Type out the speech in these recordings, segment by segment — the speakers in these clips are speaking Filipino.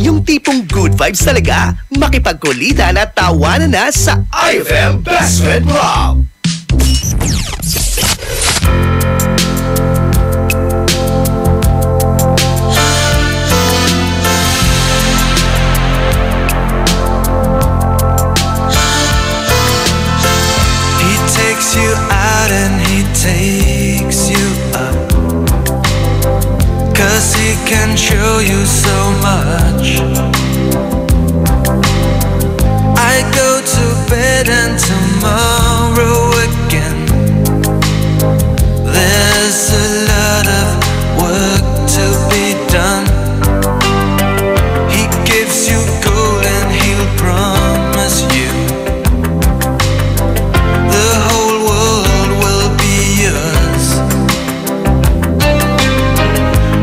Yung tipong good vibes talaga. Makipagkulitan at tawanan na sa iFM Best Friend Rob. He takes you out and he takes you up, 'cause he can show you so much. I go to bed and tomorrow again. There's a lot of work to be done. He gives you gold and he'll promise you the whole world will be yours.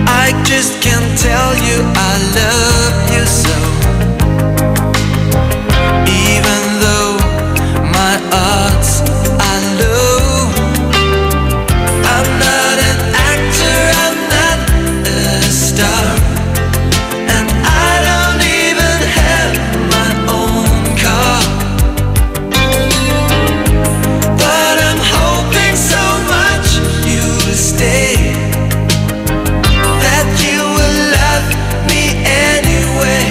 I just can't tell you I love you so, even though my odds are low. I'm not an actor, I'm not a star, and I don't even have my own car. But I'm hoping so much you'll stay, that you will love me anyway.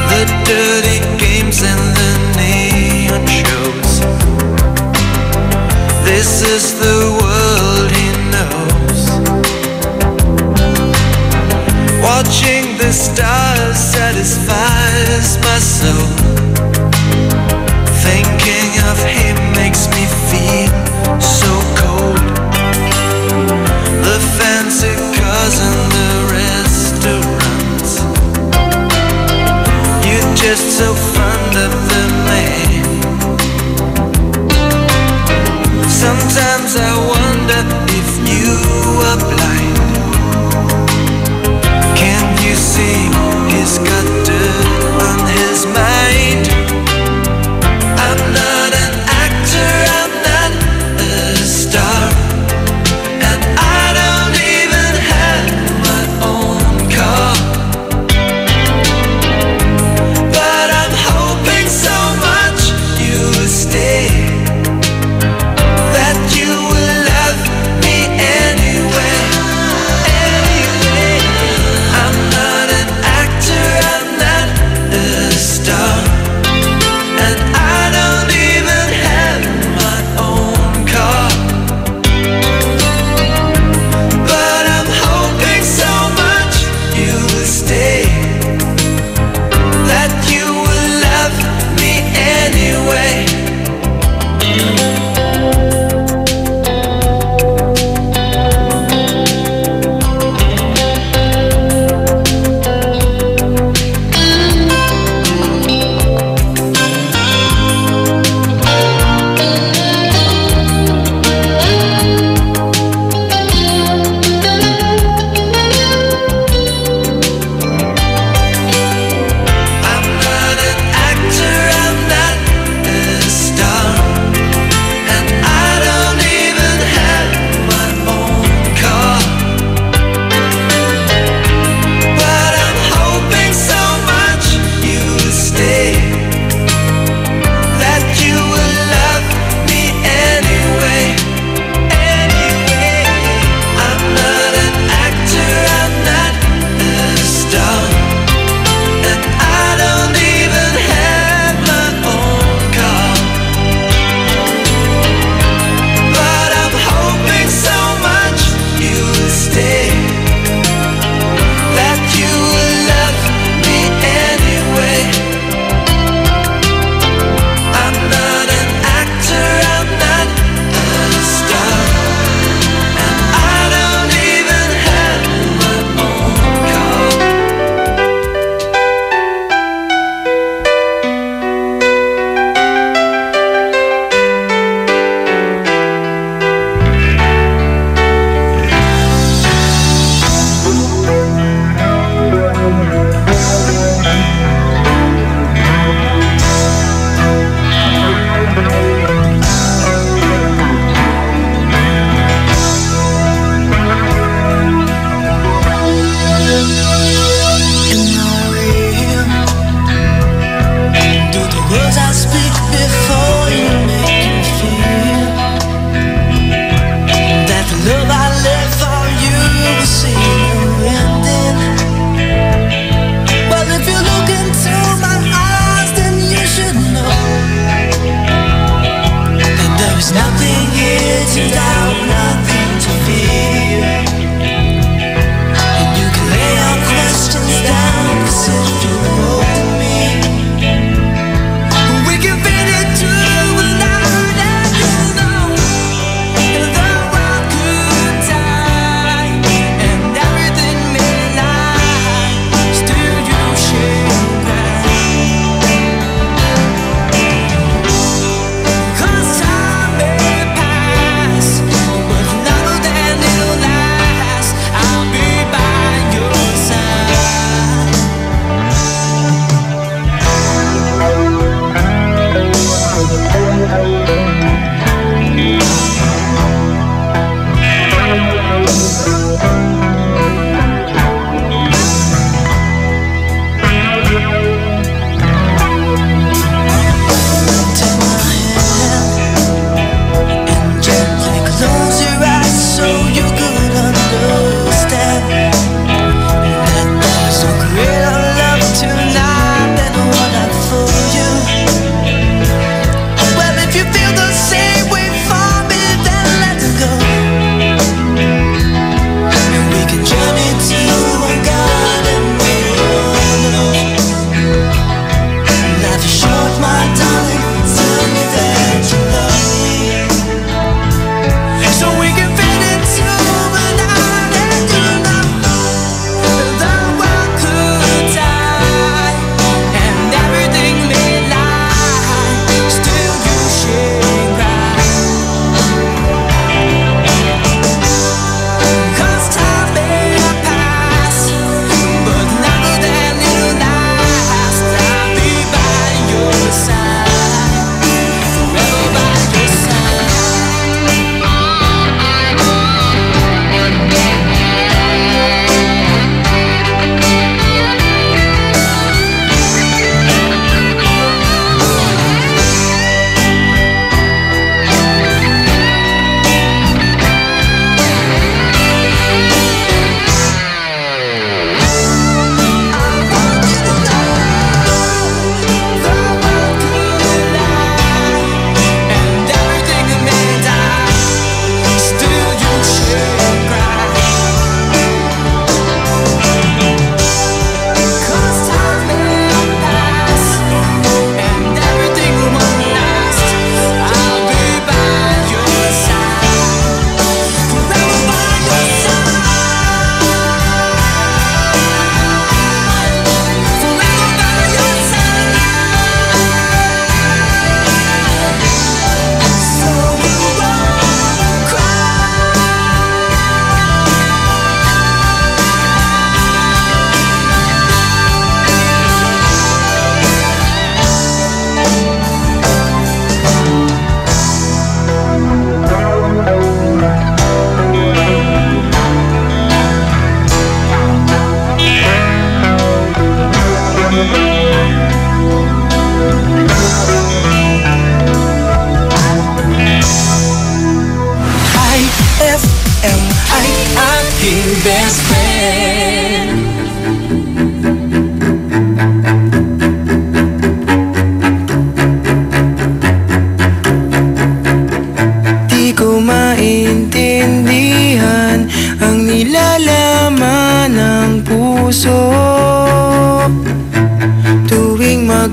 The dirty games and the neon shows, this is the world he knows. Watching the stars satisfies my soul. Thinking of him makes me feel so cold. The fancy cars and the restaurants, you're just so fond of the man. Sometimes I wonder if you are blind. Can't you see he's got dirt on his mind? I'm not an actor, I'm not a star, and I don't even have my own car. But I'm hoping so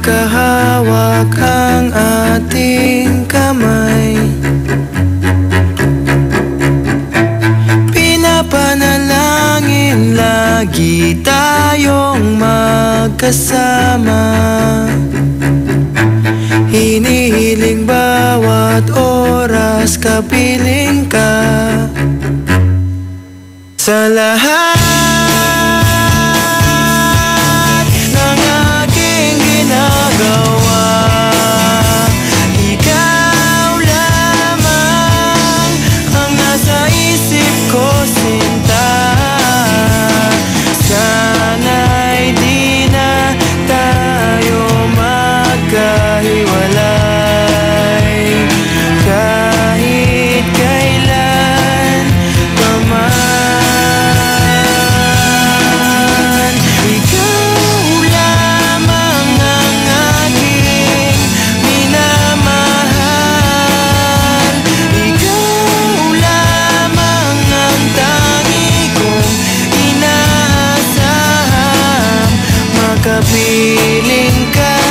magkahawak ang ating kamay. Pinapanalangin lagi tayong magkasama. Hinihiling bawat oras kapiling ka. Sa lahat ng aking ginagawa, ikaw lamang ang nasa isip ko, sinta. Sana'y di na tayo magkahiwalay kahit kailan pa man. Kapiling ka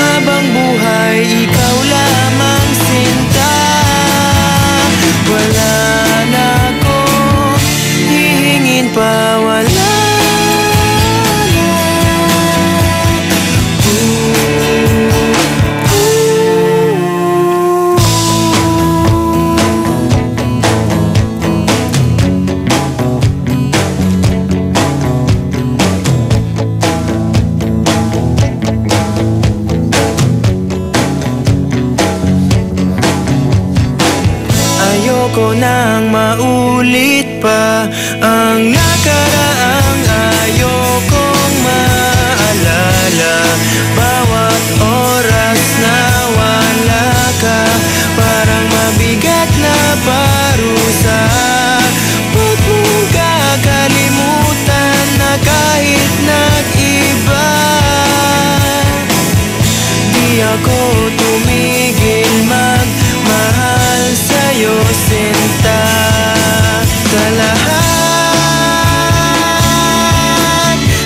habang buhay, ikaw lamang sinta. Wala na akong hihingin pa, wala na. Ayoko nang maulit pa ang nakaraang ayokong maalala. Bawat oras na wala ka, parang mabigat na parusa. Huwag mong kakalimutan na kahit nag-iba, di ako tumigil magmahal sa'yo, sinta. Sa lahat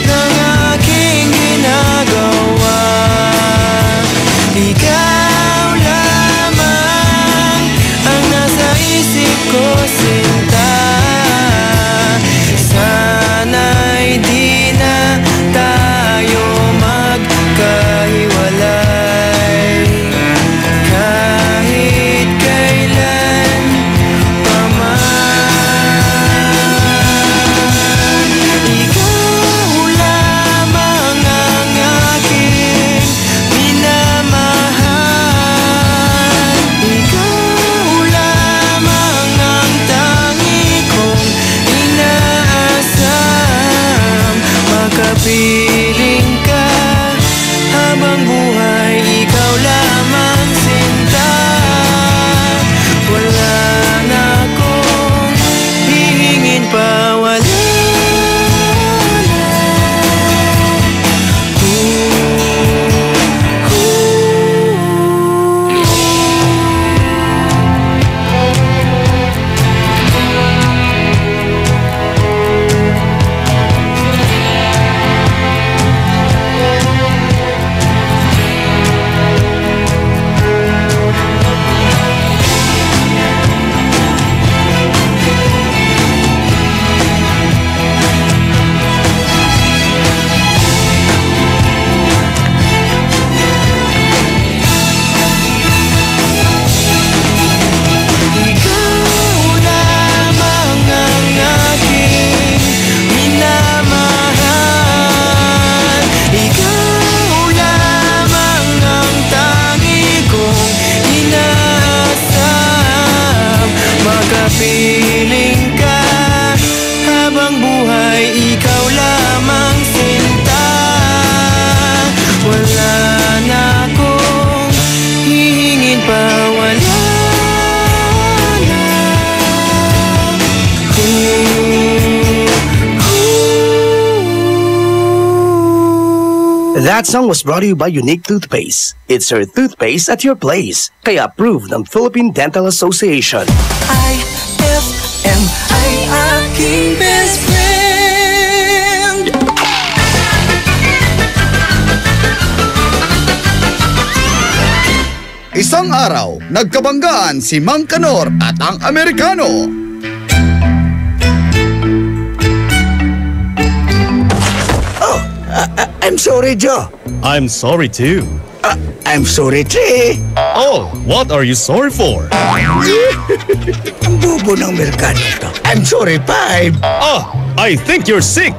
ng aking ginagawa, ikaw lamang ang nasa isip ko, sinta. Sana'y di na tayo magkahiwalay kahit kailan pa man. Ikaw lamang ang aking minamahal. Ikaw lamang ang tangi kong inaasam. Makapiling ka habang buhay, ikaw lamang sinta. Wala na akong hihingin pa, wala na. Ikaw lamang ang aking minamahal. Ikaw lamang ang tangi kong inaasam. Makapiling ka habang buhay, ikaw lamang sinta. Wala na akong hihingin pa, wala na. That song was brought to you by Unique Toothpaste. It's your toothpaste at your place. Kaya approved ng Philippine Dental Association. iFM ay aking best friend. Isang araw, nagkabanggaan si Mang Kanor at ang Amerikano. I'm sorry, Joe. I'm sorry too. I'm sorry, Trey. Oh, what are you sorry for? Ang bobo ng Amerikano to. I'm sorry, 5. I think you're sick.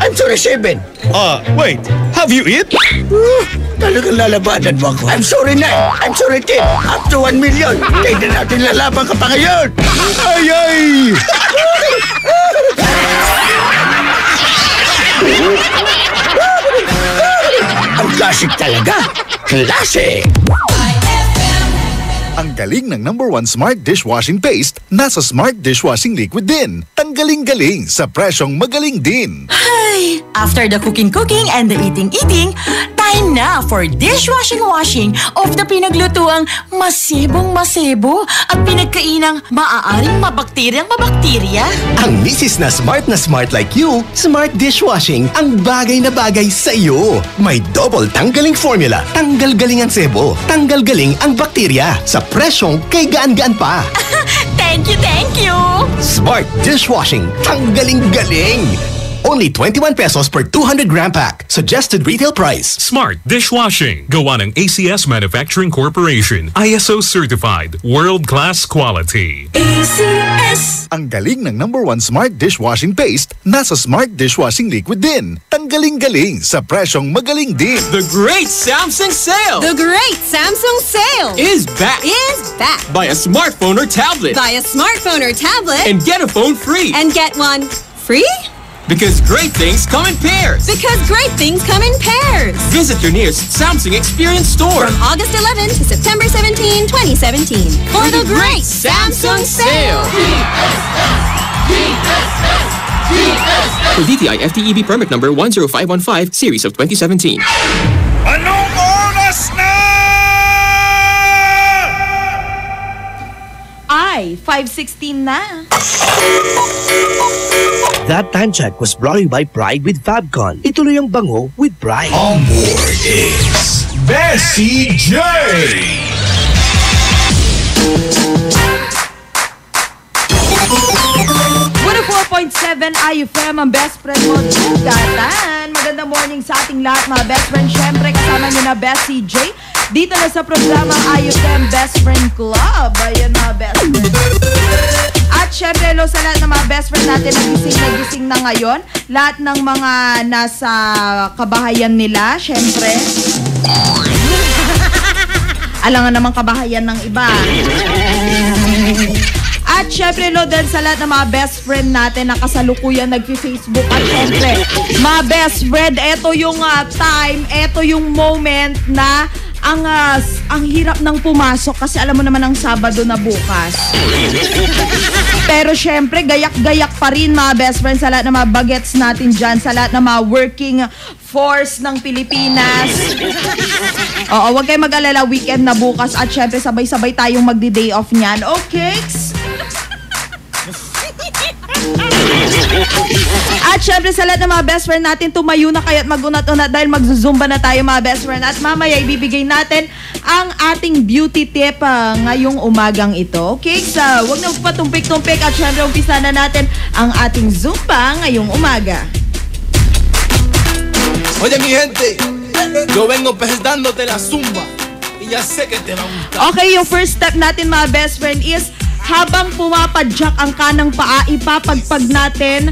I'm sorry, 7. Wait, have you eat? Talagang lalabanan mo ako. I'm sorry, 9. I'm sorry, 10. Up to 1 million. Kaya na natin lalaban ka pa ngayon. Ay! Ang classic talaga. Classic! Ang galing ng #1 Smart Dishwashing Paste nasa Smart Dishwashing Liquid din. Tanggaling-galing sa presyong magaling din. Ay, after the cooking and the eating, time na for dishwashing of the pinaglutuang masibong-masibo at pinagkainang maaaring mabakterya. Ang misis na smart like you, Smart Dishwashing ang bagay na bagay sa iyo. May double tanggaling formula, tanggal galing ang sebo, tanggal galing ang bakterya sa presyong kay gaan-gaan pa. Thank you! Smart Dishwashing, tanggaling galing. Only 21 pesos per 200-gram pack. Suggested retail price. Smart Dishwashing. Gawa ng ACS Manufacturing Corporation. ISO certified. World-class quality. ACS! Ang galing ng #1 Smart Dishwashing Paste nasa Smart Dishwashing Liquid din. Tanggaling-galing sa presyong magaling din. The great Samsung sale The great Samsung sale is back. Buy a smartphone or tablet Buy a smartphone or tablet and get a phone free. and get one free? Because great things come in pairs. Because great things come in pairs. Visit your nearest Samsung Experience store From August 11 to September 17, 2017. For the great Samsung sale. For DTI FTEB permit number 10515 series of 2017. Anong oras na? 5:16 na. That time check was brought to you by Pride with Fabcon. Ituloy ang bango with Pride. On board is Bessie J. 104.7 iFM, ang best friend mo, Tugatan. Magandang morning sa ating lahat, mga best friend. Siyempre, kasama nyo na Bessie J. Dito na sa programa iFM Best Friend Club. Ayan, mga best friend. At syempre, hello sa lahat ng mga best friend natin na gising na ngayon. Lahat ng mga nasa kabahayan nila, syempre. Alangan naman kabahayan ng iba. At syempre, hello din sa lahat ng mga best friend natin na kasalukuyan nag-Facebook. At syempre, mga best friend, eto yung time, eto yung moment na ang hirap nang pumasok kasi alam mo naman ang Sabado na bukas. Pero syempre, gayak-gayak pa rin mga best friends sa lahat ng mga bagets natin dyan, sa lahat ng mga working force ng Pilipinas. Oo, huwag kayo mag-alala, weekend na bukas at syempre sabay-sabay tayong magdi-day off niyan. Okay? At syempre sa lahat ng mga best friend natin, tumayo na kayo at mag-unat-unat dahil magzuzumba na tayo mga best friend. At mamaya ibibigay natin ang ating beauty tip ngayong umagang ito. Okay, so huwag na patumpik-tumpik at syempre umpisa na natin ang ating Zumba ngayong umaga. Oye mi gente, yo vengo presentándote la Zumba y ya sé que te va a gustar. Okay, yung first step natin mga best friend is habang pumapadyak ang kanang paa, ipapagpag natin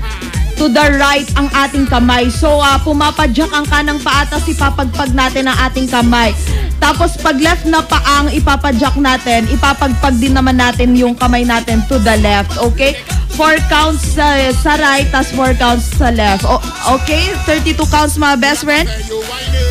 to the right ang ating kamay. So, pumapadyak ang kanang paa, tapos ipapagpag natin ang ating kamay. Tapos, pag left na paang ipapadyak natin, ipapagpag din naman natin yung kamay natin to the left. Okay? 4 counts sa right, tapos 4 counts sa left. Okay? 32 counts mga best friend.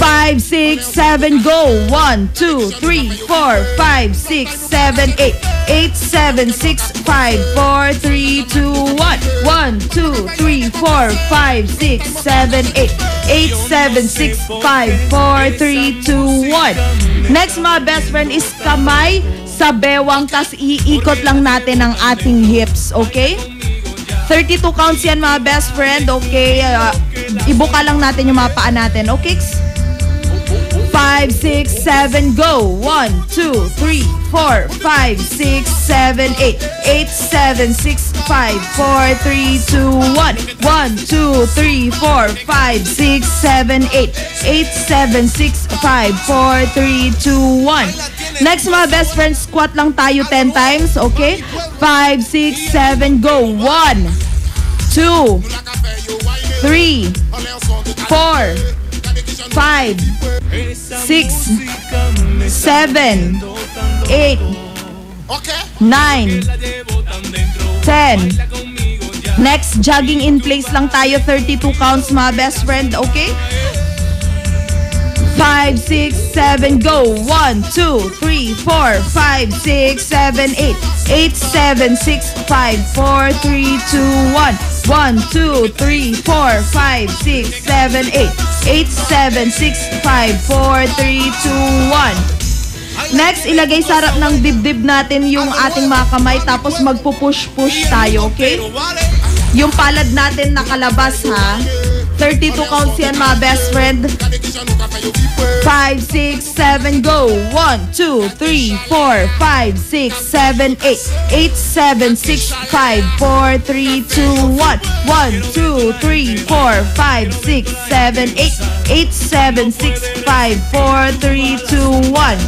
5, 6, 7, go! 1, 2, 3, 4, 5, 6, 7, 8. 8, 7, 6, 5, 4, 3, 2, 1. 1, 2, 3, 4, 5, 6, 7, 8. 8, 7, 6, 5, 4, 3, 2, 1. Next mga best friend is kamay sa bewang, tas iikot lang natin ang ating hips, okay? 32 counts yan mga best friend, okay? Ibuka lang natin yung mga paa natin, okay? 5, 5, 6, 7, go. 1, 2, 3, 4, 5, 6, 7, 8. 8, 7, 6, 5, 4, 3, 2, 1. 1, 2, 3, 4, 5, 6, 7, 8. 8, 7, 6, 5, 4, 3, 2, 1. Next mga best friends, squat lang tayo 10 times, okay? 5, 6, 7, go. 1, 2, 3, 4, 5, 6, 7, 8, 9, 10. Next, jogging in place lang tayo. 32 counts mga best friend, okay? 5, 6, 7, go. 1, 2, 3, 4, 5, 6, 7, 8. 8, 7, 6, 5, 4, 3, 2, 1. 1, 2, 3, 4, 5, 6, 7, 8. 8, 7, 6, 5, 4, 3, 2, 1. Next, ilagay sa harap ng dibdib natin yung ating mga kamay tapos magpupush-push tayo, okay? Yung palad natin nakalabas, ha? 32 counts yan, mga best friend. 5, 6, 7, go. 1, 2, 3, 4, 5, 6, 7, 8. 8, 7, 6, 5, 4, 3, 2, 1. 1, 2, 3, 4, 5, 6, 7, 8. 8, 7, 6, 5, 4, 3, 2, 1.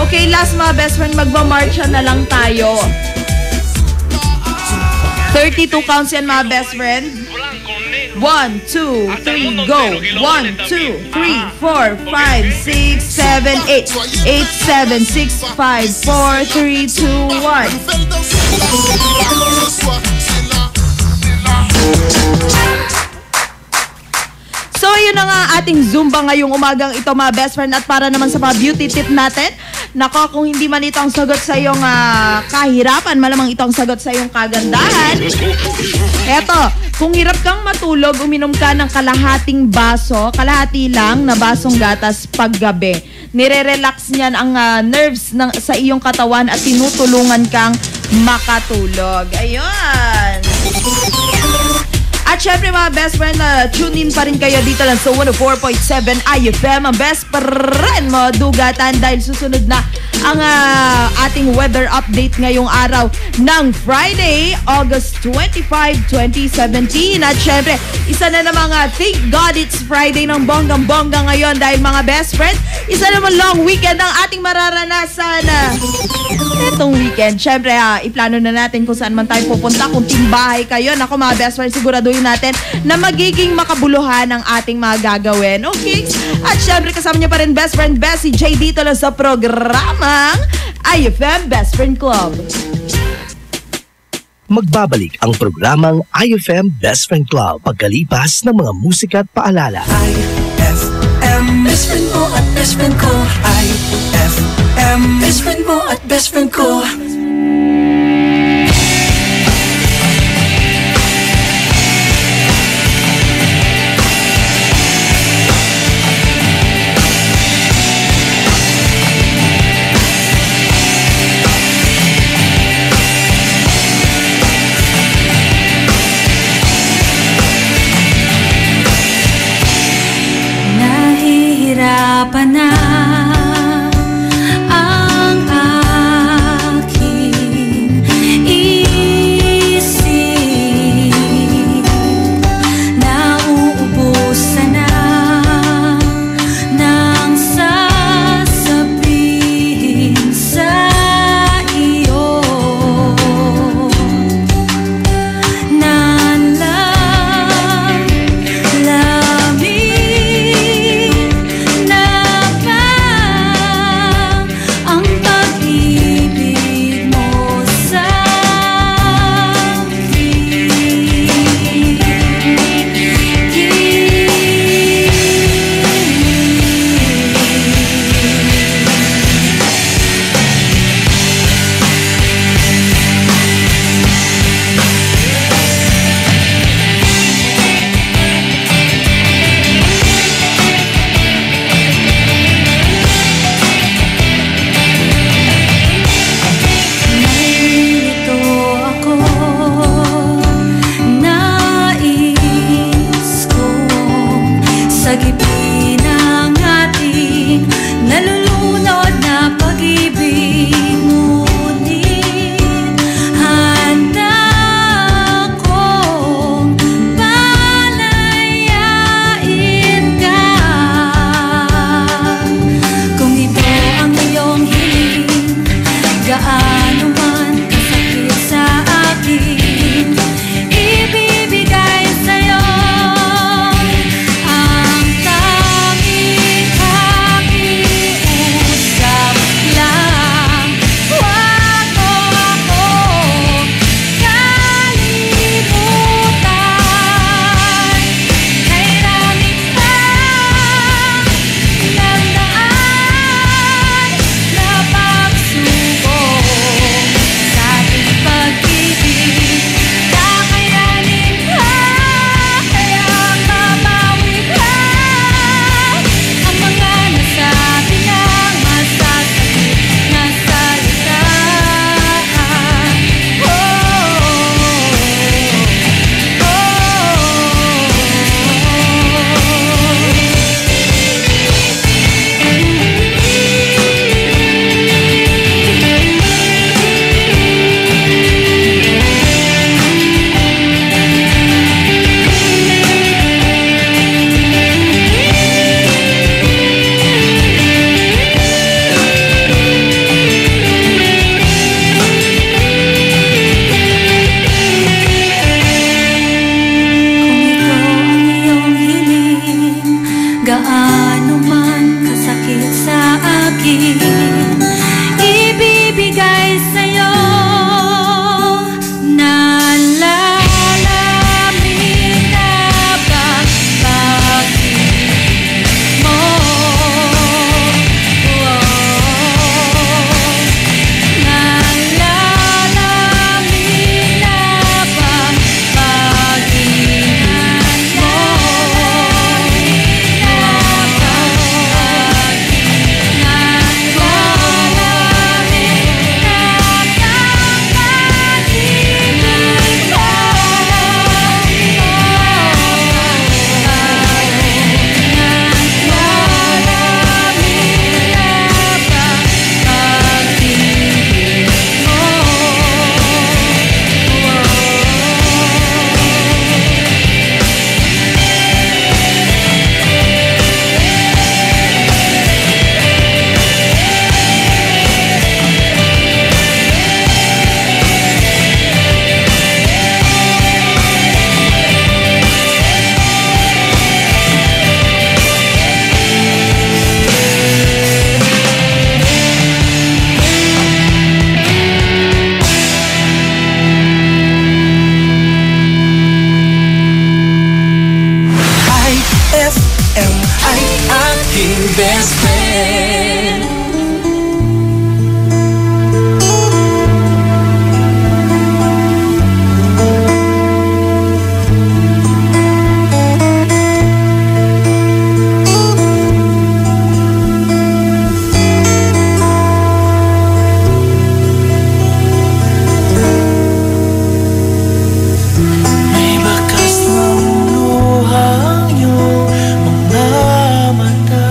Okay, last mga best friend, magmamarcha na lang tayo. 32 counts yan, mga best friend. 1, 2, 3, go. 1, 2, 3, 4, 5, 6, 7, 8. 8, 7, 6, 5, 4, 3, 2, 1. So, yun na nga ating Zumba ngayong umagang ito, mga best friend. At para naman sa mga beauty tip natin, nako, kung hindi man ito ang sagot sa iyong kahirapan, malamang ito ang sagot sa iyong kagandahan. Eto, kung hirap kang matulog, uminom ka ng kalahating baso, kalahati lang na basong gatas paggabi. Nire-relax niyan ang nerves sa iyong katawan at tinutulungan kang makatulog. Ayun! At syempre mga best friend, tune in pa rin kayo dito lang sa 104.7 iFM, ang best friend mo dugatan dahil susunod na ang ating weather update ngayong araw ng Friday, August 25, 2017. At syempre, isa na namang thank God it's Friday ng bonggang-bongga ngayon dahil mga best friend, isa naman long weekend ang ating mararanasan etong weekend. Syempre, iplano na natin kung saan man tayo pupunta. Kung timbahay kayo, naku mga best friend, siguraduhin natin na magiging makabuluhan ang ating mga gagawin. Okay? At syempre, kasama niya pa rin best friend Bessie J dito lang sa programang iFM Best Friend Club. Magbabalik ang programang iFM Best Friend Club pagkalipas ng mga musika at paalala. iFM Best Friend mo at Best Friend ko. iFM Best Friend mo at Best Friend ko. Nahihirapan na ang aking isip. Nauubusan na ng sasabihin sa iyo. Nanlamig na ano man kasakit sa akin, ibibigay sa'yo. Nalalamig na ba pag-ibig mo? Nalalamig na ba pag-inan mo? iFM ay aking best friend. May bakas ng luha ang iyong mga mata.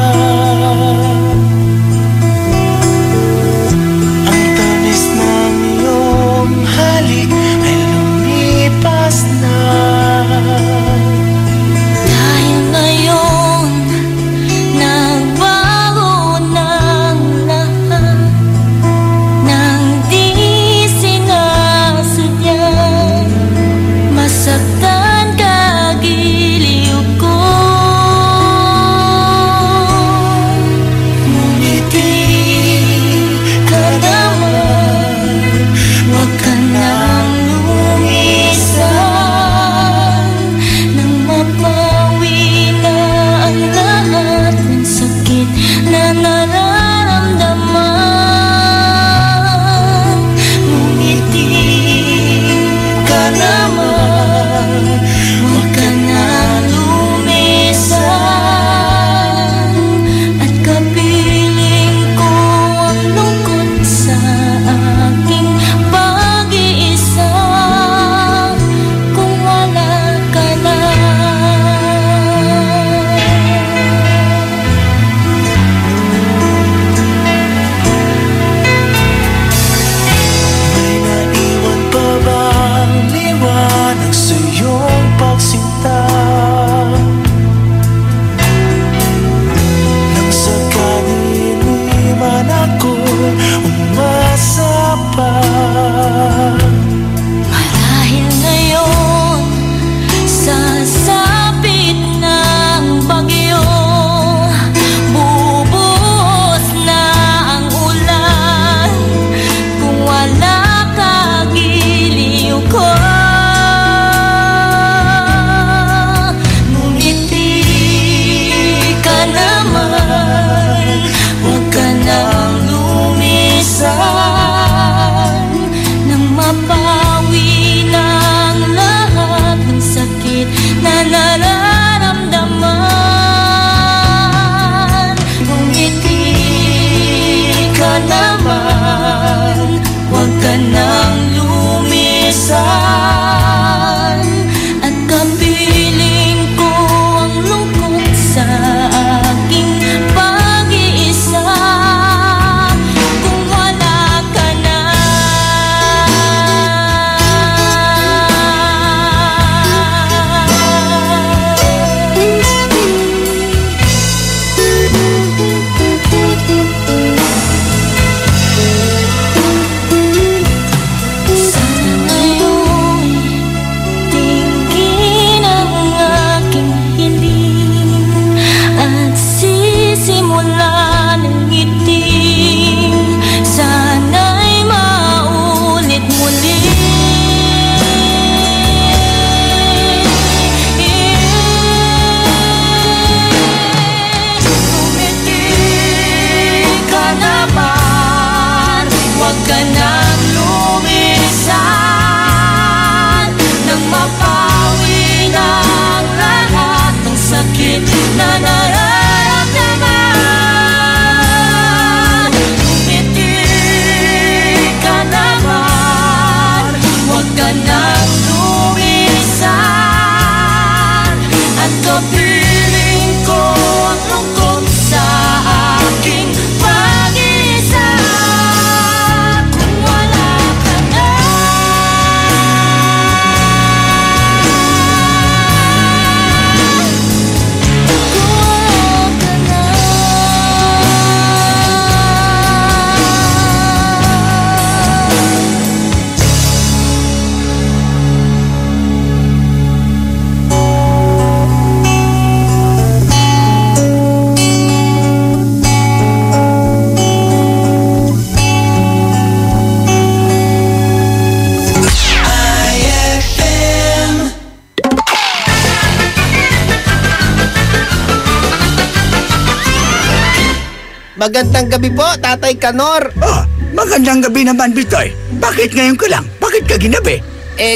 Magandang gabi po, Tatay Kanor. Oh, magandang gabi naman, Bitoy. Bakit ngayon ka lang? Bakit ka ginabi?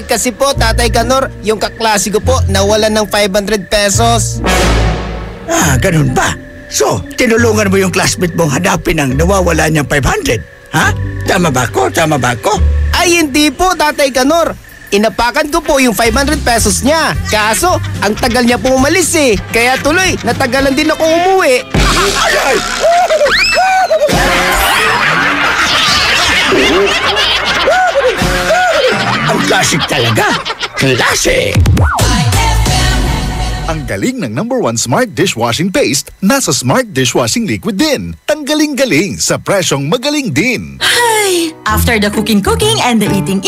Kasi po, Tatay Kanor, yung kaklase ko po nawalan ng 500 pesos. Ganun ba? So, tinulungan mo yung classmate mong hanapin ang nawawala niyang 500? Ha? Tama ba ako? Tama ba ako? Ay, hindi po, Tatay Kanor. Inapakan ko po yung 500 pesos niya. Kaso, ang tagal niya po umalis eh. Kaya tuloy, natagalan din ako umuwi. Ay! Ang classic talaga. Classic! Ang galing ng #1 Smart Dishwashing Paste nasa Smart Dishwashing Liquid din. Tanggaling-galing sa presyong magaling din. Ay, after the cooking and the eating,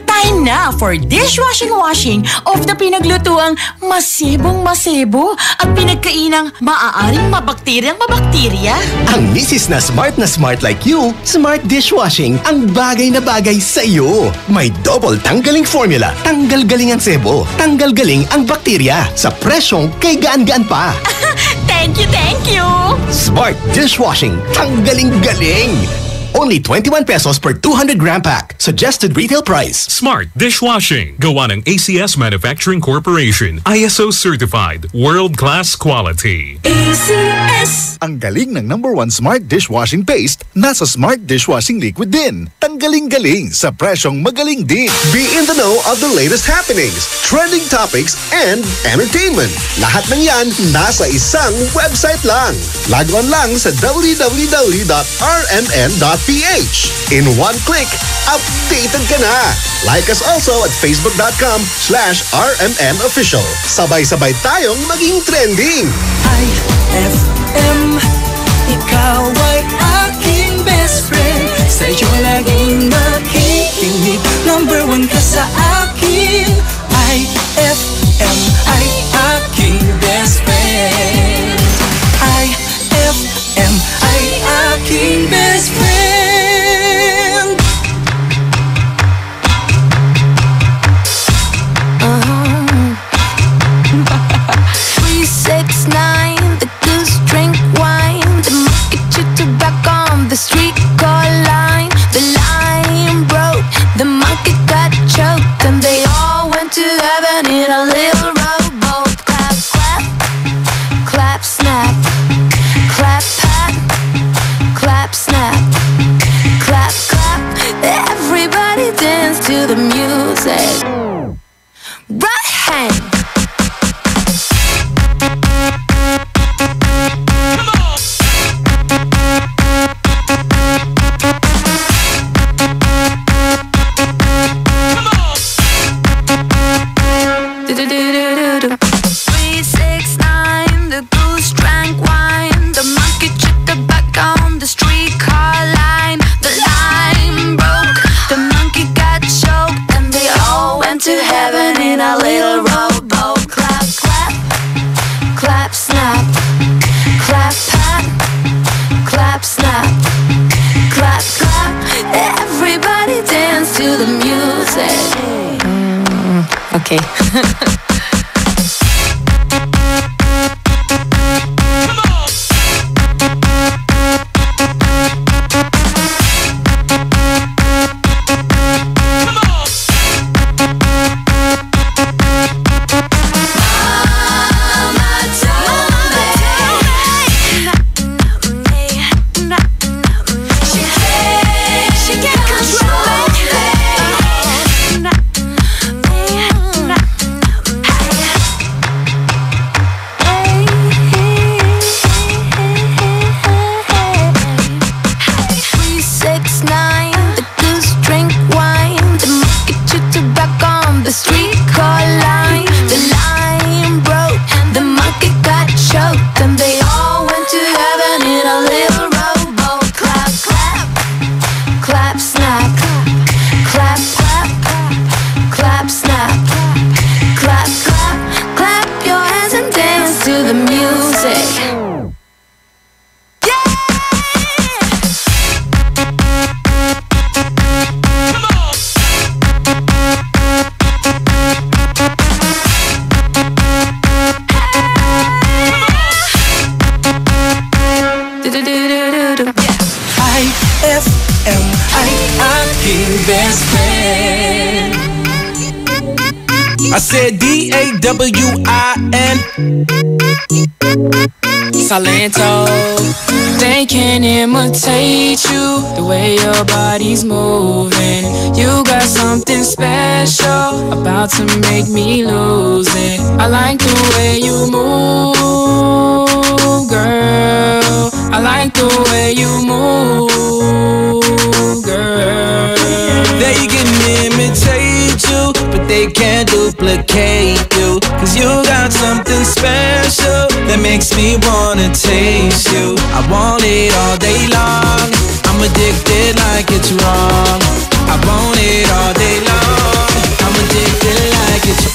time na for dishwashing of the pinaglutuang masebong-masebo at pinagkainang maaaring mabakterya. Ang misis na smart like you, Smart Dishwashing ang bagay na bagay sa iyo. May double tanggaling formula. Tanggal galing ang sebo. Tanggal galing ang bakterya. Sa presyong kay gaan-gaan pa. Thank you! Smart Dishwashing. Tanggaling galing. Only 21 pesos per 200 gram pack. Suggested retail price. Smart Dishwashing. Gawa ng ACS Manufacturing Corporation. ISO certified. World-class quality. ACS! Ang galing ng #1 Smart Dishwashing Paste nasa Smart Dishwashing Liquid din. Tanggaling-galing sa presyong magaling din. Be in the know of the latest happenings, trending topics, and entertainment. Lahat ng yan nasa isang website lang. Log on lang sa www.rmn.ph. In one click, updated ka na. Like us also at facebook.com/rmnofficial. Sabay-sabay tayong maging trending. iFM, ikaw ay aking best friend. Sa'yo laging makikinig. #1 ka sa akin. iFM ay aking best friend. iFM ay aking best friend. 369, the goose drink wine. The market you took back on the street call line. The line broke, the monkey got choked, and they all went to heaven in a little rowboat. Clap, clap, clap, snap. Clap, pat, clap, snap. Clap, clap, everybody dance to the music. Right hand. Do-do-do-do-do-do. 369, the goose drank wine. The monkey chipped the back on the streetcar line. The line broke, the monkey got choked, and they all went to heaven in a little rowboat. Clap, clap, clap, snap. Clap, pat, clap, snap. Clap, clap, everybody dance to the music. Okay. She can't control do do do do. aking best friend. I said D-A-W-I-N Salento. They can imitate you, the way your body's moving. You got something special about to make me lose it. I like the way you move, girl. I like the way you move, girl. They can imitate you, but they can't duplicate you. Cause you got something special that makes me wanna taste you. I want it all day long. I'm addicted like it's wrong. I want it all day long. I'm addicted like it's wrong.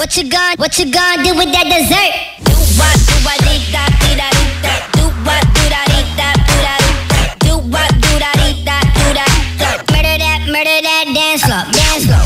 What you gonna do with that dessert? Do what, do what, do that, do that, do that. Do what, do that, do that, do that. Do what, do that, do that, do that. Murder that dance floor, dance floor.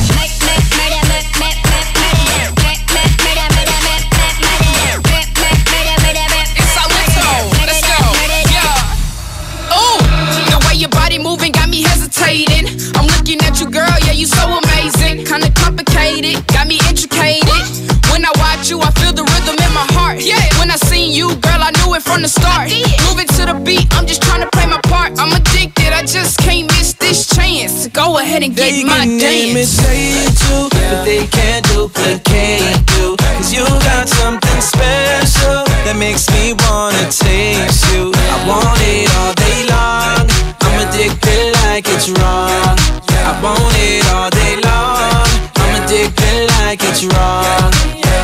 Moving got me hesitating. I'm looking at you, girl, yeah, you so amazing. Kinda complicated, got me intricated. When I watch you, I feel the rhythm in my heart. Yeah. When I seen you, girl, I knew it from the start. Moving to the beat, I'm just trying to play my part. I'm addicted, I just can't miss this chance. Go ahead and get my dance. They can imitate you, but they can't duplicate you. Cause you got something special that makes me wanna taste you. I want it all day long. I'm addicted like it's wrong. I want it all day long. I'm addicted like it's wrong.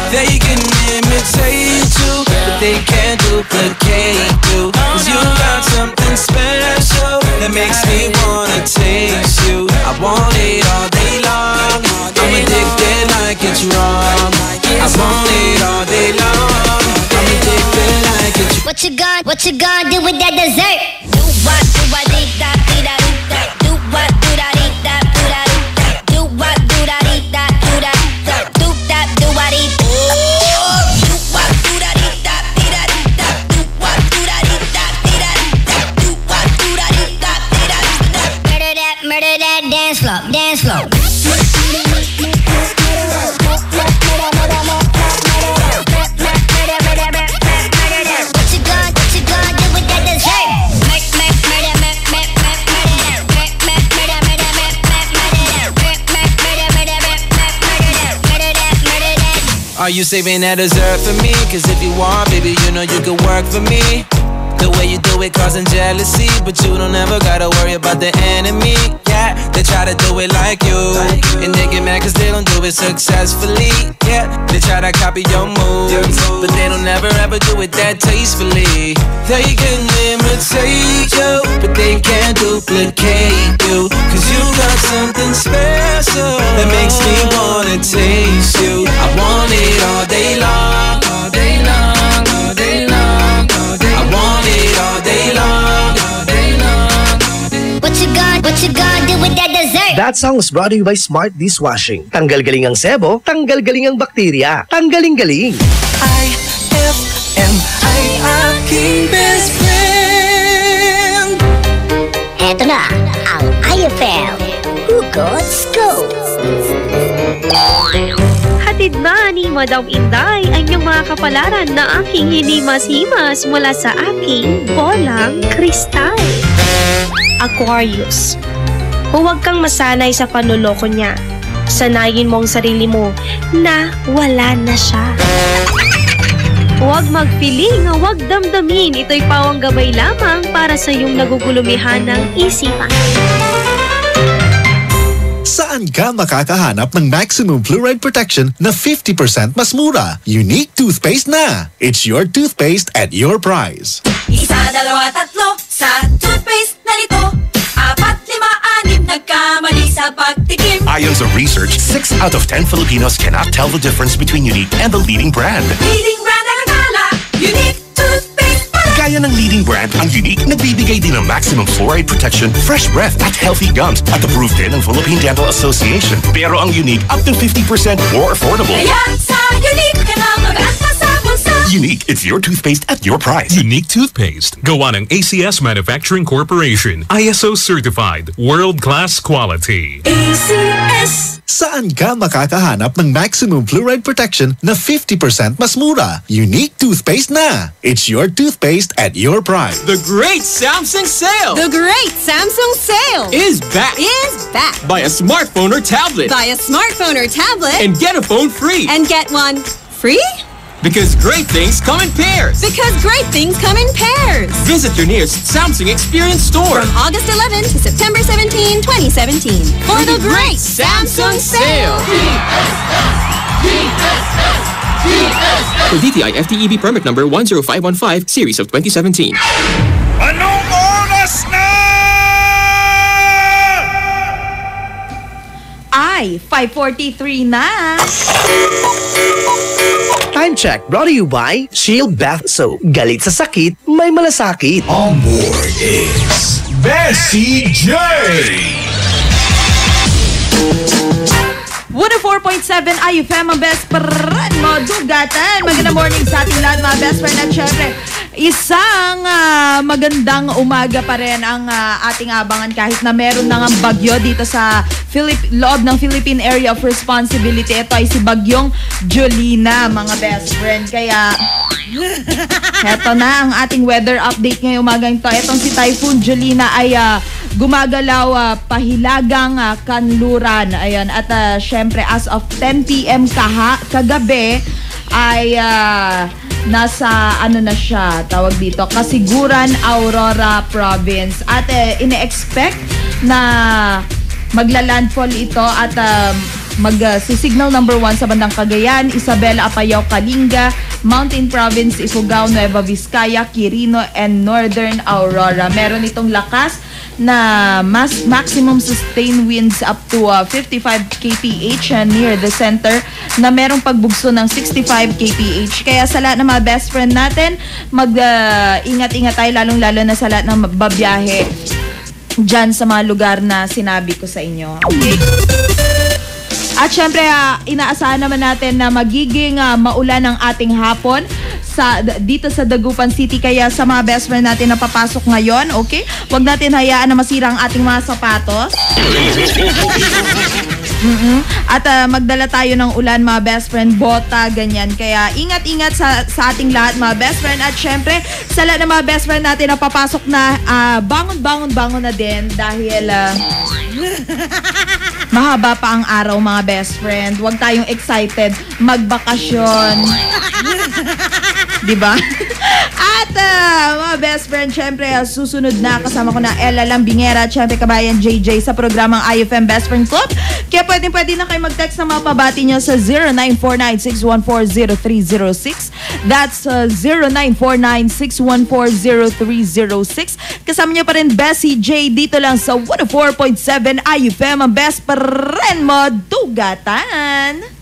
They can imitate you, but they can't duplicate you. Cause you got something special that makes me wanna taste you. I want it all day long. I'm addicted like it's wrong. I want it all day long. I'm addicted like it's wrong. What you gonna do with that dessert? Do what, do what, do that, do that, do that. Do what, do that, do that, do that. Do what, do that, do that, do that. Do that, do what, do that. Do what, do that, do that, do that. Do what, do that, do that, do that. Do what, do that, do that, do that. Murder that dance floor, dance floor. Are you saving that dessert for me? Cause if you want, baby, you know you could work for me. The way you do it causing jealousy, but you don't ever gotta worry about the enemy. Yeah, they try to do it like you, and they get mad cause they don't do it successfully. Yeah, they try to copy your moves, but they don't ever ever do it that tastefully. They can imitate you, but they can't duplicate you. Cause you got something special that makes me wanna taste you. I want it all day long, all day long, all day long, all day long. I want it all day long, all day long. What you gonna do with that dessert? That song was brought to you by Smart Dishwashing. Tanggal-galing ang sebo, tanggal-galing ang bakterya. Tanggaling-galing. iFM ay aking best friend. Eto na ang iFM Hugot Scoop. Hatid na ni Madam Inday ang iyong mga kapalaran na aking hinimas-himas mula sa aking bolang kristal. Aquarius, huwag kang masanay sa panloloko niya. Sanayin mo ang sarili mo na wala na siya. Huwag magpiling, huwag damdamin. Ito'y pawang gabay lamang para sa iyong nagugulumihan ng isipan. Saan ka makakahanap ng maximum fluoride protection na 50% mas mura? Unique toothpaste na! It's your toothpaste at your price. Isa, dalawa, tatlo sa toothpaste na nito. 4, 5, 6 nagkamali sa pagtikim. Ayon sa research, 6 out of 10 Filipinos cannot tell the difference between Unique and the leading brand. Leading brand ang akala, Unique toothpaste pala. Gaya ng leading brand, ang Unique nagbibigay din ng maximum fluoride protection, fresh breath at healthy gums at approved din ng Philippine Dental Association. Pero ang Unique up to 50% more affordable. Kaya sa Unique ka na mag-asa sa bulsa. Unique, it's your toothpaste at your price. Unique toothpaste. Gawa ng ACS Manufacturing Corporation. ISO certified. World-class quality. ACS! Saan ka makakahanap ng maximum fluoride protection na 50% mas mura? Unique toothpaste na. It's your toothpaste at your price. The great Samsung sale! The great Samsung sale is back! Buy a smartphone or tablet. Buy a smartphone or tablet. And get a phone free. And get one free? Because great things come in pairs. Because great things come in pairs. Visit your nearest Samsung Experience store. From August 11 to September 17, 2017. For the great Samsung sale. For DTI FTEB permit number 10515, series of 2017. Anong oras na? Ay, 5:43 na. Time check brought to you by Shield Bath Soap. Galit sa sakit, may malasakit. On board is Bessie J. 104.7 iFM, ang best friend mo, Dugatan. Magandang morning sa ating lahat, mga best friend. At syempre, isang magandang umaga pa rin ang ating abangan kahit na meron na ng bagyo dito sa loob ng Philippine Area of Responsibility. Ito ay si Bagyong Jolina, mga best friend. Kaya, heto na ang ating weather update ngayong umagang ito. Etong si Typhoon Jolina ay gumagalaw pahilagang kanluran. Ayan. At syempre, as of 10 p.m. kagabi, ay nasa na siya, tawag dito, Kasiguran, Aurora Province. At ine-expect na magla-landfall ito at mag-signal number 1 sa bandang Cagayan, Isabela, Apayao, Kalinga, Mountain Province, Ifugao, Nueva Vizcaya, Quirino, and Northern Aurora. Meron itong lakas na maximum sustained winds up to 55 kph near the center, na merong pagbugso ng 65 kph. Kaya sa lahat ng mga best friend natin, mag-ingat-ingat tayo, lalong-lalo na sa lahat ng babiyahe dyan sa mga lugar na sinabi ko sa inyo. Okay? At syempre, inaasahan naman natin na magiging maulan ang ating hapon dito sa Dagupan City. Kaya sa mga best friend natin na papasok ngayon, okay? Huwag natin hayaan na masira ang ating mga sapatos. At magdala tayo ng ulan, mga best friend, bota, ganyan. Kaya ingat-ingat sa ating lahat, mga best friend. At syempre, sa lahat ng mga best friend natin na papasok na, bangon na din dahil mahaba pa ang araw, mga best friend. Huwag tayong excited magbakasyon. Diba? At mga best friend, syempre, susunod na kasama ko na Ella Lambingera at syempre kabayan JJ sa programang iFM Best Friend Club. Kaya pwede na kayo mag-text ng mga pabati nyo sa 0949-614-0306. That's 0949-614-0306. Kasama nyo pa rin Bessie J dito lang sa 104.7 iFM, ang best friend mo, Dugatan.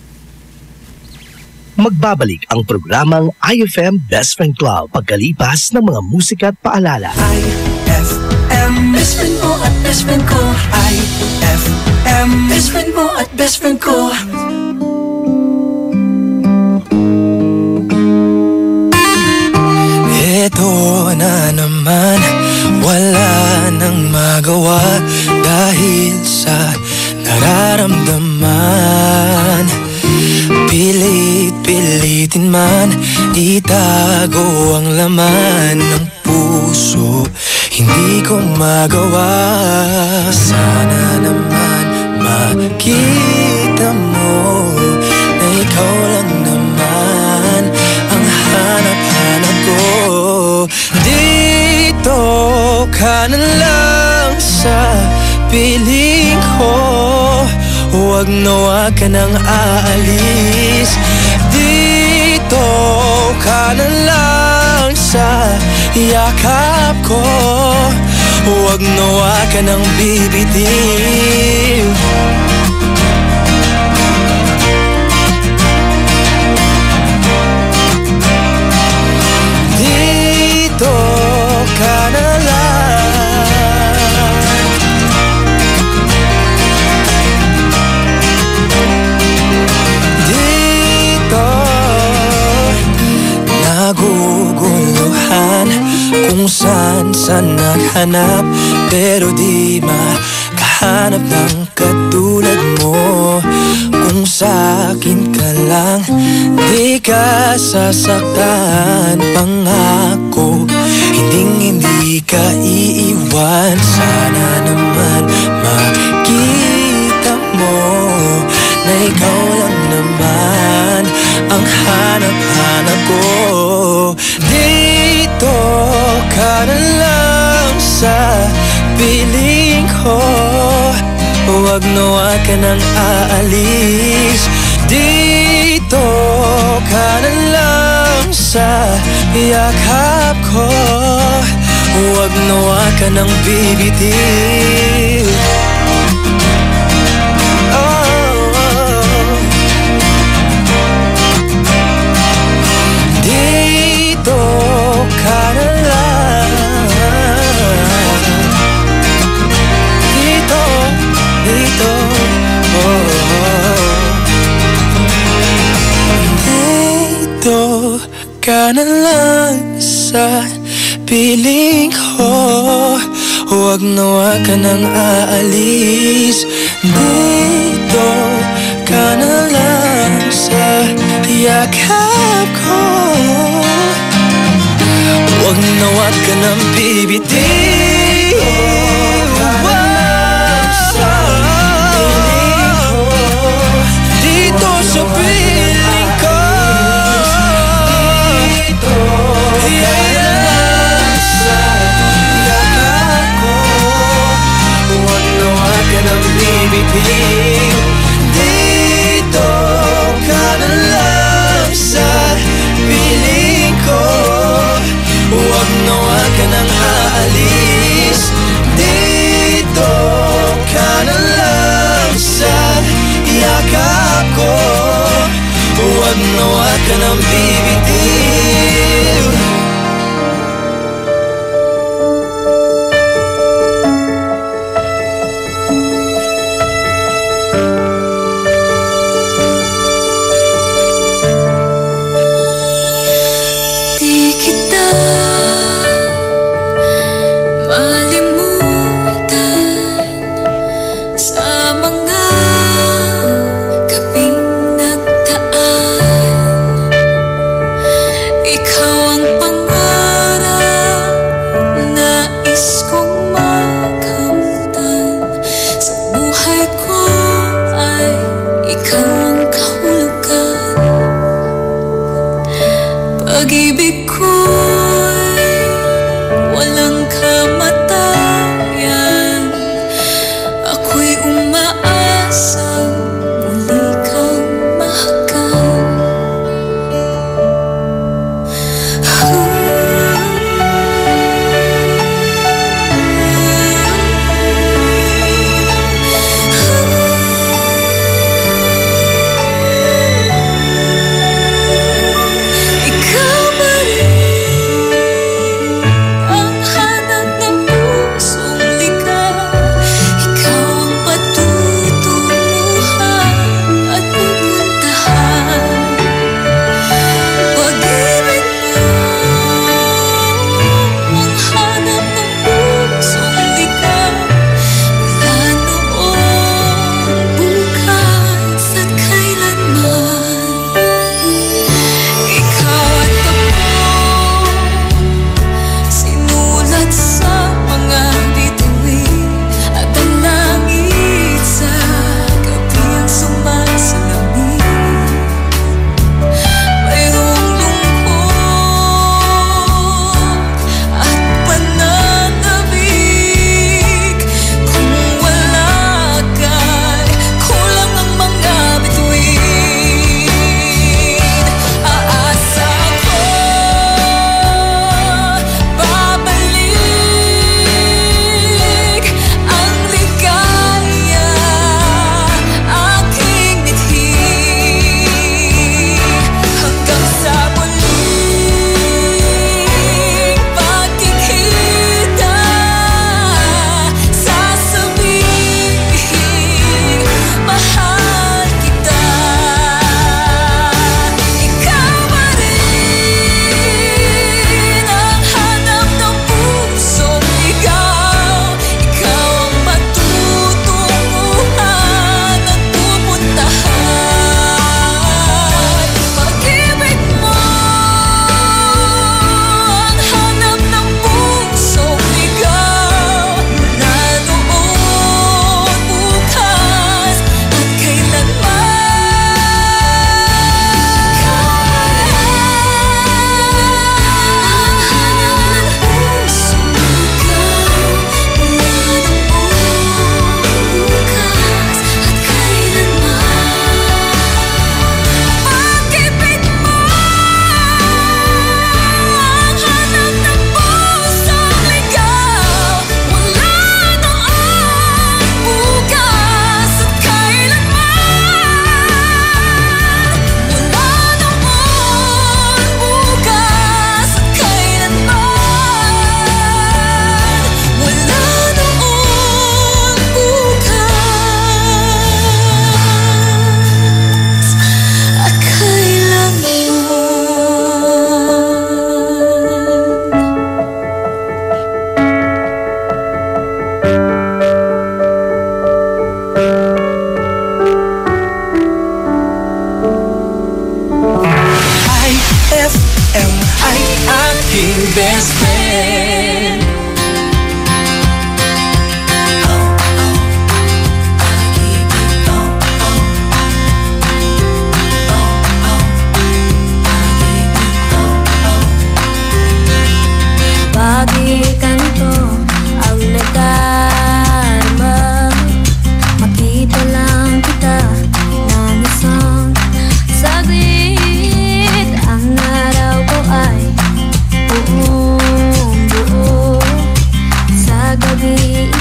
Magbabalik ang programang iFM Best Friend Club pagkalipas ng mga musika at paalala. iFM Best Friend mo at Best Friend ko. iFM Best Friend mo at Best Friend ko. Ito na naman, wala nang magawa dahil sa nararamdaman. Pilit-pilitin man, itago ang laman ng puso, hindi ko magawa. Sana naman makita mo na ikaw lang naman ang hanap-hanap ko. Dito ka na lang sa piling ko, huwag nawa ka nang aalis. Dito ka na lang sa yakap ko, huwag nawa ka nang bibitiw. Dito ka na lang. minsan naghanap, pero di makahanap ng katulad mo. Kung sa'kin ka lang, di ka sasaktan. Pangako, hindi ka iiwan. Sana naman makita mo na ikaw lang naman ang hanap-hanap ko. Dito ka na lang sa piling ko, huwag na ka nang aalis. Dito ka na lang sa yakap ko, huwag na ka nang bibitiw. Dito ka na lang. Dito, dito, Dito ka na lang sa piling ko, huwag na ka nang aalis. Dito ka na lang sa yakap ko, huwag na ka nang bibitiw. Dito sa piling ko, dito ka na lang sa yakap ko, huwag na ka nang bibitiw. Dito ka na lang sa piling ko, huwag na ka nang aalis. Dito ka na lang sa yakap ko, huwag na ka nang bibitiw. Di kita malimutan sa mga gabing nagdaan.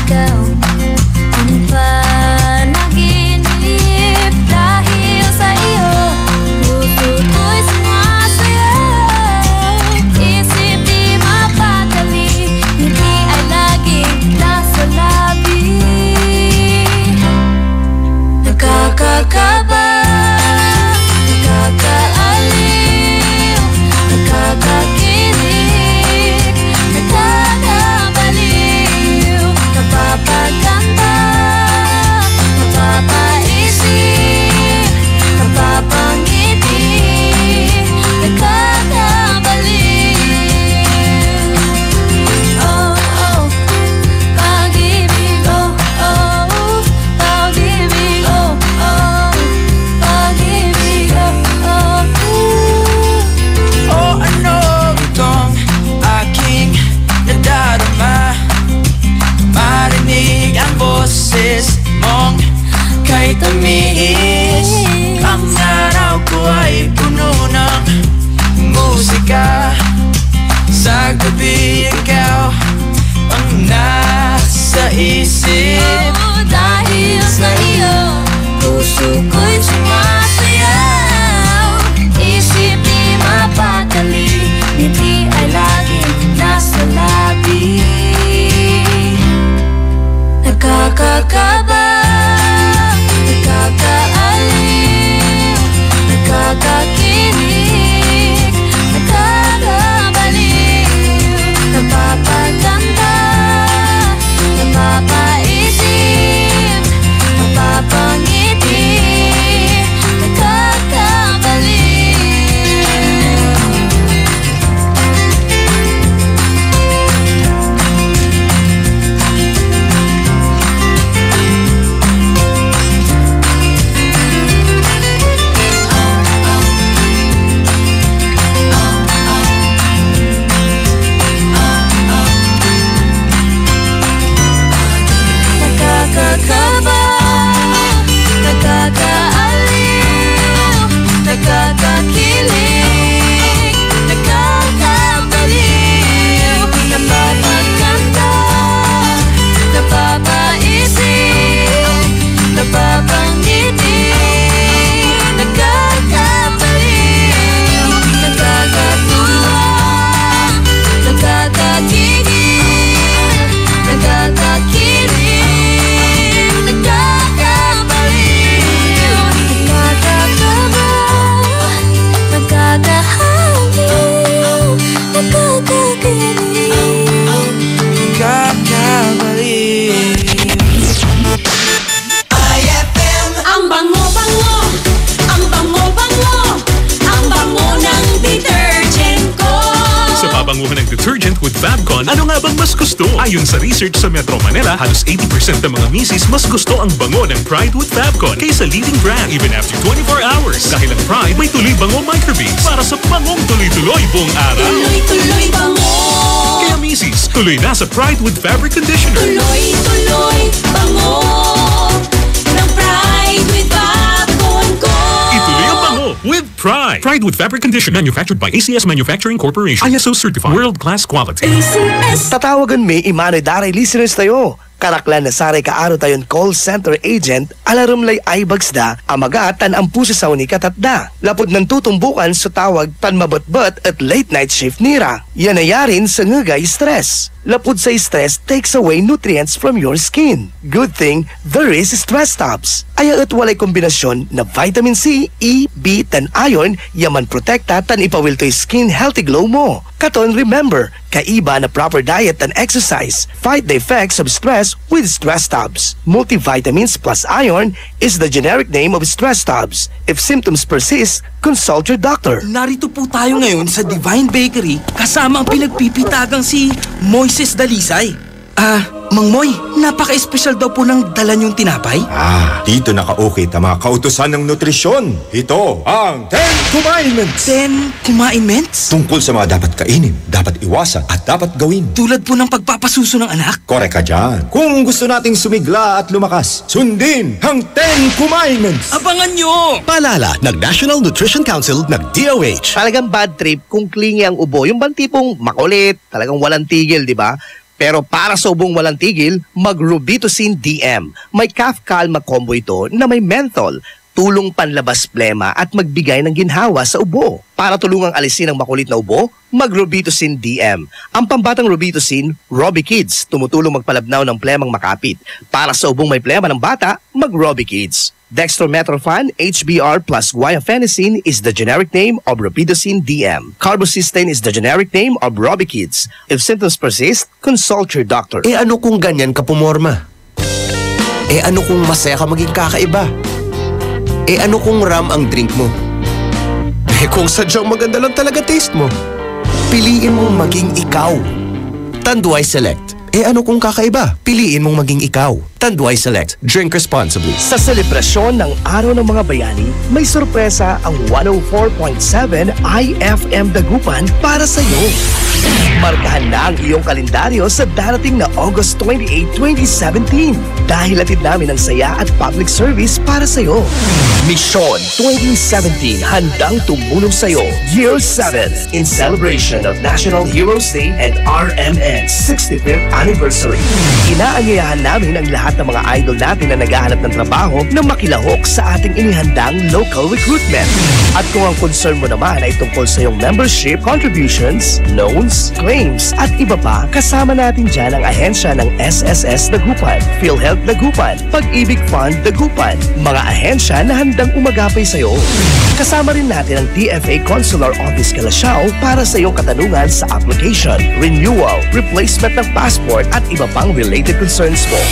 ikaw ang panaginip. Dahil sa iyo, puso ko'y sumasayaw. Isip di mapakali, ngiti ay laging nasa labi. Nakakakaba, nakakaaliw, nakakakilig, nakakabaliw, napapaganda, napapaisip, napapangiti, nakakabaliw. Oh, oh, pag-ibig, oh, oh, pag-ibig, oh, oh, pag-ibig, oh, oh. O ano itong aking nadarama? Marinig ang boses mong kay tamis. Ang araw ko ay puno ng musika. Sa gabi ikaw ang nasa isip. Dahil sa iyo, puso ko'y sumasayaw. Isip di mapakali, ngiti ay laging nasa labi. Nakakakaba, nakakaaliw, nakakakilig, nakakabaliw, napapaganda, napapaisip, napapangiti, nakakakaba, nakakaaliw, nakakakilig, nakakabaliw, napapaganda, napapaisip, napapangiti, nakakabaliw, nakakatuwa, nakakakigil, nakakakilig, nakakabaliw, nakakakaba, nakakahaliw, nakakakilig, Kakabaliw. iFM. Ang bango-bango, ang bango-bango, ang bango ng detergent ko. Sa pabanguhan ng detergent with Fabcon, ano nga bang mas gusto? Ayon sa research sa Metro Manila, halos 80% ng mga misis mas gusto ang bango ng Pride with Fabcon kaysa leading brand even after 24 hours. Dahil ang Pride may tuloy bango microbeads para sa bangong tuloy-tuloy buong araw. Tuloy-tuloy bango. Kaya misis, tuloy na sa Pride with Fabric Conditioner. Tuloy-tuloy bango ng Pride with Fabcon ko. Ituloy ang bango with Pride. Pride with Fabric Conditioner, manufactured by ACS Manufacturing Corporation. ISO certified, world-class quality. Tatawagan may imano'y daray listeners tayo. Karaklan na saray kaaro tayon call center agent, alarumlay ay bagsda, amagatan ang puso sa unikatadda. Lapod ng tutumbukan sa tawag tan mabatbat at late night shift nira. Yan ayarin sa ngagay stress. Lapod sa stress takes away nutrients from your skin. Good thing, there is stress stops. Aya at walay kombinasyon na vitamin C, E, B, tan iron, yaman protekta tan ipawil to'y skin healthy glow mo. Katon remember, kaiba na proper diet and exercise, fight the effects of stress with stress stops. Multivitamins plus iron is the generic name of stress stops. If symptoms persist, consult your doctor. Narito po tayo ngayon sa Divine Bakery kasama ang pinagpipitagang si Moises Dalisay. Mang Moy, napaka-espesyal daw po ng dala niyong tinapay. Dito nakaukit ang mga kautusan ng nutrisyon. Ito ang 10 Commandments. 10 Commandments? Tungkol sa mga dapat kainin, dapat iwasan at dapat gawin. Tulad po ng pagpapasuso ng anak? Korek ka dyan. Kung gusto nating sumigla at lumakas, sundin ang 10 Commandments. Abangan nyo! Paalala, nag-National Nutrition Council, nag-DOH. Talagang bad trip kung clingy ang ubo. Yung bang tipong makulit, talagang walang tigil, di ba? Pero para sa ubong walang tigil, mag-Robitussin DM. May cough calma combo ito na may menthol, tulong panlabas plema at magbigay ng ginhawa sa ubo. Para tulungang alisin ang makulit na ubo, mag-Robitussin DM. Ang pambatang Robitussin, Robi Kids, tumutulong magpalabnaw ng plemang makapit. Para sa ubong may plema ng bata, mag-Robi Kids. Dextromethorphan, HBr plus guaifenesin is the generic name of Robitussin DM. Carbocysteine is the generic name of Robi Kids. If symptoms persist, consult your doctor. Ano kung ganyan ka pumorma? Ano kung masaya ka maging kakaiba? Ano kung ram ang drink mo? Kung sadyang maganda lang talaga taste mo, piliin mong maging ikaw. Tanduay Select. Ano kung kakaiba? Piliin mong maging ikaw. Tanduay Select. Drink responsibly. Sa selebrasyon ng Araw ng Mga Bayani, may sorpresa ang 104.7 iFM Dagupan para sa iyo. Markahan na ang iyong kalendaryo sa darating na August 28, 2017 dahil hatid namin ang saya at public service para sa iyo. Mission 2017 handang tumulong sa iyo. Year 7 in celebration of National Heroes Day and RMN's 65th anniversary. Inaanyayahan namin ang lahat ng mga idol natin na naghahanap ng trabaho na makilahok sa ating inihandang local recruitment. At kung ang concern mo naman ay tungkol sa iyong membership, contributions, loans, claims at iba pa, kasama natin dyan ang ahensya ng SSS Dagupan, PhilHealth Dagupan, Pag-ibig Fund Dagupan, mga ahensya na handang umagapay sa iyo. Kasama rin natin ang DFA Consular Office Calasiao para sa iyong katanungan sa application, renewal, replacement ng passport at iba pang related concerns mo.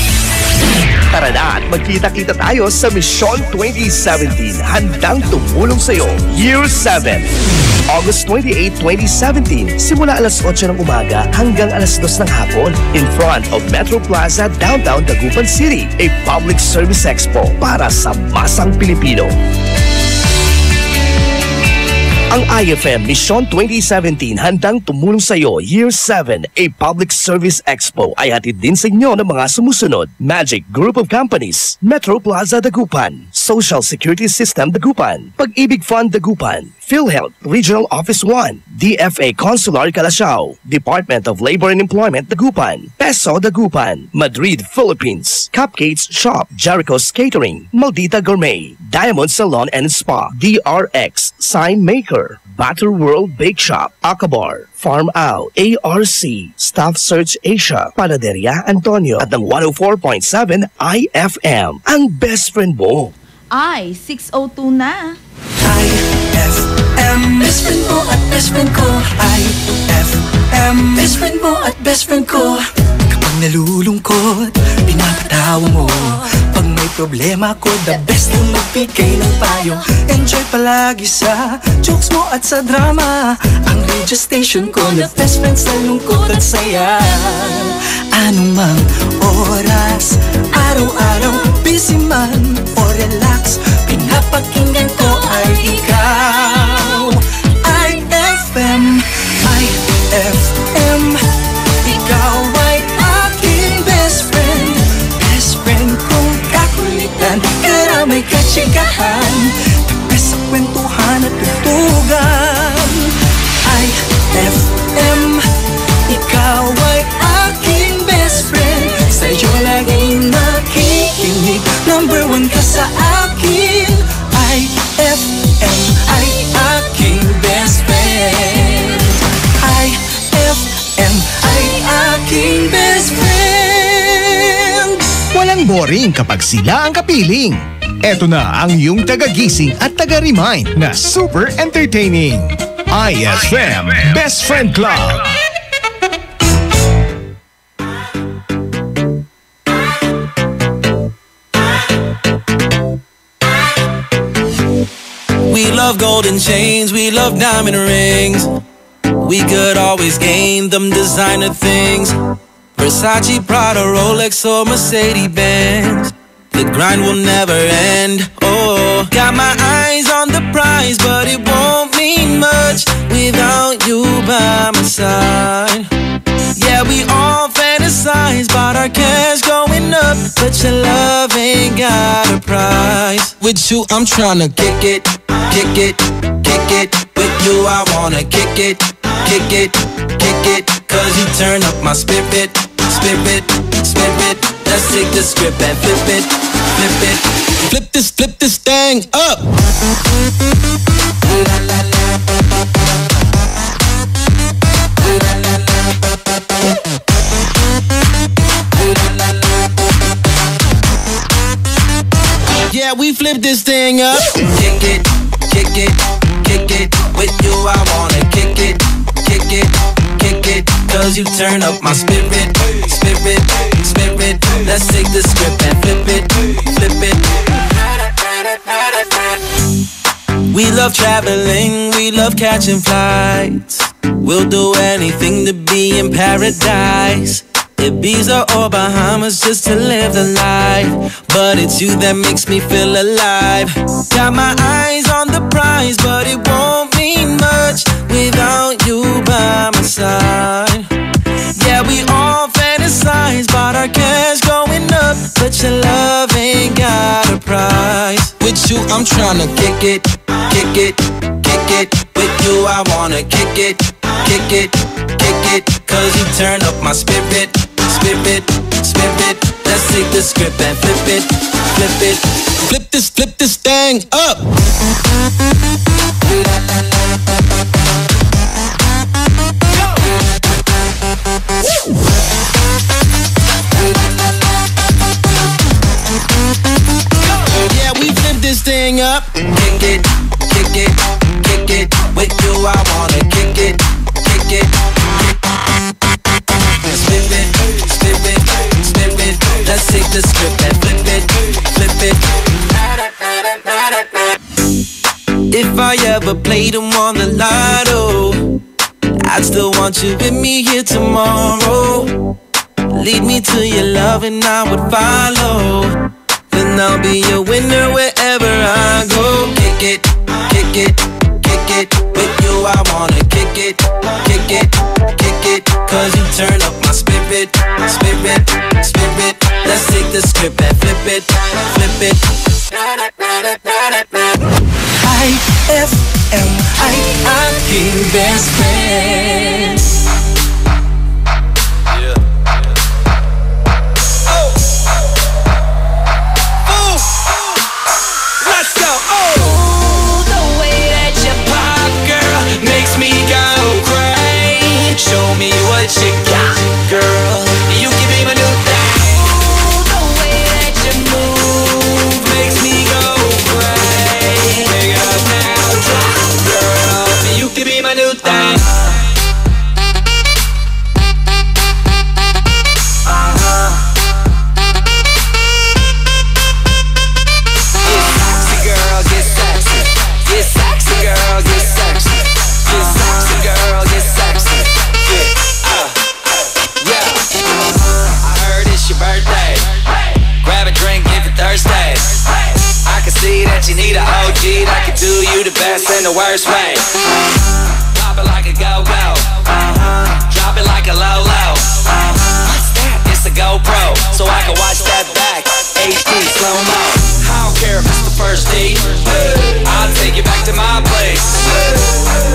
Tara na at magkita-kita tayo sa Mission 2017 handang tumulong sa iyo. Year 7, August 28, 2017, simula alas 8 ng umaga hanggang alas 2 ng hapon in front of Metro Plaza, downtown Dagupan City, a public service expo para sa masang Pilipino. Ang iFM Mission 2017 handang tumulong sa iyo, Year 7, a public service expo ay hatid din sa inyo ng mga sumusunod: Magic Group of Companies, Metro Plaza Dagupan, Social Security System Dagupan, Pag-ibig Fund Dagupan, PhilHealth Regional Office 1, DFA Consular Calasiao, Department of Labor and Employment Dagupan, Peso Dagupan, Madrid, Philippines, Cupcakes Shop, Jericho's Catering, Maldita Gourmet, Diamond Salon and Spa, DRX, Sign Maker, Batter World Bake Shop, Akabar, Farm Out, ARC, Staff Search Asia, Panaderia Antonio at ng 104.7 iFM, ang best friend mo. Ay, 6:02 na. iFM, best friend mo at best friend ko. iFM, best friend mo at best friend ko. Kapag nalulungkot, pinapatawa mo. Pag may problema ko, the best na magbigay ng payo. Enjoy palagi sa jokes mo at sa drama. Ang radio station ko na best friend sa lungkot at saya. Anumang oras, araw-araw, busy man o relax, pinapakinggan ko ay ikaw. iFM, iFM, ikaw ay aking best friend. Best friend kong kakulitan, karamay katsikahan, tapos sa kwentuhan at tutugan. iFM, ikaw ay aking best friend. Sa'yo laging nakikinig, number 1 ka sa akin. iFM ay aking best friend. iFM ay aking best friend. Walang boring kapag sila ang kapiling. Eto na ang iyong taga-gising at taga-remind na super entertaining. iFM Best Friend Club. We love golden chains, we love diamond rings. We could always gain them designer things. Versace, Prada, Rolex or Mercedes-Benz. The grind will never end. Oh, got my eyes on the prize, but it won't mean much without you by my side. Yeah, we all fantasize about our cash going up, but your love ain't got a price. With you, I'm tryna kick it, kick it, kick it. With you, I wanna kick it, kick it, kick it. Cause you turn up my spirit. spirit, spirit. Let's take the script and flip it, flip it. Flip this thing up. Yeah, we flip this thing up. Kick it, kick it, kick it. With you I wanna kick it, kick it, kick it. Cause you turn up my spirit, spirit, spirit. Let's take the script and flip it, flip it. We love traveling, we love catching flights. We'll do anything to be in paradise. Ibiza or Bahamas just to live the life. But it's you that makes me feel alive. Got my eyes on the prize, but it won't mean much without you by my side. Yeah, we all fantasize about our cash going up, but your love ain't got a price. With you I'm tryna kick it, kick it, kick it. With you I wanna kick it, kick it, kick it. Cause you turn up my spirit, spirit, spirit. Let's take the script and flip it, flip it. Flip this thing up. Yeah, we flip this thing up. Kick it, kick it, kick it. With you I wanna kick it, kick it. Spin it, spin it. Let's take the script and flip it, flip it. If I ever played them on the lotto, I'd still want you with me here tomorrow. Lead me to your love and I would follow. Then I'll be a winner wherever I go. Kick it, kick it, kick it. With you I wanna kick it, kick it, kick it. Cause you turn up my spirit, spirit, spirit. Let's take the script and flip it, flip it. iFM, I-I-P, best friends. Yeah. Oh. Oh. Let's go. Oh. The way that you pop, girl, makes me go crazy. Show me what you got, girl. You can be my new thing. The way that you move makes me go crazy. Make it up now, drop, girl. You can be my new thing. Get sexy, get sexy, girl, get sexy. Get sexy, girl, get sexy. Yeah, I heard it's your birthday. Grab a drink if you're thirsty. I can see that you need an OG that can do you the best and the worst way. Pop it like a go-go. Drop it like a low-low. What's that? It's a GoPro, so I can watch that back. HD slow-mo. I don't care if it's the first date. I'll take you back to my place.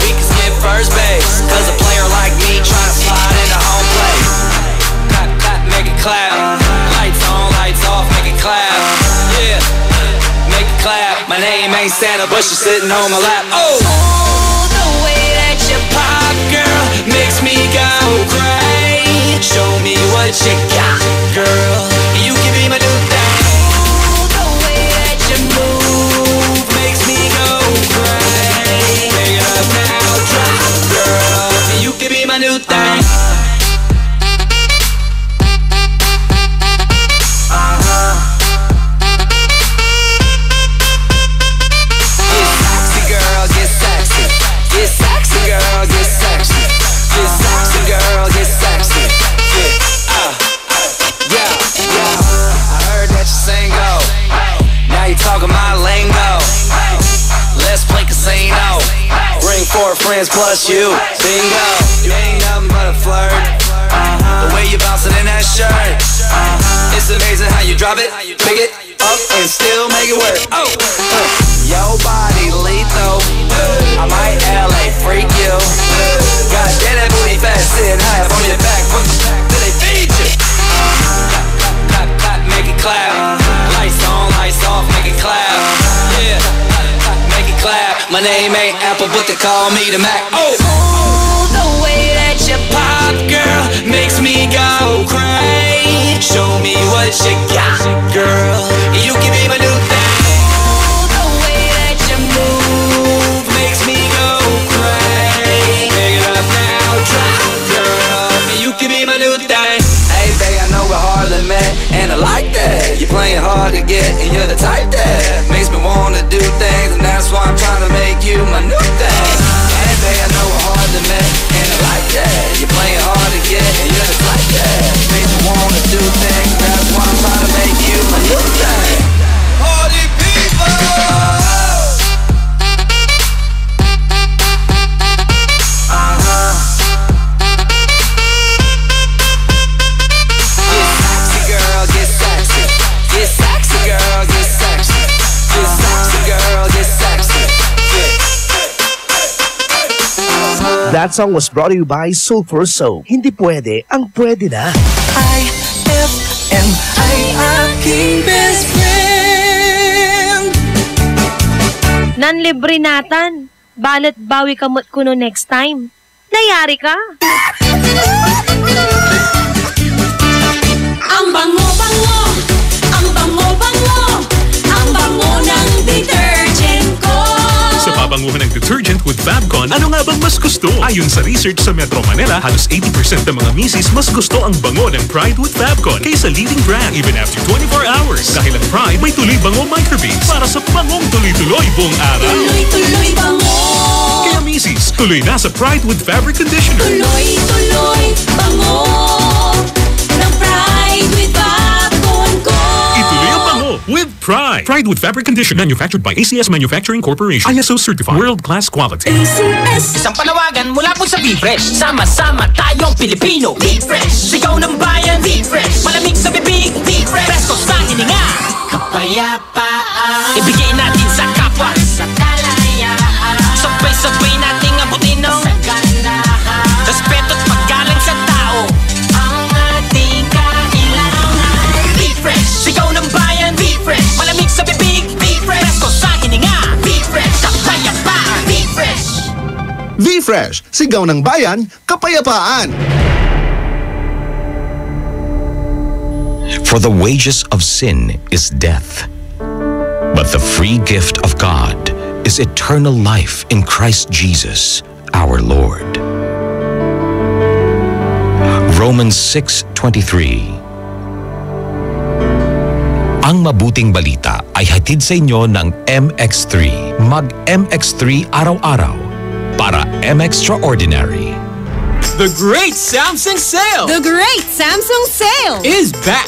We can skip first base, cause a player like me trying to slide into home plate. Clap, clap, make it clap. Lights on, lights off, make it clap. Yeah, make it clap. My name ain't Santa, but you're sitting on my lap. Oh, the way that you pop, girl, makes me go crazy. Show me what you got, girl. You can be my new thing. The way that you move makes me go crazy. Make it up now, drop, girl. You can be my new thing. Get sexy, get sexy, girl, get sexy. Get sexy, girl, get sexy. Yeah, I heard that you single. Now you talking my lingo. Let's play casino. Bring 4 friends plus you. Bingo. You ain't nothing but a flirt. The way you bouncing in that shirt. It's amazing how you drop it, pick it up, and still make it work. Oh, your body lethal. I might LA freak you. God damn that booty fat, sitting half on your back. Till they feed you. My name ain't Apple, but they call me the Mac. Oh, the way that you pop, girl, makes me go crazy. Show me what you got, girl. You can be my new thing. The way that you move makes me go crazy. Pick it up now, drop, girl. You can be my new thing. Hey, babe, I know we're hardly met, and I like that. You're playing hard to get, and you're the type that makes me wanna do things, and that's why I'm trying to make you my new thing. Hey, babe, I know we're hardly met, and I like that. You're playing hard to get, and you're the type that makes me wanna do things, and that's why I'm trying to make you my new thing. Party people! That song was brought to you by Sulfur Soap. Hindi pwede, ang pwede na. iFM ay aking best friend. Nanlibre natan. Balat bawi kamot kuno next time. Nayari ka. Ang bango-bango, ang bango-bango, ang bango ng detergent ko. Sa pabanguhan ng detergent with Fabcon, ano nga bang mas gusto? Ayon sa research sa Metro Manila, halos 80% ng mga misis mas gusto ang bango ng Pride with Fabcon kaysa leading brand even after 24 hours. Dahil ang Pride may tuloy bango microbeads para sa bangong tuloy-tuloy buong araw. Tuloy-tuloy bango. Kaya misis, tuloy na sa Pride with Fabric Conditioner. Tuloy-tuloy bango ng Pride with Fabcon ko. Ituloy ang bango with Pride. Pride with Fabric Conditioner, manufactured by ACS Manufacturing Corporation. ISO certified, world-class quality. Isang panawagan mula po sa B-Fresh. Sama-sama tayong Pilipino. B-Fresh, sigaw ng bayan. B-Fresh, malamig sa bibig. B-Fresh, presko sa hininga. Kapayapaan, ibigay natin sa kapwa. Sa kalayaan, sabay-sabay nating abutin ng saganahan. Respeto at paggalang sa tao, ang ating kailangan. B-Fresh, sigaw ng bayan. B-Fresh, malamig sa bibig. B-Fresh, presko sa hininga. B-Fresh, kapayapaan. B-Fresh. V-Fresh, sigaw ng bayan, kapayapaan. For the wages of sin is death, but the free gift of God is eternal life in Christ Jesus, our Lord. Romans 6:23. Ang mabuting balita ay hatid sa inyo ng MX3. Mag-MX3 araw-araw para M-Extraordinary. The great Samsung sale! The great Samsung sale Is back!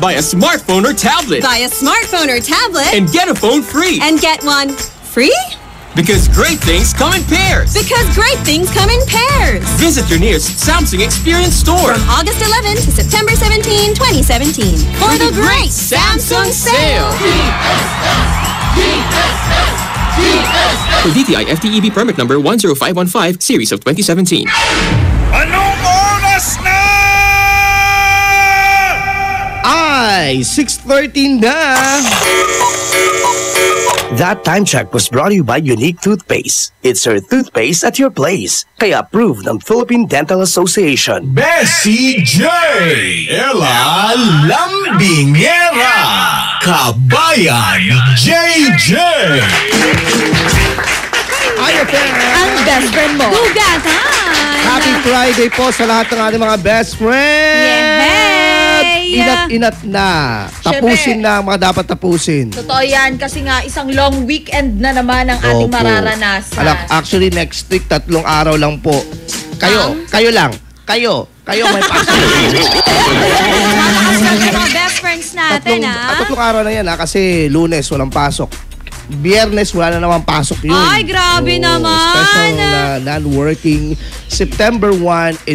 Buy a smartphone or tablet. Buy a smartphone or tablet And get a phone free. and get one free? Because great things come in pairs. Because great things come in pairs. Visit your nearest Samsung Experience store. From August 11 to September 17, 2017. For the great Samsung sale. For DTI FTEB permit number 10515, series of 2017. Anong oras na? Ay, 6:13 na. That time check was brought to you by Unique Toothpaste. It's your toothpaste at your place. Kaya approved ng Philippine Dental Association. Bessie J. Ella Lambingera. Kabayan JJ. iFM. Ang best friend mo. Hugatan. Happy Friday po sa lahat ng ating mga best friends. Yay! Inat-inat na. Tapusin na ang mga dapat tapusin. Totoo yan kasi nga isang long weekend na naman ang ating Opo. mararanasan. Actually, next week, 3 araw lang po. Kayo lang. Kayo may pasok. Mga best friends natin, Tatlong araw na yan, kasi Lunes walang pasok. Biyernes wala na naman pasok yun. Ay, grabe naman. Special na non-working. September 1,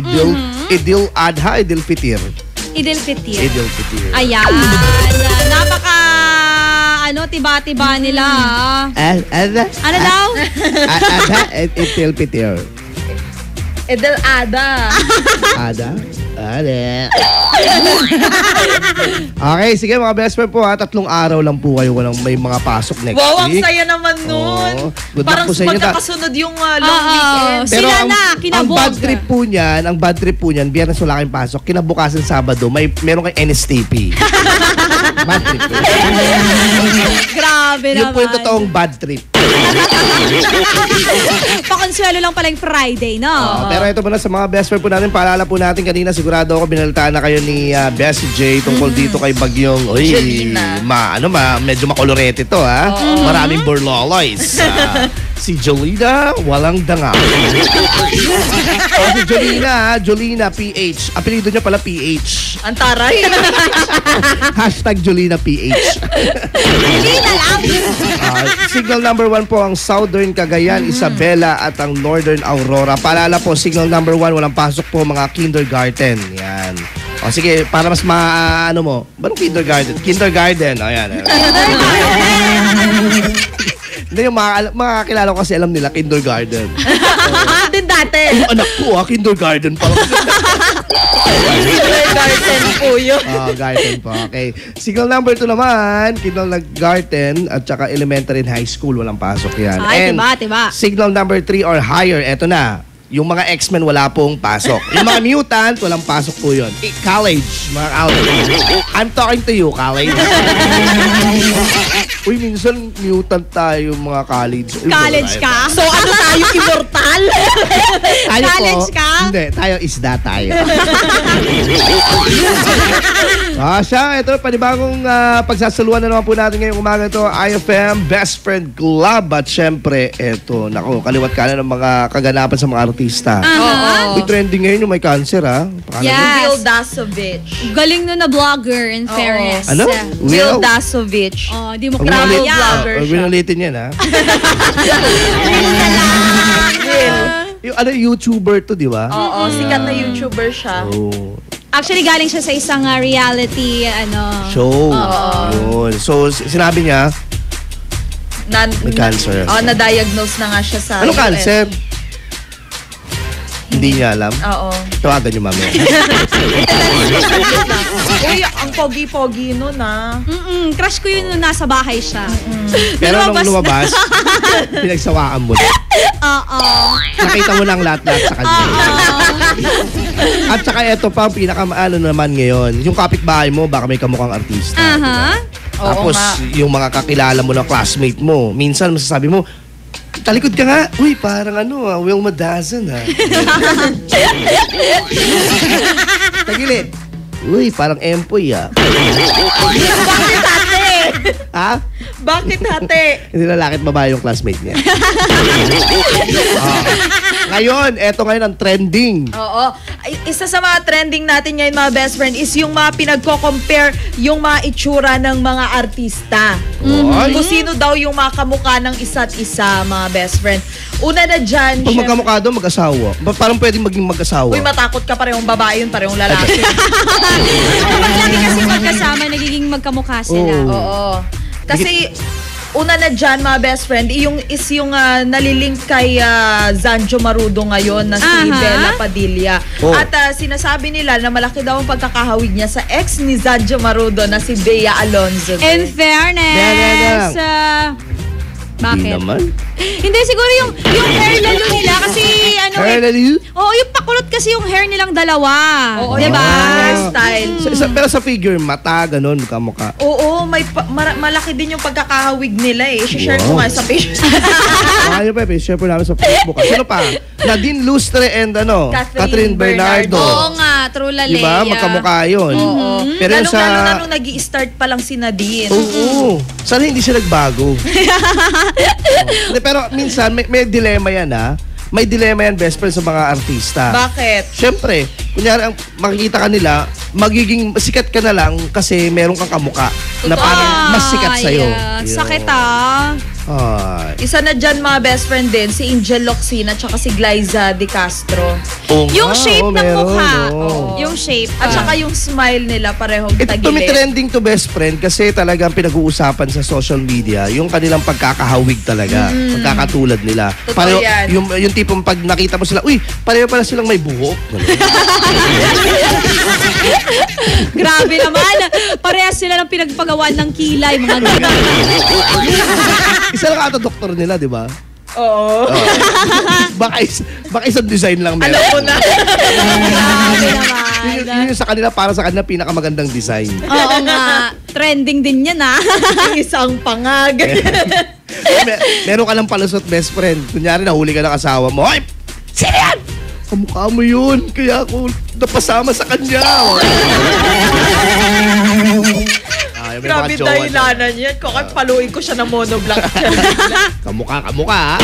Idil Adha, Idil Fitir. Idil Fitir. Idil Fitir. Ayan. Napaka, tiba-tiba nila. Ano daw? Adha, Idil Fitir. Idil Ada. Ada? Okay, sige mga best friend po ha. 3 araw lang po kayo walang may mga pasok next Wow, ang week. saya naman nun. Good luck Parang po sa inyo. magkakasunod yung long weekend. Pero ang bad trip po niyan, Biyernes wala kayong pasok. Kinabukasan Sabado, meron kayong NSTP. Bad trip po. Grabe Yun naman. po yung totoong bad trip. Pakonsuelo lang pala yung Friday, no? Pero ito muna sa mga best friend po natin, paalala po natin kanina, sigurado ako binalitaan na kayo ni Bessie J tungkol dito kay Bagyong Jolina. medyo makolorete to ha. Maraming burloloys. Si Jolina, walang danga. Si Jolina PH. Apelido niya pala PH. Ang taray. #Jolina PH. Jolina lang. Signal number 1 po ang Southern Cagayan, Isabela at ang Northern Aurora. Paalala po, signal number 1, walang pasok po mga kindergarten. Yan. O sige, para mas ano mo. Ba't kindergarten? Kindergarten. O yan. Hindi, yung mga kakilala ko kasi alam nila, kindergarten. Din dati. Yung anak ko kindergarten pa. Kindergarten po yun. Garden po. Okay. Signal number 2 naman, kindergarten at saka elementary and high school, walang pasok yan. Ay, diba? Signal number 3 or higher, eto na. Yung mga X-Men wala pong pasok. Yung mga mutant, walang pasok po yun. College, mga college. I'm talking to you, college. Uy, minsan mutant tayo mga college. College ka? So ano tayo, immortal? Tayo College po, ka? Hindi, tayo isda tayo. Siya, ito, panibagong pagsasaluhan na naman po natin ngayong umaga ito, iFM Best Friend Club. At syempre, ito, kaliwat ka na ng mga kaganapan sa mga artista. Uy, trending ngayon yung may cancer, ha? Yes. Will Dasovich. Galing nun na vlogger, in fairness. Ano? Will Dasovich. Di mo Travel kaya. vlogger siya. Winalitin yan, ha? Yung YouTuber to, di ba? Oo, sikat na YouTuber siya. Actually, galing siya sa isang reality, Show. Yun. So, sinabi niya, may cancer. Na-diagnose na nga siya sa Anong cancer? Hindi niya alam? Oo. Tawagan niyo mamaya. Uy, ang pogi-pogi nun Crush ko yun nung nasa bahay siya. Pero nung lumabas, pinagsawaan mo na. Oo. Nakita mo lang lahat-lahat sa kanya. At saka ito pa, ang pinakamaano naman ngayon, yung kapitbahay mo, baka may kamukhang artista. Diba? Tapos, yung mga kakilala mo na classmate mo, minsan masasabi mo, talikod ka nga. Uy, parang Wilma Dazan Tagilid. Uy, parang Empoy Bakit ate? Ha? Bakit ate? Hindi na lakit babae yung classmate niya. Ngayon, eto ngayon ang trending. Oo. Isa sa mga trending natin ngayon, mga best friend, is yung mga pinagko-compare yung mga itsura ng mga artista. Kung sino daw yung mga kamukha ng isa't isa, mga best friend. Una na dyan, pag magkamukha daw, mag-asawa. Parang pwedeng maging mag-asawa. Uy, matakot ka, parehong babae yun, parehong lalaki. Kapag lagi kasi magkasama, nagiging magkamukha sila. Oo. Kasi una na dyan, mga best friend, yung nalilink kay Zanjo Marudo ngayon na si Bella Padilla. At sinasabi nila na malaki daw ang pagkakahawig niya sa ex ni Zanjo Marudo na si Bea Alonzo. In fairness, bakit? Hindi naman. Hindi, siguro yung hair lalo nila kasi hair lalo? Oo, yung pakulot kasi yung hair nilang dalawa. Oo, diba? Hairstyle. Pero sa figure, mata, ganun, mukha. Oo, malaki din yung pagkakahawig nila eh. I-share ko nga sa page. Ayaw pa, share po namin sa Facebook. Sino pa? Nadine Lustre and Catherine Bernardo. Oo nga, true laleya. Diba? Magkamukha yun. Oo. Pero lalo na nung nag-i-start pa lang si Nadine. Oo. Sana hindi siya nagbago. Pero minsan, may dilema yan May dilema yan, best friend, sa mga artista. Bakit? Siyempre, kunyari, makikita ka nila, magiging sikat ka na lang kasi meron kang kamuka na parang mas sikat sa'yo. Sakit Isa na dyan, mga best friend din, si Angel Locsin at saka si Glyza De Castro. Yung shape ng mukha. Yung shape. At saka yung smile nila, parehong tagilid. Ito trending to, best friend, kasi talagang pinag-uusapan sa social media yung kanilang pagkakahawig talaga. Pagkakatulad nila. Totoo yan. Yung tipong pag nakita mo sila, uy, pareho pala silang may buhok. Grabe naman. Parehas sila ng pinagpagawan ng kilay, mga ganun. Isa lang ata doktor nila, di ba? Oo. Baka isang design lang meron. Alam ko na. Grabe naman. Yun yung sa kanila, para sa kanila, pinakamagandang design. Oo nga. Trending din yan, ha? Isang pangag. Meron ka lang palusot, best friend. Kunyari, nahuli ka ng asawa mo. Ay! Sino yan? Kamukha mo yun. Kaya ako napasama sa kanya. Grabe dahilanan yan. Kung paluin ko siya ng monoblock. Kamukha.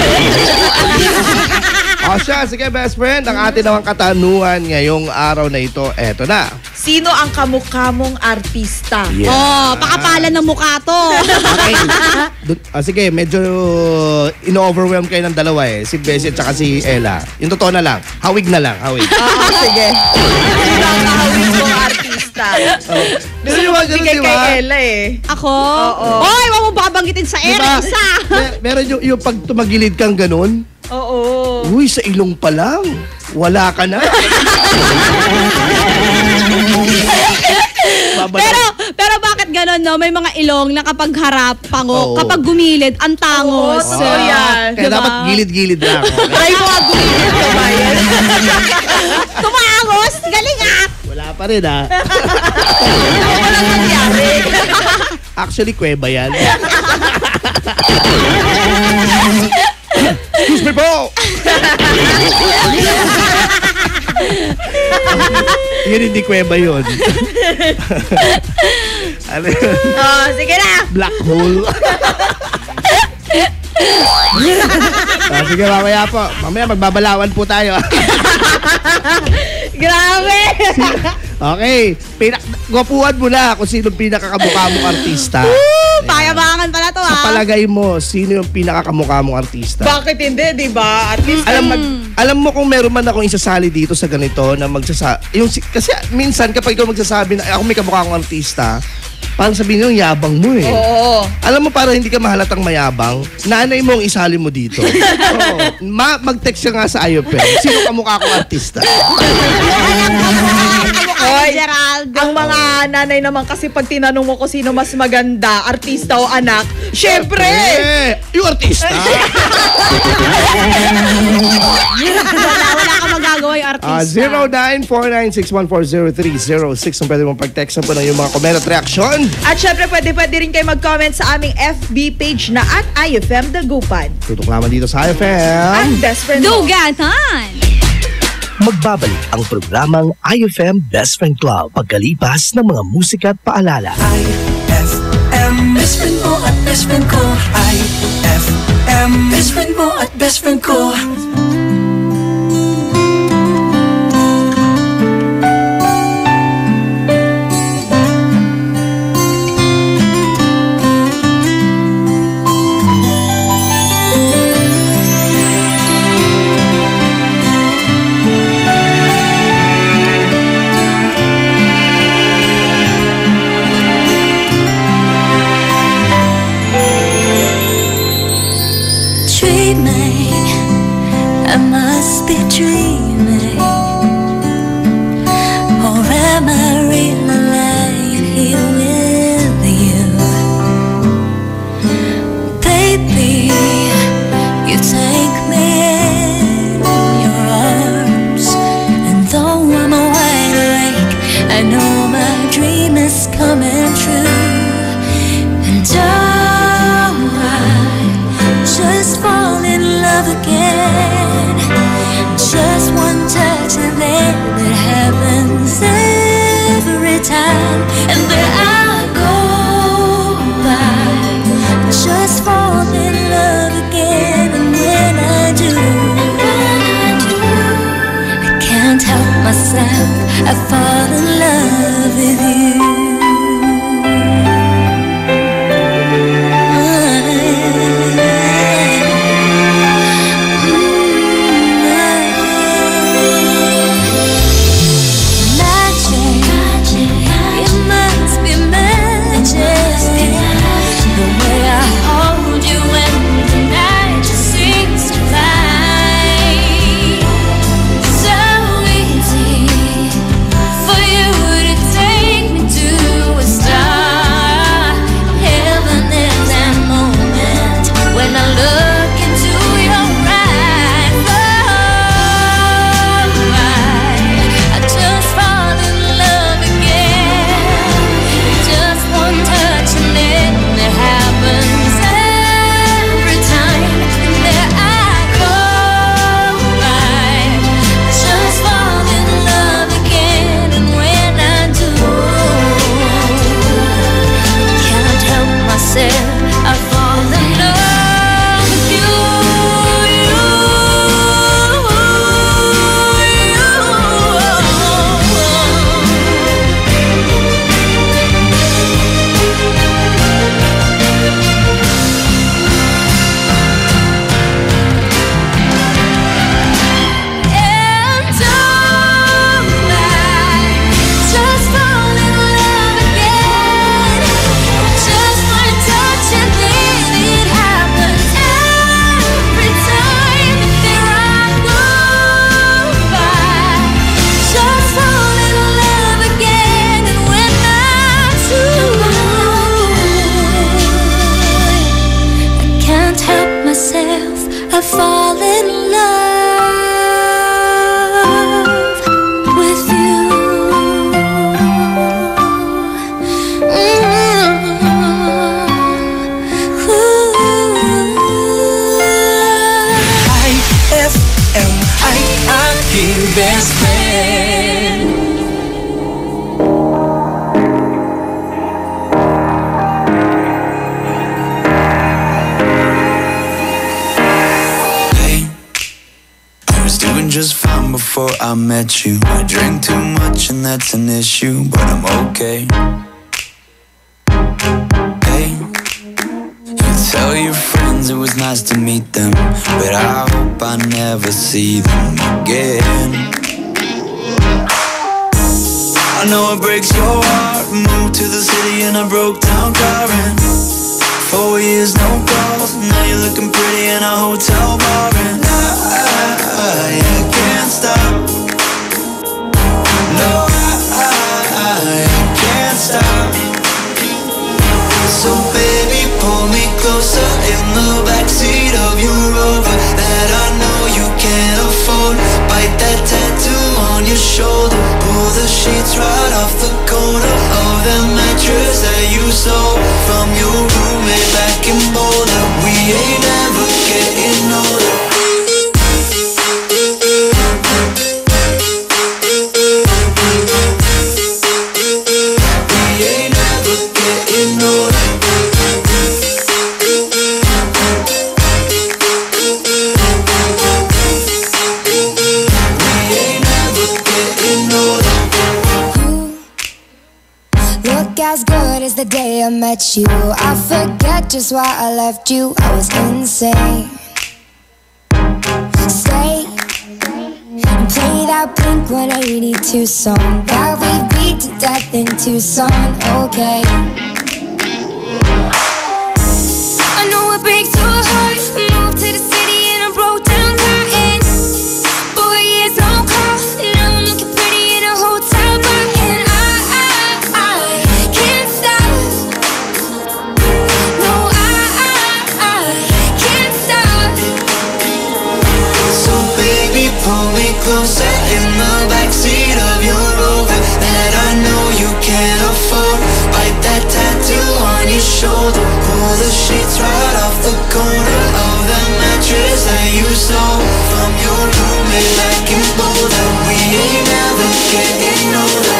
O siya, sige best friend. Ang atin namang katanungan ngayong araw na ito, eto na. Sino ang kamukha mong artista? Yeah. Oh, pakapalan ng mukha to. Okay. Sige, medyo ino-overwhelm kayo ng dalawa eh. Si Bessie at saka si Ella. Yung totoo na lang. Hawig na lang. Hawig. Oo, sige. Sino ang hawig mong artista? Bigay kay Ella eh. Ako? Oo. Oy, wag mo babanggitin sa Ella. Isa. Meron yung pag tumagilid kang ganun. Oo. Uy, sa ilong pa lang. Wala ka na. Pero bakit gano'n, no? May mga ilong na kapag harap, pango, Oo. kapag gumilid, ang tangos. Oo, totoo yan. Kaya dapat gilid-gilid lang. Try mo nga gumilid ka ba yan? Tumangos! Galing ah! Wala pa rin ah. Walang nangyari. Actually, kuweba yan. Excuse me po! Yun, hindi kuweba yun. Oh, sige na! Black hole. Sige, mamaya po. Mamaya magbabalawan po tayo. Grabe! Okay. Gwapuan mo na kung sino pinakakamukha mong artista. Payabangan pala to, Sa palagay mo, sino yung pinakakamukha mong artista? Bakit hindi, di ba? At least Alam mo kung meron man akong isasali dito sa ganito na kasi minsan kapag ikaw magsasabi na ako may kamukha akong artista, parang sabihin nyo, yabang mo eh. Oo. Alam mo, para hindi ka mahalatang mayabang, nanay mo ang isali mo dito. Oo. Mag-text ka nga sa iFM. Sino kamukha akong artista? Hoy, ang mga nanay naman kasi pag tinanong mo kung sino mas maganda, artista o anak, syempre! Yung artista! Wala ka magagawa yung artista. 094961403006 kung pwede mong pag-text po ng yung mga comment at reaksyon. At syempre, pwede rin kayo mag-comment sa aming FB page na at iFM Dagupan. Tutok naman dito sa iFM. Ang best friend mo. Dugatan! Magbabalik ang programang iFM Best Friend Club pagkalipas ng mga musika at paalala. iFM Best Friend mo at Best Friend ko. iFM Best Friend mo at Best Friend ko. I must be dreaming, or am I really lying here with you? Baby, you take me in your arms, and though I'm wide awake, I know my dream is coming true. And I just fall in love again. Just one touch and then it happens every time. And then I go by, just fall in love again. And when I do, I can't help myself, I fall in love with you. best friend. Doing just fine before I met you. I drink too much and that's an issue, but I'm okay. Hey, you tell your friends it was nice to meet them, but I hope I never see them again. I know it breaks your heart. Moved to the city in a broke down car and 4 years no calls. Now you're looking pretty in a hotel bar and I can't stop. No, I can't stop. So baby, pull me closer in the backseat of your Rover that I know you can't afford. Bite that tattoo on your shoulder. Pull the sheets right off the corner of the mattress that you stole from your roommate back in Boulder. We ain't ever getting older. As good as the day I met you. I forget just why I left you. I was insane. Stay and play that Blink 182 song that we beat to death in Tucson. Okay, I know it breaks your heart. Moved to the city and I broke down car and 4 years no call. Now I'm looking pretty in a hotel bar and I can't stop. No, I can't stop. So baby, pull me closer in the backseat of your Rover that I know you can't afford. Bite that tattoo on your shoulder. Pull the sheets right off the corner of the mattress that you stole from your roommate back in Boulder. We ain't never getting older.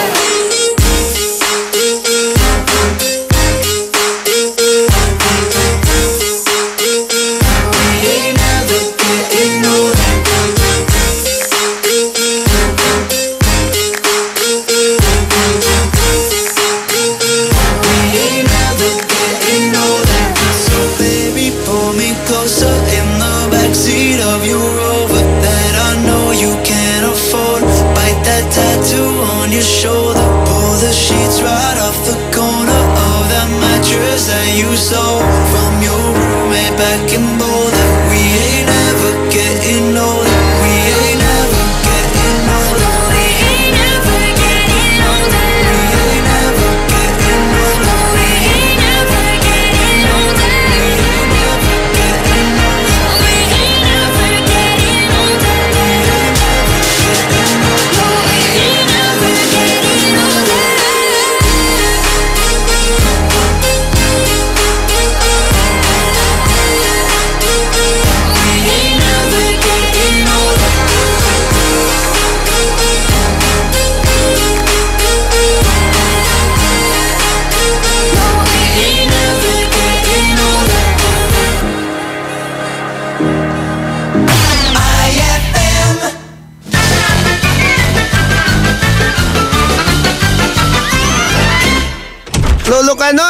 Shoulder, pull the sheets right off the corner of that mattress that you stole from your roommate back in Boulder. We ain't ever getting older. We ain't ever getting older. We ain't ever getting older. We ain't ever getting older. We ain't ever getting older. We ain't ever getting older. We ain't ever getting older. We ain't ever getting older.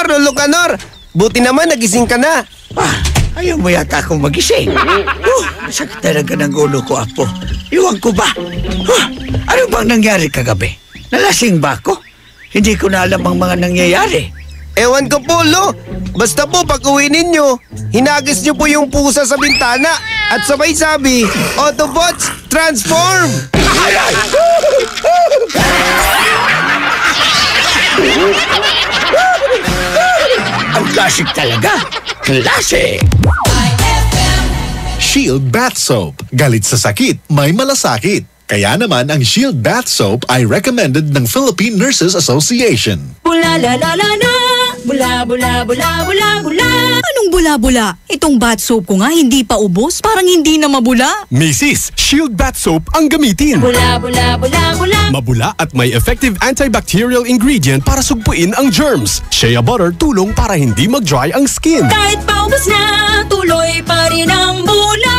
Lolo Kanor, buti naman nagising ka na. Ayaw mo yata akong magising. Sakit talaga ng ulo ko, Apo. Iwan ko ba? Ano bang nangyari kagabi? Nalasing ba ako? Hindi ko na alam ang mga nangyayari. Ewan ko po, Lo. Basta po pag uwi ninyo, hinagis nyo po yung pusa sa bintana at sabay sabi, Autobots, transform! Ang classic talaga. Classic! Shield Bath Soap. Galit sa sakit, may malasakit. Kaya naman ang Shield Bath Soap ay recommended ng Philippine Nurses Association. Bula la la la la, bula bula bula bula bula. Anong bula-bula? Itong bath soap ko nga hindi pa ubos. Parang hindi na mabula. Mrs. Shield Bath Soap ang gamitin. Bula. Mabula at may effective antibacterial ingredient para sugpuin ang germs. Shea butter tulong para hindi mag-dry ang skin. Kahit paubos na, tuloy pa rin ang bula.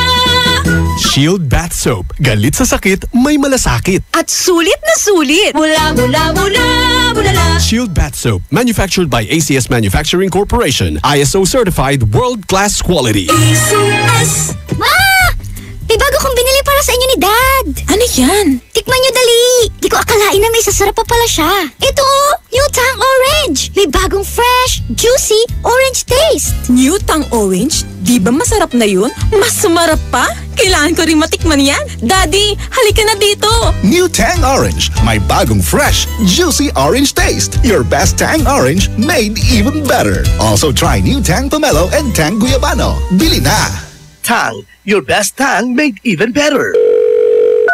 Shield Bath Soap. Galit sa sakit, may malasakit. At sulit na sulit. Bula. Shield Bath Soap. Manufactured by ACS Manufacturing Corporation. ISO certified world-class quality. ACS! Ma! May bago kong binili para sa inyo ni Dad. Ano yan? Tikman nyo dali. Di ko akalain na may sasarap pa pala siya. Ito, New Tang Orange. May bagong fresh, juicy, orange taste. New Tang Orange? Di ba masarap na yun? Mas sumarap pa? Kailangan ko rin matikman yan. Daddy, halika na dito. New Tang Orange. May bagong fresh, juicy orange taste. Your best Tang Orange made even better. Also try New Tang Pomelo and Tang Guyabano. Bili na! Tang, your best Tang made even better.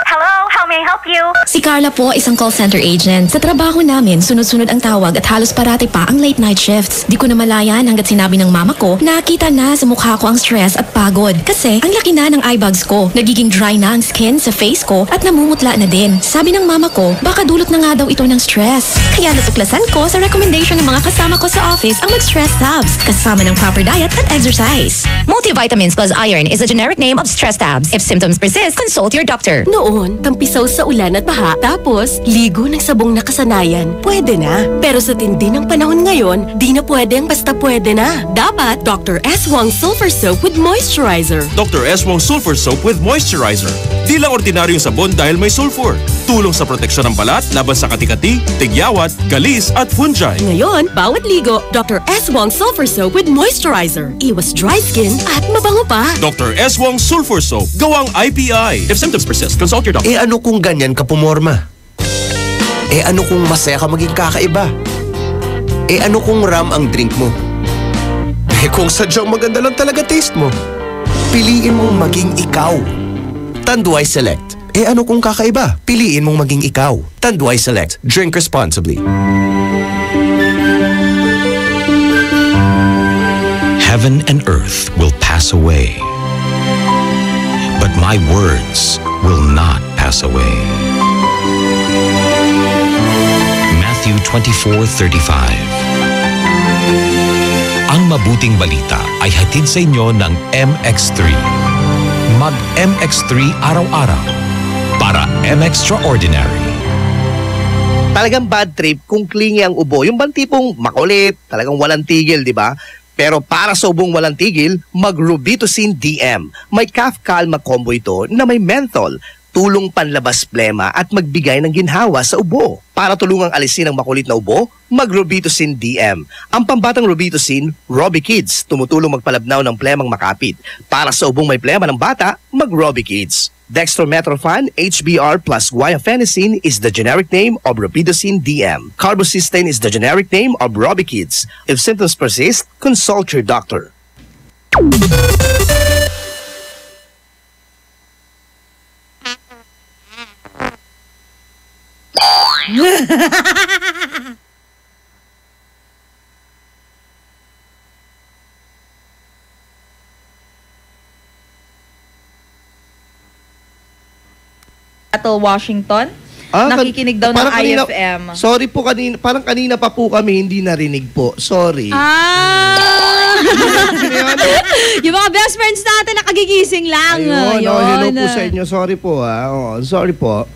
Hello, how may I help you? Si Carla po, isang call center agent. Sa trabaho namin, sunod-sunod ang tawag at halos parati pa ang late night shifts. Di ko na malayan hanggat sinabi ng mama ko, nakita na sa mukha ko ang stress at pagod. Kasi ang laki na ng eye bags ko, nagiging dry na ang skin sa face ko at namumutla na din. Sabi ng mama ko, baka dulot na nga daw ito ng stress. Kaya natuklasan ko sa recommendation ng mga kasama ko sa office ang mag-stress tabs, kasama ng proper diet at exercise. Multivitamins plus iron is a generic name of stress tabs. If symptoms persist, consult your doctor. Noon, tampisaw sa ulan at baha, tapos ligo ng sabong nakasanayan. Pwede na. Pero sa tindi ng panahon ngayon, di na pwedeng basta pwede na. Dapat Dr. S. Wong Sulfur Soap with Moisturizer. Dr. S. Wong Sulfur Soap with Moisturizer. Di lang ordinaryong sabon dahil may sulfur. Tulong sa proteksyon ng balat laban sa kati-kati, tigyawat, galis at fungi. Ngayon, bawat ligo, Dr. S. Wong Sulfur Soap with Moisturizer. Iwas dry skin at mabango pa. Dr. S. Wong Sulfur Soap. Gawang IPI. If symptoms persist, consult your doctor. Ano kung ganyan ka pumorma? Ano kung masaya ka maging kakaiba? Ano kung ram ang drink mo? Kung sadyang maganda lang talaga taste mo, piliin mong maging ikaw. Tanduay Select. Ano kung kakaiba? Piliin mong maging ikaw. Tanduay Select. Drink responsibly. Heaven and earth will pass away, but my words will not pass away. Matthew 24:35. Ang mabuting balita ay hatid sa inyo ng MX3. Mag MX3 araw-araw para M-Extraordinary. Talagang bad trip kung clingy ang ubo. Yung bang tipong makulit, talagang walang tigil, di ba? Pero para sa ubong walang tigil, mag-Robitussin DM. May cough calma combo ito na may menthol, tulong panlabas plema at magbigay ng ginhawa sa ubo. Para tulungang alisin ang makulit na ubo, mag-Robitussin DM. Ang pambatang Robitussin, Robi Kids, tumutulong magpalabnaw ng plemang makapit. Para sa ubong may plema ng bata, mag-Robi Kids. Dextromethorphan, HBr plus guaifenesin is the generic name of Robitussin DM. Carbocysteine is the generic name of Robi Kids. If symptoms persist, consult your doctor. Washington. Nakikinig daw ng iFM. Sorry po, parang kanina pa po kami hindi narinig po. Sorry. Yung mga best friends natin nakagigising lang. Hello po sa inyo. Sorry po sorry po.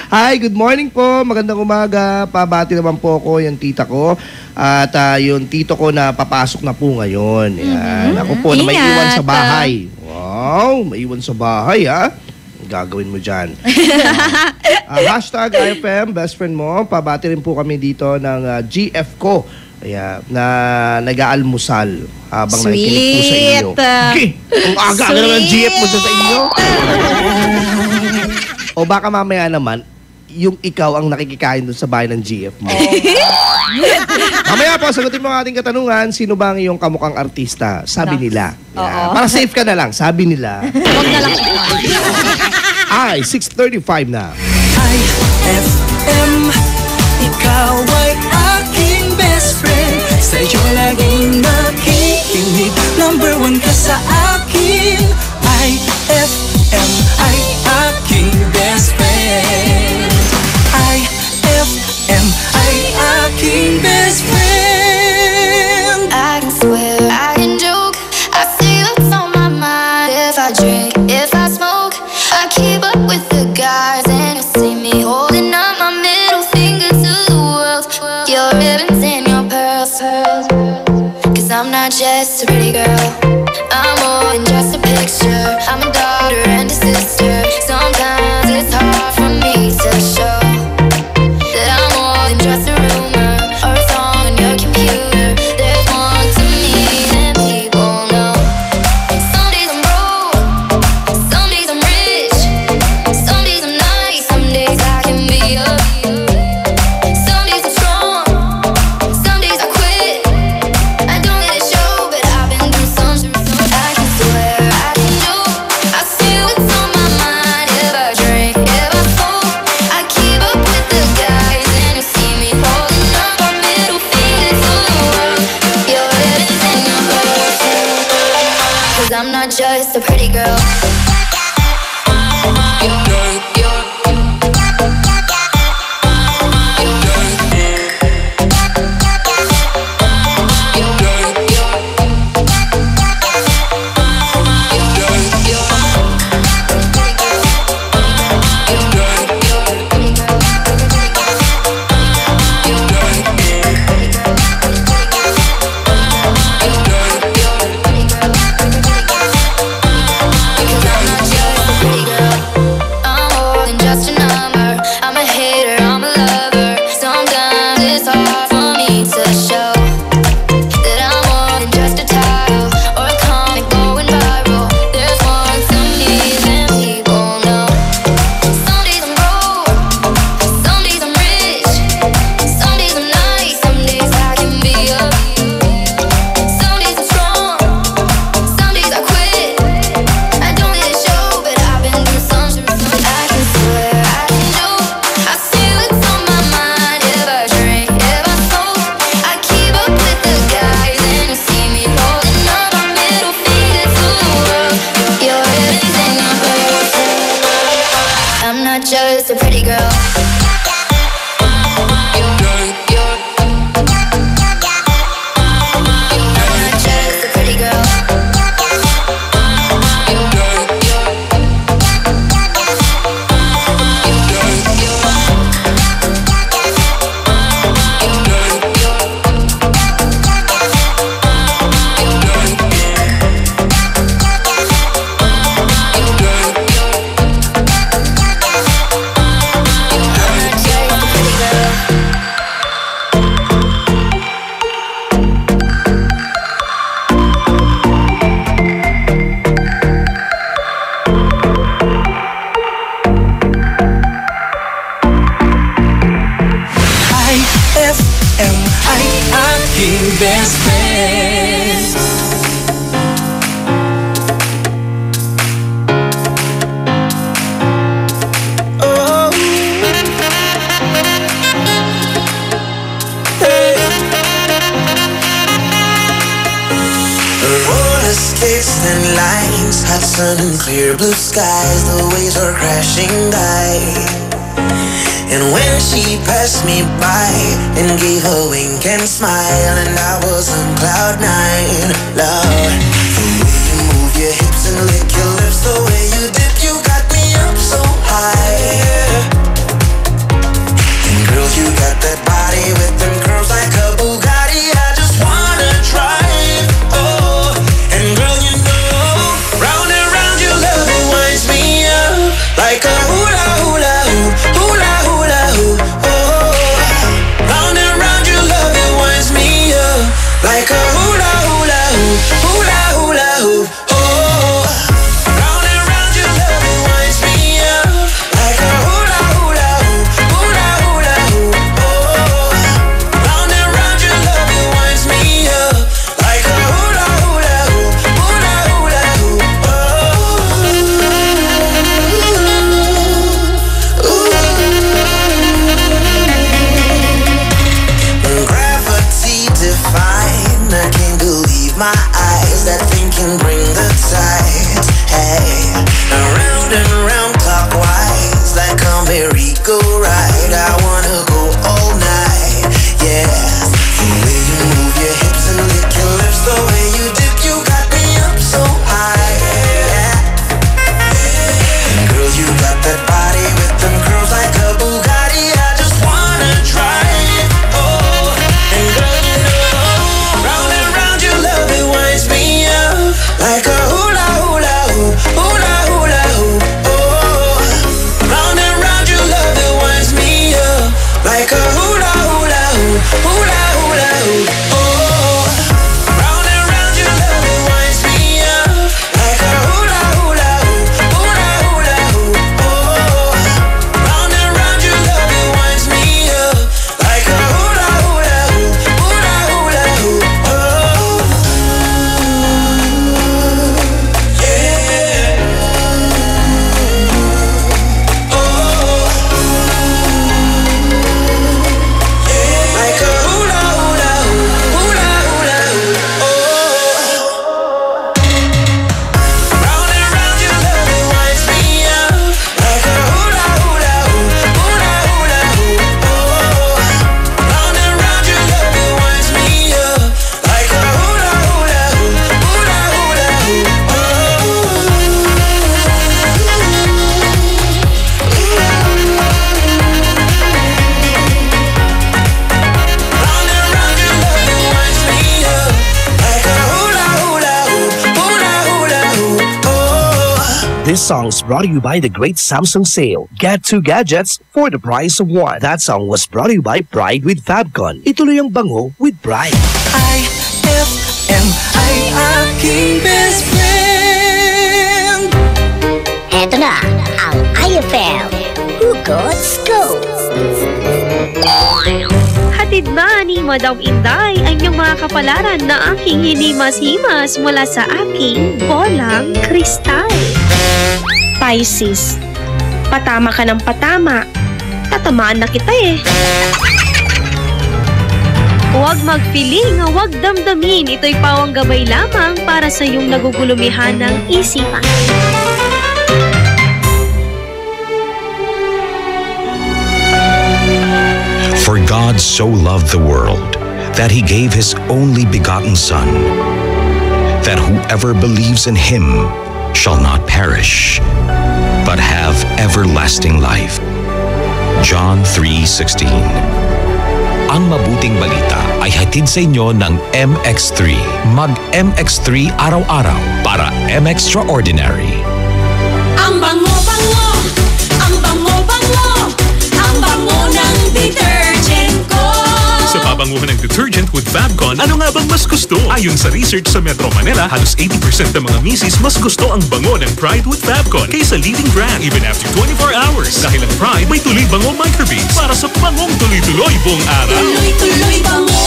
Hi, good morning po. Magandang umaga. Pabati naman po ako yung tita ko. At yung tito ko na papasok na po ngayon. Yan. Ako po na may iwan sa bahay. Wow, may iwan sa bahay gagawin mo dyan. Hashtag iFM, best friend mo. Pabati rin po kami dito ng GF ko. Na nag-aalmusal habang nakikinig po sa inyo. Okay. Ang aga naman ng GF mo sa inyo. O baka mamaya naman, yung ikaw ang nakikikain doon sa bahay ng GF mo. Mamaya po, sagutin mo ang ating katanungan, sino ba ang iyong kamukhang artista? Sabi nila. Para safe ka na lang, sabi nila. Huwag na lang. Ay, 6:35 na. iFM, ikaw ay aking best friend. Sa'yo laging nakikinig. pearls. Cause I'm not just a pretty girl, I'm more than just a picture. I'm a daughter and a sister. Sometimes it's hard for me to show that I'm more than just a rumor or a song on your computer. There's more to me than people know. Some days I'm broke, some days I'm rich, some days I'm nice, some days I can be a. Some days I'm strong, some days I quit. I don't let it show, but I've been through some. I can swear, I can do. I see what's on my mind. If I drink, if I smoke, I keep up with the guys, and you see me holding up my middle finger to the world. Your head is in your heart. Cause I'm not just a pretty girl. I'm more than just a number. I'm a hater, I'm a lover. Sometimes it's hard for me to show that I'm more than just a title or a comic going viral. There's more to me than people know. Some days I'm broke, some days I'm rich, some days I'm nice, some days I can be a. Some days I'm strong, some days I quit. I don't let it show, but I've been through some. I can swear, I can do. I see what's on my mind. If I drink, if I smoke, I keep up with the guys, and you see me holding up my middle finger to the world. Your head is in your heart. I'm not just a pretty girl. I'm not just a pretty girl. iFM, ay aking best friend. Oh, hey. Roller skates and lights, hot sun and clear blue skies. The waves are crashing by. And when she passed me by and gave a wink and smile, and I was on cloud nine, Lord, the way you move your hips and lick your lips, the way you dip, you got me up so high. And girl, you got that body with them curls like a Bugatti. I just wanna drive, oh. And girl, you know, round and round your love, it winds me up like a hula hula hoop, hula hula hoop, oh. Round and round your love, it winds me up like a hula hula hoop, hula hula hoop, oh. Round and round your love, it winds me up like a hula hula hoop, hula hula hoop, oh. Round and round your love, it winds me up like a hula hula hoop, hula hula hoop, Gravity define, I can't believe my eyes. That thing can bring the tides. Hey, around and round clockwise, like a merry-go-ride. I wanna go all night, yeah. The way you move your hips and lick your lips, the way you dip, you got me up so high, yeah. And girl, you got that body with them curls like a Bugatti. I just wanna drive, oh. And girl, you know, This song's brought to you by the Great Samsung Sale. Get 2 gadgets for the price of 1. That song was brought to you by Pride with Fabcon. Ituloy ang bango with Pride. iFM ay aking best friend. Eto na ang iFM Hugot Scoop. Hatid na ni Madam Inday ang iyong mga kapalaran na aking hinimas-himas mula sa aking bolang kristal. Pisces, patama ka ng patama. Tatamaan na kita eh. Huwag magpiling, huwag damdamin. Ito'y pawang gabay lamang para sa iyong nagugulumihan ng isipan. For God so loved the world that He gave His only begotten Son, that whoever believes in Him shall not perish, but have everlasting life. John 3:16. Ang mabuting balita ay hatid sa inyo ng MX3. Mag-MX3 araw-araw para M-Extraordinary. Ang bango-bango, ang bango-bango, ang bango ng detergent ko. Sa pabanguhan ng detergent with Fabcon, ano nga bang mas gusto? Ayon sa research sa Metro Manila, halos 80% ng mga misis mas gusto ang bango ng Pride with Fabcon kaysa leading brand even after 24 hours. Dahil ang Pride may tuloy bango microbeads para sa bangong tuloy-tuloy buong araw. Tuloy-tuloy bango.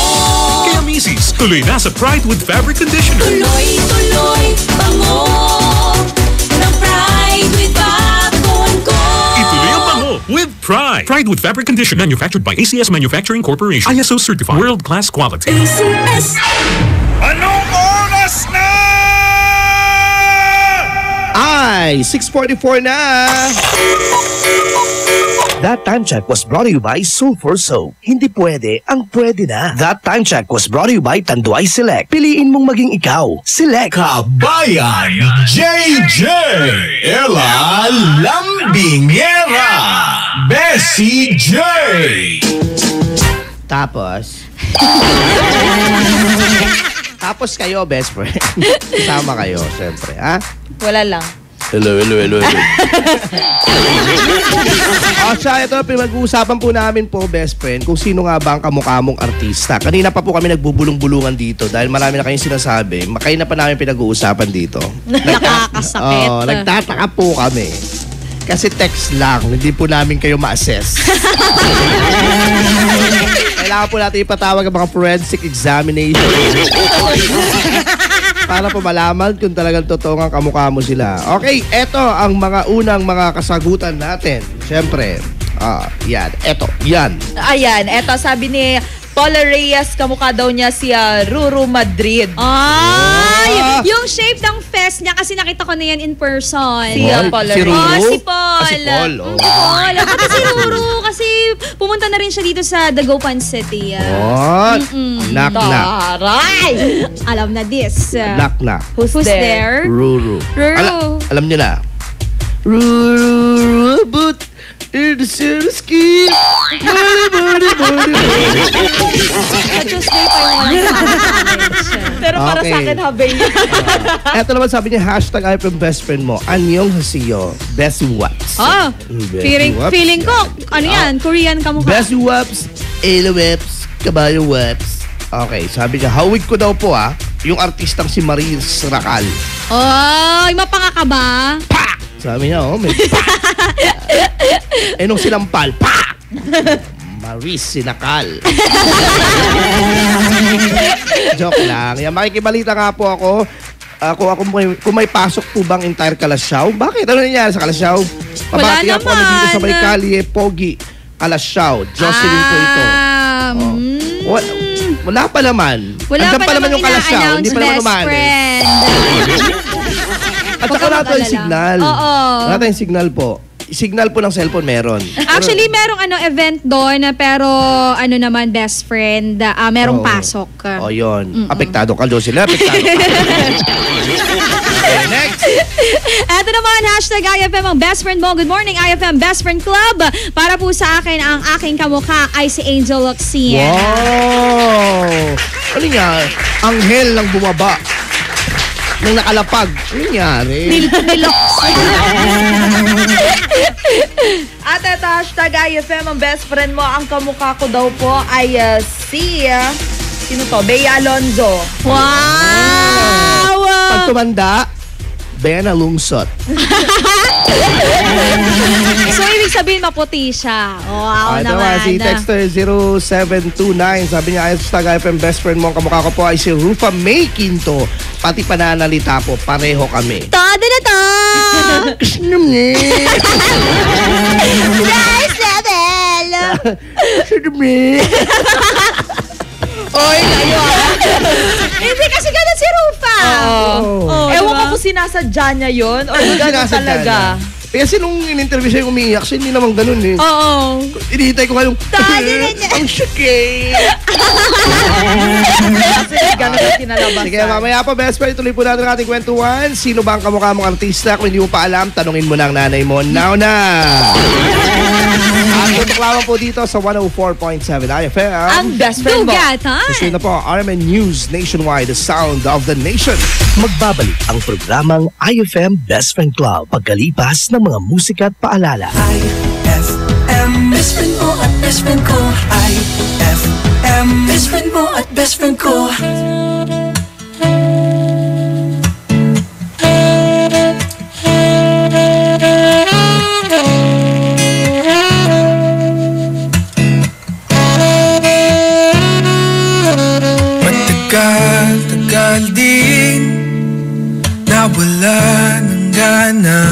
Kaya misis, tuloy na sa Pride with Fabric Conditioner. Tuloy-tuloy bango ng Pride with Fabcon ko. Ituloy ang bango with Pride. Pride with Fabric Conditioner, manufactured by ACS Manufacturing Corporation. ISO certified, world-class quality. ACS. Anong oras na? Ay, 6:44 na! That time check was brought to you by Sulfur Soap. Hindi pwede ang pwede na. That time check was brought to you by Tanduay Select. Piliin mong maging ikaw. Select. Kabayan JJ Ella Lambingera Bessie J. Tapos kayo, best friend. Kasama kayo, syempre, ha? Wala lang. Hello. Ito, pinag-uusapan po namin po, best friend, kung sino nga ba ang kamukha mong artista. Kanina pa po kami nagbubulong-bulungan dito dahil marami na kayong sinasabi. Makain na pa namin pinag-uusapan dito. Nakakasakit. Nagtataka po kami. Kasi text lang, hindi po namin kayo ma-assess. Kailangan po natin ipatawag ang mga forensic examination para po malaman kung talagang totoo ang kamukha mo sila. Okay, eto ang mga unang mga kasagutan natin. Siyempre, yan. Ayan, eto sabi ni Paula Reyes, kamukha daw niya si Ruru Madrid. Ay! Yung shape ng fest niya kasi nakita ko na yan in person. Si Paula Reyes. Si Paul. Si Paul. Si Paul. Pati si Ruru kasi pumunta na rin siya dito sa Dagupan City. Knock. Taray! Alam na this. Knock. Who's there? Ruru. Alam niyo na. Ruru, but in the city ski. Pero para sa akin, habay niya. Eto naman sabi niya, hashtag iFM best friend mo. Anyong hasiyo. Best waps. Feeling ko, ano yan? Korean kamukha. Best waps, elo waps, kabayo waps. Okay, sabi niya, hawig ko daw po yung artistang si Maris Racal. Ay, mapanga ka ba? Sabi niya, may nung sinampal, Maris Sinakal. Joke lang. Yan, makikibalita nga po ako. Kung may pasok po bang entire Kalasyaw? Bakit? Ano nangyari sa Kalasyaw? Pabati po kami dito sa may Kalye, Pogi, Kalasyaw. Jocelyn po ito. Wala pa naman. Andyan pa naman yung Kalasyaw. Hindi pa naman umalis. At saka wala tayong signal. Wala tayong signal po. Signal po ng cellphone meron. Actually, merong event doon pero naman best friend, merong pasok. Yun. Apektado ka, Jocelyn. Apektado ka. Next. Eto naman, hashtag iFM ang best friend mo. Good morning, iFM Best Friend Club. Para po sa akin, ang aking kamukha ay si Angel Locsin. Wow! Ano nga? Anghel lang bumaba. nang nakalapag. Ano nangyari? Niloks. At ito, hashtag iFM, ang best friend mo. Ang kamukha ko daw po ay si... sino to? Bea Alonzo. Wow! Pag tumanda, Bea na lungsot. So, ibig sabihin maputi siya. Wow naman. Si Texter 0729, sabi niya, hashtag iFM best friend mo, ang kamukha ko po ay si Rufa May Quinto. Pati pananalita po, pareho kami. Todo na to! Nice level! Oy, kayo Hindi kasi ganun si Rufa. Ewan ko kung sinasadya niya yun or gano'n talaga. Kasi nung in-interview siya yung umiiyak siya, hindi naman ganun eh. Oo. Inihintay ko nga yung, ang syake. Kasi gano'n yung kinalabasan. Sige, mamaya pa, best friend, tuloy po natin ang ating kwentuhan. Sino ba ang kamukha mong artista? Kung hindi mo pa alam, tanungin mo na ang nanay mo. Now na! At tutuklawan po dito sa 104.7 iFM. Ang best friend mo. Susunod na po, RMN News Nationwide, the sound of the nation. Magbabalik ang programang iFM Best Friend Club pagkalipas ng mga musika at paalala. iFM, best friend mo at best friend ko. iFM, best friend mo at best friend ko. Tagal din nawala ng gana,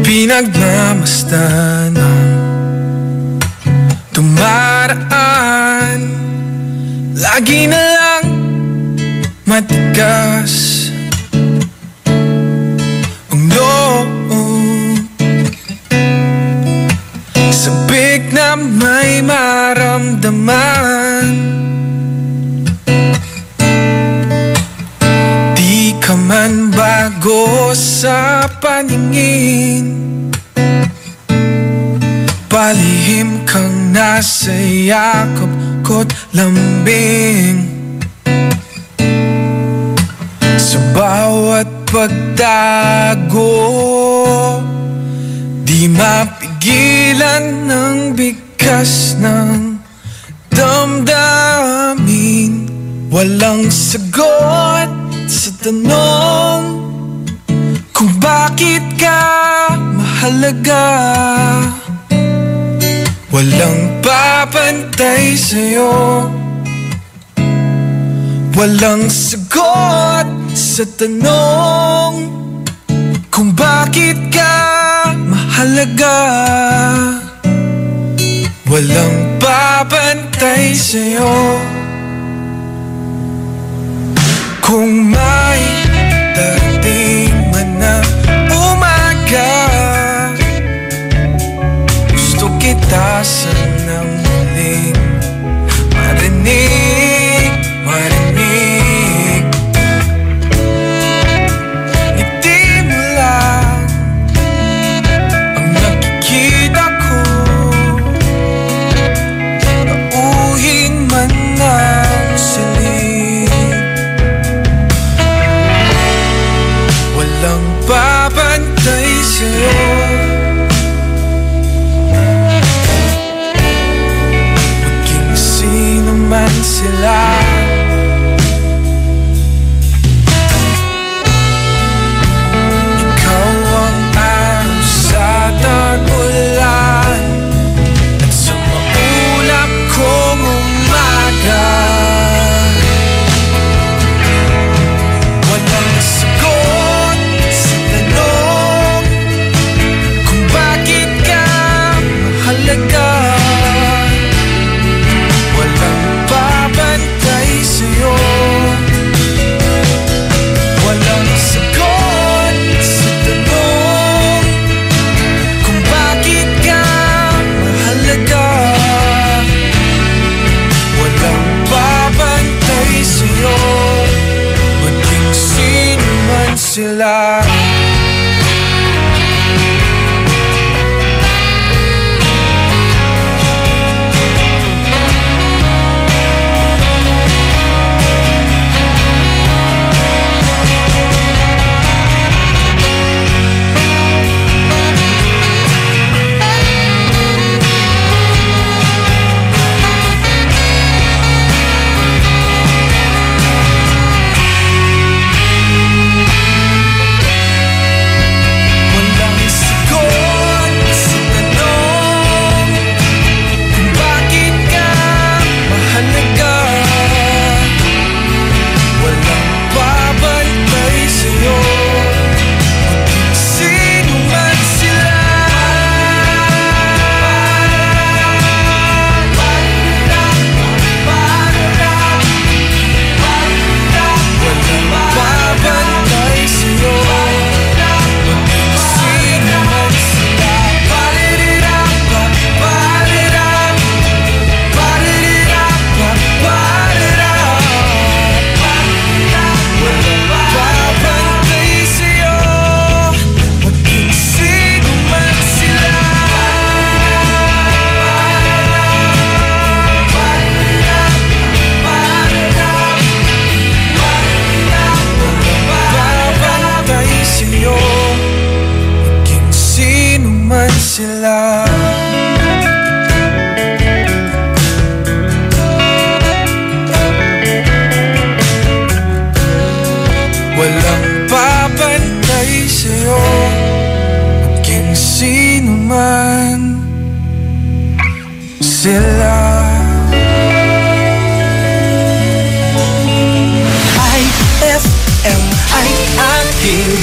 pinagmamasdan ng dumaraan. Lagi na lang matigas ang loob, sabik na may maramdaman. Ka man bago sa paningin, palihim kang nasa yakap ko't lambing. Sa bawat pagdago, di mapigilan ng bigkas ng damdamin. Walang sagot sa tanong kung bakit ka mahalaga. Walang papantay sa'yo, walang sagot sa tanong kung bakit ka mahalaga. Walang papantay sa'yo. Kung may darating man na umaga, gusto kita sanang muling marinig, marinig. Ngiti mo lang ang nakikita ko, nauhin man ng siling. Walang papantay sa'yo, maging sino man sila. Ikaw ang araw sa tag-ulan at sa maulap kong umaga. Walang sagot sa tanong kung bakit ka mahalaga. Walang babantay sa'yo, walang sagot sa tanong kung bakit ka mahalaga. Walang babantay sa'yo, maging sino man sila.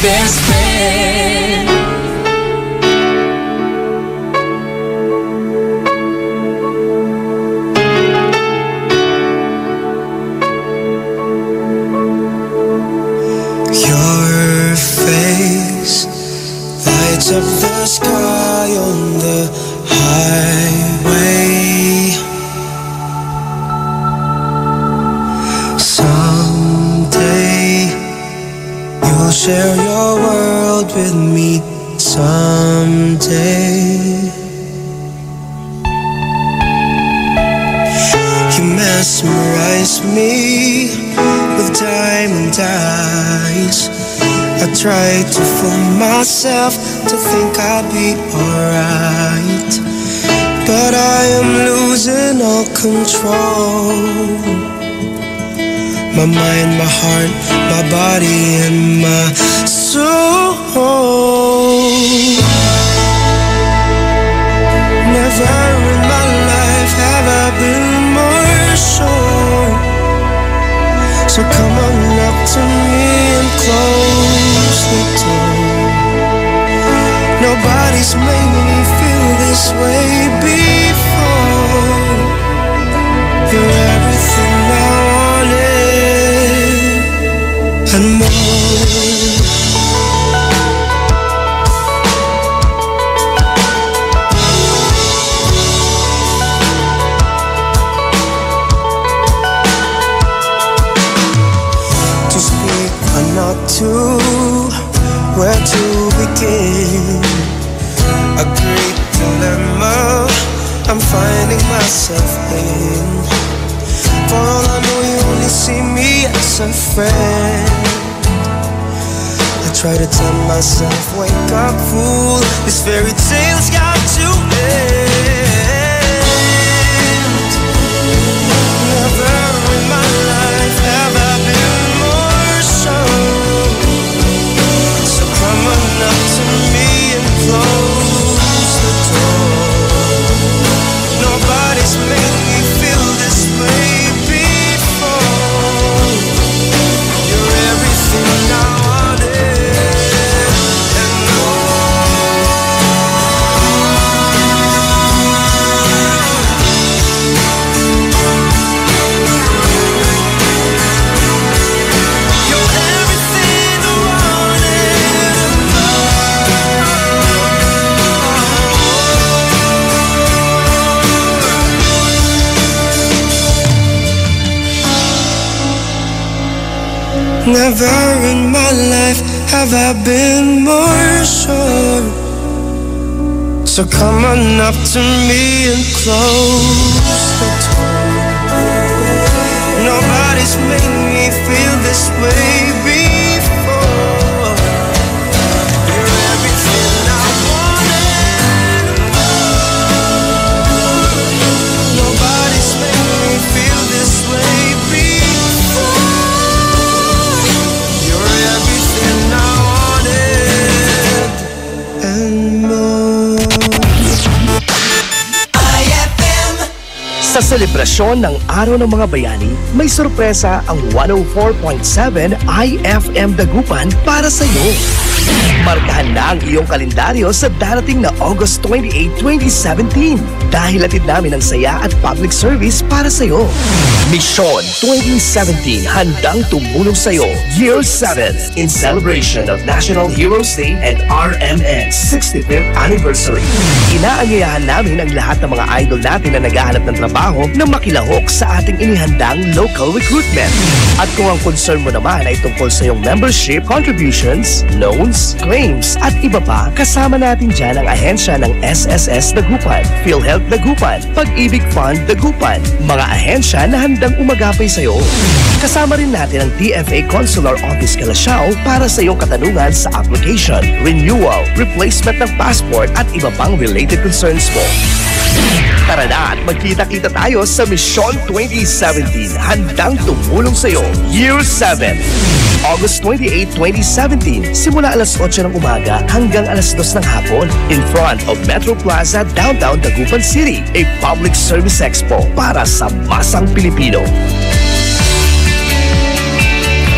best friend. Your face lights up the sky on the highway. Someday you'll share your world with me. Someday you mesmerize me with diamond eyes. I try to fool myself to think I'll be alright, but I am losing all control. My mind, my heart, my body, and my soul. Never in my life have I been more sure. So come on up to me and close the door. Nobody's made me feel this way before. You're everything I wanted and more. To where to begin? A great dilemma I'm finding myself in. For all I know, you only see me as a friend. I try to tell myself, wake up, fool, this fairy tale's got to end. Never in my life have I been more sure. Come on up to me and close the door. Nobody's made me feel this way before. You're everything I wanted and never in my life have I been more sure. So come on up to me and close the door. Nobody's made me feel this way before. You're everything I wanted and more. Nobody's made me feel this way before. Sa selebrasyon ng Araw ng Mga Bayani, may sorpresa ang 104.7 iFM Dagupan para sa iyo. Markahan na ang iyong kalendaryo sa darating na August 28, 2017 dahil hatid namin ang saya at public service para sa iyo. Mission 2017 handang tumulong sa iyo. Year 7 in celebration of National Heroes Day and RMN's 65th anniversary. Inaanyayahan namin ang lahat ng mga idol natin na naghahanap ng trabaho na makilahok sa ating inihandang local recruitment. At kung ang concern mo naman ay tungkol sa iyong membership, contributions, loans, claims at iba pa, kasama natin dyan ang ahensya ng SSS Dagupan, PhilHealth Dagupan, Pag-ibig Fund Dagupan, mga ahensya na handang umagapay sa iyo. Kasama rin natin ang TFA Consular Office Calasiao para sa iyong katanungan sa application, renewal, replacement ng passport at iba pang related concerns mo. Tara na at magkita-kita tayo sa Mission 2017. Handang tumulong sa iyo. Year 7. August 28, 2017. Simula alas 8 ng umaga hanggang alas 2 ng hapon. In front of Metro Plaza, Downtown Dagupan City. A public service expo para sa masang Pilipino.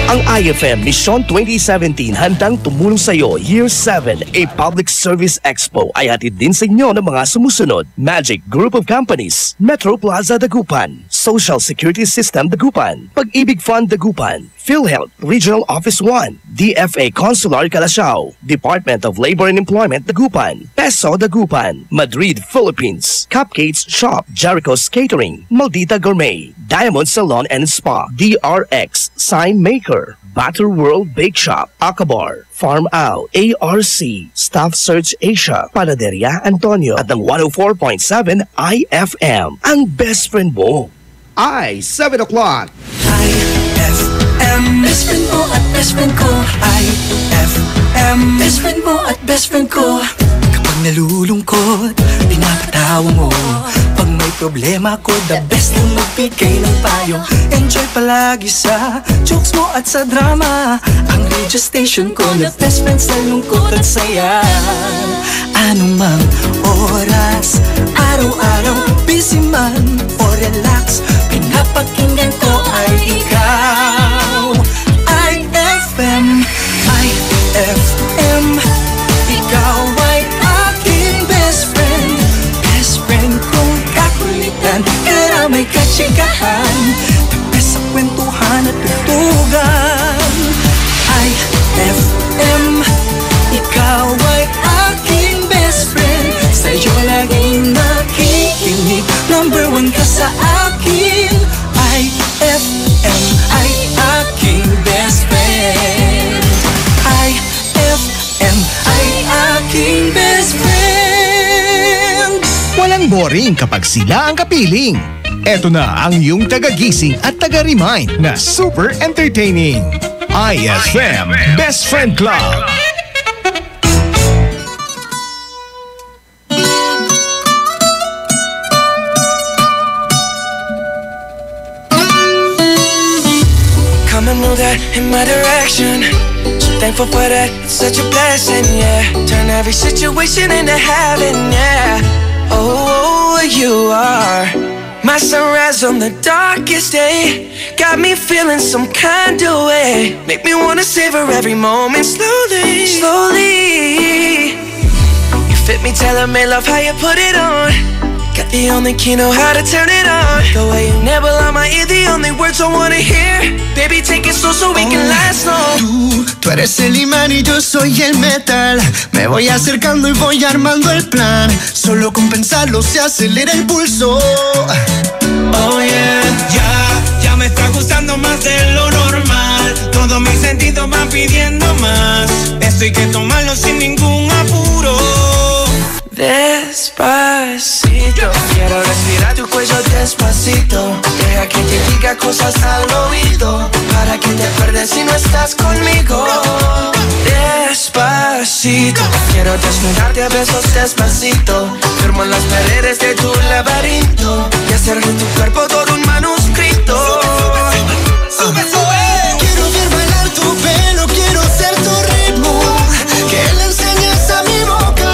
Ang iFM Mission 2017 handang tumulong sa iyo Year 7, a public service expo ay hatid din sa inyo ng mga sumusunod: Magic Group of Companies, Metro Plaza Dagupan, Social Security System Dagupan, Pag-ibig Fund Dagupan, PhilHealth Regional Office 1, DFA Consular Calasiao, Department of Labor and Employment Dagupan, Peso Dagupan, Madrid, Philippines, Cupcakes Shop, Jericho's Catering, Maldita Gourmet, Diamond Salon and Spa, DRX, Sign Maker, Batter World Bake Shop, Akabar, Farm Out, ARC, Staff Search Asia, Panaderia Antonio at ng 104.7 iFM, ang best friend mo. 7 o'clock. iFM, best friend mo at best friend ko. iFM, best friend mo at best friend ko. Kapag nalulungkot, pinapatawa mo. Pag may problema ko, the best na magbigay ng payo. Enjoy palagi sa jokes mo at sa drama. Ang radio station ko na best friend sa lungkot at saya. Anumang oras, araw-araw, busy man o relax, pinapakinggan ko ay ikaw. iFM, iFM, ikaw ay aking best friend. Best friend kong kakulitan, karamay katsikahan, the best sa kwentuhan at tutugan. iFM, ikaw ay aking best friend. Sa'yo laging nakikinig, number one ka sa akin. iFM ay aking best friend. iFM ay aking best friend. Walang boring kapag sila ang kapiling. Eto na ang iyong taga-gising at taga-remind na super entertaining. iFM Best Friend Club. Come and move that in my direction. So thankful for that, it's such a blessing, yeah. Turn every situation into heaven, yeah. Oh, you are my sunrise on the darkest day. Got me feeling some kind of way. Make me wanna savor every moment slowly, slowly. You fit me, tailor-made, love how you put it on. Got the only key, know how to turn it on. The way you never on my ear, the only words I wanna hear. Baby, take it slow so we can last long. Tú eres el imán y yo soy el metal. Me voy acercando y voy armando el plan. Solo con pensarlo se acelera el pulso. Oh yeah, ya me está gustando más de lo normal. Todos mis sentidos van pidiendo más. Esto hay que tomarlo sin ningún apuro. Despacito, quiero respirar tu cuello despacito. Deja que te diga cosas al oído, para que te acuerdes si no estás conmigo. Despacito, quiero desnudarte a besos despacito. Firmo en las paredes de tu laberinto y hacer de tu cuerpo todo un manuscrito. Sube, sube. Quiero ver bailar tu pelo, quiero ser tu ritmo. Que le enseñes a mi boca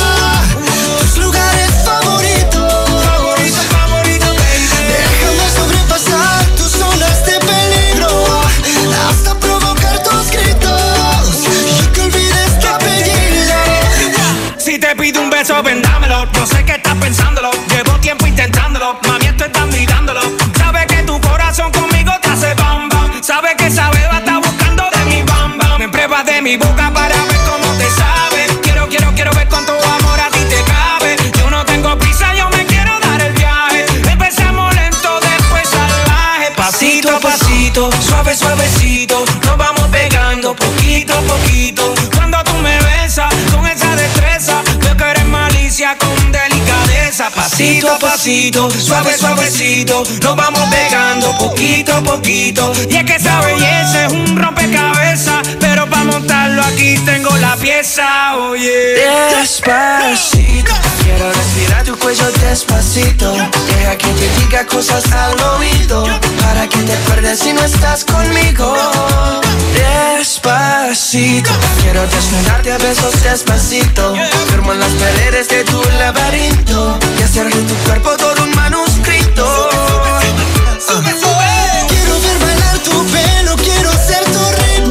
pido un beso, vendámelo. Yo sé que estás pensándolo. Llevo tiempo intentándolo. Mami, esto estás mirándolo. Sabes que tu corazón conmigo te hace bam bam. Sabes que esa beba está buscando de mi bam bam. Me pruebas de mi boca para ver cómo te sabe. Quiero ver cuánto amor a ti te cabe. Yo no tengo prisa, yo me quiero dar el viaje. Empezamos lento, después salvaje. Pasito a pasito, suave, suavecito. Nos vamos pegando poquito a poquito. Cuando tú me besas con esa destreza, con delicadeza, pasito a pasito, suave, suavecito, nos vamos pegando poquito a poquito. Y es que esa belleza es un rompecabezas, pero para montarlo aquí tengo la pieza, oye. Despacito, quiero respirar tu cuello despacito. Deja que te diga cosas al oído, para que te acuerdes si no estás conmigo. Despacito, quiero desnudarte a besos despacito. Firmo en las paredes de tu laberinto y hacer de tu cuerpo todo un manuscrito. Sube, sube. Quiero ver bailar tu pelo, quiero ser tu ritmo.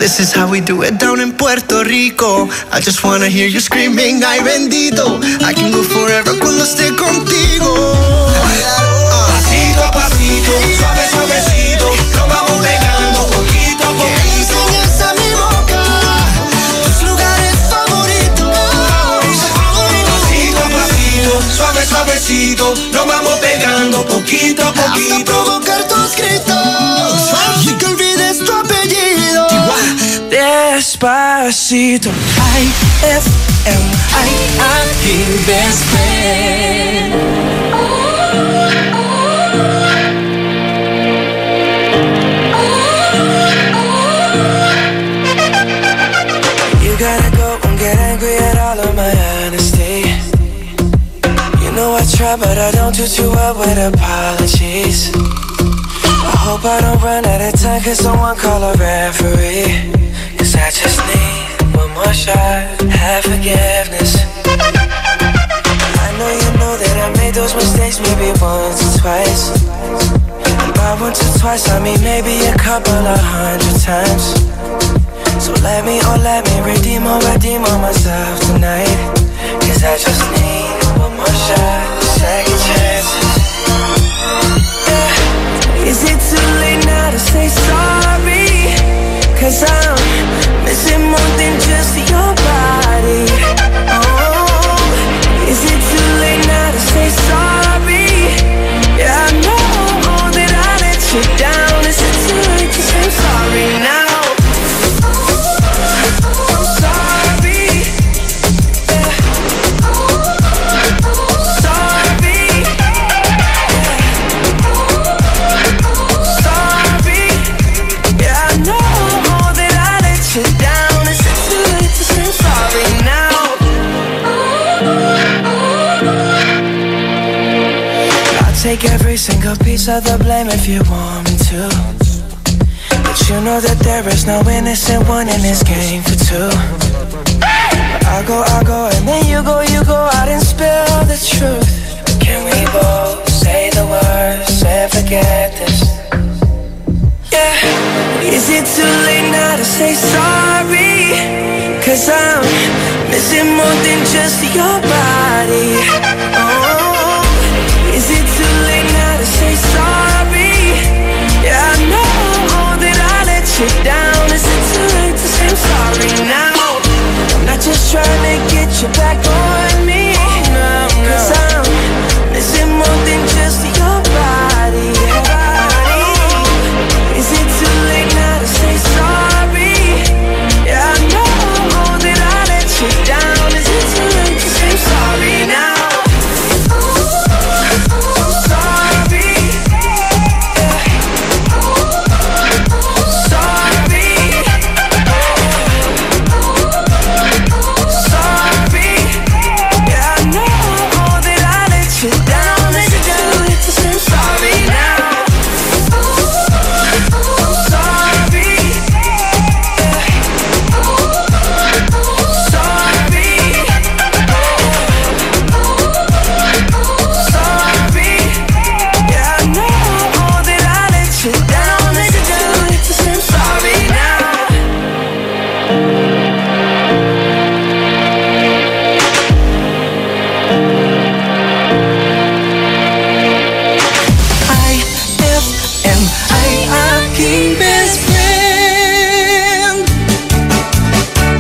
This is how we do it down in Puerto Rico. I just wanna hear you screaming, ay bendito. I can go forever cuando esté contigo. Pasito a pasito, suave suavecito, lo vamos pegando poquito a poquito. Que enseñes a mi boca tus lugares favoritos. Pasito a pasito, suave suavecito, lo vamos pegando poquito a poquito. Hasta provocar tus gritos y que olvides tu apellido. Despacito, iFM, aquí best friend. You gotta go and get angry at all of my honesty. You know I try, but I don't do too well with apologies. I hope I don't run out of time, cause someone call a referee. Cause I just need one more shot, have forgiveness. I know you know that I made those mistakes maybe once or twice. And by once or twice I mean maybe a couple of 100 times. So let me redeem on myself tonight. Cause I just need one more shot, second chances. Yeah. Is it too late now to say sorry? Cause I'm missing more than just your body. Oh, is it too late now to say sorry? Yeah, I know that I let you down. Is it too late to say sorry now? Take every single piece of the blame if you want me to. But you know that there is no innocent one in this game for two. But I'll go, and then you go out and spill the truth. Can we both say the words and forget this? Yeah. Is it too late now to say sorry? Cause I'm missing more than just your body. Oh. Is it too late now to say sorry? Yeah, I know that I let you down. Is it too late to say sorry now? I'm not just trying to get you back on me. No. Cause I'm missing more than just your body. Is it too late now to say sorry? Yeah, I know that I let you down. Is it too late to say sorry now?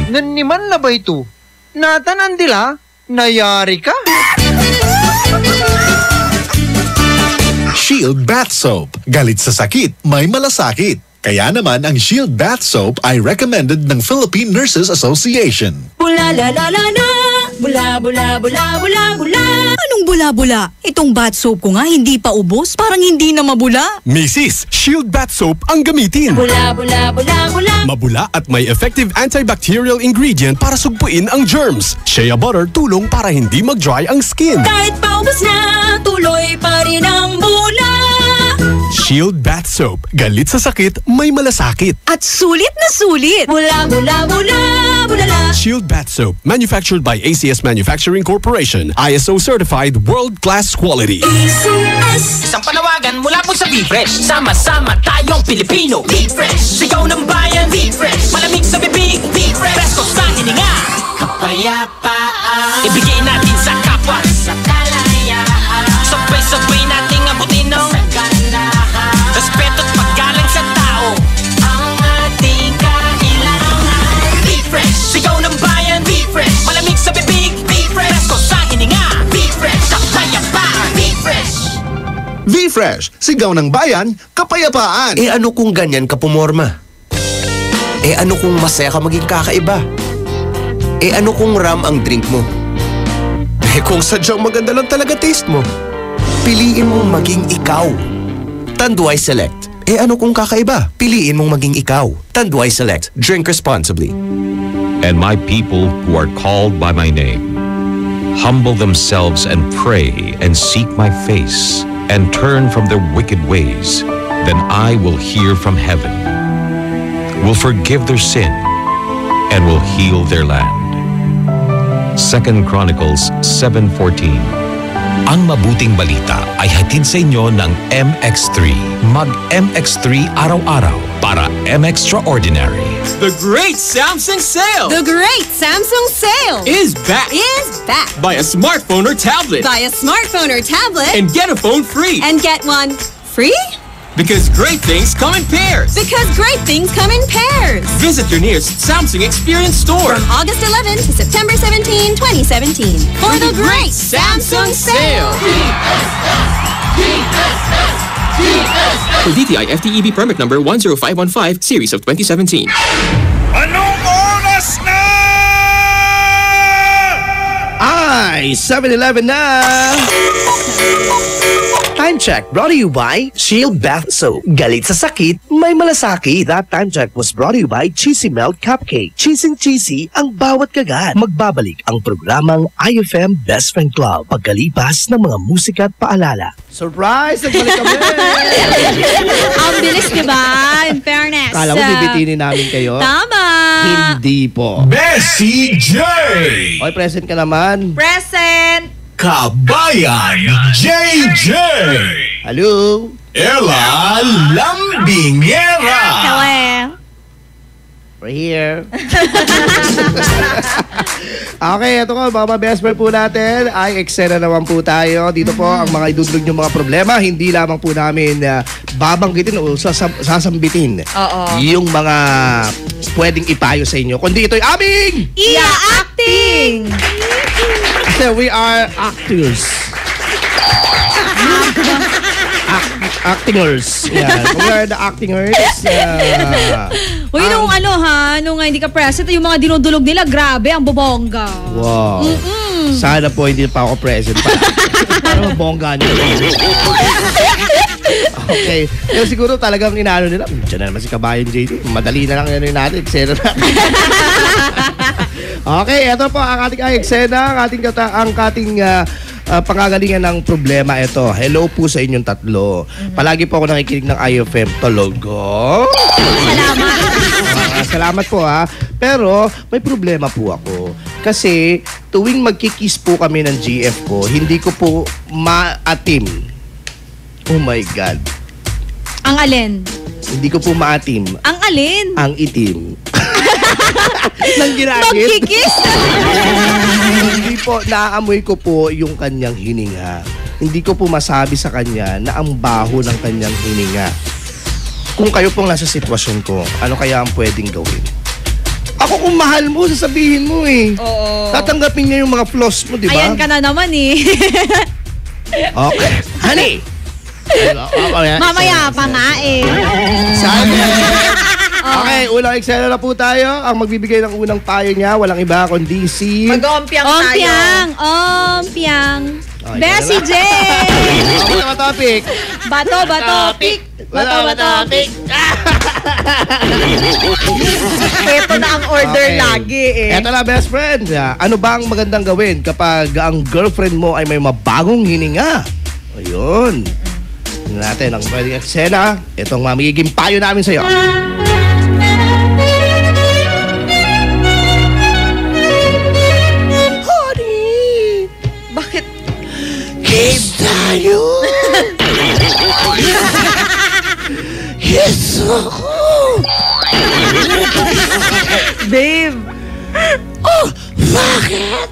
Naniman na ba ito? Natanan dila? Nayari ka? Shield Bath Soap. Galit sa sakit, may malasakit. Kaya naman ang Shield Bath Soap ay recommended ng Philippine Nurses Association. Bula la la la la, bula bula bula bula bula. Anong bula-bula? Itong bath soap ko nga hindi pa ubos, parang hindi na mabula. Mrs. Shield Bath Soap ang gamitin. Bula bula bula bula. Mabula at may effective antibacterial ingredient para sugpuin ang germs. Shea butter tulong para hindi mag-dry ang skin. Kahit paubos na, tuloy pa rin ang bula. Shield Bath Soap. Galit sa sakit, may malasakit. At sulit na sulit. Bula bula bula bulala. Shield Bath Soap. Manufactured by ACS Manufacturing Corporation. ISO certified world-class quality. ACS. Isang panawagan mula po sa Refresh, sama-sama tayong Pilipino. Refresh, sigaw ng bayan. Refresh, malamig sa bibig. Refresh, presko sa hininga. Kapayapaan, ibigay natin sa kapwa. Sa kalayaan, sabay-sabay nating abutin ng saganahan. Respeto at paggalang sa tao, ang ating kailangan. Refresh, sigaw ng bayan. Refresh, malamig sa bibig. Refresh, presko sa hininga. Refresh, kapayapaan. Refresh. V-Fresh, sigaw ng bayan, kapayapaan. Ano kung ganyan ka pumorma? Ano kung masaya ka maging kakaiba? Ano kung ram ang drink mo? Kung sadyang maganda lang talaga taste mo, piliin mong maging ikaw. Tanduay Select. Ano kung kakaiba? Piliin mong maging ikaw. Tanduay Select. Drink responsibly. And my people who are called by my name humble themselves and pray and seek my face and turn from their wicked ways, then I will hear from heaven, will forgive their sin, and will heal their land. 2 Chronicles 7:14. Ang mabuting balita ay hatid sa inyo ng MX3. Mag-MX3 araw-araw para M-Extraordinary. The great Samsung sale! The great Samsung sale is back! Buy a smartphone or tablet. Buy a smartphone or tablet And get a phone free. and get one free? Because great things come in pairs. Because great things come in pairs. Visit your nearest Samsung Experience store. From August 11 to September 17, 2017. For the great Samsung sale. For DTI FTEB permit number 10515 series of 2017. Anong oras na? Ay, 7-Eleven na! Time check brought to you by Shield Bath Soap. Galit sa sakit, may malasakit. That time check was brought to you by Cheesy Melt Cupcake. Cheesy ang bawat kagat. Magbabalik ang programang iFM Best Friend Club pagkalipas ng mga musika at paalala. Surprise! Nagbalik kami! Ang bilis, di ba? In fairness. Kala mo bibitinin namin kayo? Tama! Hindi po. Bessie J! Oy, present ka naman. Present! Kabayan JJ! Hello? Ella Lambingera! Hello. We're here. Okay, ito ko, mga best friend po natin ay eksena naman po tayo. Dito po ang mga idudlog yung mga problema. Hindi lamang po namin babanggitin o sasambitin yung mga pwedeng ipayo sa inyo. Kundi ito'y aming Ia-acting! Kasi we are actors. Actingers. Yan. We are the actingers. Uy, nung nung hindi ka present, yung mga dinudulog nila, grabe, ang bobongga. Wow. Sana po hindi pa ako present pa. Para mabongga niyo. Okay. Pero siguro talagang inaano nila, dyan na naman si Kabayan JD. Madali na lang yan natin. Eksena na. Okay, ito po ang ating eksena, ang ating pangagalingan ng problema. Ito, hello po sa inyong tatlo. Palagi po ako nakikinig ng iFM. Talaga? Salamat po ha. Pero may problema po ako. Kasi tuwing magkikiss po kami ng GF ko, hindi ko po maatim. Oh my God. Ang alin? Hindi ko po maatim. Ang alin? Ang itim. Nang ginagit. Magkikis? Hindi po, naaamoy ko po yung kanyang hininga. Hindi ko po masabi sa kanya na ang baho ng kanyang hininga. Kung kayo pong nasa sitwasyon ko, ano kaya ang pwedeng gawin? Ako kung mahal mo, sasabihin mo eh. Oo. Tatanggapin niya yung mga flaws mo, di ba? Ayan ka na naman eh. Okay. Honey! Mamaya pa nga eh. Okay, unang eksena na po tayo. Ang magbibigay ng unang payo niya, walang iba kundi si... Mag-ompiang tayo. Ompiang. Bessie J! Ano ba topic? Bato, pick. Bato, pick. Ito na ang order lagi eh. Eto na, best friend. Ano ba ang magandang gawin kapag ang girlfriend mo ay may mabagong hininga? Ayun. Tingnan natin ang pwedeng eksena. Itong magiging payo namin sa'yo. Honey! Bakit? Kiss tayo! Babe. Oh, bakit?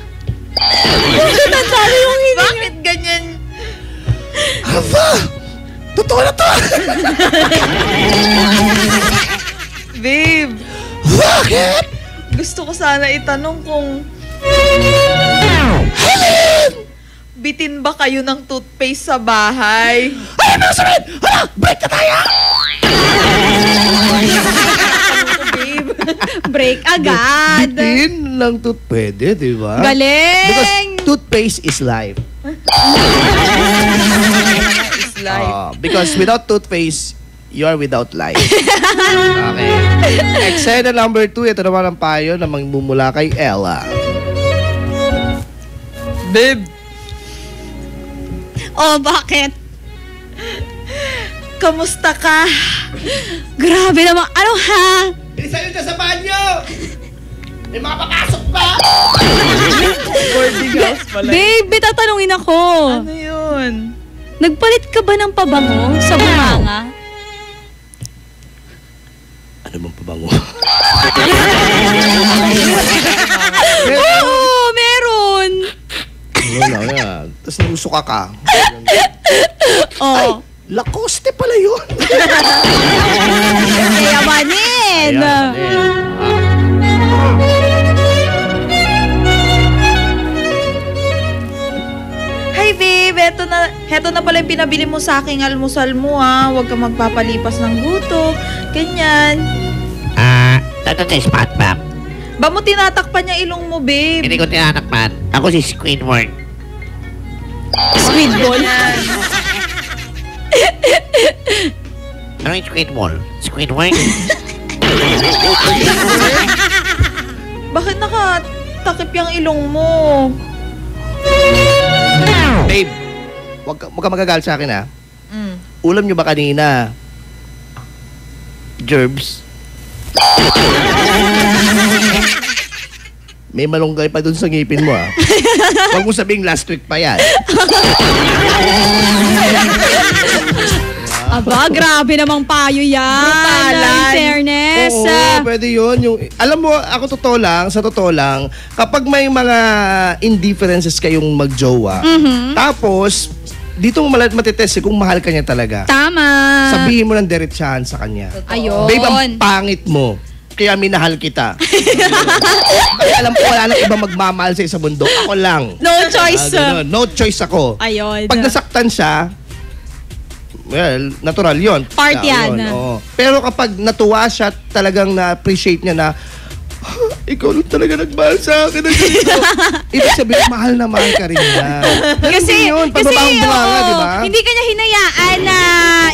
Bakit ang dami yung hininga? Bakit ganyan? Aba, totoo na to. Babe. Bakit? Gusto ko sana itanong kung... bitin ba kayo ng toothpaste sa bahay? Ay, ano sabihin? Hala, break na tayo! Babe. Break agad. Bitin ng toothpaste, di ba? Galing! Because toothpaste is life. Is life. Because without toothpaste, you are without life. Okay. Eksena number 2, ito naman ang payo na magmumula kay Ella. Babe. Oh, bakit? Kamusta ka? Grabe naman. Ano ha? Bilisan nyo sa banyo! May mga papasok pa! Boarding house pala. Babe, tatanungin ako. Ano yun? Nagpalit ka ba ng pabango sa bunganga? Ano bang pabango? Oo, meron. Wala yan. Tapos nagusuka ka. Oh. Ay, Lacoste pala yun. Yamanin. Hi babe, heto na pala yung pinabili mo sa aking almusal mo ha. Huwag ka magpapalipas ng gutom. Ganyan. Tatatay spot, ma'am. Ba mo tinatakpan niya ilong mo, babe? Hindi ko tinatakpan. Ako si Squidward. Squidball? Ano yung Squidward? Squidward? Bakit nakatakip yung ilong mo? Babe, wag ka magagalit sa akin ha. Mm. Ulam nyo ba kanina? Gerbs? May malunggay pa dun sa ngipin mo ha. Huwag mo sabing last week pa yan. Aba, grabe namang payo yan. In fairness. Oo, pwede yun. Alam mo, ako sa totoo lang, kapag may mga indifferences kayong magjowa, tapos, dito mo matitest kung mahal ka niya talaga. Tama. Sabihin mo ng diretsahan sa kanya. Ayun. Babe, ang pangit mo. Kaya minahal kita. Kasi alam ko wala nang iba magmamahal sa isang mundo. Ako lang. No choice. No choice ako. Ayun. Pag nasaktan siya, well, natural yun. Part yan. Oo. Pero kapag natuwa siya, talagang na-appreciate niya na, ikaw lang talaga nagmahal sa akin. Ibig sabihin, mahal na mahal ka rin niya. Kasi, diba? Hindi ka niya hinayaan na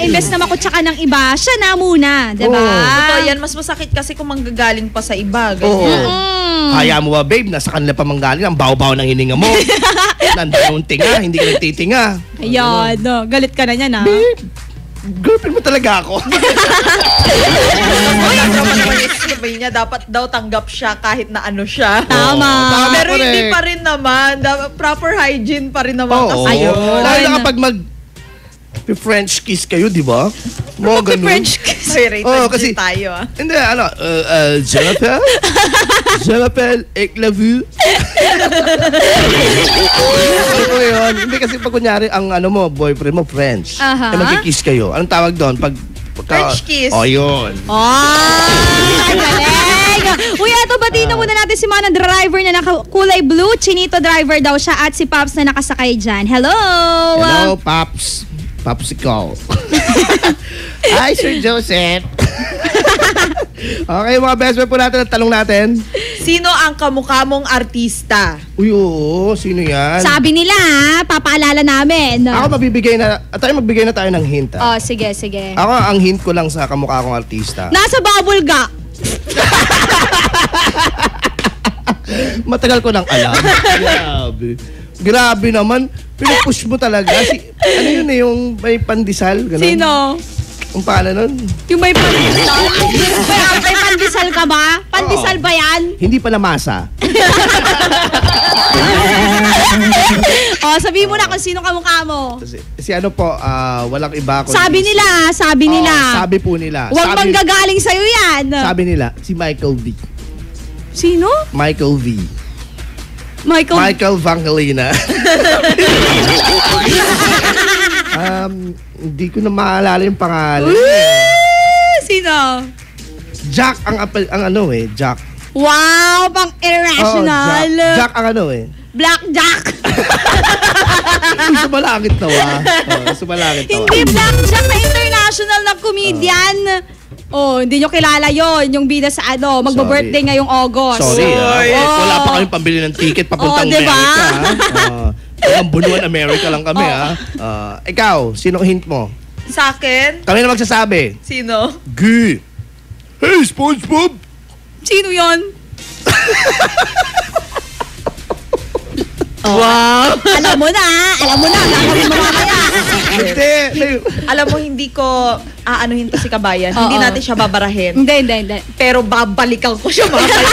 imbes na makutsa ka ng iba, siya na muna, diba? Totoo yan, mas masakit kasi kung manggagaling pa sa iba. Ganyan. Kaya mo ba, babe, nasa kanila pa manggaling, ang baw-baw ng hininga mo. Nandun yung tinga, hindi ka nagtitinga. Ayun, galit ka na niya na. Babe, girlfriend mo talaga ako. Sabi niya, dapat daw tanggap siya kahit na ano siya. Tama. Pero hindi pa rin naman. Proper hygiene pa rin naman. Ayun. Dahil na kapag French kiss kayo, di ba? Mga ganun. French kiss. Kasi tayo Hindi, je m'appelle ek la vue. Ano yun? Hindi kasi pag kunyari, ang boyfriend mo, French. Magkikiss kayo. Anong tawag doon? French kiss. Oh, yun. Galing! Uy, eto, batiin na muna natin si Manang driver na kulay blue. Chinito driver daw siya at si Pops na nakasakay dyan. Hello! Hello, Pops. Popsicle. Hi, Sir Joseph. Okay, mga best friend po natin, tanong natin. Sino ang kamukha mong artista? Uy, oo. Sino yan? Sabi nila, papaalala namin. Ako magbigay na tayo ng hint. Oh, sige. Ako, ang hint ko lang sa kamukha kong artista. Nasa bubble ga. Matagal ko nang alam. Grabe naman. Pinupush mo talaga. Ano yun yung may pandesal? Ganun? Sino? Ang pangalan nun? Yung may pandesal? May pandesal ka ba? Pandesal ba yan? Hindi pa na masa. Sabihin mo na kung sino kamukha mo. Si ano po, walang iba ko. Sabi nila. Sabi po nila. Huwag manggagaling sa'yo yan. Sabi nila, si Michael V. Sino? Michael V. Michael Vangelina. Hindi ko na maalala yung pangalan. Sino? Jack ang ano Jack. Wow, pang international. Jack ang ano Black Jack. Sumalangit na Sumalangit na Hindi Black Jack na international na comedian. Hindi nyo kilala yon yung bida sa magbo-birthday ngayong August. Sorry. Wala pa kami pambili ng ticket papuntang diba? Amerika. Ang bunuan Amerika lang kami Ikaw, sino hint mo? Sa akin? Kami na magsasabi. Sino? G. Hey, SpongeBob! Sino yon? Wow! Alam mo na. Gagawin mo mamaya. Hindi. Alam mo, hindi ko aanuhin to si Kabayan. Hindi natin siya babarahin. Hindi. Pero babalikan ko siya mamaya.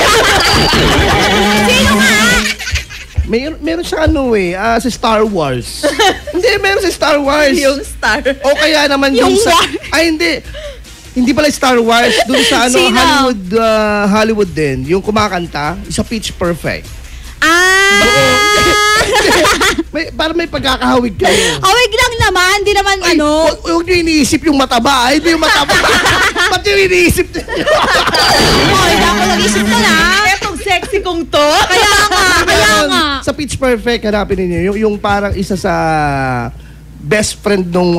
Sino nga? Meron siya sa Star Wars. Hindi, meron sa Star Wars. Yung Star. O kaya naman yung sa... Ay, hindi. Hindi pala Star Wars. Doon sa Hollywood din. Yung kumakanta, sa Pitch Perfect. Para may pagkakahawig kayo. Hawig lang naman. Hindi naman Huwag nyo iniisip yung mataba. Hindi yung mataba. Ba't yung iniisip nyo? Hindi ako nag-isip na lang. Etong sexy kong to. Kaya nga. Sa Pitch Perfect, hanapin ninyo. Yung parang isa sa best friend nung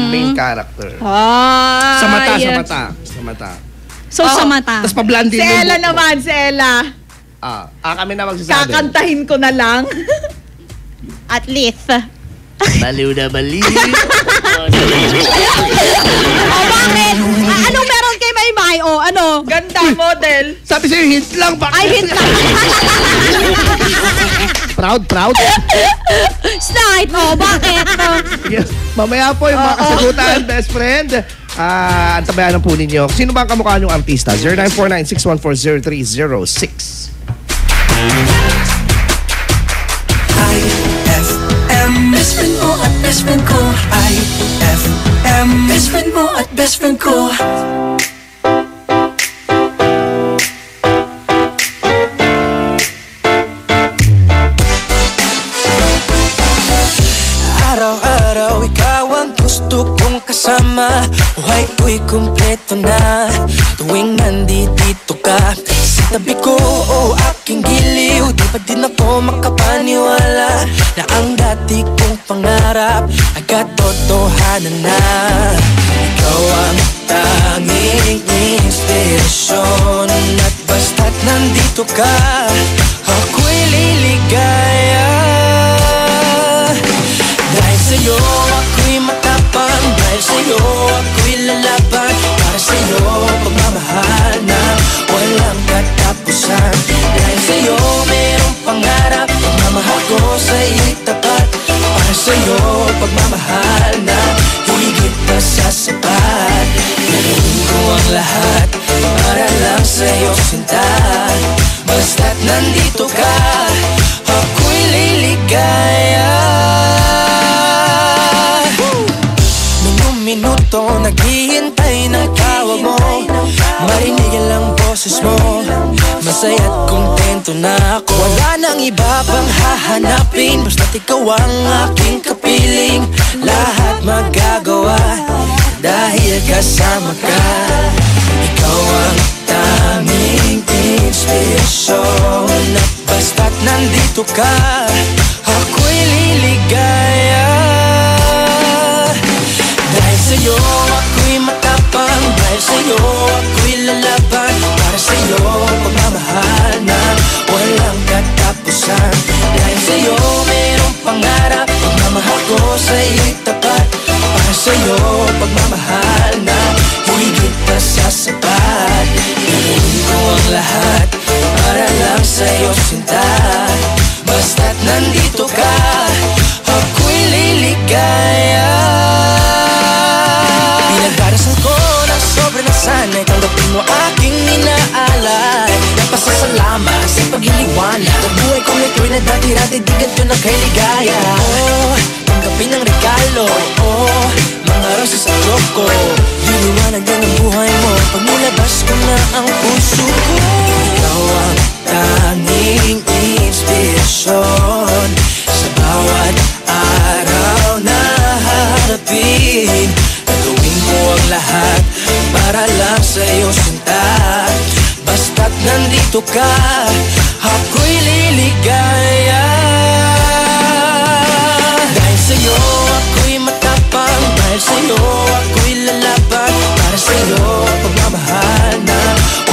main character. Sa mata. So, sa mata. Tapos pa-blondie Si Ella naman, si Ella. Kami na magsasabi. Kakantahin ko na lang. At least. Baliw na baliw. Bakit? Anong meron kay Maymay? Ganda, model. Sabi sa'yo, hint lang. Hint lang. Proud? Slight. Bakit? Yes. Mamaya po yung mga kasagutan, best friend. Antabayan po ninyo. Sino ba ang kamukha niyong artista? 0949-614-0306. iFM, best friend mo at best friend ko. iFM, best friend mo at best friend ko. Araw-araw ikaw ang gusto kong kasama. Buhay ko'y kumpleto na tuwing nandito ka sa tabi ko, aking giliw. Di pa din ako makapaniwala na ang dati kong pangarap ay katotohanan na. Ikaw ang tanging inspirasyon at basta't nandito ka, ako'y liligaya. Dahil sa'yo ako'y matapang, dahil sa'yo ako'y lalaban, para sa'yo pagmamahal na walang katapusan. Dahil sa'yo merong pangarap, pagmamahal ko sa'yo'y tapat, para sa'yo pagmamahal na higit pa sa sapat. Gagawin ko ang lahat para lang sa'yo sinta, basta't nandito ka, ako'y liligaya. Minuto naghihintay ng tawag mo, marinig ang boses mo, masaya't kontento na ako. Wala nang iba pang hahanapin, basta't ikaw ang aking kapiling. Lahat magagawa dahil kasama ka. Ikaw ang tanging inspirasyon at basta't nandito ka, ako'y liligaya. Dahil sa'yo ako'y matapang, dahil sa'yo ako'y lalaban, para sa'yo pagmamahal na walang katapusan. Dahil sa'yo merong pangarap, pagmamahal ko sa'yo'y tapat, para sa'yo pagmamahal na higit pa sa sapat. Gagawin ko ang lahat para lang sa'yo sinta, basta't nandito ka, ako'y liligaya. Pinagdarasal ko ng sobrang nasanay, tanggapin mo aking inaalay. Nagpasasalamat sa pag-ibig na dati-dati di ganito na kay ligaya. Oh, tanggapin ang regalo. Oh, mga rosas sa loko. Liliwanag na ng buhay mo pag nilabas ko na ang puso ko. Ikaw ang tanging inspirasyon sa bawat araw na harapin. Gagawin ko ang lahat para lang sa'yo sinta. Basta't nandito ka, ako'y liligaya. Dahil sa'yo ako'y matapang, dahil sa'yo ako'y lalaban. Para sa'yo pagmamahal na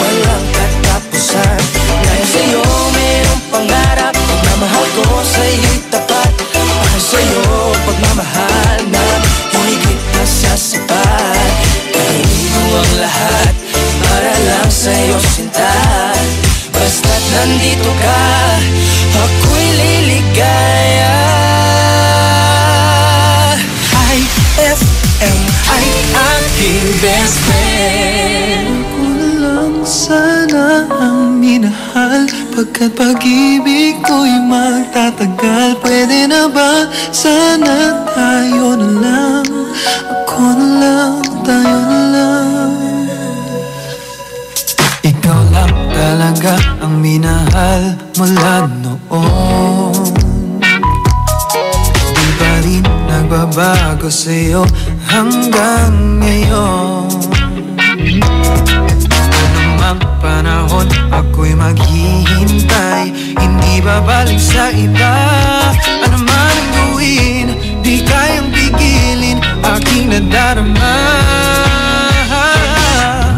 walang katapusan. Dahil sa'yo mayroong pangarap, pagmamahal ko sa'yo'y tapat. Para sa'yo pagmamahal na higit na sa sapat. Gagawin ko ang lahat para lang sa'yo sinta. Basta't nandito ka, ako'y liligaya. iFM ay aking best friend. Ko na lang sana ang minahal, pagkat pag-ibig ko'y magtatagal. Pwede na ba sana tayo na lang, ako na lang, tayo na lang. Ikaw lang talaga ang minahal mula noon. Di pa rin nagbabago sa'yo hanggang ngayon. Anumang panahon ako'y maghihintay, hindi babalik sa iba. Ano man ang gawin, di kayang pigilin aking nadarama.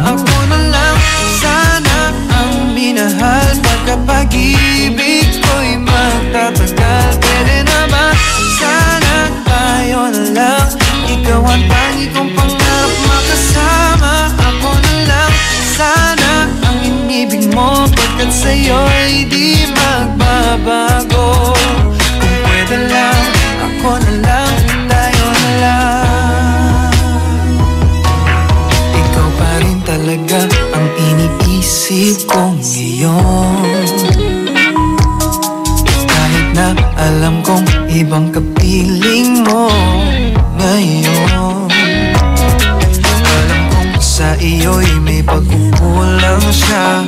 Ako na lang sana ang minahal, pagkapag-ibig ko'y magtatagal. Pwede na ba sana tayo na lang, ikaw ang tangi kong pangarap makasama. Ako na lang sana ang inibig mo, pagkat sa'yo'y di magbabago. Kung pwede lang, ako na lang, tayo na lang. Ikaw pa rin talaga ang iniisip ko ngayon. Kahit na alam kong ibang kapiling mo ngayon. Alam kong sa iyo'y may pagkukulang siya.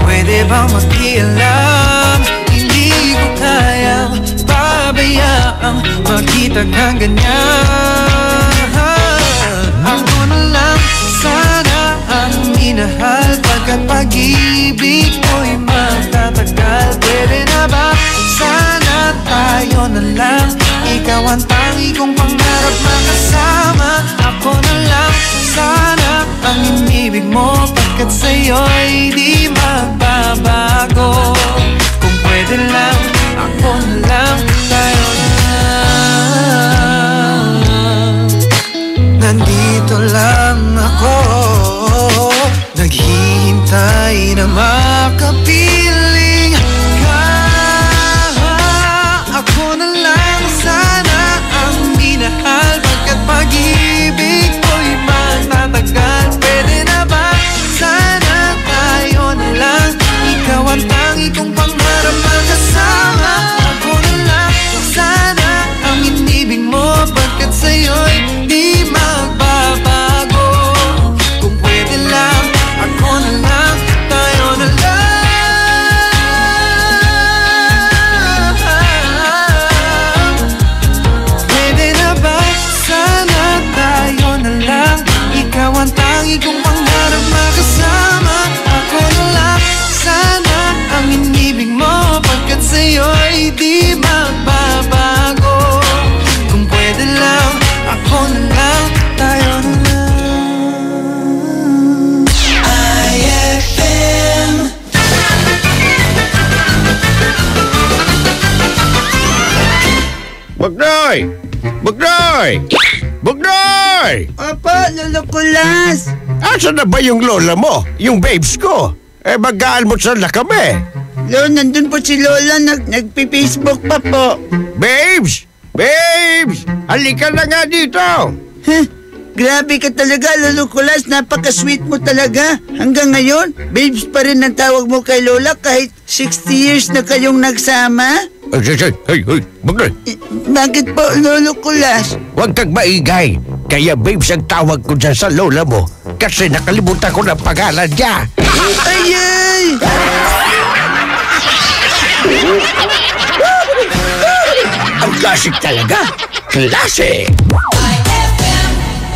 Pwede bang makialam? Hindi ko kayang pabayaang makita kang ganyan. Ako na lang sana ang minahal, pagkat pag-ibig ko'y magtatagal. Pwede na ba sana tayo na lang, ikaw ang tangi kong pangarap makasama. Ako na lang sana ang inibig mo, pagkat sa'yo'y di magbabago. Kung pwede lang, ako na lang, tayo na lang. Nandito lang ako, naghihintay na makapiling ka. Ako na lang sana ang minahal, pagkat pag-ibig ko'y magtatagal. Pwede na ba sana tayo na lang, ikaw ang tangi kong pangarap makasama. Ako na lang sana ang inibig mo, pagkat sa'yo'y di magbabago. Kung pwede lang, ako na lang, tayo na lang. Pwede na ba sana tayo na lang, ikaw ang tangi kong pangarap makasama. Ako na lang sana ang inibig mo, pagkat sa'yo'y di magbabago. Kung pwede lang, ako na lang, tayo na lang. iFM. Bagnoy! Bagnoy! Bagnoy! Opo, Lolo Kulas. Asan na ba yung lola mo? Yung babes ko? Mag-aalmusal na kami. Lo, nandun po si Lola, nagpi-Facebook pa po. Babes! Babes! Halika na nga dito! Huh? Grabe ka talaga, Lolo Kulas. Napaka-sweet mo talaga. Hanggang ngayon, babes pa rin ang tawag mo kay Lola kahit 60 years na kayong nagsama. Bagay. Bakit po, Lolo Kulas? Huwag kang maingay. Kaya babes ang tawag ko dyan sa lola mo. Kasi nakalimutan ko ng pangalan niya. Ayay! Ang classic talaga. Classic!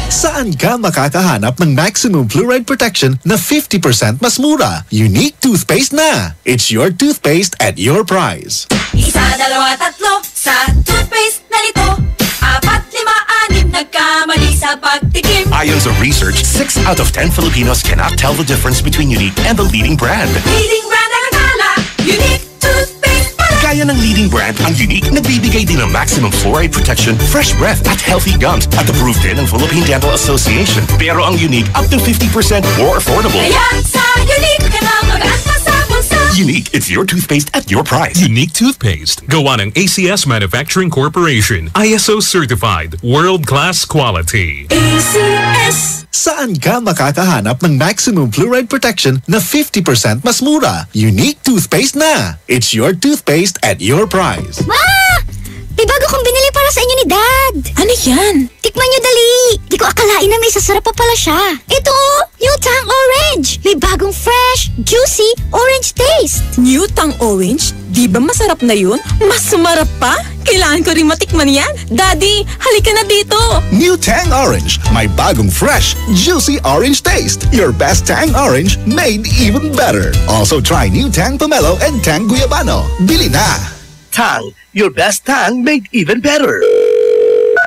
Saan ka makakahanap ng maximum fluoride protection na 50% mas mura? Unique toothpaste na! It's your toothpaste at your price. Isa, dalawa, tatlo sa toothpaste na nito. 4, 5, 6 nagkamali sa pagtikim. Ayon sa research, 6 out of 10 Filipinos cannot tell the difference between Unique and the leading brand. Leading brand ang akala, Unique toothpaste pala. Kaya ng leading brand ang Unique, nagbibigay din ng maximum fluoride protection, fresh breath at healthy gums at approved din ng Philippine Dental Association. Pero ang Unique, up to 50% more affordable. Kaya sa Unique ka na mag-asa sa bulsa. Unique, it's your toothpaste at your price. Unique toothpaste. Gawa ng ACS Manufacturing Corporation. ISO certified. World-class quality. ACS. Saan ka makakahanap ng maximum fluoride protection na 50% mas mura? Unique toothpaste na! It's your toothpaste at your price. Ma! May bago kong binili para sa inyo ni Dad. Ano yan? Tikman nyo dali. Di ko akalain na may sasarap pa pala siya. Ito, New Tang Orange. May bagong fresh, juicy, orange taste. New Tang Orange? Di ba masarap na yun? Mas sumarap pa? Kailangan ko rin matikman yan. Daddy, halika na dito. New Tang Orange. May bagong fresh, juicy orange taste. Your best Tang Orange made even better. Also try New Tang Pomelo and Tang Guyabano. Bili na! Tang, your best tang made even better.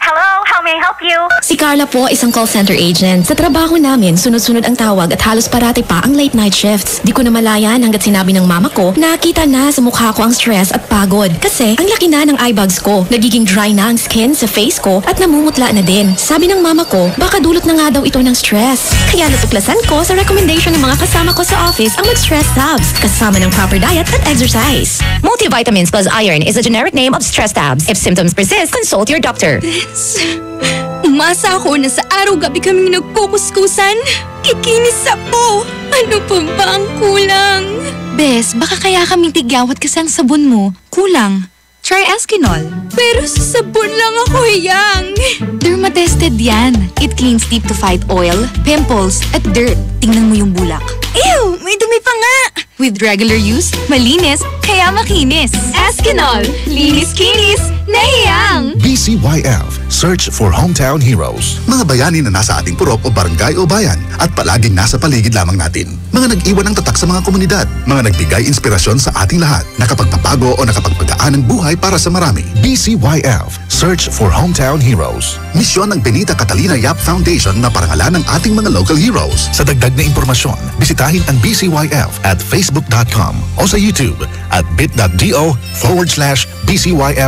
Hello, how may I help you? Si Carla po, isang call center agent. Sa trabaho namin, sunod-sunod ang tawag at halos parati pa ang late night shifts. Di ko na malayan hanggat sinabi ng mama ko, nakita na sa mukha ko ang stress at pagod. Kasi ang laki na ng eye bags ko, nagiging dry na ang skin sa face ko at namumutla na din. Sabi ng mama ko, baka dulot na nga daw ito ng stress. Kaya natuklasan ko sa recommendation ng mga kasama ko sa office ang mag-stress tabs, kasama ng proper diet at exercise. Multivitamins plus iron is a generic name of stress tabs. If symptoms persist, consult your doctor. Umasa ako na sa araw-gabi kaming nagkukuskusan. Kikinis ako. Ano pa ba ang kulang? Bes, baka kaya kaming tigyawat kasi ang sabon mo. Kulang. Try Eskinol. Pero sa sabon lang ako hiyang. Dermatested yan. It cleans deep to fight oil, pimples, at dirt. Tingnan mo yung bulak. Ew! May dumi pa nga! With regular use, malinis, kaya makinis. Eskinol. Linis-kinis, nahiyang! BCYF. Search for Hometown Heroes. Mga bayani na nasa ating purok o barangay o bayan at palaging nasa paligid lamang natin. Mga nag-iwan ng tatak sa mga komunidad. Mga nagbigay inspirasyon sa ating lahat. Nakapagpapago o nakapagpagaan ng buhay para sa marami. BCYF. Search for Hometown Heroes. Misyon ng Benita Catalina Yap Foundation na parangalan ng ating mga local heroes. Sa dagdag na impormasyon, bisitahin ang BCYF at facebook.com o sa YouTube at bit.do/BCYF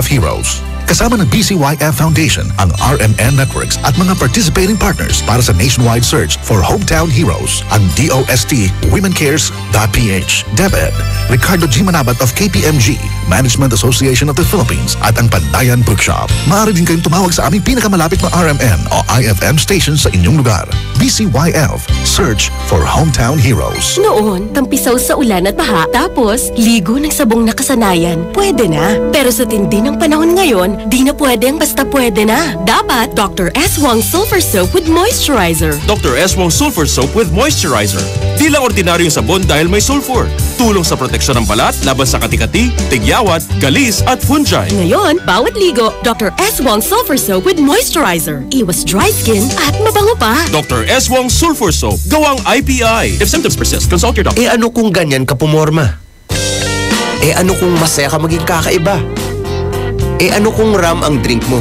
Heroes. Kasama ng BCYF Foundation, ang RMN Networks at mga participating partners para sa nationwide search for Hometown Heroes, ang DOST WomenCares.ph, DepEd, Ricardo G. Manabat of KPMG, Management Association of the Philippines at ang Pandayan Bookshop. Maaari din kayong tumawag sa aming pinakamalapit na RMN o iFM station sa inyong lugar. BCYF, search for Hometown Heroes. Noon, tampisaw sa ulan at baha, tapos ligo ng sabong nakasanayan. Pwede na. Pero sa tindi ng panahon ngayon, di na pwedeng basta pwede na. Dapat Dr. S. Wong Sulfur Soap with Moisturizer. Dr. S. Wong Sulfur Soap with Moisturizer. Di lang ordinaryong sabon dahil may sulfur. Tulong sa proteksyon ng balat laban sa katikati, tigyawat, galis at fungi. Ngayon, bawat ligo, Dr. S. Wong Sulfur Soap with Moisturizer. Iwas dry skin at mabango pa. Dr. S. Wong Sulfur Soap. Gawang IPI. If symptoms persist, consult your doctor. Ano kung ganyan ka pumorma? Ano kung masaya ka maging kakaiba? Ano kung ram ang drink mo?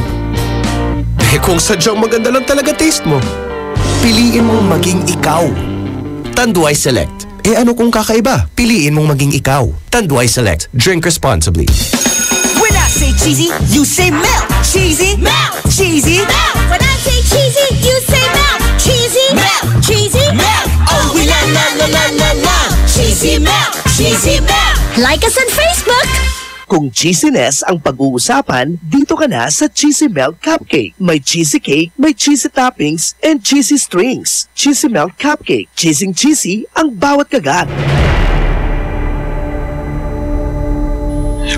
Kung sadyang maganda lang talaga taste mo, piliin mong maging ikaw. Tanduay Select. Ano kung kakaiba? Piliin mong maging ikaw. Tanduay Select. Drink responsibly. When I say cheesy, you say melt. Cheesy, melt. Cheesy, melt. When I say cheesy, you say melt. Cheesy, melt. Cheesy, melt. Oh, we la la la la la la. Cheesy, melt. Cheesy, melt. Like us on Facebook! Kung cheesiness ang pag-uusapan, dito ka na sa Cheesy Melt Cupcake. May cheesy cake, may cheesy toppings, and cheesy strings. Cheesy Melt Cupcake. Cheesy ang bawat kagat.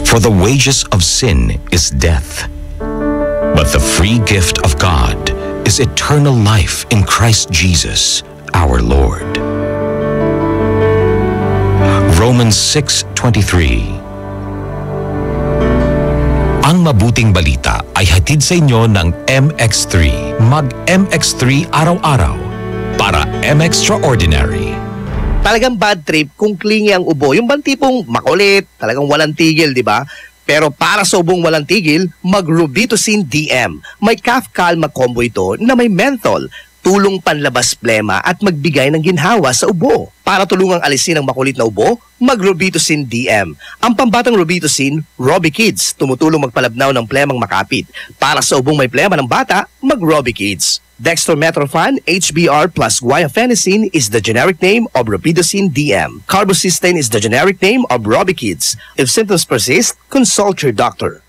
For the wages of sin is death, but the free gift of God is eternal life in Christ Jesus, our Lord. Romans 6:23. Ang mabuting balita ay hatid sa inyo ng MX3. Mag-MX3 araw-araw para M-Extraordinary. Talagang bad trip kung clingy ang ubo. Yung bang tipong makulit, talagang walang tigil, di ba? Pero para sa ubong walang tigil, mag-Robitussin DM. May cough calma combo ito na may menthol, tulong panlabas plema at magbigay ng ginhawa sa ubo. Para tulungang alisin ang makulit na ubo, mag-Robitussin DM. Ang pambatang Robitussin, Robi Kids, tumutulong magpalabnaw ng plemang makapit. Para sa ubong may plema ng bata, mag-Robi Kids. Dextromethorphan, HBr plus guaifenesin is the generic name of Robitussin DM. Carbocysteine is the generic name of Robi Kids. If symptoms persist, consult your doctor.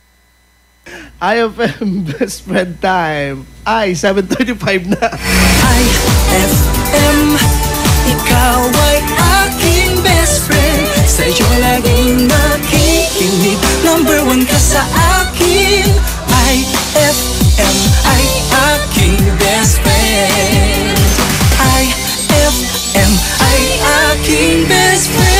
iFM Best Friend Time. Ay, 7:35 na. iFM, ikaw ay aking best friend. Sa'yo laging nakikinig. Number 1 ka sa akin. iFM ay aking best friend. iFM ay aking best friend.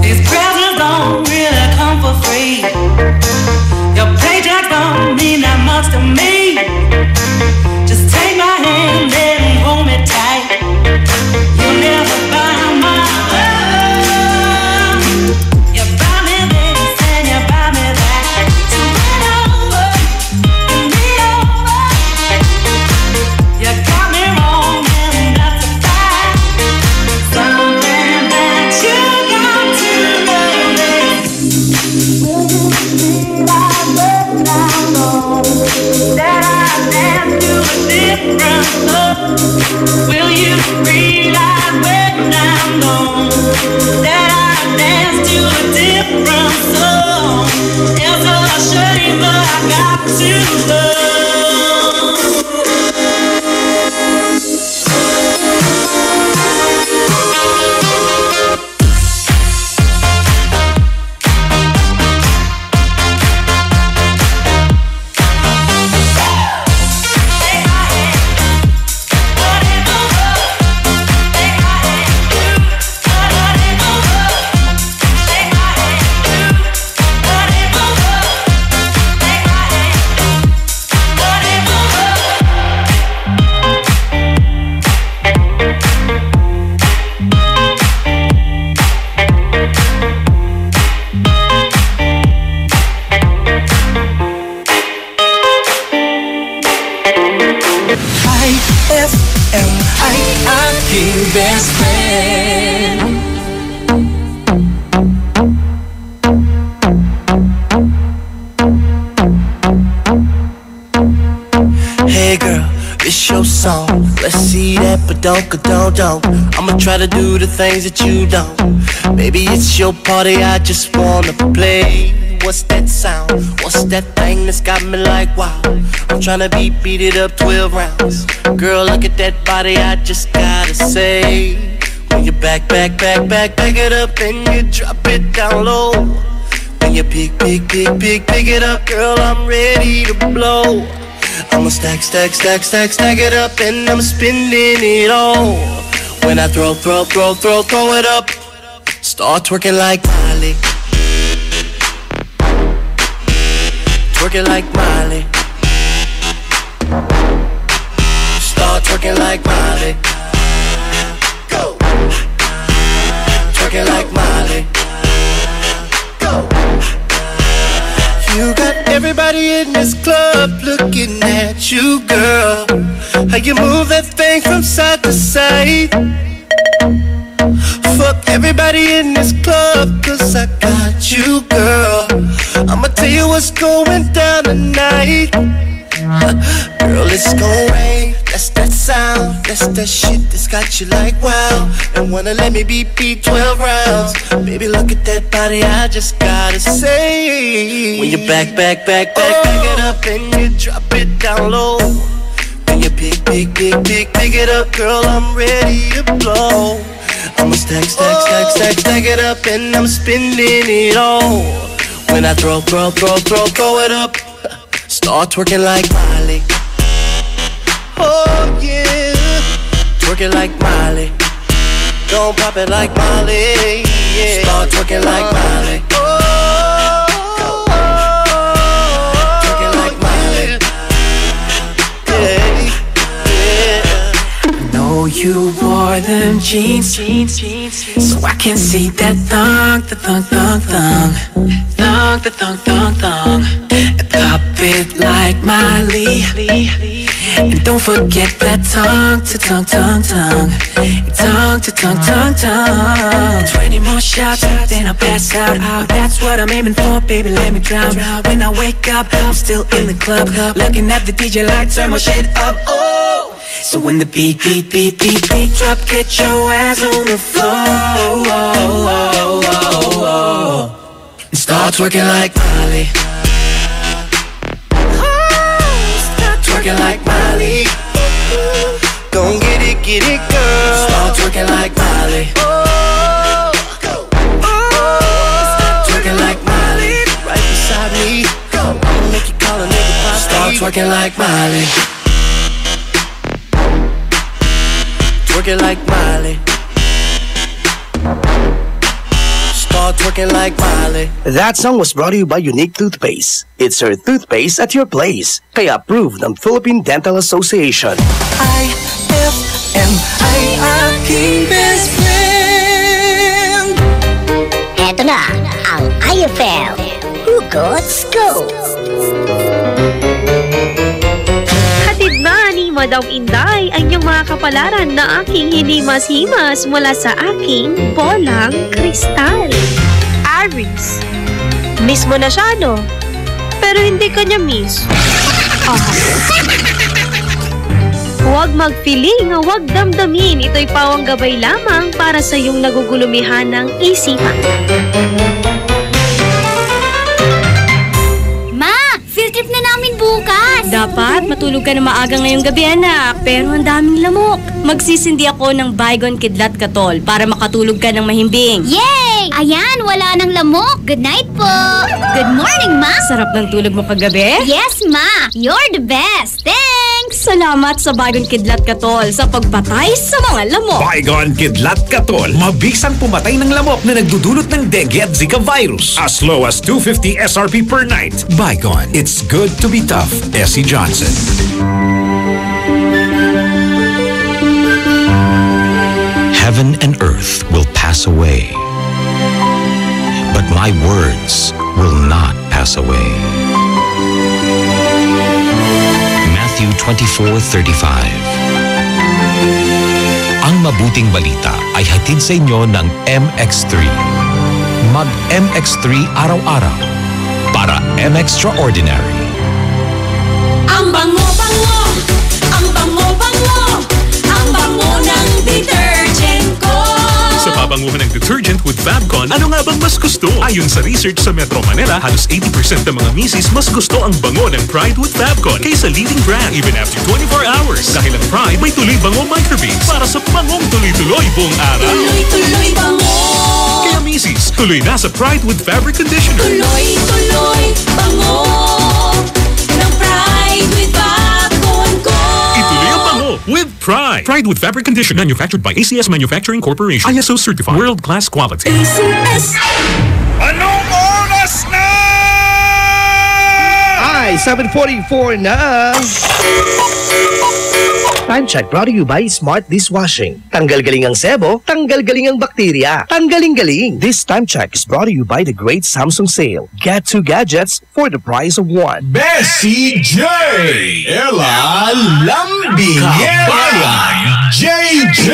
These presents don't really come for free. Your paycheck don't mean that much to me. Just take my hand and hold me tight. You'll never buy my love. You buy me this and you buy me that. So win over, win me over. You got me wrong and that's a fact. Something that you got to know this. That I dance to a different love. Will you realize when I'm gone that I dance to a different song? It's a shame, but I got to love. iFM ay aking best friend. Hey girl, it's your song. Let's see that, but don't. I'ma try to do the things that you don't. Baby, it's your party, I just wanna play. What's that sound? What's that thing that's got me like wow? I'm tryna beat it up 12 rounds. Girl, look at that body, I just gotta say. When you back it up and you drop it down low. When you pick it up, girl, I'm ready to blow. I'ma stack it up and I'm spending it all. When I throw it up, start twerking like Miley. Twerking like Miley. Start twerking like Miley. Go. Twerking like Miley. Go. You got everybody in this club looking at you, girl. How you move that thing from side to side. Fuck everybody in this club, cause I got you, girl. I'ma tell you what's going down tonight. Girl, it's gon' rain. That's that sound. That's that shit that's got you like wow. And wanna let me beat 12 rounds. Baby, look at that body, I just gotta say. When you back it up and you drop it down low. When you pick it up, girl, I'm ready to blow. I'ma stack it up and I'm spending it all. When I throw it up, start twerking like Miley. Oh yeah, twerking like Miley. Don't pop it like Miley. Yeah. Start twerking like Miley. Oh, twerking like Miley. Yeah. Know you wore them jeans, so I can see that thong. And pop it like Miley. And don't forget that tongue. 20 more shots, then I'll pass out. That's what I'm aiming for, baby, let me drown. When I wake up, I'm still in the club, looking at the DJ like turn my shit up. Oh, so when the beat drop, get your ass on the floor. And start twerking like Miley. Start twerking like Miley. Don't get it, girl. Start twerking like Miley. Start twerking like Miley. Right beside me. I'ma make you call a nigga pop. Start twerking like Miley. Twerking like Miley. Start twerking like Miley. That song was brought to you by Unique Toothpaste. It's her toothpaste at your place. Kaya approved ng Philippine Dental Association. iFM, ay aking best friend. Eto na ang iFM Hugot Go. Hatid na ni Madam Inday ang iyong mga kapalaran na aking hinimas-himas mula sa aking bolang kristal. Aries, miss mo na siya, no? Pero hindi ka niya miss. Huwag mag-feeling, huwag damdamin. Ito'y pawang gabay lamang para sa iyong nagugulumihan ng isipan. Field trip na namin bukas. Dapat matulog ka na maaga ngayong gabi, anak. Pero ang daming lamok. Magsisindi ako ng Baygon Kidlat Katol para makatulog ka ng mahimbing. Yay! Ayan, wala nang lamok. Good night po. Good morning, Ma. Sarap ng tulog mo kagabi? Yes, Ma. You're the best. Thanks. Salamat sa Baygon Kidlat Katol sa pagpatay sa mga lamok. Baygon Kidlat Katol. Mabisang pumatay ng lamok na nagdudulot ng dengue at Zika virus. As low as 250 SRP per night. Baygon. It's good to be tough. Essie Johnson. Heaven and earth will pass away, but my words will not pass away. Matthew 24:35. Ang mabuting balita ay hatid sa inyo ng MX3. Mag MX3 araw-araw para M-Extraordinary. Ang bango-bango, ang bango-bango. Fabcon, ano nga bang mas gusto? Ayon sa research sa Metro Manila, halos 80% ng mga misis mas gusto ang bango ng Pride with Fabcon kaysa leading brand even after 24 hours. Dahil ang Pride may tuloy bango microbeads para sa bangong tuloy-tuloy buong araw. Tuloy-tuloy bango. Kaya misis, tuloy na sa Pride with Fabric Conditioner. Tuloy-tuloy bango ng Pride with Fabcon ko. Ituloy ang bango with Pride. Pride with Fabric Conditioner, manufactured by ACS Manufacturing Corporation. ISO certified. World-class quality. ACS. Anong oras na? Ay, 7:44 na. Time check brought to you by Smart Dishwashing. Tanggal galing ang sebo, tanggal galing ang bakterya. Tanggaling-galing. This time check is brought to you by the great Samsung sale. Get 2 gadgets for the price of 1. Bessie J. Ella Lambingera. JJ.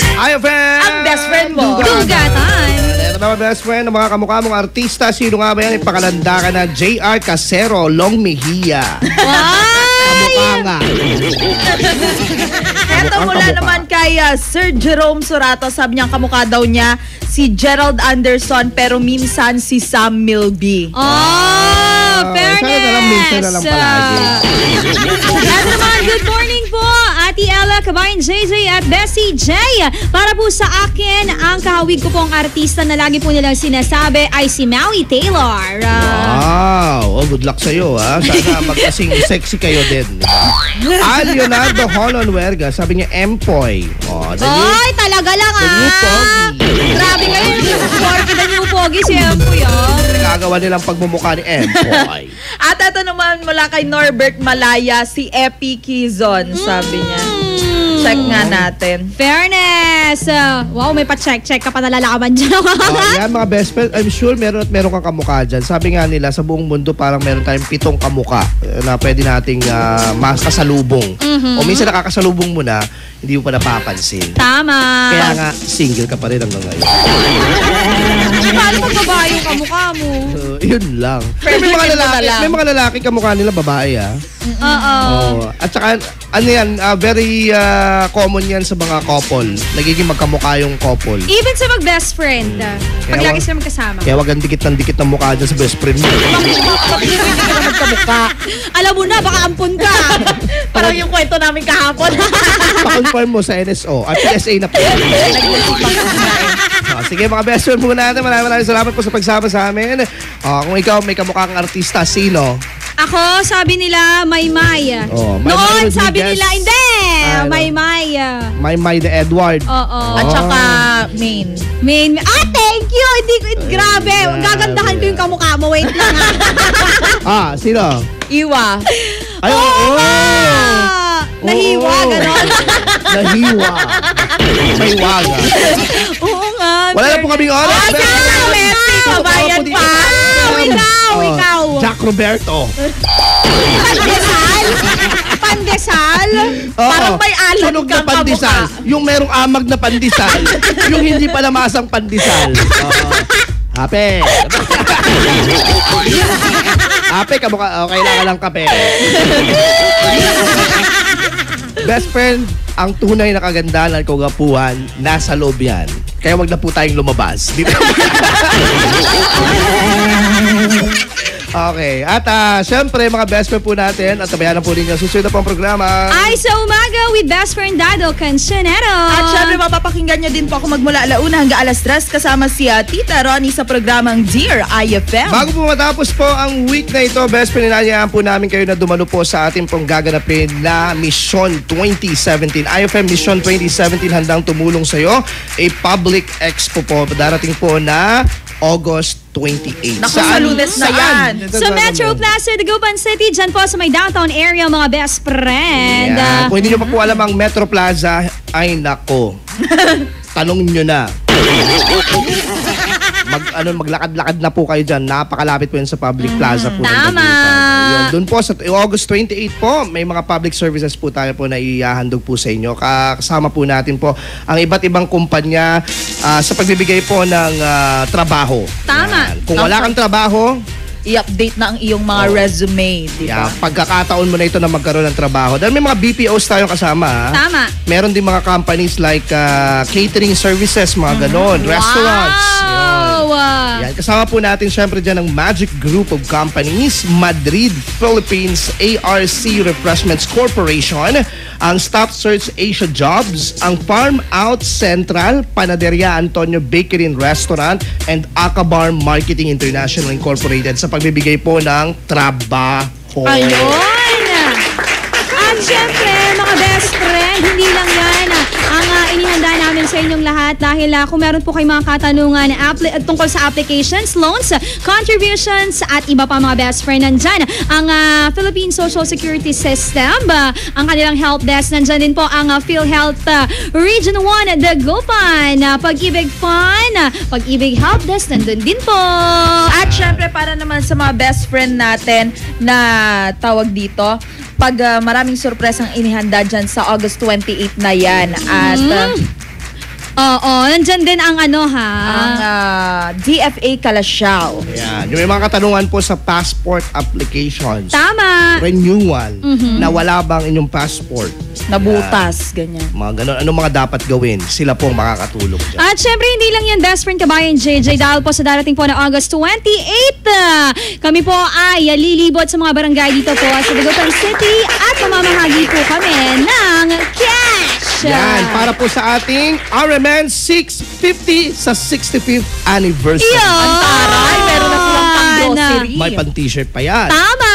iFM! Ang best friend mo. Dugatan. Ito na mga best friend, ang mga kamukha mong artista. Sino nga ba yan? Ipakalanda ka na JR Casero, Long Mejia. Kamukha nga. Eto mula naman kay Sir Jerome Surato. Sabi niya kamukha daw niya si Gerald Anderson pero minsan si Sam Milby. Fairness! Sana na lang minsan na lang palagi. At naman, good morning po, Ate Ella, Kabayan JJ at Bessie J. Para po sa akin, ang kahawig ko pong artista na lagi po nilang sinasabi ay si Maui Taylor. Wow! Oh, good luck sa'yo, ha? Sana magkasing sexy kayo din. Leonardo Holon Huerga, sabi niya, Empoy. Oh, Ay, talaga lang, Grabe kayo. Porky na new pogi si Empoy, Nagagawa nilang pagmumukha ni Empoy. At ito naman mula kay Norbert Malaya, si Epi Kizon, sabi niya. Check nga natin. Fairness! Wow, may pa-check-check ka pa nalalakaman dyan. Yan mga best friend, I'm sure meron kang kamukha dyan. Sabi nga nila, sa buong mundo parang meron tayong 7 kamukha na pwede nating makasalubong. O minsan nakakasalubong mo na, hindi mo pa napapansin. Tama. Kaya nga, single ka pa rin hanggang ngayon. Paano magbabae yung kamukha mo? Yun lang. May mga lalaki kamukha nila babae, Oo. At saka, ano yan, very common yan sa mga couple. Nagiging magkamukha yung couple. Even sa mag-best friend. Pag lagi sila magkasama. Kaya wag ang dikit ng mukha dyan sa best friend mo. Hindi ka magkamukha. Alam mo na, baka ampun ka. Parang yung kwento namin kahapon. Pa-confirm mo sa NSO at PSA na po. Sige mga best friend po natin. Maraming salamat po sa pagsama sa amin. Kung ikaw may kamukhang artista, sino? Ako, sabi nila, Maymay. Noon, sabi nila, hindi! Maymay. Maymay the Edward. Oo. At saka, Main. Thank you! Grabe. Gagandahan ko yung kamukha mo. Wait lang, sino? Iwa. Ay, oo! Nahiwa, gano'n. Nahiwa. May waga. Oo nga. Wala na po kaming oras. Kabayan pa. Ikaw. Jack Roberto. Pandesal? Parang may alam sunog na pandesal. Yung merong amag na pandesal. Yung hindi pa lamasang pandesal. Hape. Hape, kailangan lang kape. Best friend, ang tunay na kagandahan at kagapuhan, nasa loob yan. Kaya wag na po tayong lumabas. Okay. At syempre, mga best friend po natin, at tabayanan po ninyo susunod na pong programa. Ay sa umaga with best friend Dado Cancionero. At syempre, mapapakinggan nyo din po ako magmula alauna hanggang alas 3 kasama si Tita Ronnie sa programang Dear iFM. Bago po matapos po ang week na ito, best friend, inanyayaan po namin kayo na dumalo po sa ating pong gaganapin na Mission 2017. iFM Mission 2017 handang tumulong sa iyo. A public expo po. Darating po na August 28. Sa Lunes na yan. Sa Metro Plaza, Dagupan City, dyan po sa may downtown area, mga best friend. Kung hindi nyo pa po alam ang Metro Plaza, ay nako. Tanong nyo na. Maglakad-lakad na po kayo dyan. Napakalapit po yan sa public plaza po. Tama. Doon po sa August 28 po, may mga public services po tayo po na ihahandog po sa inyo. Kasama po natin po ang iba't ibang kumpanya sa pagbibigay po ng trabaho. Tama. Kung wala kang trabaho, i-update na ang iyong mga resume, di ba? Yeah, pagkakataon mo na ito na magkaroon ng trabaho. Dahil may mga BPOs tayong kasama. Tama. Meron din mga companies like catering services, mga ganon, restaurants. Yan. Kasama po natin syempre dyan ang Magic Group of Companies, Madrid, Philippines, ARC Refreshments Corporation, ang Stop Search Asia Jobs, ang Farm Out Central, Panaderia Antonio Bakery and Restaurant, and Akabar Marketing International Incorporated sa pagbibigay po ng trabaho. Ayun! At syempre, mga best friend, hindi lang yan ang inihanda namin sa inyong lahat dahil kung meron po kayong mga katanungan tungkol sa applications, loans, contributions at iba pa mga best friend, nandyan ang Philippine Social Security System, ang kanilang help desk, nandyan din po ang PhilHealth Region 1 Dagupan, Pag-ibig Fund, Pag-ibig Help Desk, nandun din po. At syempre para naman sa mga best friend natin na tawag dito, pag maraming surpresang inihanda dyan sa August 28 na yan. At oo, nandyan din ang ang DFA Kalasyaw. Yan. Yung may mga katanungan po sa passport applications. Tama. Renewal. Na wala bang inyong passport? Nabutas, ganyan. Mga ganon. Anong mga dapat gawin? Sila po makakatulong dyan. At syempre, hindi lang yan best friend kabayan JJ dahil po sa darating po na August 28, kami po ay lilibot sa mga barangay dito po sa Dagupan City at mamamahagi po kami ng cash. Yan, para po sa ating RMN 650 sa 65th anniversary. Yan! Ay, meron na silang pang-grocery. May pan-t-shirt pa yan. Tama!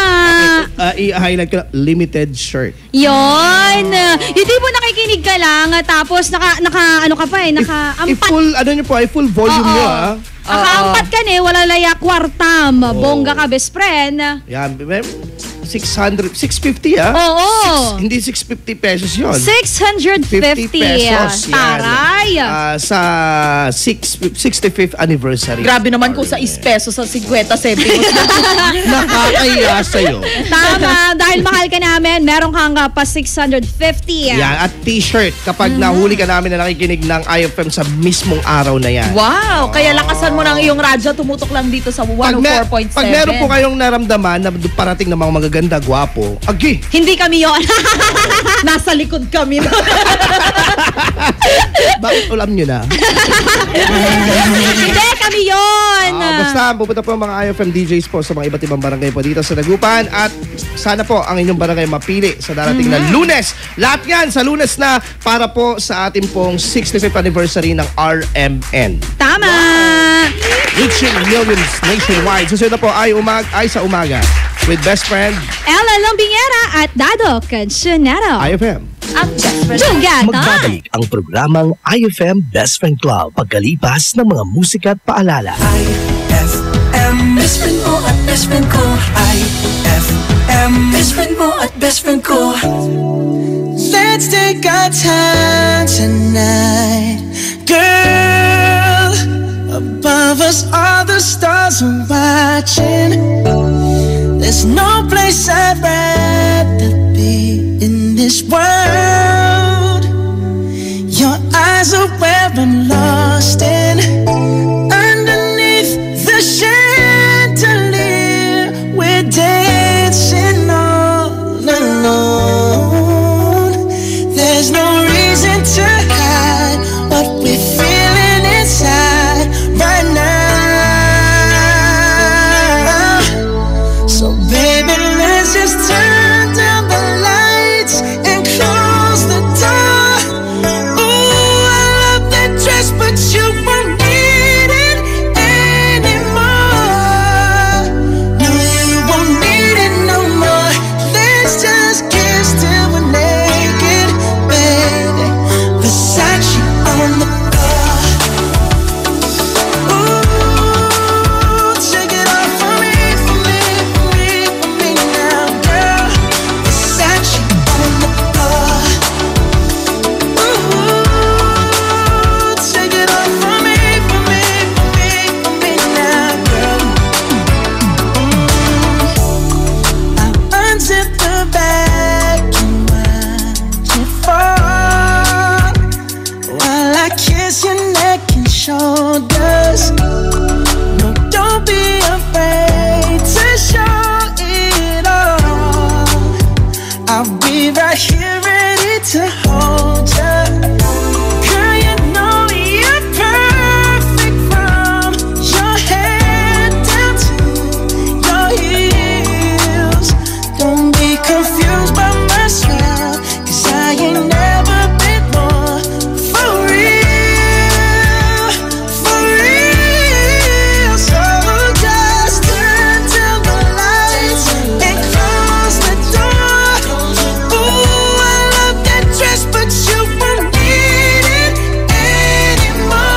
I-highlight ko, limited shirt. Yon! Hindi mo nakikinig ka lang tapos naka ka pa naka-ampat. Full volume nyo Naka-ampat ka wala laya kwartam. Bongga ka, best friend. Yan, 650 Oo. Hindi 650 pesos yun. 650 pesos. Taray. Sa 65th anniversary. Grabe naman kung sa 1 peso sa 50 centimos. Nakakaya sa'yo. Tama. Dahil mahal ka namin, meron kang pa 650. Yan. At t-shirt kapag nahuli ka namin na nakikinig ng iFM sa mismong araw na yan. Wow. Kaya lakasan mo ng iyong radyo, tumutok lang dito sa 104.7. Pag meron po kayong naramdaman na parating ng mga magaganda, gwapo, agi. Hindi kami yon. Nasa likod kami. Bakit ulam nyo na? Hindi kami yon. Basta pupunta po ang mga iFM DJs po sa mga iba't ibang barangay po dito sa Dagupan at sana po ang inyong barangay mapili sa darating na Lunes. Lahat yan sa Lunes na para po sa ating pong 65th anniversary ng RMN. Tama! Reaching millions nationwide. Susunod na po ay sa umaga with best friend Ella Lombingera at Dado Cancionero. iFM. Ang best friend. Magbabalik ang programang iFM Best Friend Club pagkalipas ng mga musika at paalala. iFM Best Friend mo at Best Friend ko. iFM Best Friend mo at Best Friend ko. Let's take our time tonight, girl. Above us all the stars are watching. There's no place I'd rather be in this world. Your eyes are where I'm lost in. Underneath the chandelier, we're dancing all alone. There's no reason to hide what we're feeling inside right now. So baby, let's just turn down the lights and close I'll be right here ready to hold you. Girl, you know you're perfect from your head down to your heels. Don't be confused by my smile, 'cause I ain't never been more for real, for real. So just turn down the lights and close the door. Ooh, I love that dress, but you won't need it anymore.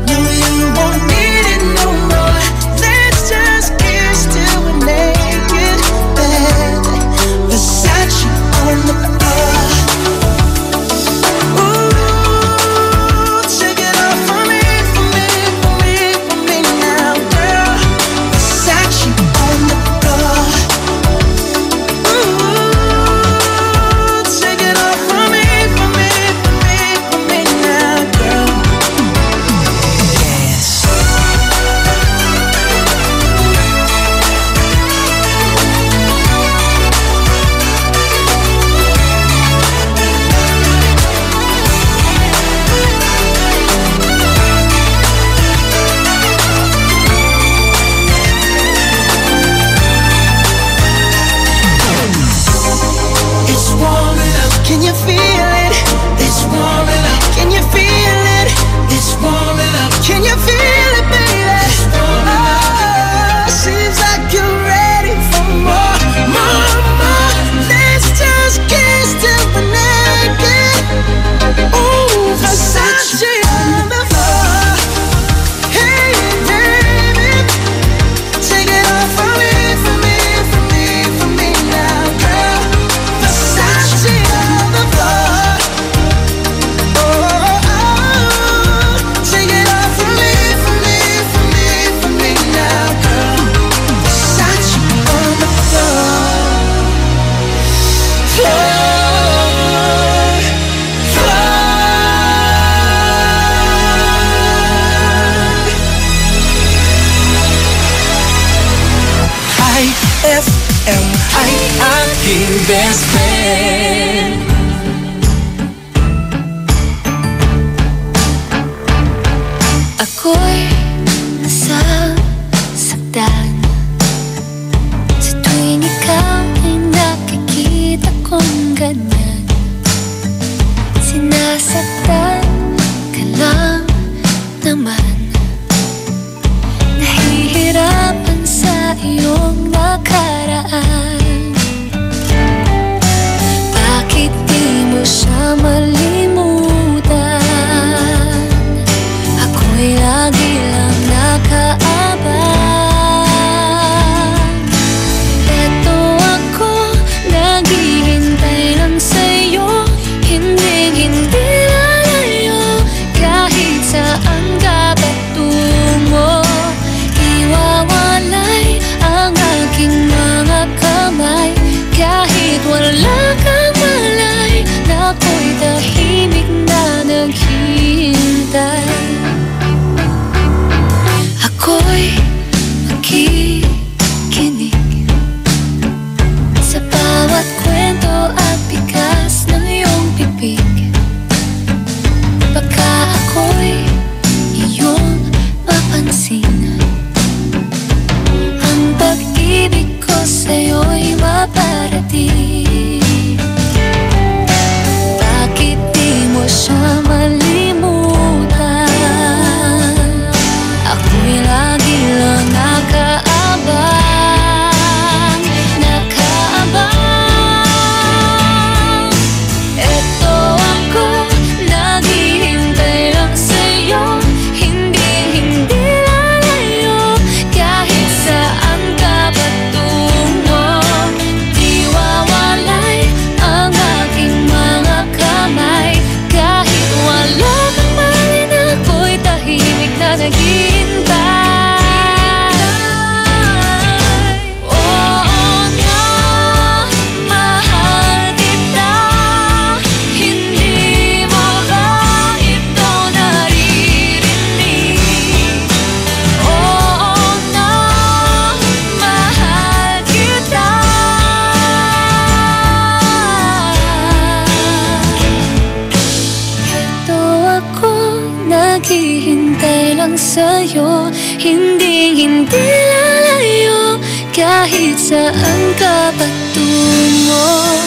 No, you won't need it no more. Let's just kiss till we're naked, bed, Versace on the floor. Ooh, take it off for me, for me, for me, for me now, girl. Versace on the floor. Ooh, take it off for me, for me, for me, for me now, girl. Yes. It's warming up, can you feel it? It's warming up, can you feel it? It's warming up, can you feel it, baby? Oh, seems like you're ready for more, more, more. Let's just kiss till we're naked. Ooh, Versace on the floor. Hey, baby, take it off for me, for me, for me, for me now, girl. Versace on the floor. Oh, oh, oh. Take it off for me, for me, for me, for me now, girl. Versace on the floor. iFM, ay aking best friend. Ako'y nasasaktan sa tuwing ikaw ay nakikita kong ganyan. Sinasaktan ka lang naman, nahihirapan sa iyong nakaraan. sa'yo, hindi lalayo kahit saan ka patungo.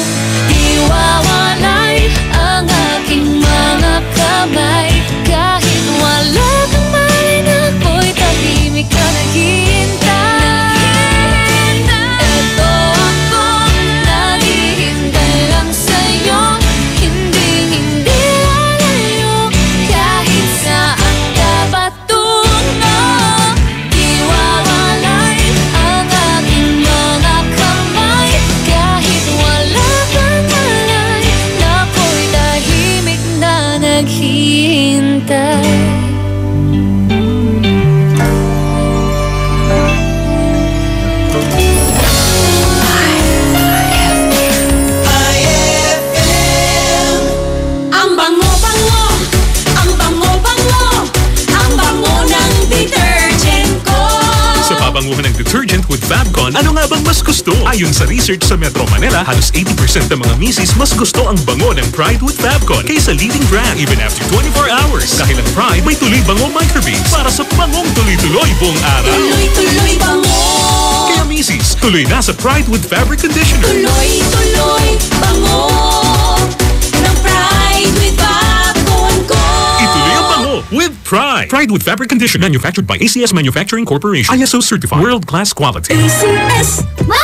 Iwawalay ang aking mga kamay kahit wala kang malay na ako'y tahimik ka naghihintay. Eto ako, naghihintay lang sa'yo, hindi lalayo kahit saan ka patungo. Iwawalay ang aking mga kamay kahit wala kang malay na ako'y tahimik na naghihintay. Ang bango-bango, ang bango-bango, ang bango ng detergent ko. Sa pabanguhan ng detergent with Fabcon, ano nga bang mas gusto? Ayon sa research sa Metro Manila, halos 80% ng mga misis mas gusto ang bango ng Pride with Fabcon kaysa leading brand even after 24 hours. Dahil ang Pride may tuloy bango microbeads para sa bangong tuloy-tuloy buong araw. Tuloy-tuloy bango. Kaya misis, tuloy na sa Pride with Fabric Conditioner. Tuloy-tuloy bango ng Pride with Fabcon ko. Ituloy ang bango with Pride. Pride with Fabric Conditioner, manufactured by ACS Manufacturing Corporation. ISO certified, world-class quality. ACS! Ma!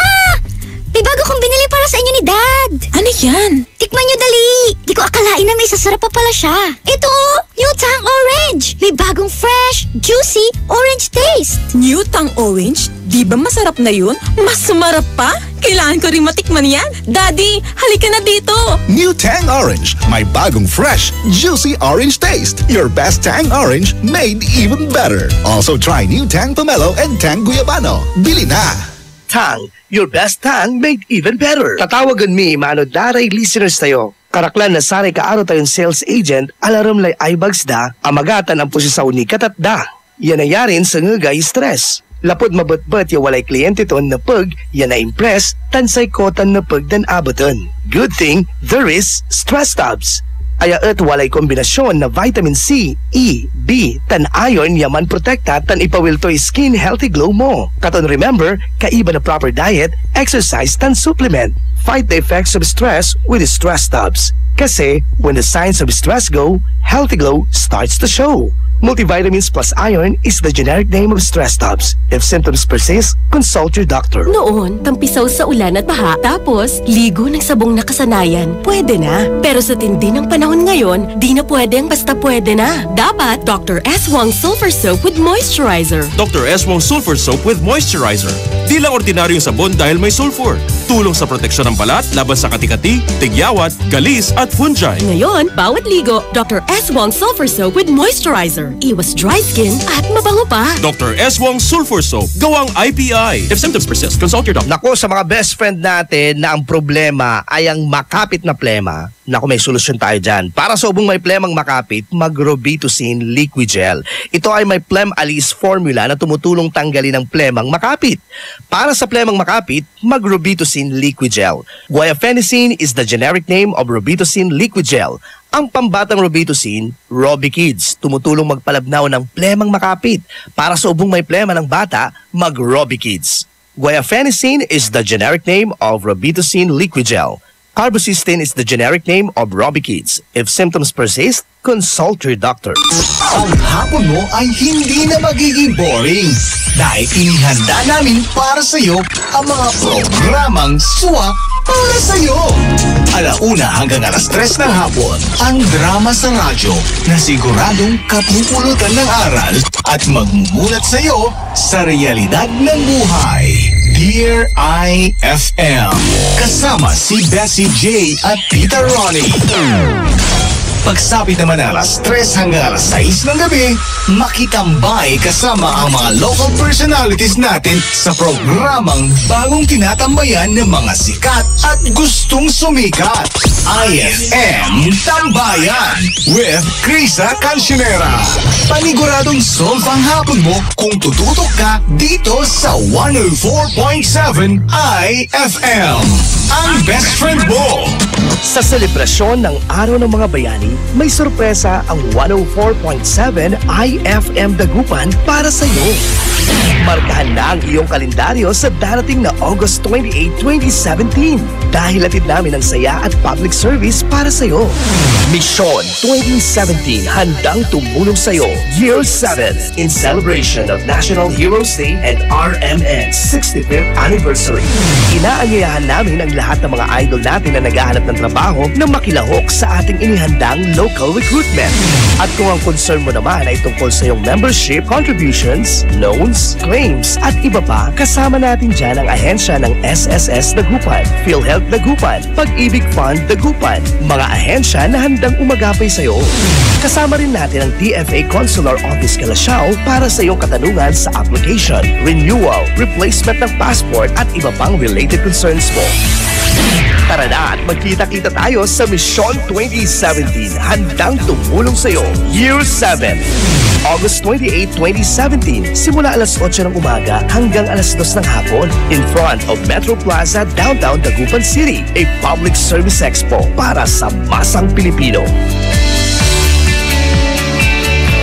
May bago kong binili para sa inyo ni Dad. Ano yan? Tikman nyo dali. Di ko akalain na may sasarap pa pala siya. Ito, New Tang Orange. May bagong fresh, juicy, orange taste. New Tang Orange? Di ba masarap na yun? Mas sumarap pa? Kailangan ko rin matikman yan. Daddy, halika na dito. New Tang Orange, may bagong fresh, juicy orange taste. Your best Tang Orange made even better. Also try New Tang Pomelo and Tang Guyabano. Bili na! Tang, your best tang made even better. Tatawagan mi, mano daray listeners tayo. Karaklan na saray kaaro tayong sales agent, alaram lay ibags da, amagatan ang pusi sa unikat at da. Yan ayarin sa ngagay stress. Lapod mabutbat ya walay kliyente ton na pag, yan na impress, tansay kotan na pag dan abaton. Good thing, there is stress tabs. Ayaat walay kombinasyon na vitamin C, E, B, tan iron yaman protekta tan ipawiltoy skin healthy glow mo. Katon remember, kaiba na proper diet, exercise tan supplement. Fight the effects of stress with stress tabs. Kasi when the signs of stress go, healthy glow starts to show. Multivitamins plus iron is the generic name of stress tabs. If symptoms persist, consult your doctor. Noon, tampisaw sa ulan at baha, tapos ligo ng sabong nakasanayan, pwede na. Pero sa tindi ng panahon ngayon, di na pwedeng basta pwede na. Dapat Dr. S. Wong Sulfur Soap with Moisturizer. Dr. S. Wong Sulfur Soap with Moisturizer. Di lang ordinaryong sabon dahil may sulfur. Tulong sa proteksyon ng balat laban sa kati-kati, tigyawat, galis at fungi. Ngayon, bawat ligo, Dr. S. Wong Sulfur Soap with Moisturizer. Iwas dry skin at mabango pa. Dr. S. Wong Sulfur Soap, gawang IPI. If symptoms persist, consult your doctor. Nako, sa mga best friend natin na ang problema ay ang makapit na plema, nako, may solusyon tayo dyan. Para sa ubong may plemang makapit, mag-Robitussin Liquid Gel. Ito ay may Plem Alice formula na tumutulong tanggalin ang plemang makapit. Para sa plemang makapit, mag-Robitussin Liquid Gel. Guaifenesin is the generic name of Robitussin Liquid Gel. Ang pambatang Robitussin, Robikids, tumutulong magpalabnaw ng plemang makapit. Para sa ubong may plema ng bata, mag-Robikids. Guaifenesin is the generic name of Robitussin Liquid Gel. Carbocysteine is the generic name of Robikids. If symptoms persist, consult your doctor. Ang hapon mo ay hindi na magiging boring dahil inihanda namin para sa iyo ang mga programang suwak para sa iyo. 1:00 hanggang 3:00 ng hapon, ang drama sa radyo na siguradong kapupulutan ng aral at magmumulat sa iyo sa realidad ng buhay. Dear iFM, kasama si Bessie J at Tita Ronnie. Pagsapit naman ng 3:00 hanggang 6:00 ng gabi, makitambay kasama ang mga local personalities natin sa programang bagong tinatambayan ng mga sikat at gustong sumikat. iFM Tambayan with Krisa Cancionera. Paniguradong solve ang hapon mo kung tututok ka dito sa 104.7 iFM. Ang best friend mo. Sa selebrasyon ng Araw ng Mga Bayani, may sorpresa ang 104.7 iFM Dagupan para sa iyo. Markahan na ang iyong kalendaryo sa darating na August 28, 2017 dahil hatid namin ang saya at public service para sa iyo. Mission 2017 handang tumulong sa iyo. Year 7 in celebration of National Heroes Day and RMN's 65th anniversary. Inaanyayahan namin ang lahat ng mga idol natin na naghahanap ng trabaho na makilahok sa ating inihandang local recruitment. At kung ang concern mo naman ay tungkol sa iyong membership, contributions, loans, claims at iba pa, kasama natin dyan ang ahensya ng SSS Dagupan, PhilHealth Dagupan, Pag-ibig Fund Dagupan, mga ahensya na handang umagapay sa iyo. Kasama rin natin ang TFA Consular Office Calasiao para sa iyong katanungan sa application, renewal, replacement ng passport at iba pang related concerns mo. Tara na at magkita-kita tayo sa Mission 2017. Handang tumulong sa iyo. Year 7. August 28, 2017. Simula alas 8 ng umaga hanggang alas 2 ng hapon. In front of Metro Plaza, downtown Dagupan City. A public service expo para sa masang Pilipino.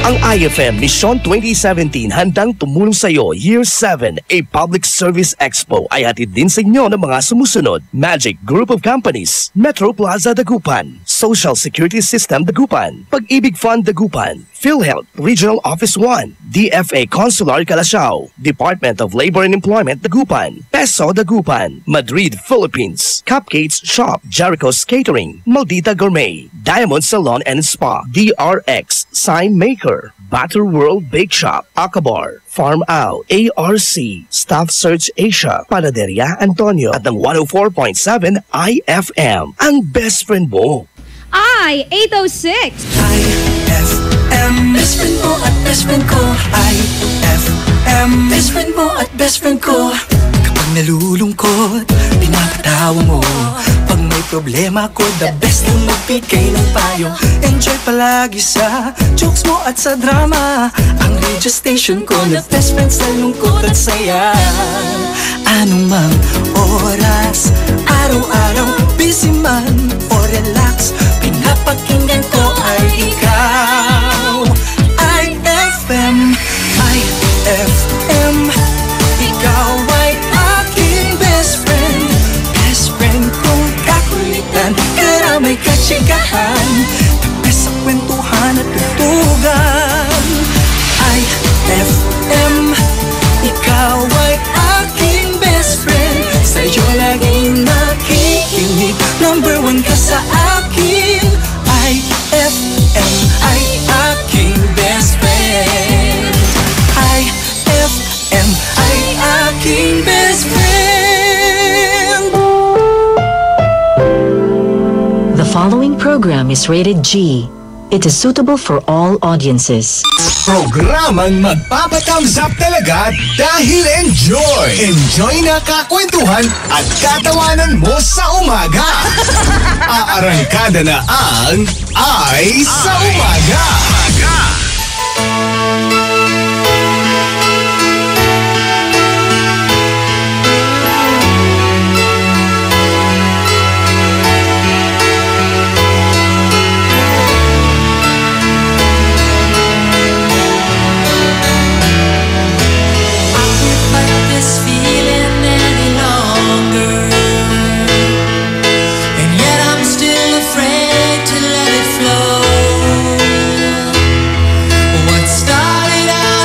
Ang iFM Mission 2017 handang tumulong sa iyo. Year 7, a public service expo ay hatid din sa inyo ng mga sumusunod. Magic Group of Companies, Metro Plaza Dagupan, Social Security System Dagupan, Pag-ibig Fund Dagupan, PhilHealth Regional Office 1, DFA Consular Calasiao, Department of Labor and Employment Dagupan, Peso Dagupan, Madrid, Philippines, Cupcakes Shop, Jericho's Catering, Maldita Gourmet, Diamond Salon and Spa, DRX, Sign Maker, Butter World Bake Shop, Akabar, Farm Out, ARC, Staff Search Asia, Panaderia Antonio at ng 104.7 iFM, ang best friend mo. I-806 iFM, best friend mo at best friend ko. iFM, best friend mo at best friend ko. Kapag nalulungkot, pinapatawa mo. Pag may problema ko, the best na magbigay ng payo. Enjoy palagi sa jokes mo at sa drama. Ang radio station ko na best friend sa lungkot at saya. Anumang oras, araw-araw, busy man o relax, pinapakinggan ko ay ikaw. iFM, iFM, ikaw ay aking best friend. Best friend kong kakulitan, karamay katsikahan, tapos sa kwentuhan at tutugan. iFM, ikaw ay aking best friend. Sa'yo laging nakikinig, number one ka sa akin. iFM ay aking best friend. iFM ay aking best friend. The following program is rated G. It is suitable for all audiences. Programang magpapatamsap talaga dahil enjoy! Enjoy na kakwentuhan at katawanan mo sa umaga! Aarangkada na ang Ay sa Umaga! What started out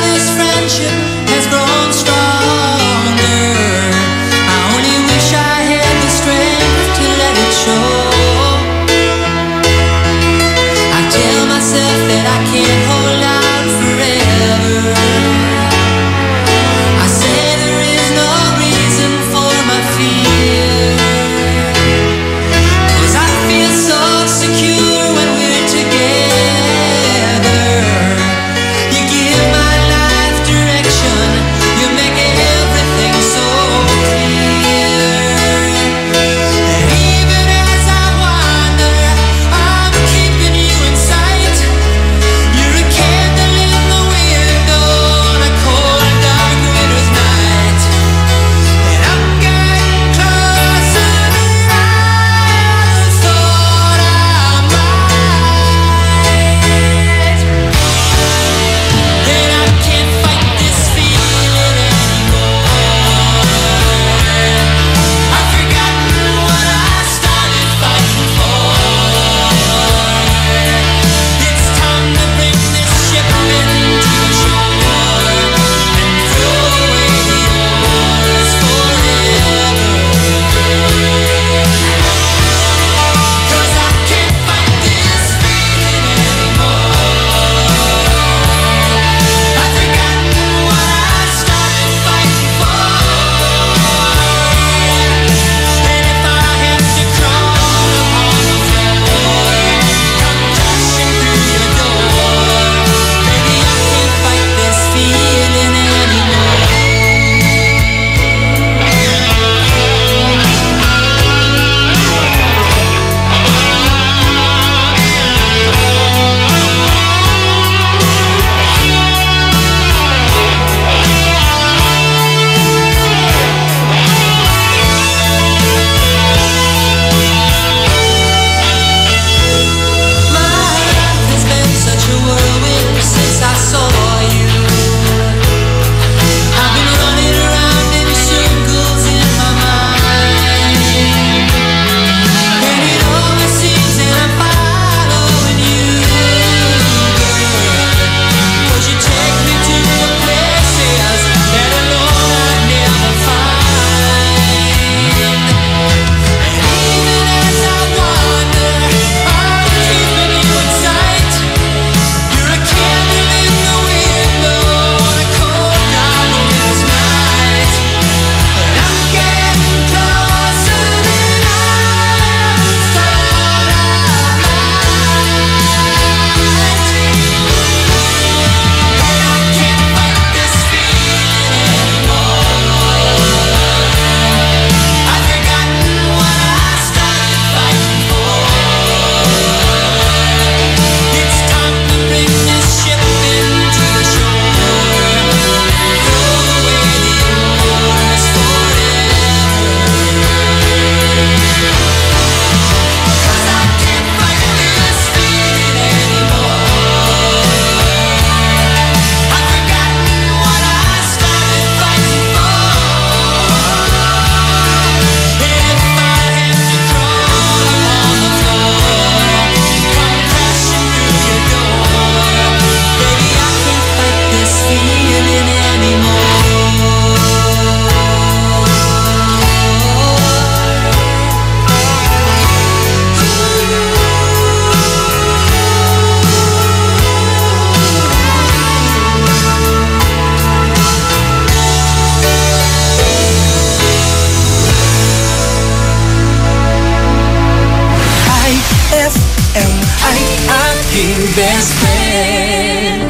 best friend.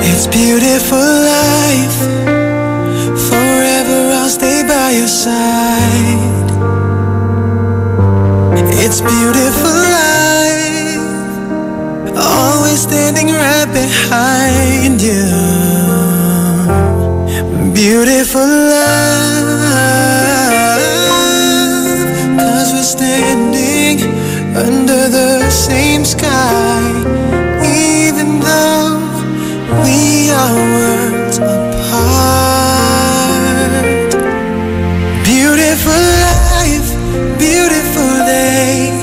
It's beautiful life. Forever I'll stay by your side. It's beautiful life. Always standing right behind you. Beautiful life. 'Cause we're standing under the same sky. Even though we are worlds apart. Beautiful life, beautiful day.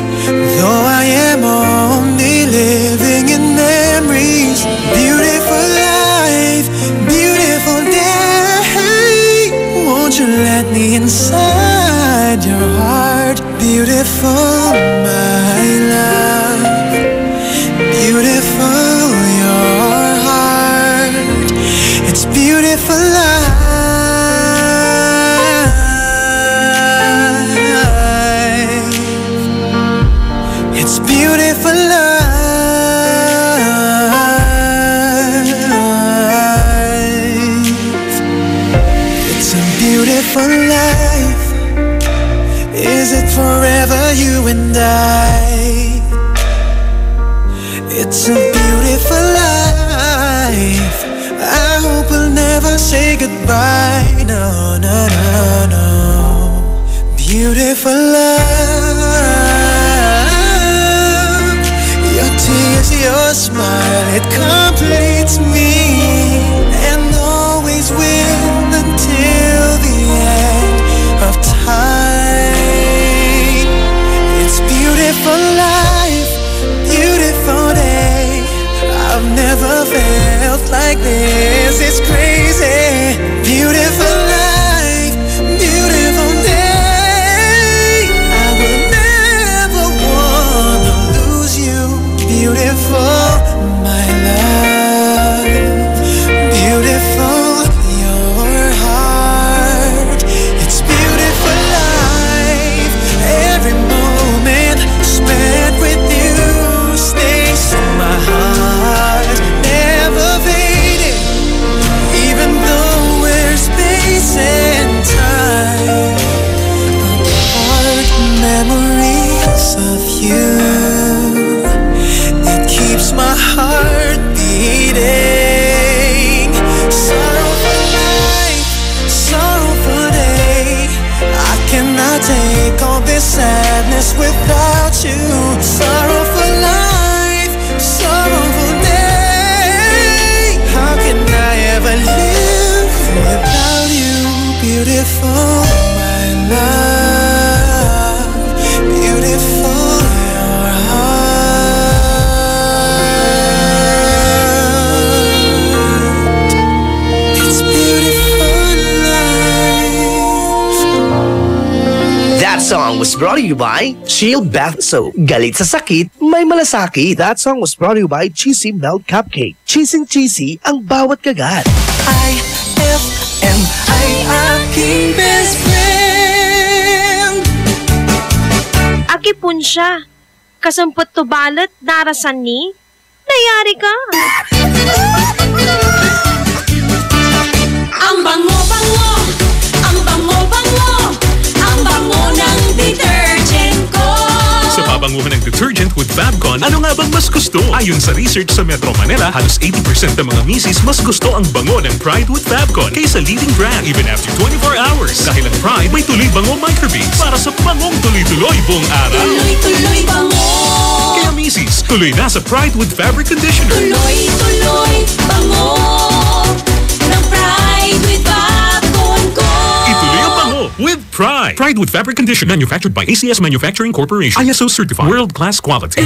Though I am only living in memories. Beautiful life, beautiful day. Won't you let me inside your heart? Beautiful, my love. Beautiful, your heart. It's beautiful life. It's beautiful life. It's a beautiful life. Is it forever, you and I? It's a beautiful life. I hope we'll never say goodbye. No, no, no, no. Beautiful love. Your tears, your smile, it completes me. And always will until the end of time. It's beautiful life, beautiful day. I've never felt like this. It's crazy. Beautiful life, beautiful day. I will never wanna lose you. Beautiful, my love. Beautiful, your heart. It's beautiful life. Every moment spent with you stays in my heart. Never fading, even though we're space and time apart. Memories of you, it keeps my heart beating. Sorrowful life, sorrowful day. I cannot take all this sadness without you. Sorrowful life, sorrowful day. How can I ever live without you? Beautiful, my love. Beautiful, your heart. It's beautiful life. That song was brought to you by Shield Bath Soap. Galit sa sakit, may malasakit. That song was brought to you by Cheesy Melt Cupcake. Cheesy ang bawat kagat. iFM ay aking best friend. Aki pun siya. Kasampot to balat, darasan ni. Nayari ka. Ang bango-bango, ang bango-bango, ang bango ng detergent ko. Sa pabanguhan ng detergent with Fabcon, ano nga bang mas gusto? Ayon sa research sa Metro Manila, halos 80% ng mga misis mas gusto ang bango ng Pride with Fabcon kaysa leading brand even after 24 hours. Dahil ang Pride may tuloy bango microbeads para sa bangong tuloy-tuloy buong araw. Tuloy-tuloy bango. Kaya misis, tuloy na sa Pride with Fabric Conditioner. Tuloy-tuloy bango ng Pride with Fabcon ko. Ituloy ang bango with Pride. Pride with Fabric Conditioner manufactured by ACS Manufacturing Corporation. ISO certified. World-class quality.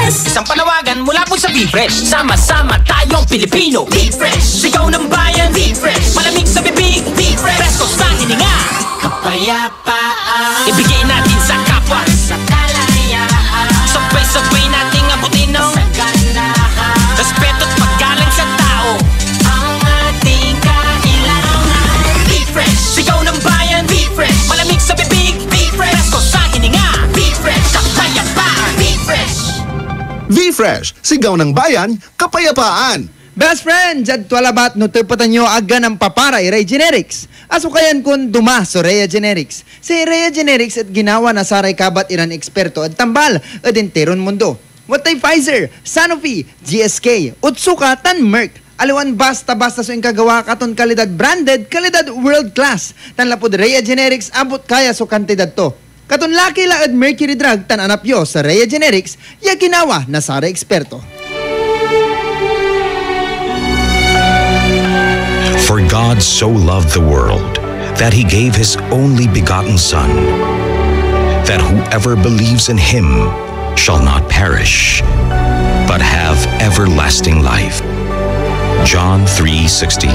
Isang panawagan mula po sa Be Fresh. Sama-sama tayong Pilipino. Be Fresh. Sigaw ng bayan. Be Fresh. Malamig sa bibig. Be Fresh. Presko sa hininga. Kapayapaan. Ibigay natin sa kapwa. Sa kalayaan. Sabay-sabay nating abutin ang sagana. V-Fresh, sigaw ng bayan, kapayapaan. Best friend, jad twalabat no tepatan nyo aga ng paparay Ray Generics. Asukayan kun duma so Rhea Generics. Si Rhea Generics at ginawa na saray kabat iran eksperto at tambal at enteron mundo. Watay Pfizer, Sanofi, GSK, Utsuka, tan Merck. Aliwan basta-basta so yung kagawa katon kalidad branded, kalidad world class. Tan lapod Rhea Generics abot kaya so kantidad to. Katon laki la at Mercury Drug tan anap yo sa Rhea Generics, ya ginawa na saray eksperto. For God so loved the world that he gave his only begotten Son, that whoever believes in him shall not perish, but have everlasting life. John 3:16.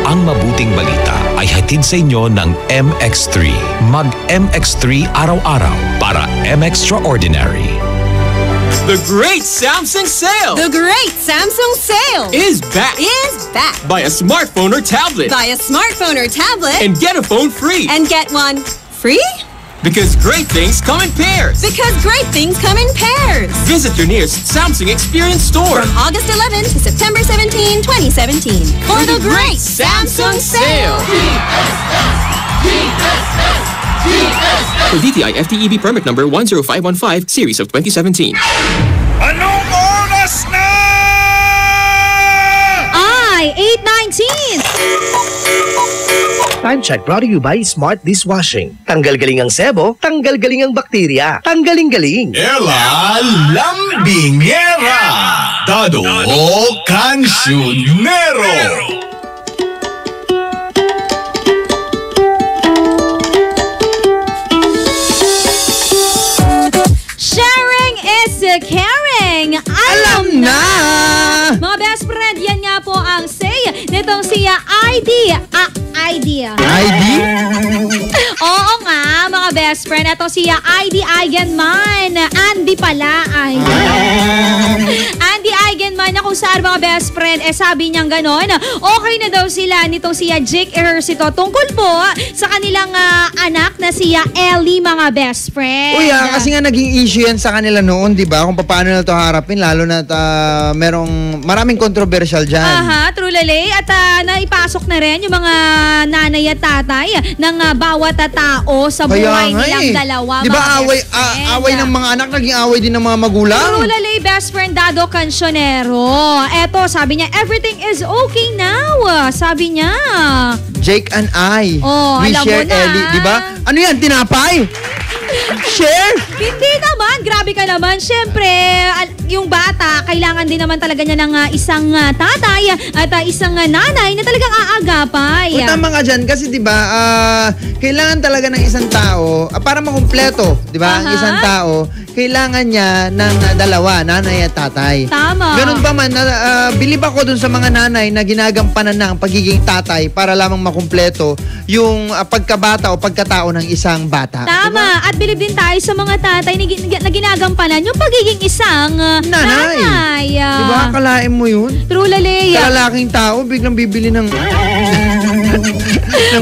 Ang mabuting balita ay hatid sa inyo ng MX3. Mag-MX3 araw-araw para M-Extraordinary. The great Samsung sale! The great Samsung sale is back! Buy a smartphone or tablet. Buy a smartphone or tablet. And get a phone free. And get one free? Because great things come in pairs. Because great things come in pairs. Visit your nearest Samsung Experience store. From August 11 to September 17, 2017. For the great Samsung sale. For DTI FTEB permit number 10515 series of 2017. Anong oras na? Ay, 8:19. Time check brought to you by Smart Dishwashing. Tanggal galing ang sebo, tanggal galing ang bakterya. Tanggaling-galing. Ela Lambingera. Dado Cancionero. Caring! Alam na! Mga best friend, yan nga po ang say nitong siya ID. ID? Oo nga, mga best friend. Ito siya ID Eigenman. Andy pala. Andy Eigenman na kung saan mga best friend, sabi niyang ganon, okay na daw sila nitong siya Jake Ejercito tungkol po sa kanilang anak na siya Ellie, mga best friend. Uy, kasi nga naging issue yan sa kanila noon, di ba? Kung paano na ito harapin, lalo na maraming controversial dyan. Aha, true lale. At naipasok na rin yung mga nanay at tatay ng bawat tao sa buhay nilang dalawa. Di ba away ng mga anak, naging away din ng mga magulang? True lale, best friend Dado Cancionero. Eto, sabi niya, everything is okay now. Sabi niya. Jake and I. Oh, we alam share mo na. Ellie, di ba? Ano yan, tinapay? Share? Hindi naman, grabe ka naman. Siyempre, yung bata, kailangan din naman talaga niya ng isang tatay at isang nanay na talagang aagapay. O tama ka dyan, kasi di ba, kailangan talaga ng isang tao, para makumpleto, di ba? Ang isang tao, kailangan niya ng dalawa, nanay at tatay. Tama. Ganun pa man, bilib ako dun sa mga nanay na ginagampanan na ang pagiging tatay para lamang makumpleto yung pagkabata o pagkatao ng isang bata. Tama. Diba? At bilib din tayo sa mga tatay na ginagampanan yung pagiging isang nanay. Diba? Kalain mo yun? True laleya. Kalalaking tao, biglang bibili ng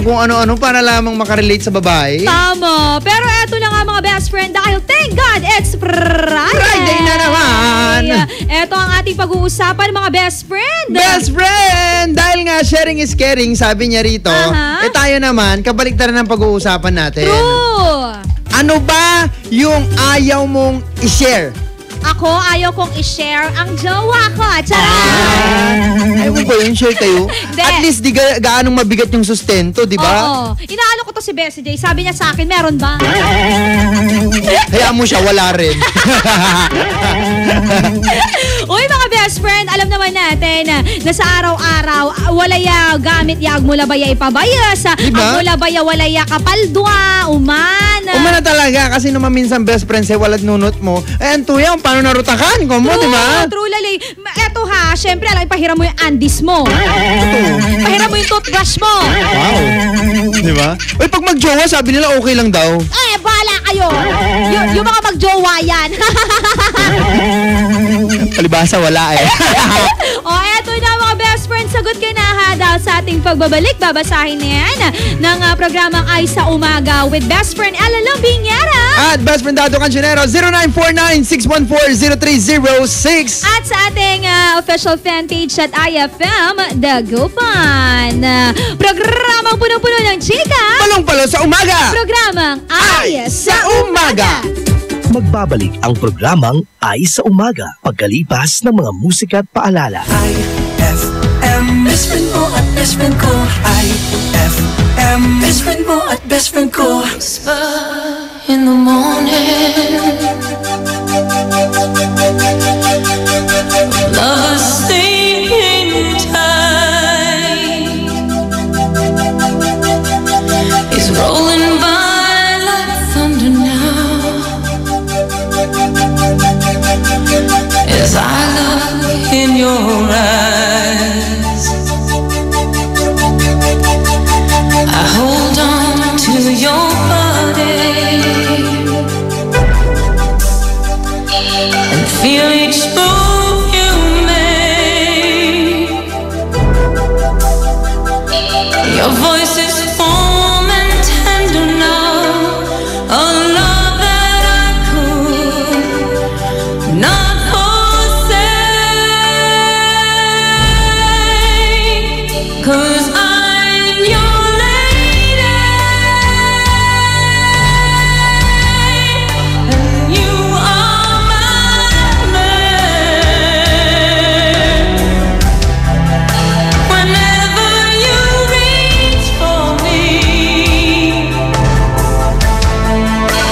kung ano-ano para lamang makarelate sa babae. Tama. Pero eto na nga mga best friend, dahil thank God it's Friday na naman. Eto ang ating pag-uusapan mga best friend. Best friend! Dahil nga sharing is caring, sabi niya rito. Tayo naman, kabaliktaran ng pag-uusapan natin. True! Ano ba yung ayaw mong i-share? Ako, ayaw kong i-share ang jowa ko. Charot! Ayaw mo ba yun? Share kayo? At least di gaanong mabigat yung sustento, di ba? Oo. Inaalo ko to si Bessie J. Sabi niya sa akin, meron ba? Hayaan mo siya, wala rin. Uy, mga best friend, alam naman natin na sa araw-araw, walaya gamit ya agmula baya ipabayas. Diba? Agmula baya walaya kapaldwa, uman. Umana talaga kasi naman minsan best friend say walad nunot mo. Ang tuyang, paano narutakan ko mo, di ba? True, lali. Eto ha, syempre, alam, pahiram mo yung andis mo. Pahiram mo yung toothbrush mo. Wow. Di ba? Uy, pag magjowa, sabi nila okay lang daw. Bahala kayo. Yung mga magjowa yan. Palibasa, wala eh. Eto na mga best friend, sagot ka na ha dahil sa ating pagbabalik. Babasahin na yan ng programang Ay sa Umaga with best friend Ella Lambingera. At at Best Friend Dado Cancionero 0949-614-0306. At sa ating official fan page at iFM Dagupan. Programang puno-puno ng chika. Palong-palo sa umaga. Programang Ay sa Umaga. Magbabalik ang programang Ay sa Umaga pagkalipas ng mga musika at paalala. iFM, best friend mo at best friend ko. iFM, best friend mo at best friend ko. In the morning, lovers sleeping tight is rolling by like thunder now. As I look in your eyes, I hold on to your body and feel each move you make. Your voice is warm and tender now, a love that I could not forsake. 'Cause I'm your lady and you are my man. Whenever you reach for me,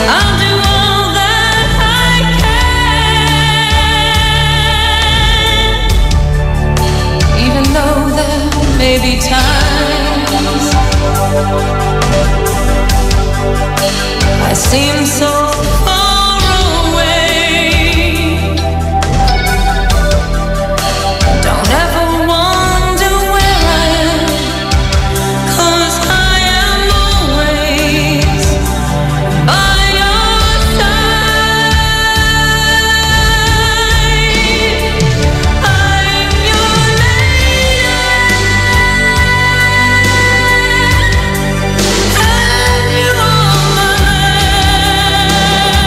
I'll do all that I can. Even though there may be times I seem so far away. Don't ever wonder where I am, 'cause I am always by your side. I'm your lady and you are my man.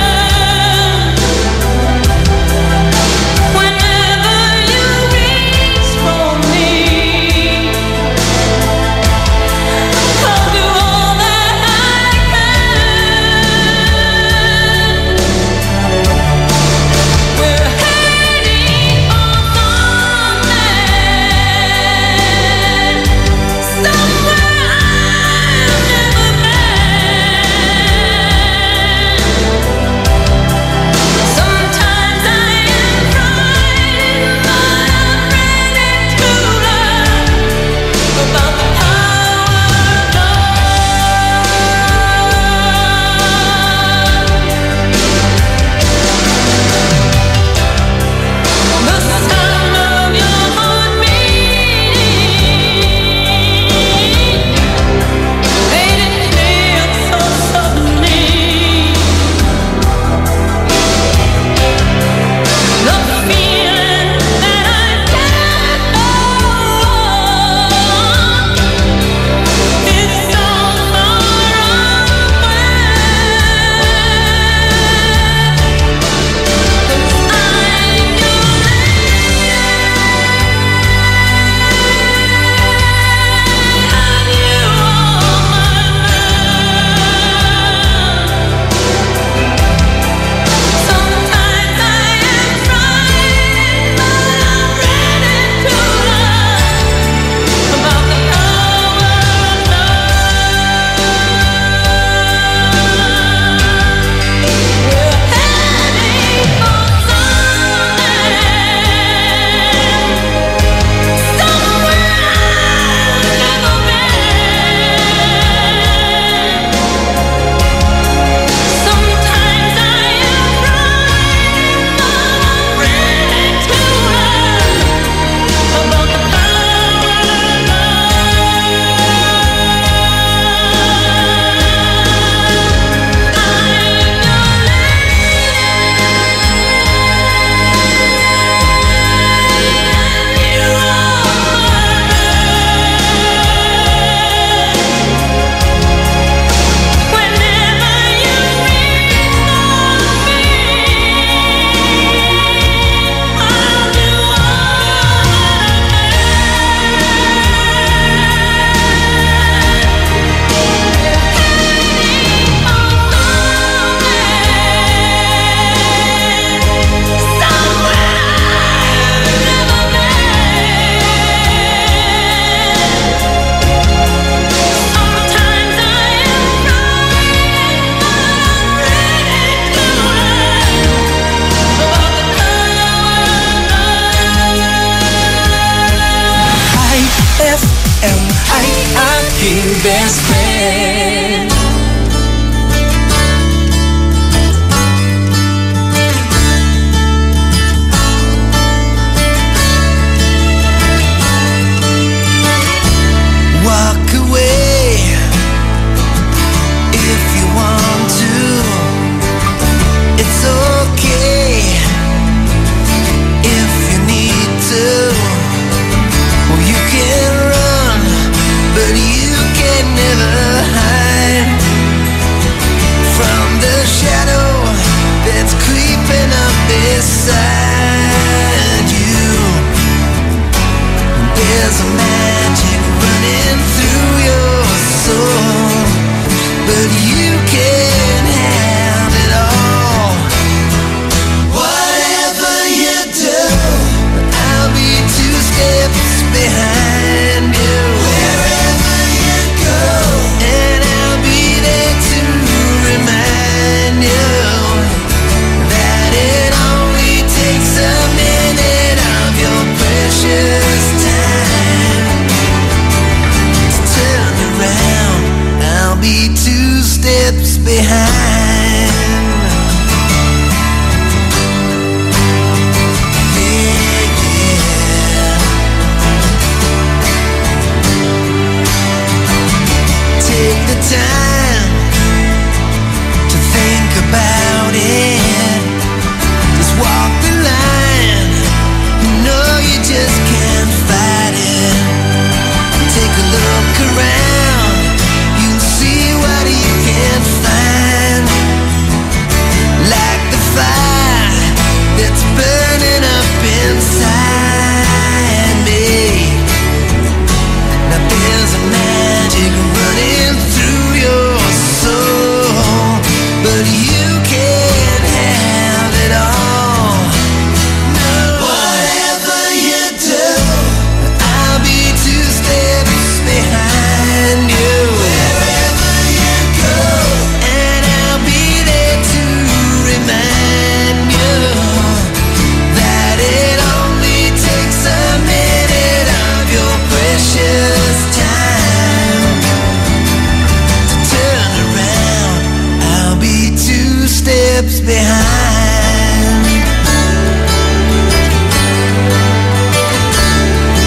steps behind.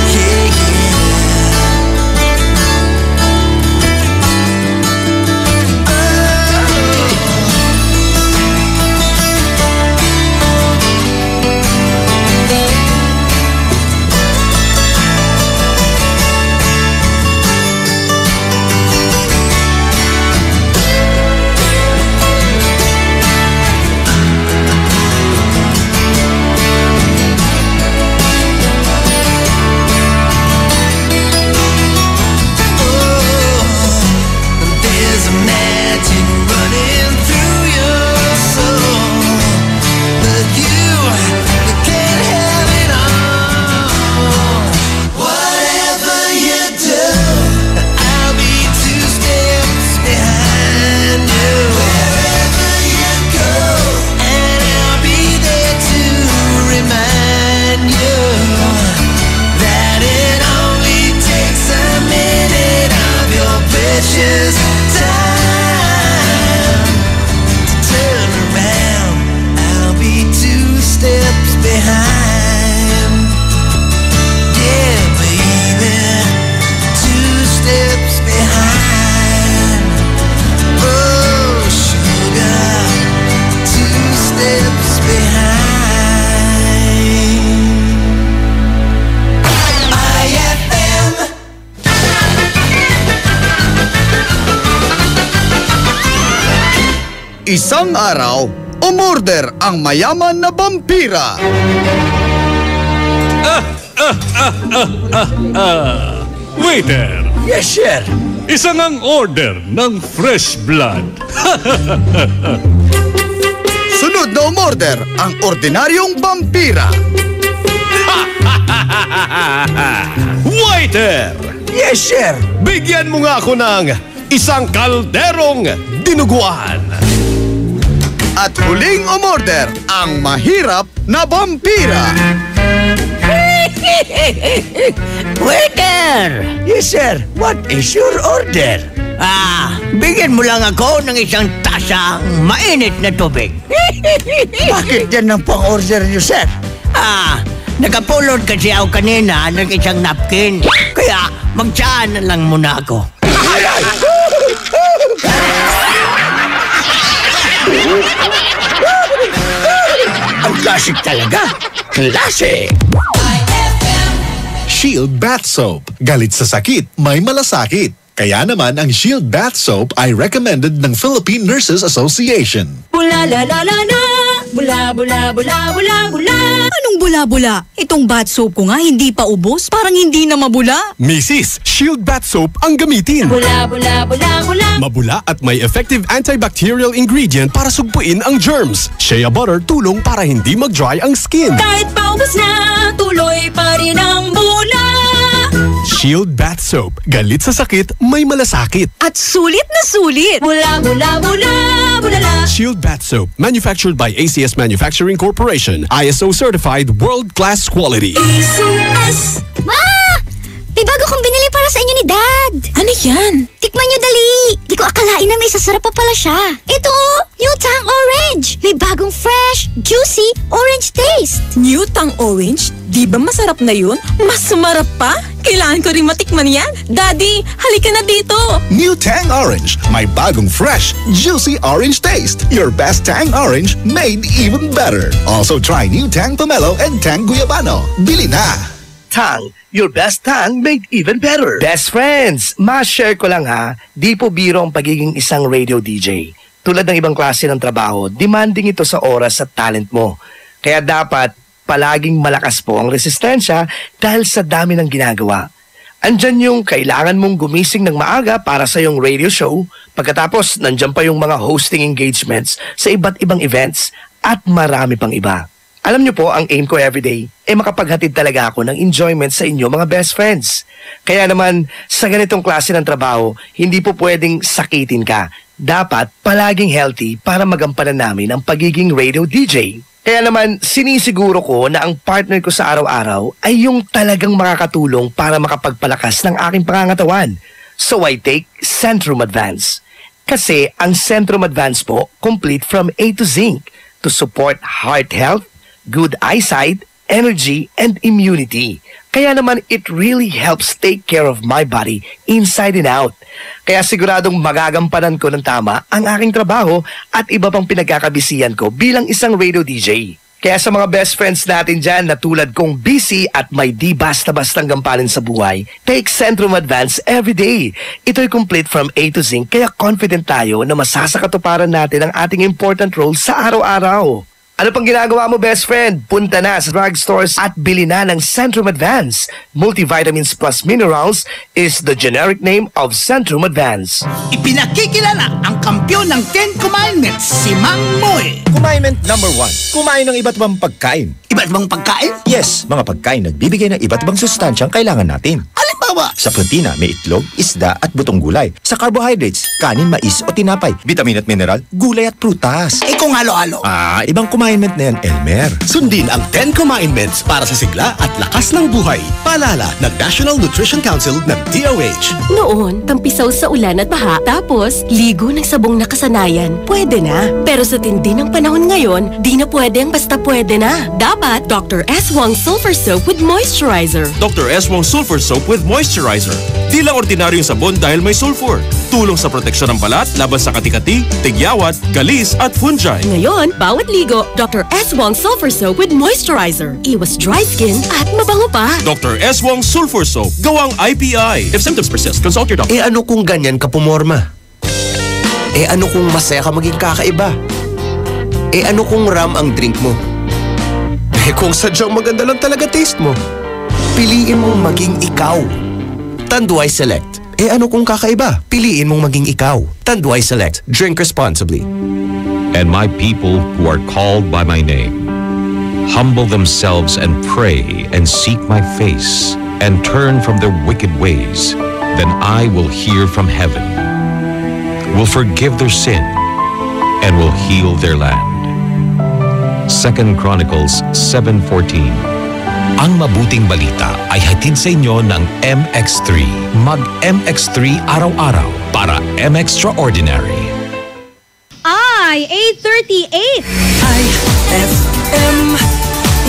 Yeah, there's a magic running through your soul, but you can't have it all. Whatever you do, I'll be 2 steps behind you. Wherever you go, and I'll be there to remind you that it only takes a minute of your precious time to turn around. I'll be 2 steps behind. Yeah, baby, 2 steps behind. Oh, sugar, 2 steps behind. iFM. Isang araw, umorder ang mayaman na vampira. Waiter! Yes, sir. Isang ang order ng fresh blood. Sunod na umorder ang ordinaryong vampira. Waiter! Yes, sir. Bigyan mo nga ako ng isang kalderong dinuguan. At huling umorder ang mahirap na vampira. Waiter! Yes, sir. What is your order? Bigyan mo lang ako ng isang tasang mainit na tubig. Bakit yan ang pang-order niyo, sir? Nakapulot kasi ako kanina ng isang napkin. Kaya magtsaan na lang muna ako. Ang classic talaga. Classic! Shield Bath Soap. Galit sa sakit, may malasakit. Kaya naman ang Shield Bath Soap ay recommended ng Philippine Nurses Association. Bula la la la la, bula bula bula bula bula. Anong bula-bula? Itong bath soap ko nga hindi pa ubos, parang hindi na mabula. Mrs. Shield Bath Soap ang gamitin. Bula bula bula bula. Mabula at may effective antibacterial ingredient para sugpuin ang germs. Shea butter tulong para hindi mag-dry ang skin. Kahit paubos na, tuloy pa rin ang bula. Shield Bath Soap. Galit sa sakit, may malasakit. At sulit na sulit. Bula bula bula bula la. Shield Bath Soap. Manufactured by ACS Manufacturing Corporation. ISO certified world-class quality. ACS! Ma! May bago kong binili para sa inyo ni Dad. Ano yan? Tikman nyo dali. Di ko akalain na may sasarap pa pala siya. Ito, New Tang Orange. May bagong fresh, juicy, orange taste. New Tang Orange? Di ba masarap na yun? Mas sumarap pa? Kailangan ko rin matikman yan. Daddy, halika na dito. New Tang Orange. May bagong fresh, juicy orange taste. Your best Tang Orange made even better. Also try New Tang Pomelo and Tang Guyabano. Bili na! Tang, your best tang made even better. Best friends, ma-share ko lang ha, di po biro ang pagiging isang radio DJ. Tulad ng ibang klase ng trabaho, demanding ito sa oras at talent mo. Kaya dapat palaging malakas po ang resistensya dahil sa dami ng ginagawa. Andyan yung kailangan mong gumising ng maaga para sa iyong radio show, pagkatapos nandyan pa yung mga hosting engagements sa iba't ibang events at marami pang iba. Alam niyo po, ang aim ko everyday ay makapaghatid talaga ako ng enjoyment sa inyo mga best friends. Kaya naman, sa ganitong klase ng trabaho, hindi po pwedeng sakitin ka. Dapat palaging healthy para magampanan namin ang pagiging radio DJ. Kaya naman, sinisiguro ko na ang partner ko sa araw-araw ay yung talagang makakatulong para makapagpalakas ng aking pangangatawan. So I take Centrum Advance. Kasi ang Centrum Advance po, complete from A to Zinc to support heart health, good eyesight, energy, and immunity. Kaya naman, it really helps take care of my body inside and out. Kaya siguradong magagampanan ko ng tama ang aking trabaho at iba pang pinagkakabisihan ko bilang isang radio DJ. Kaya sa mga best friends natin dyan na tulad kong busy at may di basta-bastang gampanin sa buhay, take Centrum Advance every day. Ito'y complete from A to Zinc kaya confident tayo na masasakatuparan natin ang ating important role sa araw-araw. Ano pang ginagawa mo, best friend? Punta na sa drugstores at bili na ng Centrum Advance. Multivitamins plus minerals is the generic name of Centrum Advance. Ipinakikilala ang kampiyon ng 10 Commandments, si Mang Moe. Commandment number 1. Kumain ng iba't ibang pagkain. Iba't ibang pagkain? Yes, mga pagkain nagbibigay ng iba't ibang sustansyang kailangan natin. Halimbawa, sa protina, may itlog, isda at butong gulay. Sa carbohydrates, kanin, mais o tinapay. Vitamin at mineral, gulay at prutas. Kung halo-halo. Ibang commandment na yan, Elmer. Sundin ang 10 Commandments para sa sigla at lakas ng buhay. Paalala ng National Nutrition Council ng DOH. Noon, tampisaw sa ulan at baha, tapos ligo ng sabong nakasanayan. Pwede na. Pero sa tindi ng panahon ngayon, di na pwede ang basta pwede na. Dapat Dr. S. Wong Sulfur Soap with Moisturizer. Dr. S. Wong Sulfur Soap with Moisturizer. Di lang ordinaryong sabon dahil may sulfur. Tulong sa proteksyon ng balat laban sa kati-kati, tigyawat, galis at fungi. Ngayon, bawat ligo, Dr. S. Wong Sulfur Soap with Moisturizer. Iwas dry skin at mabango pa. Dr. S. Wong Sulfur Soap. Gawang IPI. If symptoms persist, consult your doctor. Ano kung ganyan ka pumorma? Ano kung masaya ka maging kakaiba? Ano kung ram ang drink mo? Kung sadyang maganda lang talaga taste mo, piliin mong maging ikaw. Tanduay Select. Ano kung kakaiba? Piliin mong maging ikaw. Tanduay Select. Drink responsibly. And my people who are called by my name humble themselves and pray and seek my face and turn from their wicked ways, then I will hear from heaven, will forgive their sin, and will heal their land. 2 Chronicles 7:14. Ang mabuting balita ay hatid sa inyo ng MX3. Mag-MX3 araw-araw para MXtraordinary. 8:38. iFM,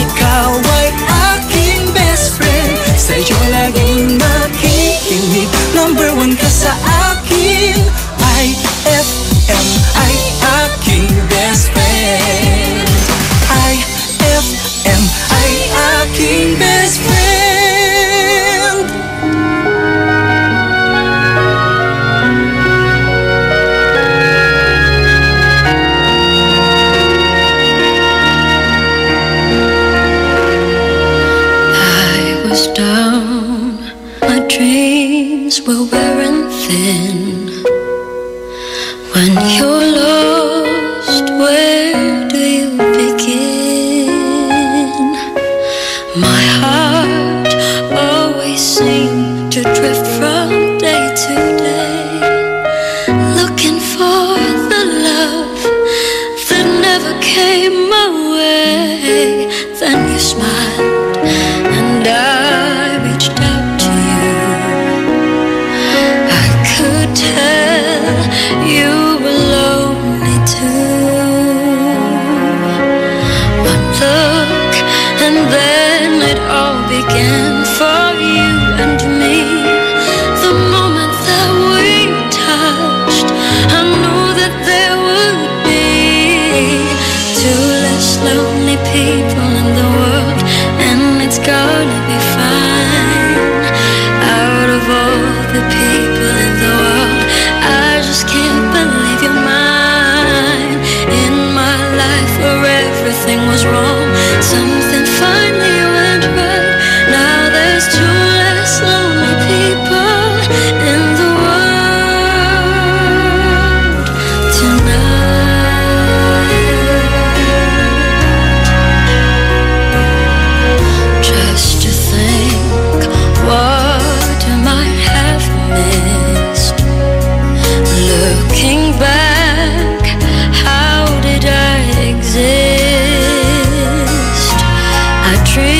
ikaw ay aking best friend. Sa'yo laging makikinig. Number 1 ka sa akin. iFM ay aking best friend. iFM ay aking best friend. Down, my dreams were wearing thin. When you're lost, where do you begin? My heart always seemed to drift from day to day, looking for the love that never came my way. Then you smiled and I reached out to you. I could tell you were lonely too. One look and then it all began for you and me. The moment that we touched, I knew that there would be 2 less lonely people in the world, and it's gonna be fine. Out of all the people in the world, I just can't believe you're mine. In my life where everything was wrong, something finally went right. Now there's 2 less lonely people in the world tonight. Just to think what I might have missed. Looking back, how did I exist? I dreamed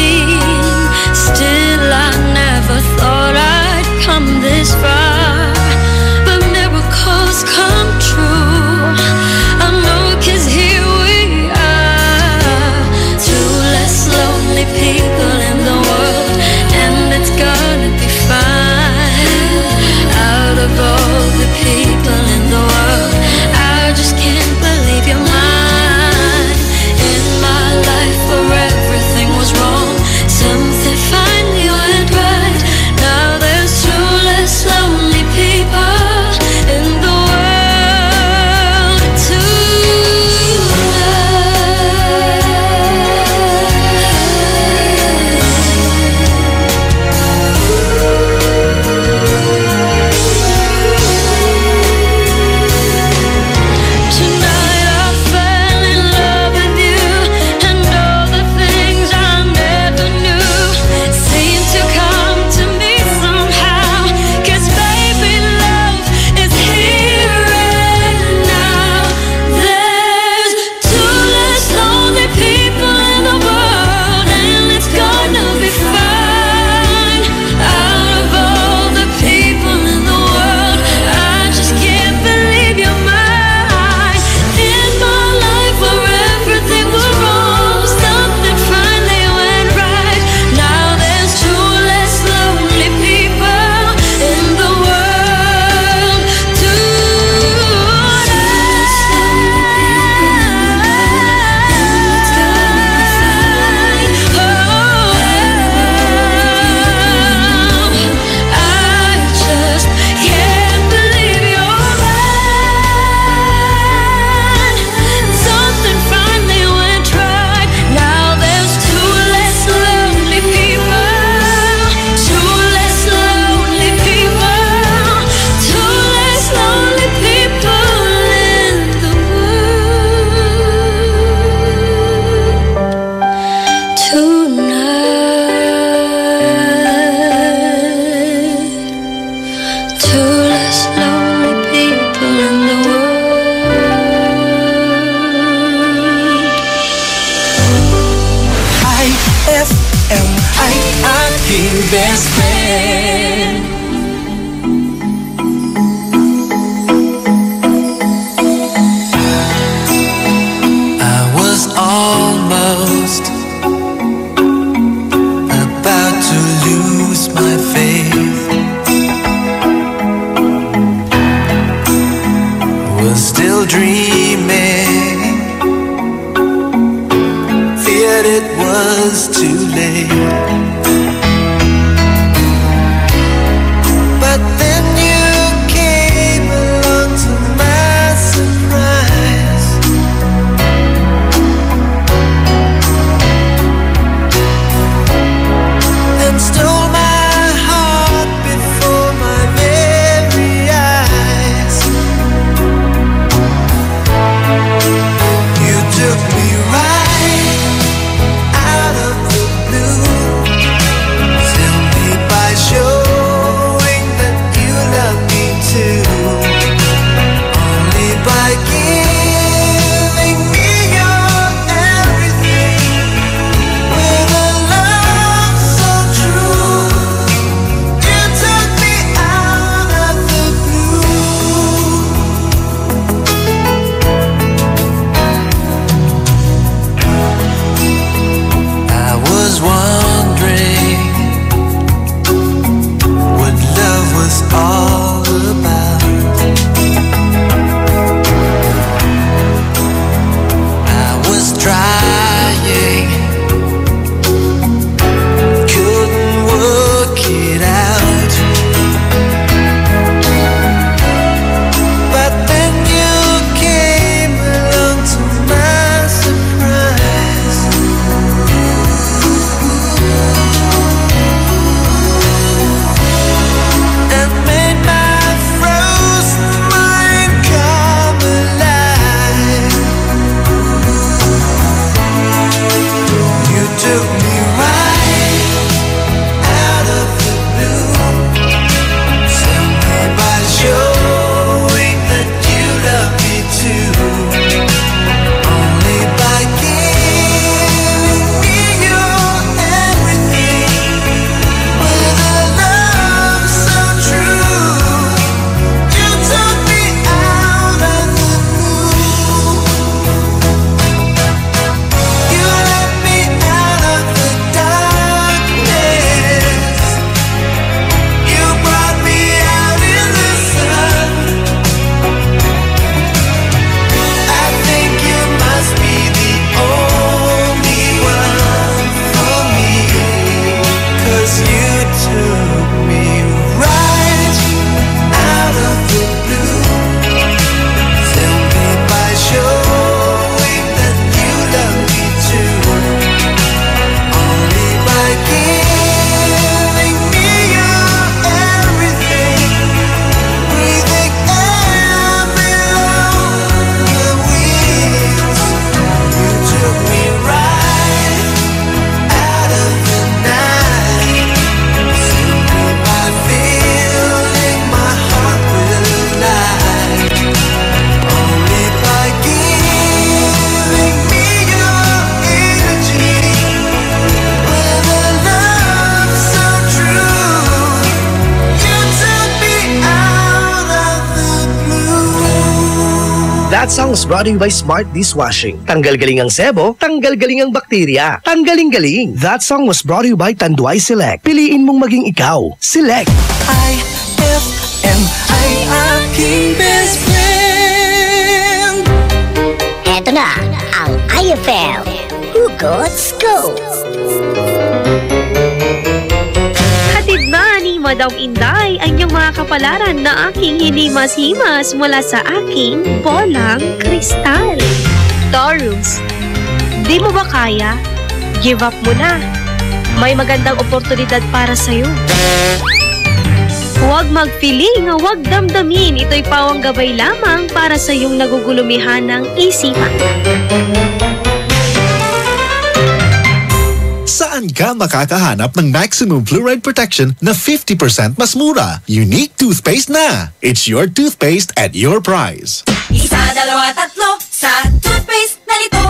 best friend. I was almost about to lose my faith. Was still dreaming, feared it was too late. But then you came along to my surprise, and stole my heart before my very eyes. You took me right out of the blue, filled me by showing that you love me too, only by giving me your everything, with a love so true. You took me out of the blue. I was wondering what love was all about. I was trying, couldn't work it out. But then you came along to my surprise, and made my frozen mind come alive. You took me right out of the blue, simply by showing that you love me too, only by giving me your everything, with a love so true. You took me out of the blue. You let me out of the darkness. You brought me out in the sun. I think you must be the only one for me, 'cause you took me right out of the blue, filled me by showing that you love me too, only by giving me your everything, breathing air below the wings. You took me right out of the night, simply by filling my heart with light, only by giving me your energy, with a love so true. You took me out of the blue. That song was brought to you by Smart Dishwashing. Tanggal-galing ang sebo, tanggal-galing ang bakterya. Tanggaling-galing. That song was brought to you by Tanduay Select. Piliin mong maging ikaw. Select. iFM ay aking best friend. Eto na ang iFM Hugot Scoop. Hatid na ni Madam Inday ang iyong mga kapalaran na aking hinimas-himas mula sa aking bolang kristal. Taurus, di mo ba kaya? Give up mo na. May magandang oportunidad para sa'yo. Huwag magpiling, huwag damdamin. Ito'y pawang gabay lamang para sa iyong nagugulumihan ng isipan. Saan ka makakahanap ng maximum fluoride protection na 50% mas mura? Unique toothpaste na! It's your toothpaste at your price. Isa, dalawa, tatlo sa toothpaste na nito.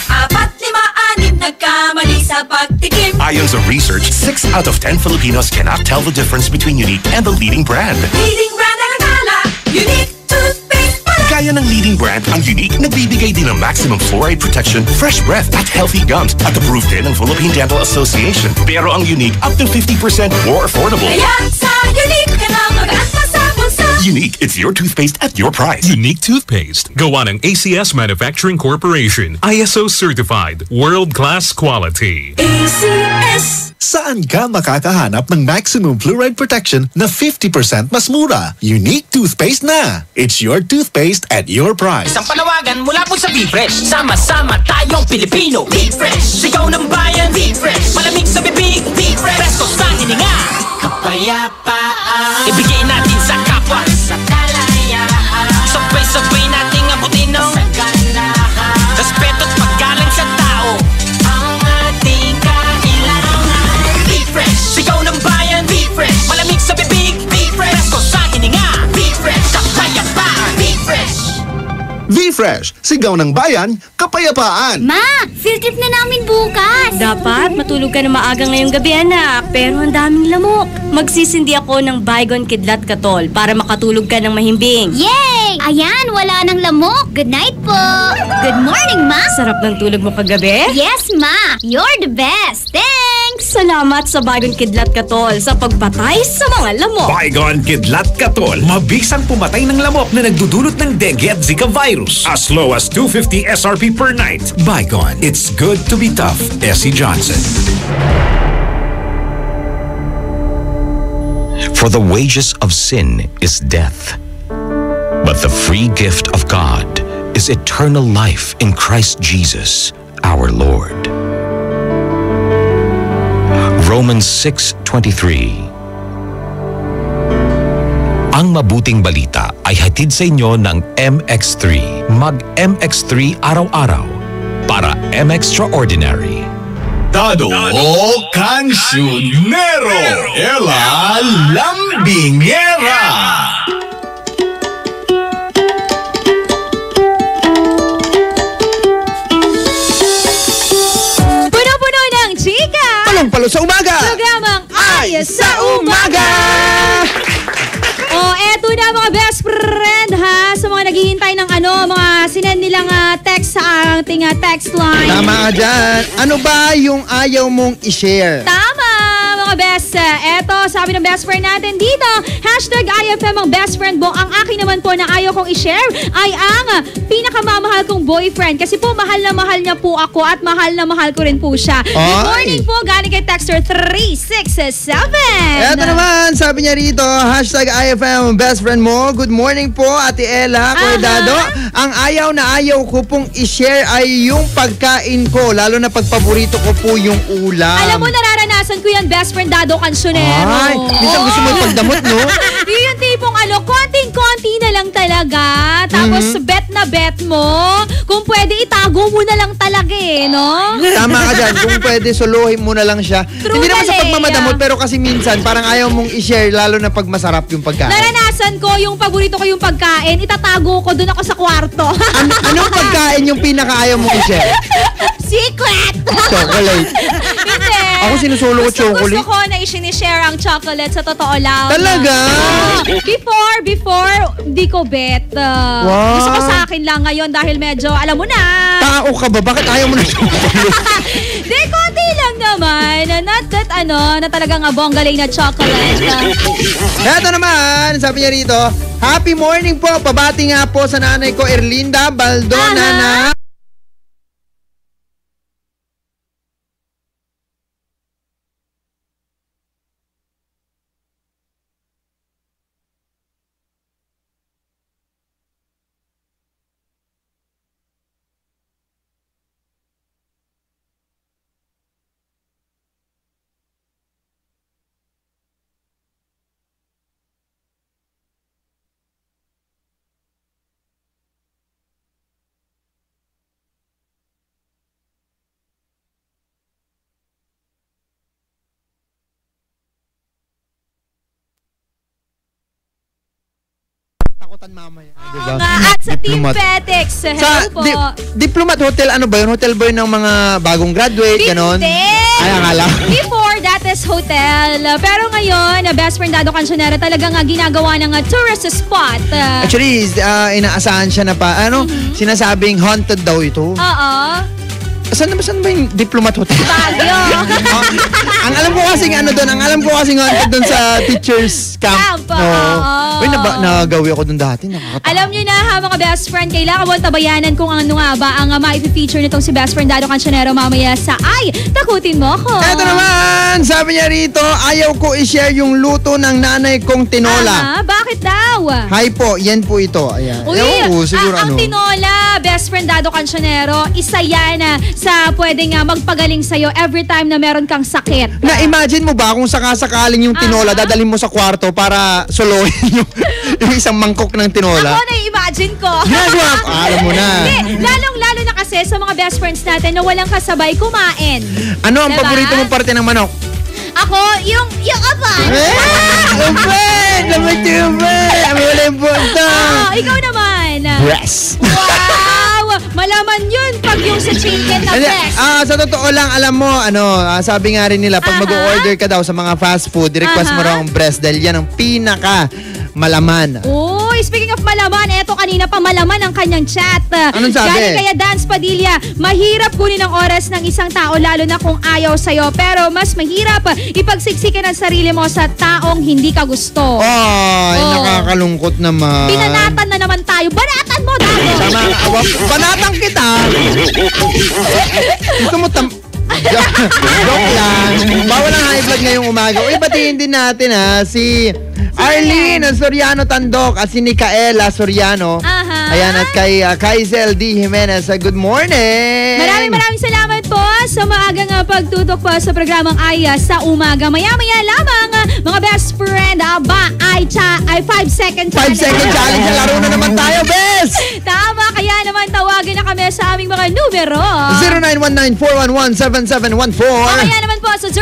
4, 5, 6 nagkamali sa pagtikim. Battalions of research, 6 out of 10 Filipinos cannot tell the difference between Unique and the leading brand. Leading brand ang akala, Unique toothpaste pala. Gaya ng leading brand, ang Unique nagbibigay din ng maximum fluoride protection, fresh breath at healthy gums at approved din ng Philippine Dental Association. Pero ang Unique up to 50% more affordable. Kaya sa Unique ka na mag-asa sa bulsa. Unique, it's your toothpaste at your price. Unique toothpaste. Gawa ng ACS Manufacturing Corporation. ISO certified. World-class quality. ACS. Saan ka makakahanap ng maximum fluoride protection na 50% mas mura? Unique toothpaste na. It's your toothpaste at your price. Isang panawagan mula po sa B-Fresh. Sama-sama tayong Pilipino. B-Fresh. Sigaw ng bayan. B-Fresh. Malamig sa bibig. B-Fresh. Presko sa hininga. Kapayapaan. Ibigay natin sa kapwa. Sa kalayaan. Sabay-sabay nating abutin ng saganahan. Respeto't paggalang sa tao. Ang ating kailangan. B-Fresh. Sigaw ng bayan. B-Fresh. Malamig sa bibig. B-Fresh. Presko sa hininga. B-Fresh. Kapayapaan. B-Fresh. V-Fresh, sigaw ng bayan, kapayapaan. Ma, field trip na namin bukas. Dapat matulog ka na maaga ngayong gabi, anak. Pero ang daming lamok. Magsisindi ako ng Baygon Kidlat Katol para makatulog ka ng mahimbing. Yay! Ayan, wala nang lamok. Good night po. Good morning, Ma. Sarap ng tulog mo kagabi? Yes, Ma. You're the best. Thanks. Salamat sa Baygon Kidlat Katol sa pagpatay sa mga lamok. Baygon Kidlat Katol. Mabisang pumatay ng lamok na nagdudulot ng dengue at Zika virus. As low as 250 SRP per night. Baygon. It's good to be tough. Essie Johnson. For the wages of sin is death, but the free gift of God is eternal life in Christ Jesus, our Lord. Romans 6:23. Ang mabuting balita ay hatid sa inyo ng MX3. Mag-MX3 araw-araw para M-Extraordinary. Dado Cancionero Ela Lambingera. Puno-puno ng chika! Palong-palo sa umaga! Programang Ay sa Umaga! Oh, eto na mga best friend ha, sa mga naghihintay ng mga sinend nilang text sa ating text line. Tama ka dyan. Ano ba yung ayaw mong i-share? Tama, mga best. Eto, sabi ng best friend natin dito, #iFM ang best friend mo. Ang akin naman po na ayaw kong i-share ay ang pinakamamahal kong boyfriend. Kasi po, mahal na mahal niya po ako at mahal na mahal ko rin po siya. Good morning po, galing kay Texter 367. Eto naman, sabi niya rito, #iFM best friend mo. Good morning po, Ate Ella, Kuya Dado. Ang ayaw na ayaw ko pong i-share ay yung pagkain ko, lalo na pagpaborito ko po yung ulam. Alam mo, nararanasan ko yan, best friend Dado Cancionero. Ay, minsan gusto mo ipagdamot, no? Yun yung tipong konting-konti na lang talaga. Tapos bet na bet mo. Kung pwede, itago mo na lang talaga no? Tama ka dyan. Kung pwede, suluhin mo na lang siya. Hindi naman sa pagmamadamot, pero kasi minsan, parang ayaw mong i-share, lalo na pag masarap yung pagkain. Naranasan ko, yung paborito ko yung pagkain, itatago ko, doon ako sa kwarto. Anong pagkain yung pinaka-ayaw mong i-share? Secret! Chocolate. Hindi. Ako sinusulo ko chocolate. Gusto ko na i-share ang chocolate sa totoo lang. Talaga? Before, di ko bet. Wow. Gusto ko sa akin lang ngayon dahil medyo, alam mo na. Tao ka ba? Bakit ayaw mo na chocolate? Di, konti lang naman. Not that na talagang bonggaling na chocolate. Eto naman, sabi niya rito, happy morning po. Pabati nga po sa nanay ko, Erlinda Baldona na katakutan mamaya. Diba? At sa Team Petix, hello po. Diplomat Hotel, ano ba yun? Hotel ba yun ng mga bagong graduate? Ganon? Ay, akala. Before, that is hotel. Pero ngayon, Best Friend Dado Cancionera talagang ginagawa ng tourist spot. Actually, inaasahan siya na pa, sinasabing haunted daw ito. Oo. Saan ba yung Diplomat Hotel? Baguio. Ang alam ko kasing haunted doon sa teachers camp. Uy, nagawi ako doon dati. Alam nyo na ha, mga best friend, kailangan mo tabayanan kung ano nga ba ang ma-feature nitong si Best Friend Dado Cancionero mamaya sa Ay, Takutin Mo Ako. Eto naman, sabi niya rito, ayaw ko i-share yung luto ng nanay kong tinola. Bakit daw? Hi po, yan po ito. Ayan. Uy, siguro ang tinola, Best Friend Dado Cancionero, isa yan sa pwedeng magpagaling sa'yo every time na meron kang sakit. Na-imagine mo ba kung sakasakaling yung tinola, dadalhin mo sa kwarto para solohin yung isang mangkok ng tinola? Ako, na-imagine ko. Alam mo na. Hindi, lalong-lalo na kasi sa mga best friends natin na walang kasabay kumain. Ano ang paborito mong parte ng manok? Ako, yung apa. Wala yung punta. Ikaw naman. Breast. Wow! Malaman yun pag yung sa chicken na breast. Sa totoo lang, alam mo, sabi nga rin nila, pag mag-order ka daw sa mga fast food, request mo raw ang breast dahil yan ang pinaka malaman. Uy, speaking of malaman, eto kanina pa malaman ang kanyang chat. Anong sabi? Galing kaya Dance Padilla, mahirap kunin ang oras ng isang tao lalo na kung ayaw sa'yo. Pero mas mahirap ipagsiksikan ang sarili mo sa taong hindi ka gusto. Nakakalungkot naman. Binanatan na naman tayo. Banatan mo, Dado! Banatan kita! Gusto mo joke lang. Bawal ang high blood ngayong umaga. Uy, batiin din natin si Arlene Soriano Tandok at si Nicaela Soriano. Ayan, at kay Kaizel D. Jimenez. Good morning! Maraming salamat po sa maagang pagtutok po sa programang Ay sa Umaga. Maya-maya lamang, mga best friend, ay 5 second challenge. 5 second challenge. Laro na naman tayo, best! Tama, kaya naman tawagin na kami sa aming mga numero. 0919-411-7714. Kaya naman po sa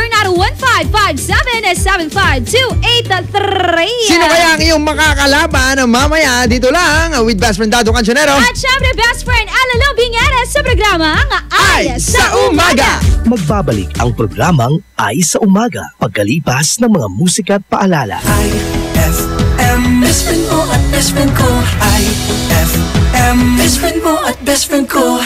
0915-57-75283. Sino kaya ang iyong makakalaban mamaya dito lang with Best Friend Dado Cancionero? At syempre, best friend, Alalo Bingeras sa programang Ay sa Umaga. Magbabalik ang programang Ay sa Umaga pagkalipas ng mga musika at paalala. iFM, best friend mo at best friend ko. iFM, best friend mo at best friend ko.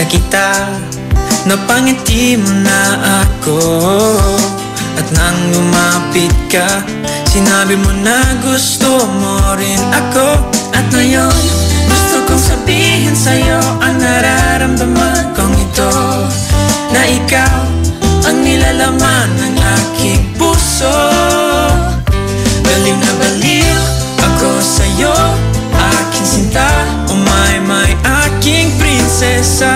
Kita, napangiti mo na ako. At nang lumapit ka, sinabi mo na gusto mo rin ako. At ngayon, gusto kong sabihin sa'yo ang nararamdaman kong ito, na ikaw ang nilalaman ng aking puso. Baliw na baliw ako sa'yo, aking sinta. Oh my, aking prinsesa.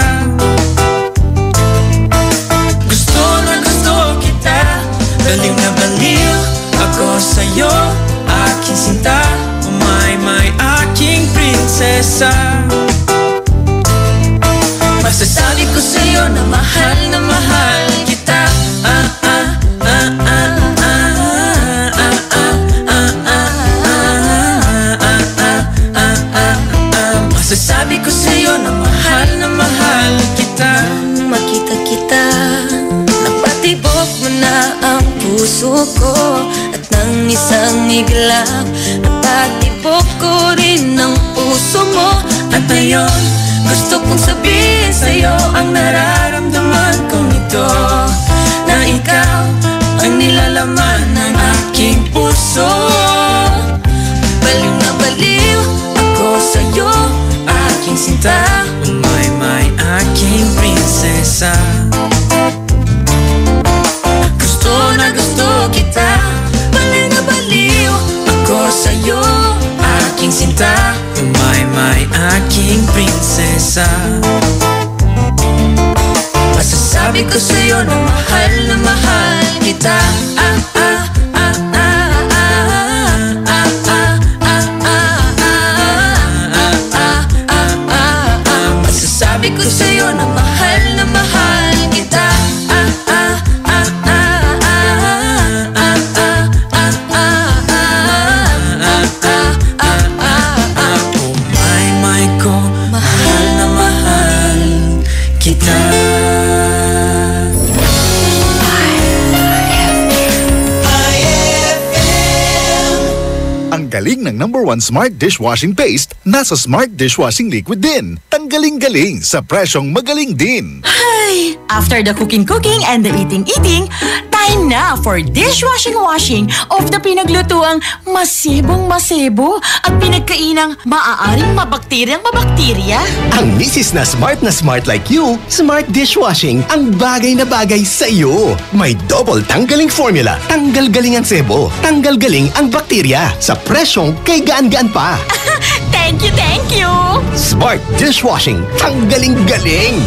Gusto na gusto kita, baliw na baliw ako sa'yo, aking sinta. Oh my, aking prinsesa. Masasabi ko sa'yo na mahal kita. Masasabi ko sa'yo na mahal kita. Nang makita kita, napatibok mo na ang puso ko. At nang isang iglap, napatibok ko rin ang puso mo. At ngayon, gusto kong sabihin sa'yo ang nararamdaman kong ito, na ikaw ang nilalaman ng aking puso. Baliw na baliw ako sa'yo, aking sinta. Oh my, aking prinsesa. Gusto na gusto kita, baliw na baliw ako sa'yo, aking sinta. Oh my, aking prinsesa. Sabi ko sa'yo na mahal kita. Masasabi ko sa'yo na mahal kita. Oh my ko, mahal na mahal kita. Ang galing ng #1 Smart Dishwashing Paste nasa Smart Dishwashing Liquid din. Tanggaling-galing sa presyong magaling din. Ay, after the cooking and the eating, time na for dishwashing of the pinaglutuang masibong-masibo at pinagkainang maaaring mabakterya. Ang misis na smart like you, Smart Dishwashing ang bagay na bagay sa iyo. May double tanggaling formula. Tanggal galing ang sebo. Tanggal galing ang bakterya. Sa presyong kay gaan-gaan pa. Thank you! Smart Dishwashing. Tanggaling galing.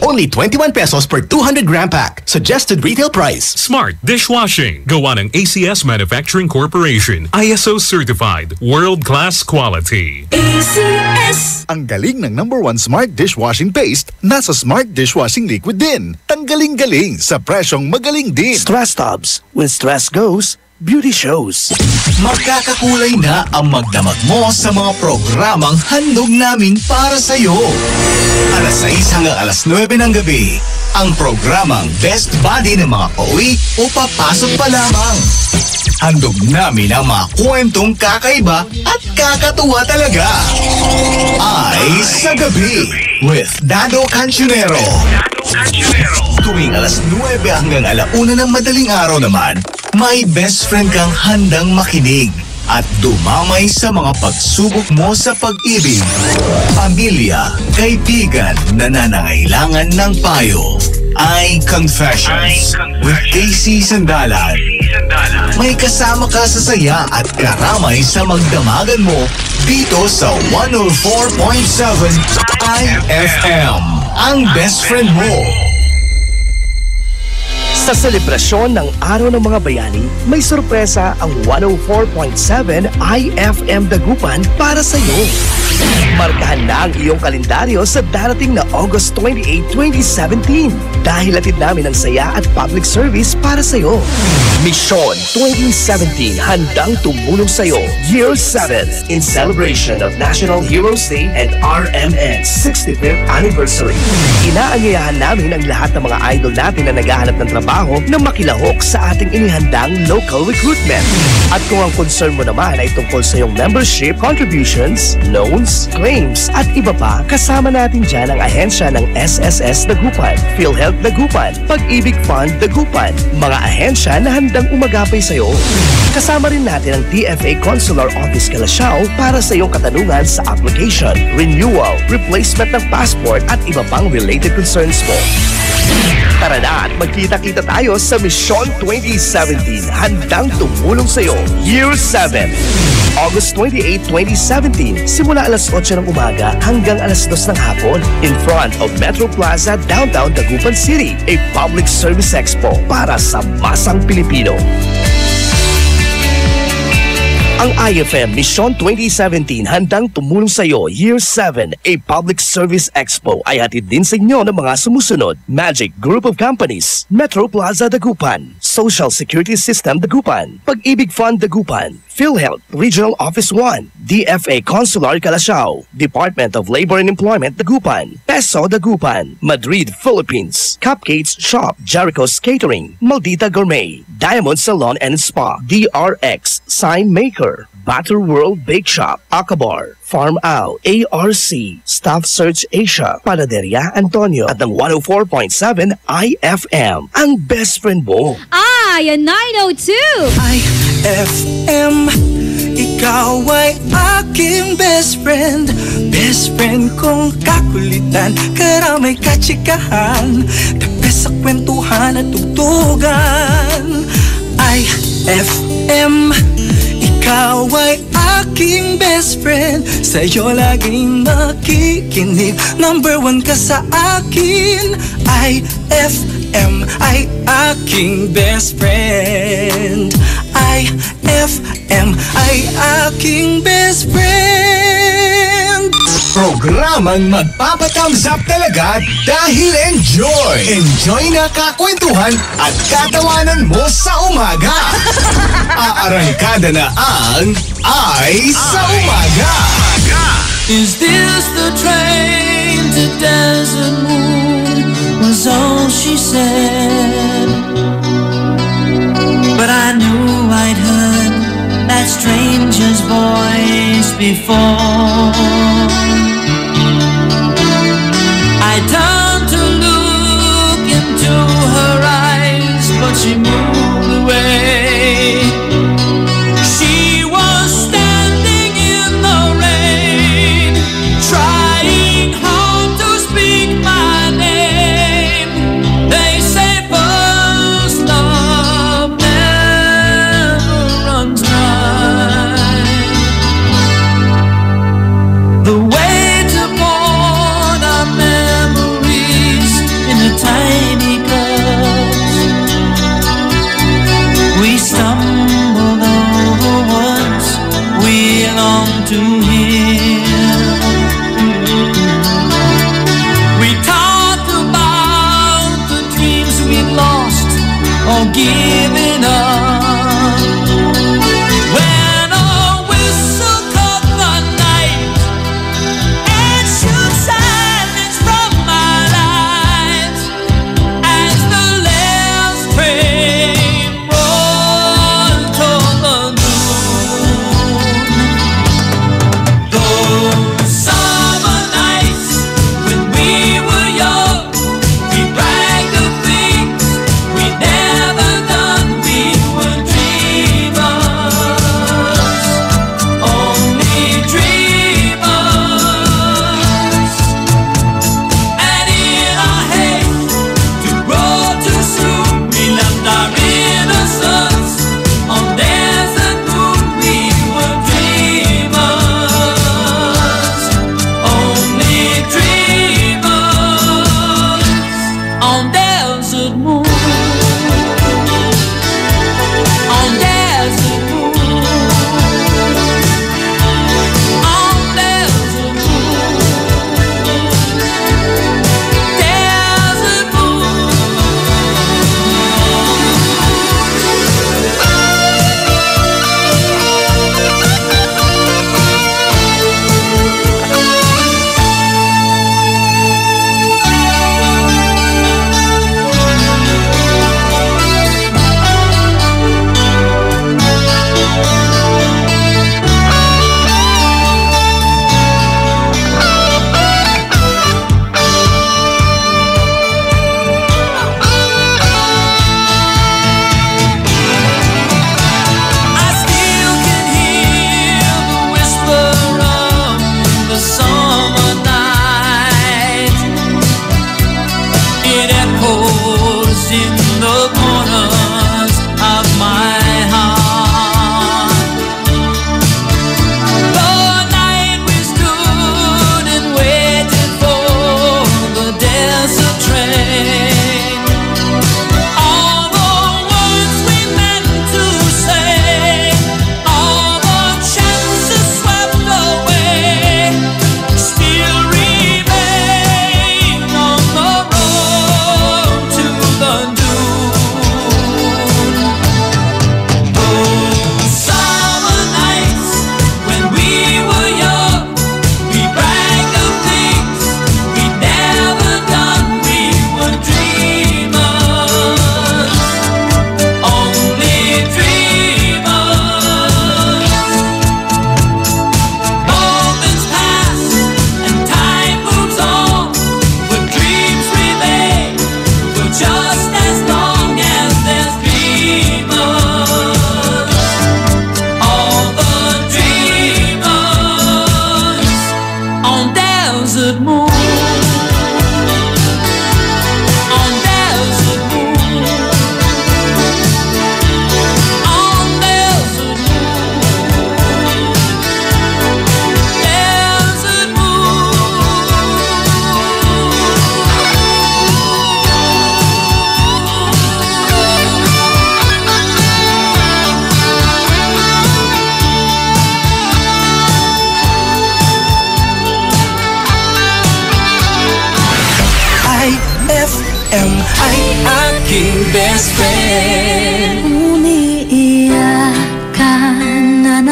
Only 21 pesos per 200 gram pack. Suggested retail price. Smart Dishwashing. Gawa ng ACS Manufacturing Corporation. ISO certified. World-class quality. ACS. Ang galing ng #1 Smart Dishwashing Paste nasa Smart Dishwashing Liquid din. Tanggaling-galing sa presyong magaling din. Stress tubs. When stress goes, beauty shows. Magkakakulay na ang magdamag mo sa mga programang handog namin para sa'yo. Alas 6 hanggang alas 9 ng gabi, ang programang Best Buddy ng mga pauwi o papasok pa lamang. Handog namin ang mga kwentong kakaiba at kakatuwa talaga. Ay sa gabi with Dado Cancionero. Tuwing alas 9 hanggang alauna ng madaling araw naman, may best friend kang handang makinig at dumamay sa mga pagsubok mo sa pag-ibig, pamilya, kaibigan na nangangailangan ng payo. Ay Confessions with Casey Sandalan. May kasama ka sa saya at karamay sa magdamagan mo dito sa 104.7 iFM. Ang best friend mo. Sa selebrasyon ng Araw ng Mga Bayani, may sorpresa ang 104.7 iFM Dagupan para sa iyo. Markahan na ang iyong kalendaryo sa darating na August 28, 2017 dahil hatid namin ang saya at public service para sa iyo. Mission 2017 handang tumulong sa iyo Year 7 in celebration of National Heroes Day and RMN's 65th anniversary. Inaanyayahan namin ang lahat ng mga idol natin na naghahanap ng trabaho na makilahok sa ating inihandang local recruitment. At kung ang concern mo naman ay tungkol sa iyong membership, contributions, loans, claims at iba pa, kasama natin dyan ang ahensya ng SSS Dagupan, PhilHealth Dagupan, Pag-ibig Fund Dagupan, mga ahensya na handang umagapay sa iyo. Kasama rin natin ang DFA Consular Office Calasiao para sa iyong katanungan sa application, renewal, replacement ng passport at iba pang related concerns mo. Tara na at magkita-kita tayo sa Mission 2017 handang tumulong sa iyo Year 7. August 28, 2017, simula alas 8 ng umaga hanggang alas 2 ng hapon in front of Metro Plaza, Downtown Dagupan City, a public service expo para sa masang Pilipino. Ang iFM Mission 2017 handang tumulong sa iyo Year 7, a public service expo ay hatid din sa inyo ng mga sumusunod: Magic Group of Companies, Metro Plaza Dagupan, Social Security System Dagupan, Pag-ibig Fund Dagupan, PhilHealth Regional Office 1, DFA Consular Calasiao, Department of Labor and Employment Dagupan, Peso Dagupan, Madrid, Philippines, Cupcakes Shop, Jericho's Catering, Maldita Gourmet, Diamond Salon and Spa, DRX, Sign Maker, Butter World Bake Shop, Akabar, Farm Out, ARC, Staff Search Asia, Panaderia Antonio at ng 104.7 iFM, ang best friend mo. Yan 902! iFM, ikaw ay aking best friend kong kakulitan, karamay katsikahan, tabi sa kwentuhan at tugtugan. iFM, Ikaw ay aking best friend, sa'yo laging makikinig. Number 1 ka sa akin, iFM ay aking best friend. iFM ay aking best friend. Programang magpapatamsap talaga dahil enjoy! Enjoy na kakwentuhan at katawanan mo sa umaga! Aarangkada na ang Ay sa Umaga! Is this the train to Desert Moon? Was all she said. But I knew I'd heard that stranger's voice before. I turned to look into her eyes, but she moved away. She was standing in the rain, trying hard to speak my name. They say first love never runs dry. The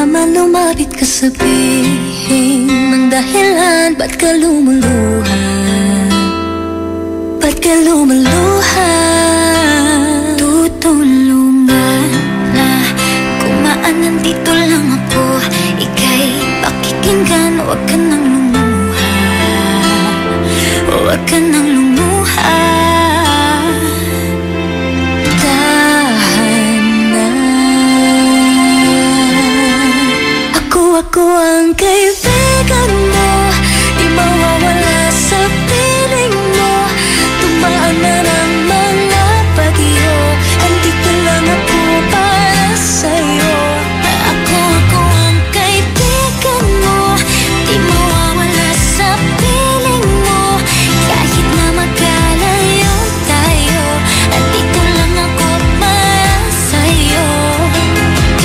naman lumapit ka, sabihin ng dahilan, ba't ka lumuluha? Ba't ka lumuluha? Tutulungan na kumaan, nandito lang ako. Ika'y pakikinggan, huwag ka nang lumuha. Huwag ka nang lumuha. Tahan na. Ako ang kaibigan mo, di mawawala sa piling mo. Tumaan man ang mga bagyo, andito lang ako para sa'yo. Ako ang kaibigan mo, di mawawala sa piling mo. Kahit na magkalayo tayo, andito lang ako para sa'yo.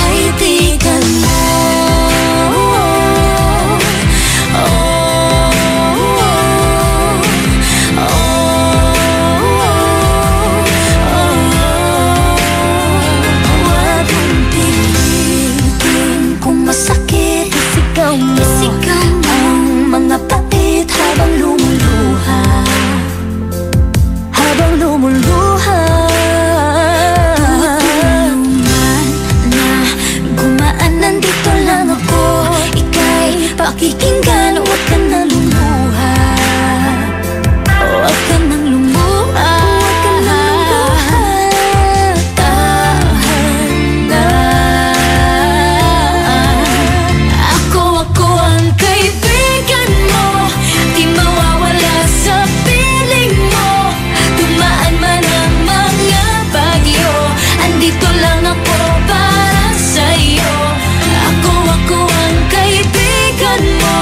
Kaibigan mo. Pakikinggan, huwag ka nang lumuha. Huwag ka nang lumuha. Huwag ka nang lumuha. Tahan na. Ako ang kaibigan mo, di mawawala sa piling mo. Tumaan man ang mga bagyo, andito lang ako para sa'yo. Ako ang kaibigan mo,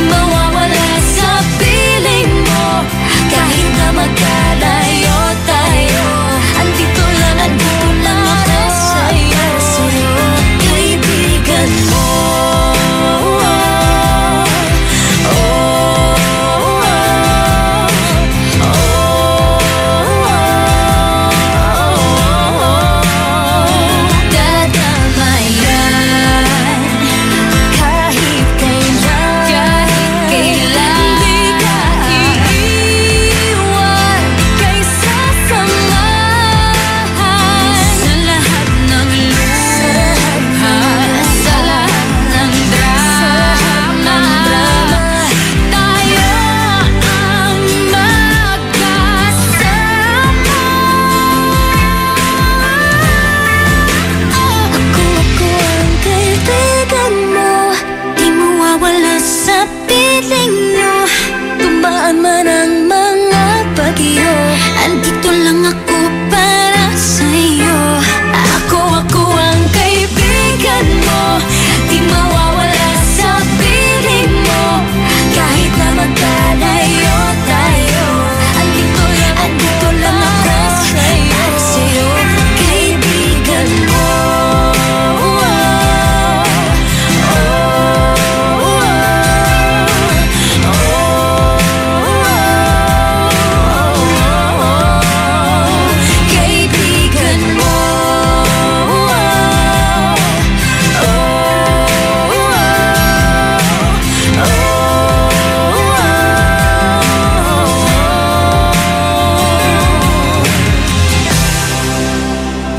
di mawawala sa piling mo. Kahit na magkalayo tayo, andito lang para sa'yo. Kaibigan mo.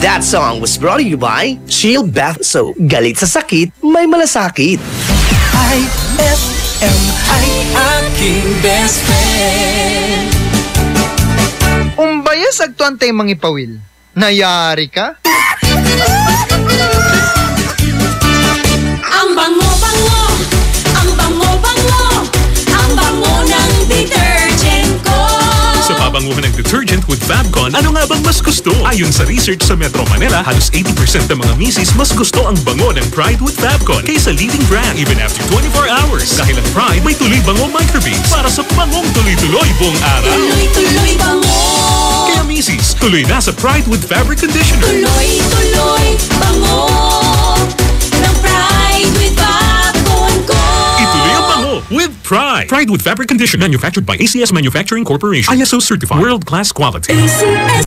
That song was brought to you by Shield Bath Soap. Galit sa sakit, may malasakit. iFM ay aking best friend. Umbayas agtuan tayo mangipawil. Nayari ka? Ang bango-bango, ang bango-bango, ang bango ng detergent ko. Sa pabanguhan ng detergent with Fabcon, ano nga bang mas gusto? Ayon sa research sa Metro Manila, halos 80% ng mga misis mas gusto ang bango ng Pride with Fabcon kaysa leading brand even after 24 hours. Dahil ang Pride may tuloy bango microbeads para sa bangong tuloy-tuloy buong araw. Tuloy-tuloy bango. Kaya misis, tuloy na sa Pride with Fabric Conditioner. Tuloy-tuloy bango ng Pride with Fabcon ko. Ituloy ang bango with Pride. Pride with Fabric Conditioner, manufactured by ACS Manufacturing Corporation. ISO certified. World-class quality. ACS.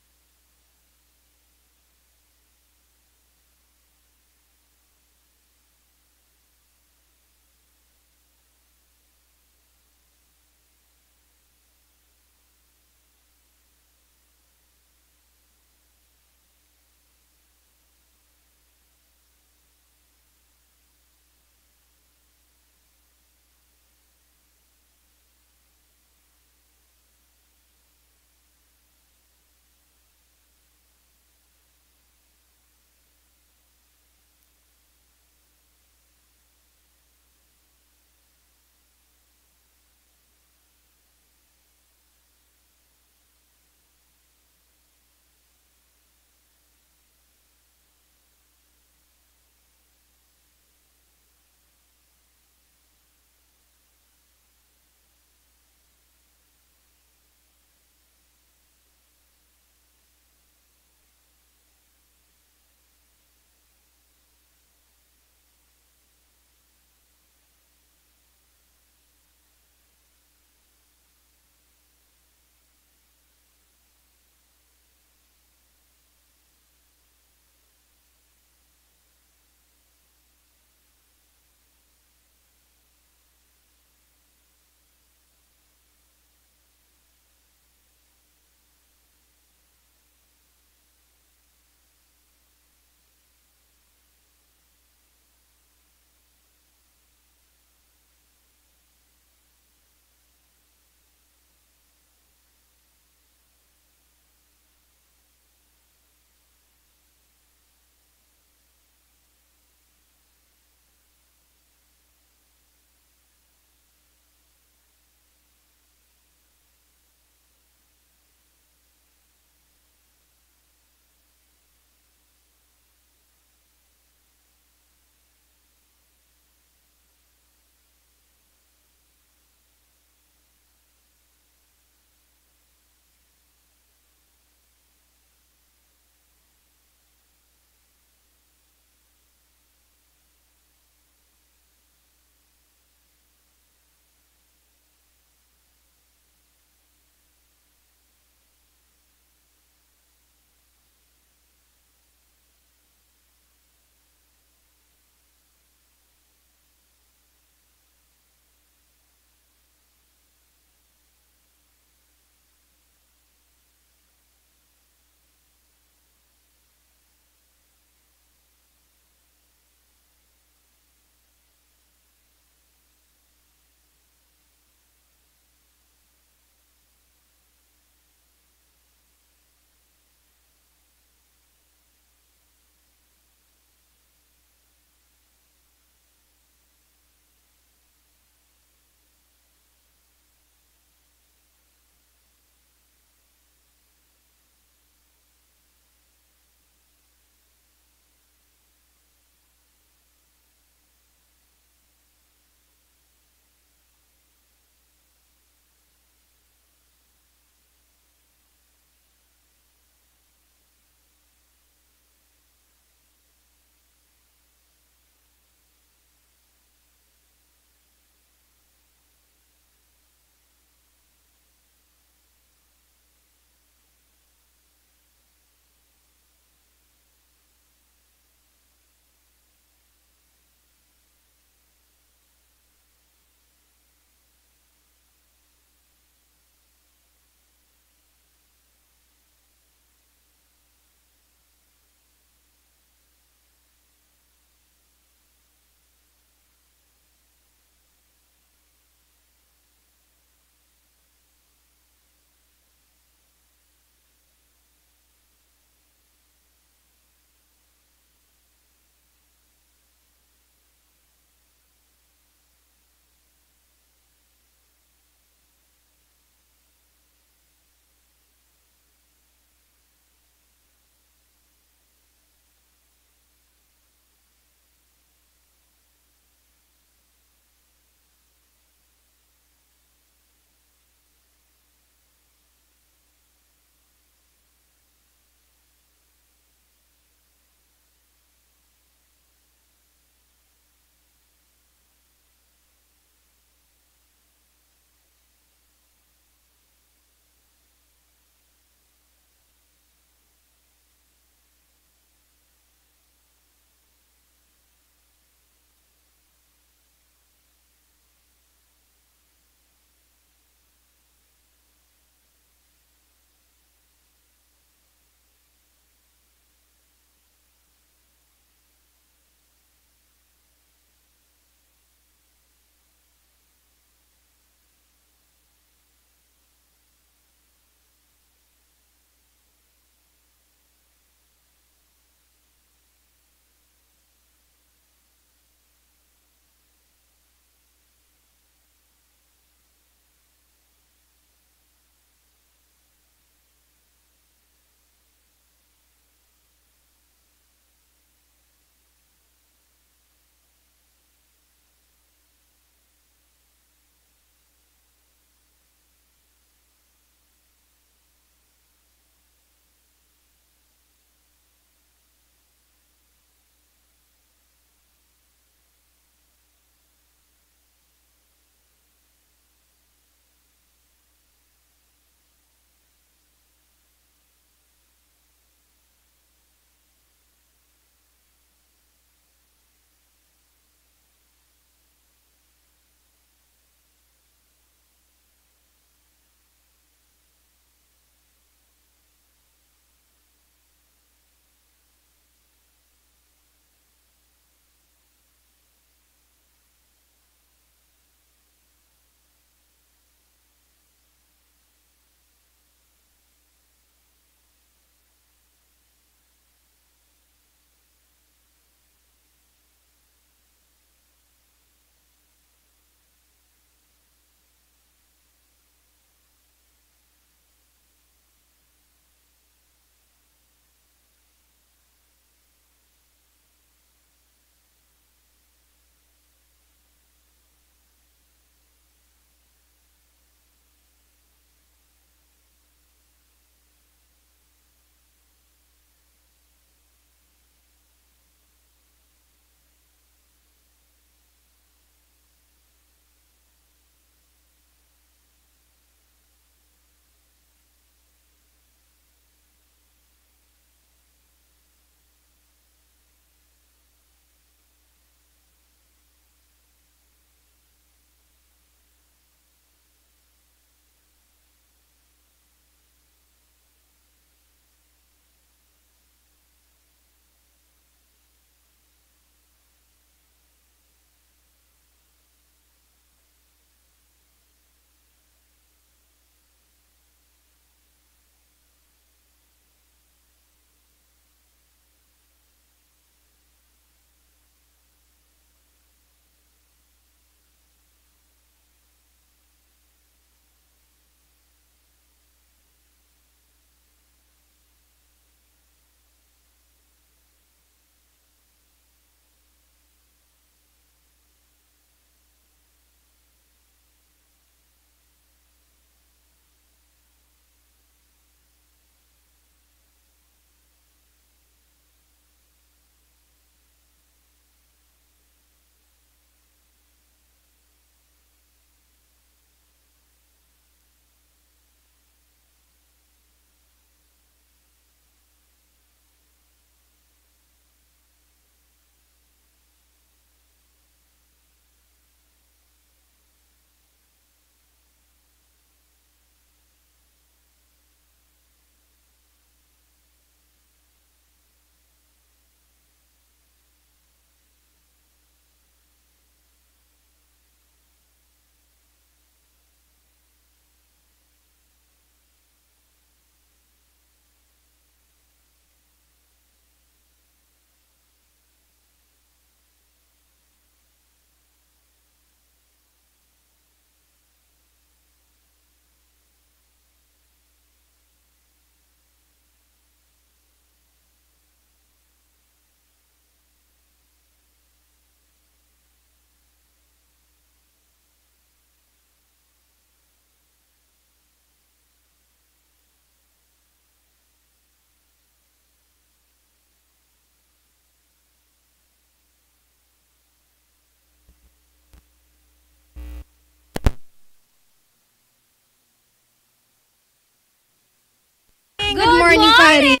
Good morning, pare.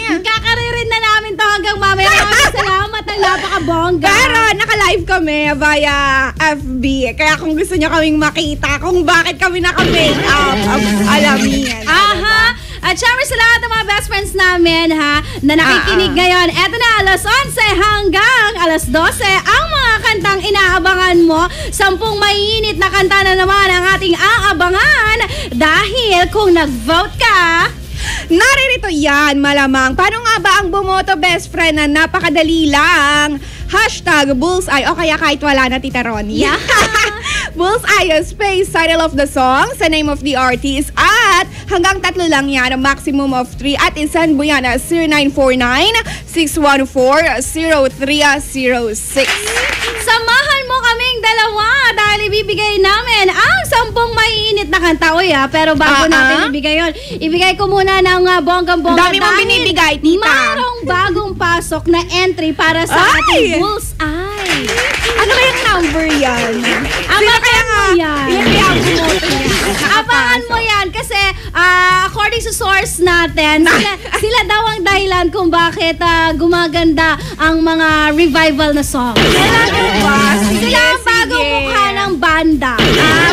Kakaririn na namin to hanggang mamaya. Maraming salamat ang napaka-bongga. Pero naka-live kami via FB. Kaya kung gusto nyo kaming makita kung bakit kami naka-make up, alamin. Aha! At syempre sa lahat ng mga best friends namin ha, na nakikinig ngayon. Eto na, alas 11 hanggang alas 12, ang mga kantang inaabangan mo. 10 mainit na kanta na naman ang ating aabangan. Dahil kung nag-vote ka, naririto yan, malamang. Paano nga ba ang bumoto, best friend, na napakadali lang? #Bullseye o kaya kahit wala na, Tita Ronnie. Yeah. Bullseye space, title of the song, sa name of the artist, at hanggang 3 lang yan, a maximum of 3. At isend mo yan 0949-614-0306. Samahan mo kaming dalawa dahil ibibigay namin ang 10 maiinit na kanta. Uy, pero bago natin ibigay yun, ibigay ko muna ng bonggang-bongga. Dami mong binibigay, tita. Marong bagong pasok na entry para sa ating Bullseye. Ano kayang number yan? Abangan mo yan. Yan kaya ang bumoto niya. Abangan mo yan kasi according sa source natin, sila daw ang dahilan kung bakit gumaganda ang mga revival na song. Sila ang bagong mukha ng banda.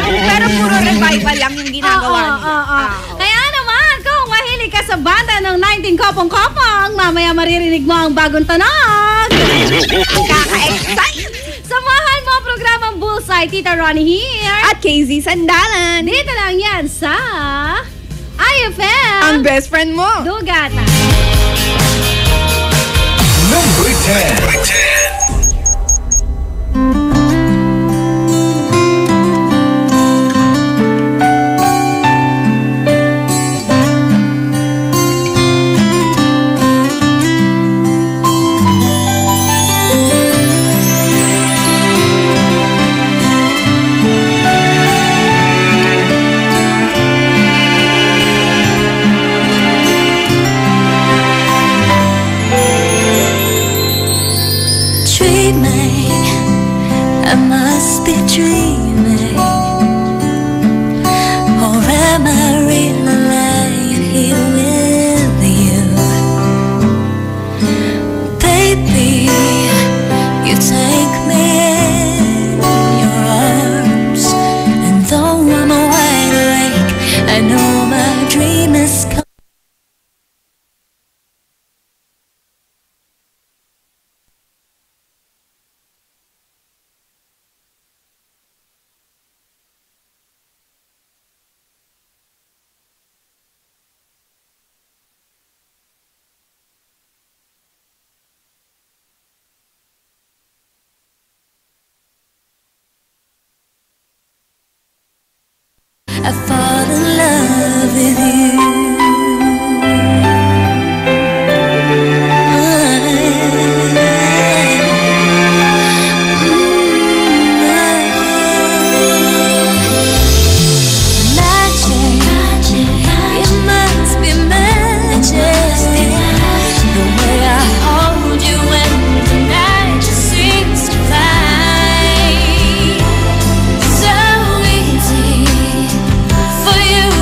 Pero puro revival lang yung ginagawa nila. Kaya naman, kung mahilig ka sa banda ng 19 Kopong-Kopong, mamaya maririnig mo ang bagong tunog. Kaka-excite! Samahan mo ang programang Bullseye, Tita Ronnie here. At KZ Sandalan. Dito lang yan sa iFM. Ang best friend mo. Dugata. Number 10. I must be dreaming, or am I really lying here with you? Baby, you take me in your arms, and though I'm wide awake, I know my dream is coming. I fall in love with you. Magic, it must be magic. The way I hold you when the night just seems to fly. So easy for you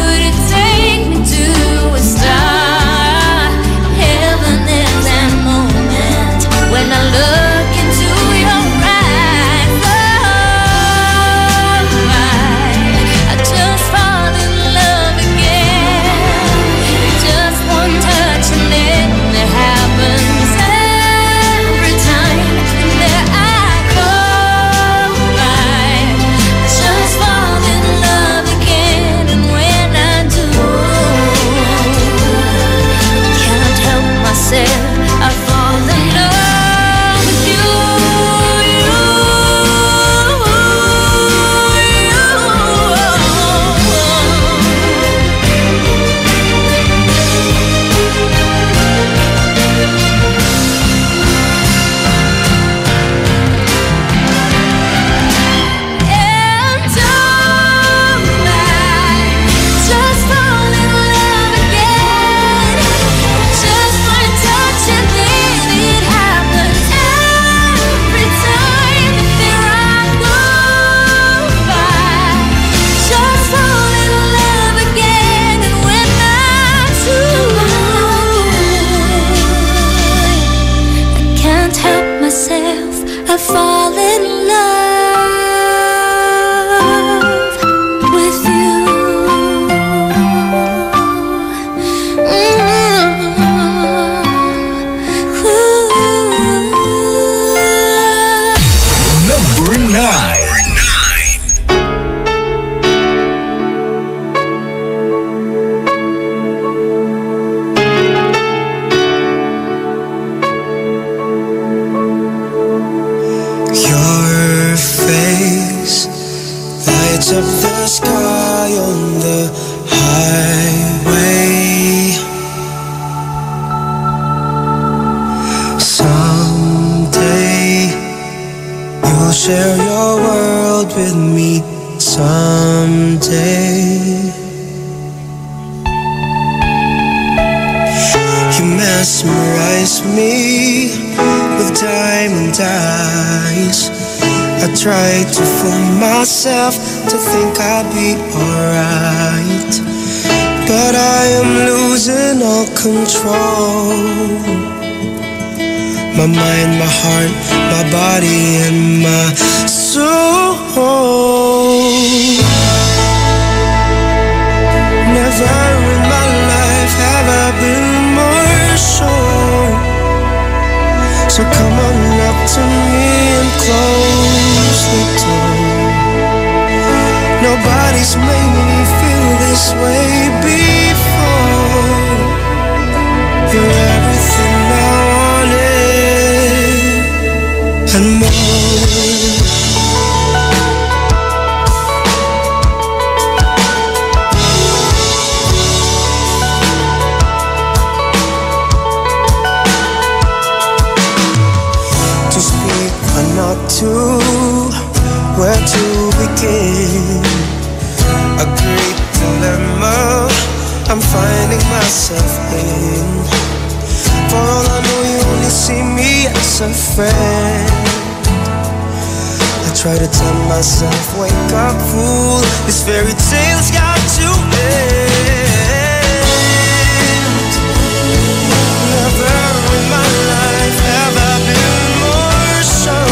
face lights up the sky on the highway. Someday you'll share your world with me. Someday you mesmerize me with diamond eyes. I try to fool myself to think I'll be alright, but I am losing all control. My mind, my heart, my body, and my soul. Never in my life have I been more sure. So come on up to me and close the door. Nobody's made me feel this way before. You're everything I wanted and more. Where to begin? A great dilemma I'm finding myself in. For all I know, you only see me as a friend. I try to tell myself, wake up, fool, this fairy tale's got to end. Never in my life have I been more sure.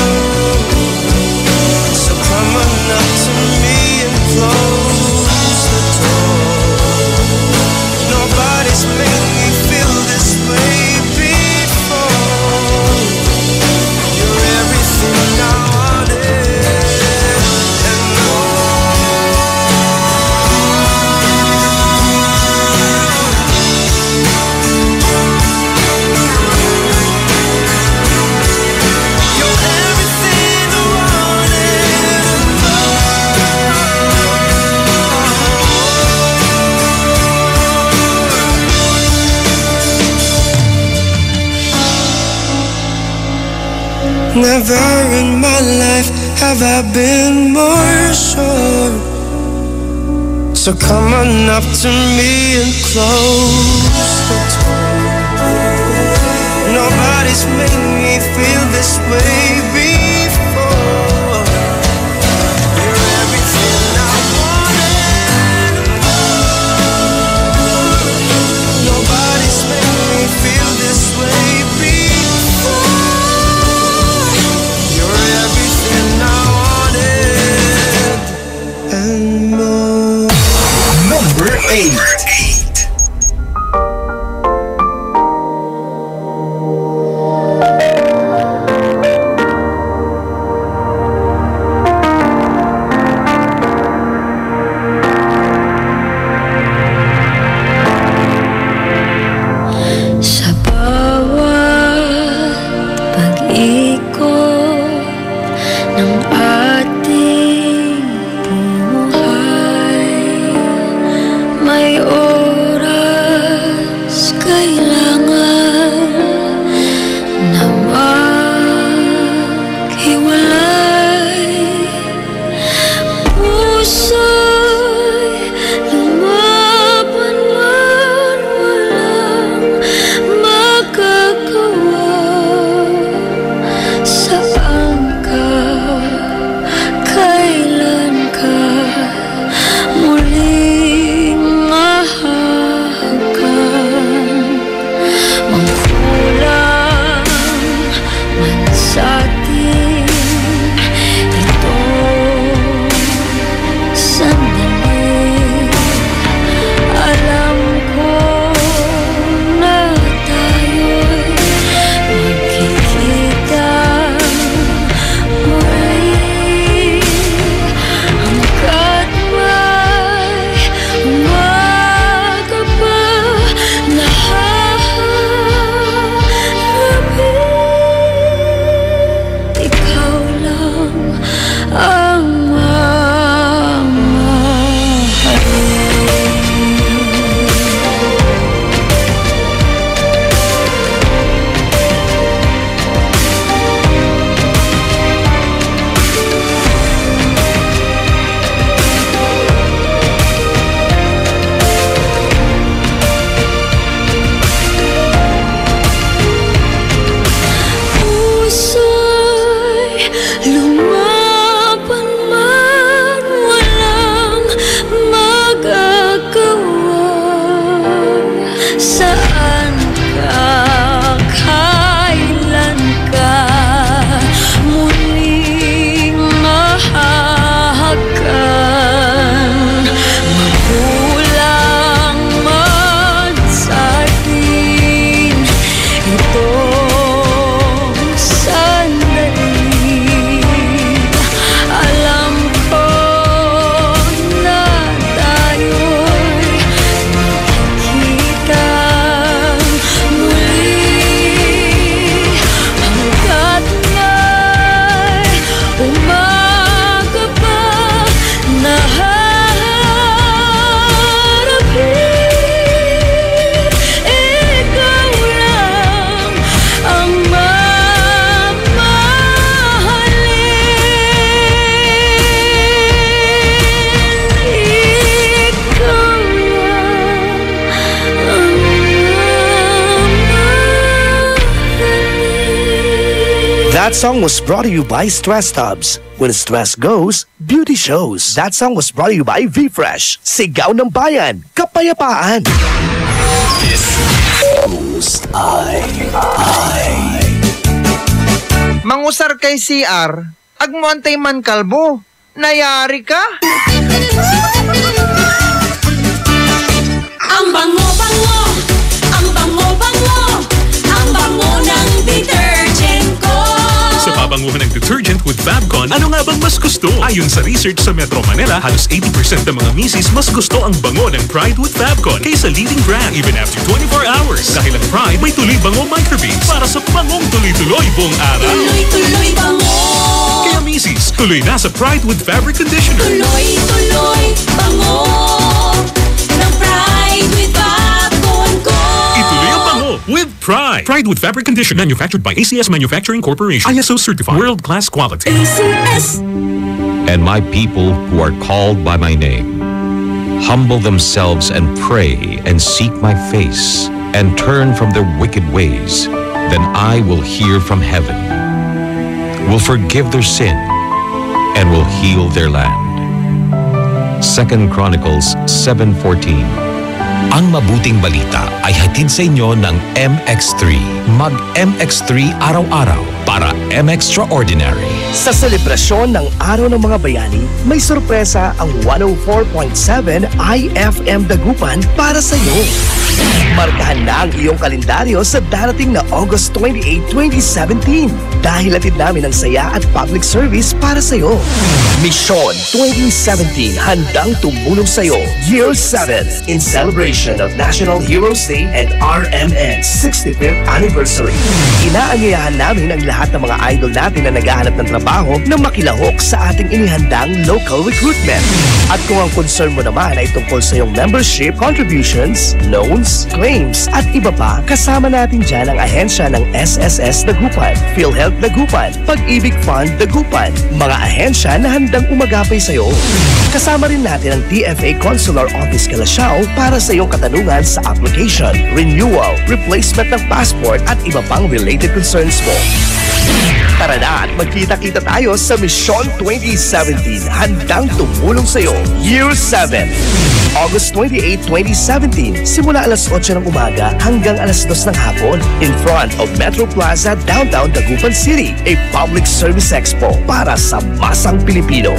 Come on up to me and close the door. Nobody's made me feel this way before. You're everything I wanted and never in my life have I been more sure. So come on up to me and close the door. Nobody's made me feel this way before. You're everything I wanted and more. Nobody's made me feel this way before. Number 8. That song was brought to you by Stress Tubs. When stress goes, beauty shows. That song was brought to you by V-Fresh. Sigaw ng Bayan, Kapayapaan. This is Mangusar kay CR, agmuantay man kalbo. Nayari ka? Ang bango-bango, ang bango-bango, ang bango ng detergent ko. Sa pabanguhan ng detergent with Fabcon, ano nga bang mas gusto? Ayon sa research sa Metro Manila, halos 80% ng mga misis mas gusto ang bango ng Pride with Fabcon kaysa leading brand even after 24 hours. Dahil ang Pride may tuloy bango microbeads para sa bangong tuloy-tuloy buong araw. Tuloy-tuloy bango. Kaya misis, tuloy na sa Pride with Fabric Conditioner. Tuloy-tuloy bango ng Pride with Fabcon ko. Ituloy ang bango with Pride. Pride with Fabric Conditioner, manufactured by ACS Manufacturing Corporation. ISO certified. World-class quality. ACS. And my people who are called by my name humble themselves and pray and seek my face and turn from their wicked ways, then I will hear from heaven, will forgive their sin, and will heal their land. 2 Chronicles 7:14. Ang mabuting balita ay hatid sa inyo ng MX3. Mag-MX3 araw-araw para M-Extraordinary. Sa selebrasyon ng Araw ng Mga Bayani, may sorpresa ang 104.7 iFM Dagupan para sa iyo. Markahan na ang iyong kalendaryo sa darating na August 28, 2017 dahil hatid namin ang saya at public service para sa iyo. Mission 2017 handang tumulong sa iyo. Year 7 in celebration of National Heroes Day and RMN's 65th anniversary. Inaanyayahan namin ang lahat ng mga idol natin na naghahanap ng trabaho na makilahok sa ating inihandang local recruitment. At kung ang concern mo naman ay tungkol sa iyong membership, contributions, loans, claims, at iba pa, kasama natin dyan ang ahensya ng SSS Dagupan, PhilHealth Dagupan, Pag-ibig Fund Dagupan, mga ahensya na handang umagapay sa iyo. Kasama rin natin ang TFA Consular Office Calasiao para sa iyong katanungan sa application, renewal, replacement ng passport at iba pang related concerns mo. Tara na at magkita-kita tayo sa Mission 2017. Handang tumulong sa iyo. Year 7. August 28, 2017. Simula alas 8 ng umaga hanggang alas 2 ng hapon. In front of Metro Plaza, Downtown Dagupan City. A public service expo para sa masang Pilipino.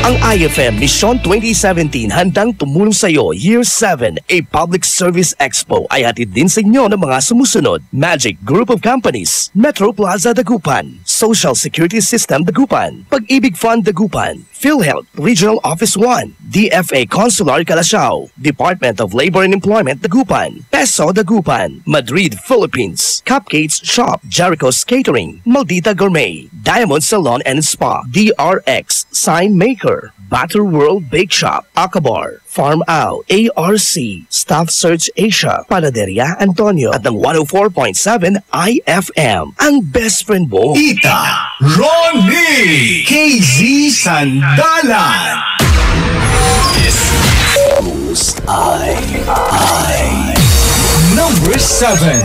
Ang iFM Mission 2017 handang tumulong sa iyo. Year 7, a public service expo ay hatid din sa inyo ng mga sumusunod. Magic Group of Companies, Metro Plaza Dagupan, Social Security System Dagupan, Pag-ibig Fund Dagupan, PhilHealth Regional Office 1, DFA Consular Calasiao, Department of Labor and Employment Dagupan, Peso Dagupan, Madrid, Philippines, Cupcakes Shop, Jericho's Catering, Maldita Gourmet, Diamond Salon and Spa, DRX, Sign Maker, Batter World Bake Shop, Akabar, Farm Out, ARC, Staff Search Asia, Panaderia Antonio, at ng 104.7 iFM, ang best friend mo. Tita Ronnie KZ Sandalan. This is Number 7.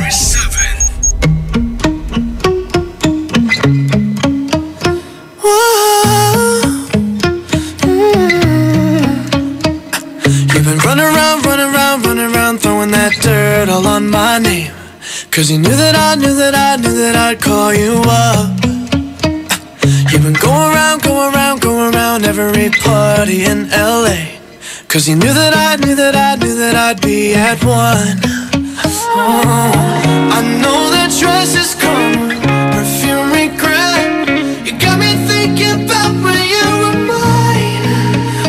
Running around, throwing that dirt all on my name. Cause you knew that I'd call you up. You've been going around every party in LA. Cause you knew that I'd be at one. Oh, I know that trust is common, perfume regret. You got me thinking about when you were mine.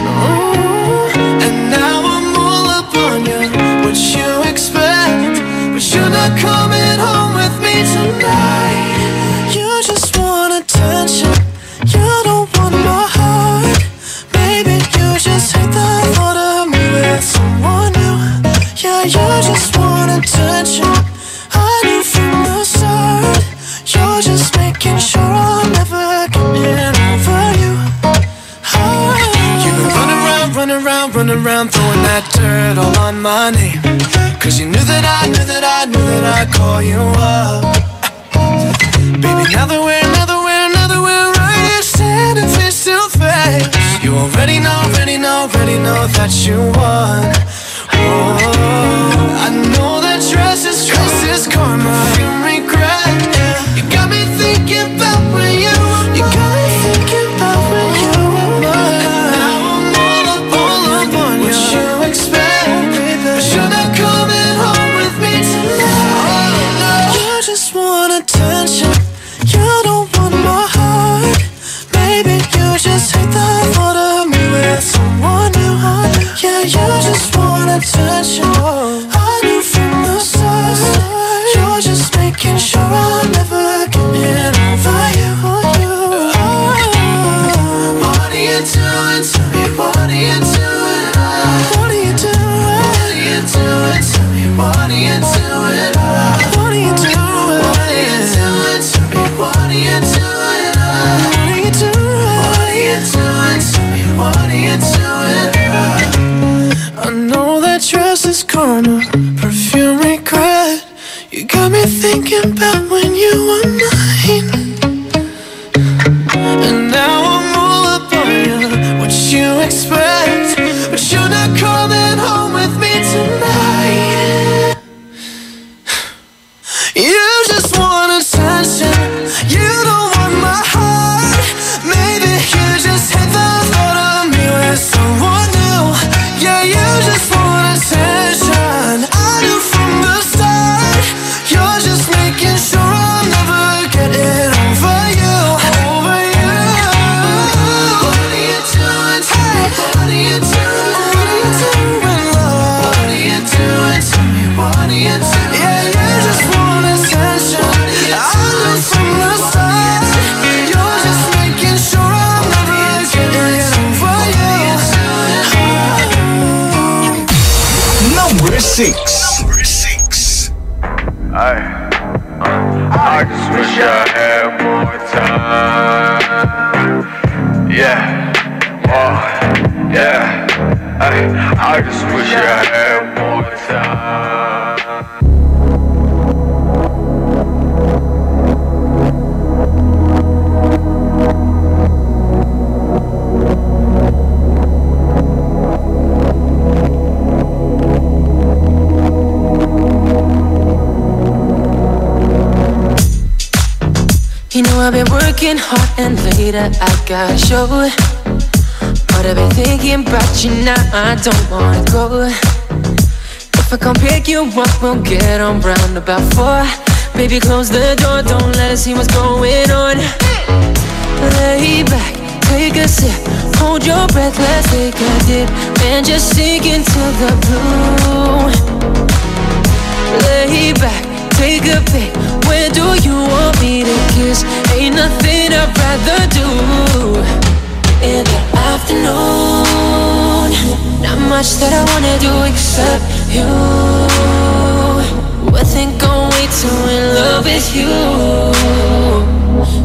Oh, and now I'm all up on you. What you expect? But you're not coming home with me tonight. You just want attention. You don't want my heart. Baby, you just hate the thought of me with someone new. Yeah, you just want attention. I knew from the start. You're just making sure I'll never get over you. You've been running around, throwing that dirt all on my name. Cause you knew that I'd call you up. Baby, now that we're right here standing face to face, you already know that you won. Oh, I know that dress is karma. You regret, you got me thinking about when you were mine. And now I'm all up on you. What you expect, but you're not coming home with me tonight. Oh, no. You just want attention, you don't want my heart. Maybe you just hate the thought of me with someone new. Yeah, you just want attention. I knew from the start. You're just making sure I'll never get over you. What are you doing to me? What are you doing? What are you doing? What are you doing to me? What are you doing? What are you doing? What are you doing to me? What are you doing? What are you doing? What are you doing to me? What are you doing? I know that dress is karma, perfume regret. You got me thinking about when you were mine. And now I'm all up on you. What you expect, but you're not coming home with me tonight. You just want attention, you don't want my heart. Maybe you just hate the thought of me with someone new. Yeah, you just want attention. I knew from the start. You're just making sure I'll never get it over you. Over you. What are you doing to me? What are you doing? What are you doing, love? What are you doing to me? What are you doing? Yeah, you just want attention. I knew from the start. You're just making sure I'll never get it over you. Number 6. I just wish I had more time. Yeah, oh, yeah. I just wish I had more time. You know I've been working hard and later I gotta show it. But I've been thinking about you now, I don't wanna go. If I come pick you up, we'll get on round about 4. Baby, close the door, don't let us see what's going on. Lay back, take a sip, hold your breath, let's take a dip, and just sink into the blue. Lay back, take a pic, where do you want me to kiss? Ain't nothing I'd rather do. In the afternoon, not much that I wanna do except you. I think I'm way too in love with you.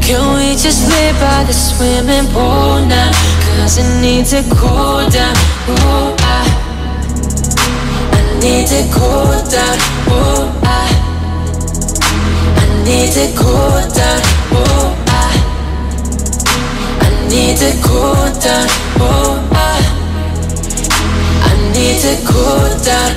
Can we just lay by the swimming pool now? Cause it needs to cool down. Ooh, I need to cool down. Ooh, I need to cool down. Ooh, I need to cool down. Ooh, I need to cool down.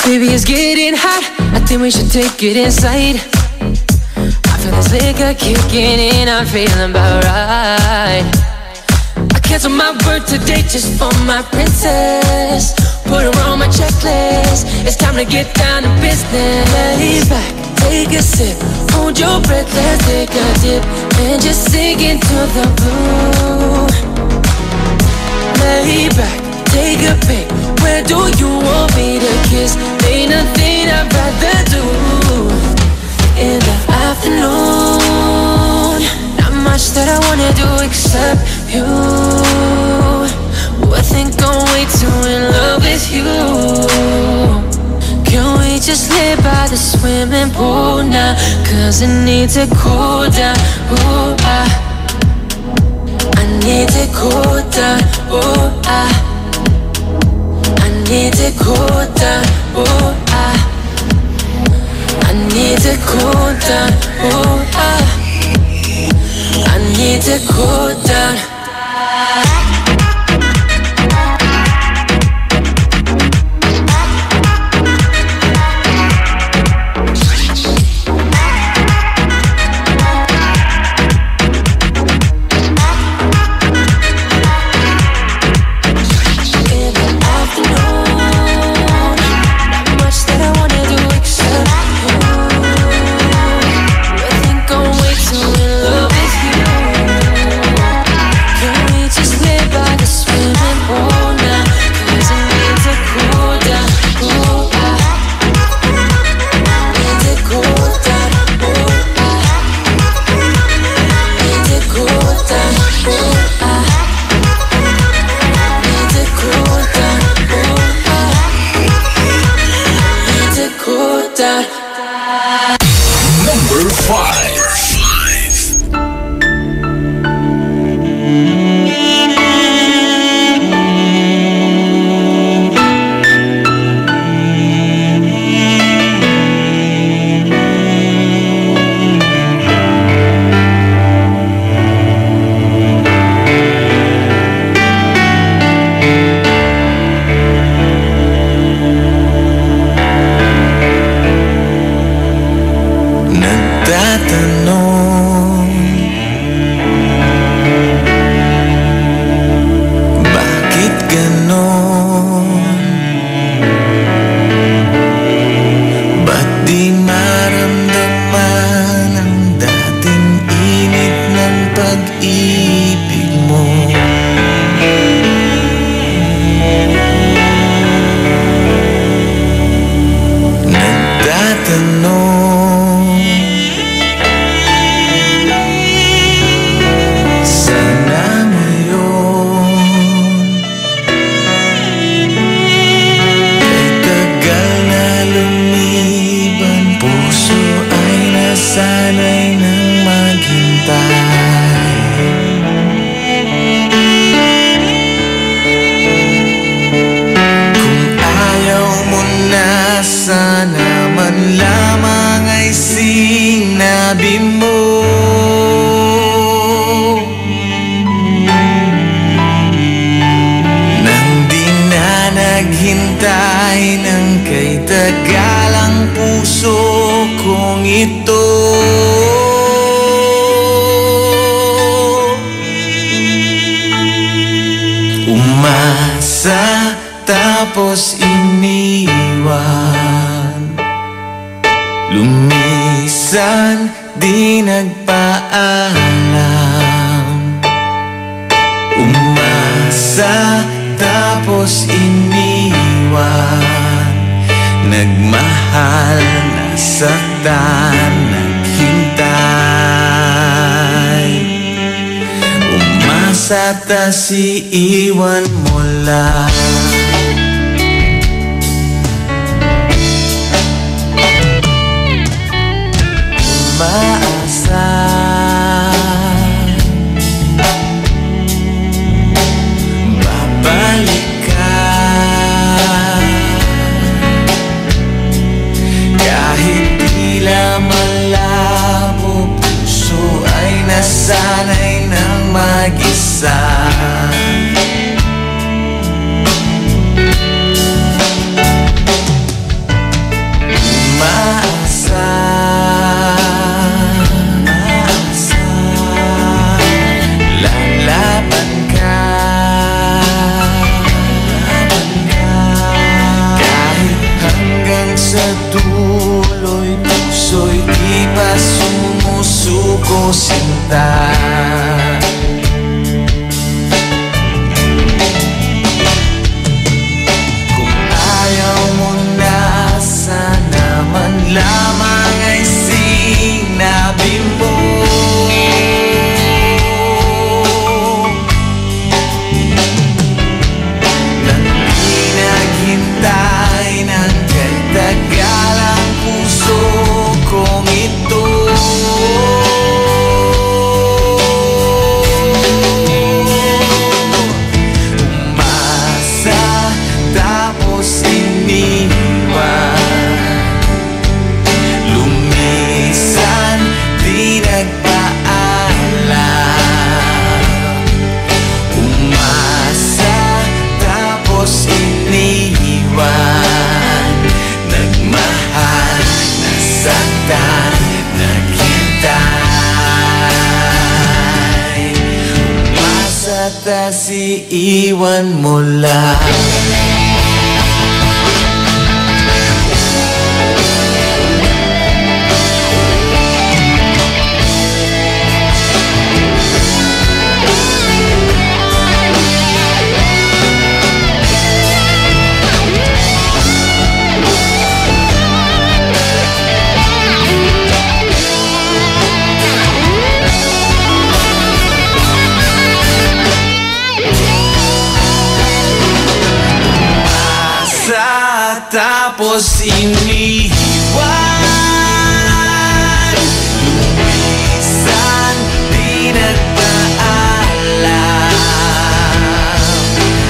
Baby, it's getting hot, I think we should take it inside. I feel this liquor kicking in, I'm feeling about right. I canceled my birth today just for my princess. Put her on my checklist, it's time to get down to business. Lay back, take a sip, hold your breath, let's take a dip, and just sink into the blue. Lay back, take a pic, where do you want me to kiss? Ain't nothing I'd rather do. In the afternoon, not much that I wanna do except you. I think I'm way too in love with you. Can we swimming pool now, 'cause I need to cool down. Ooh, I need to cool down. Ooh, I need to cool down. Ooh, I need to cool down. Ooh, I need to cool down. Number 5. Umasa tapos iniwan, lumisan di nagpaalam. Umasa tapos iniwan, nagmahal, nasaktan, naghintay. Umasa tas iiwan mo lang. Umaasa babalik ka, kahit tila malabo, puso ay nasanay ng mag-isa. Lalaban ka, kahit hanggang sa dulo'y puso'y di pa sumusuko, sinta. Kung ayaw mo na, sana man lamang ay sinabi mo. Naghintay ng kay tagal ang puso naghintay. Basta si iwan mo lang. Tapos iniwan, lumisan, di nagpaalam.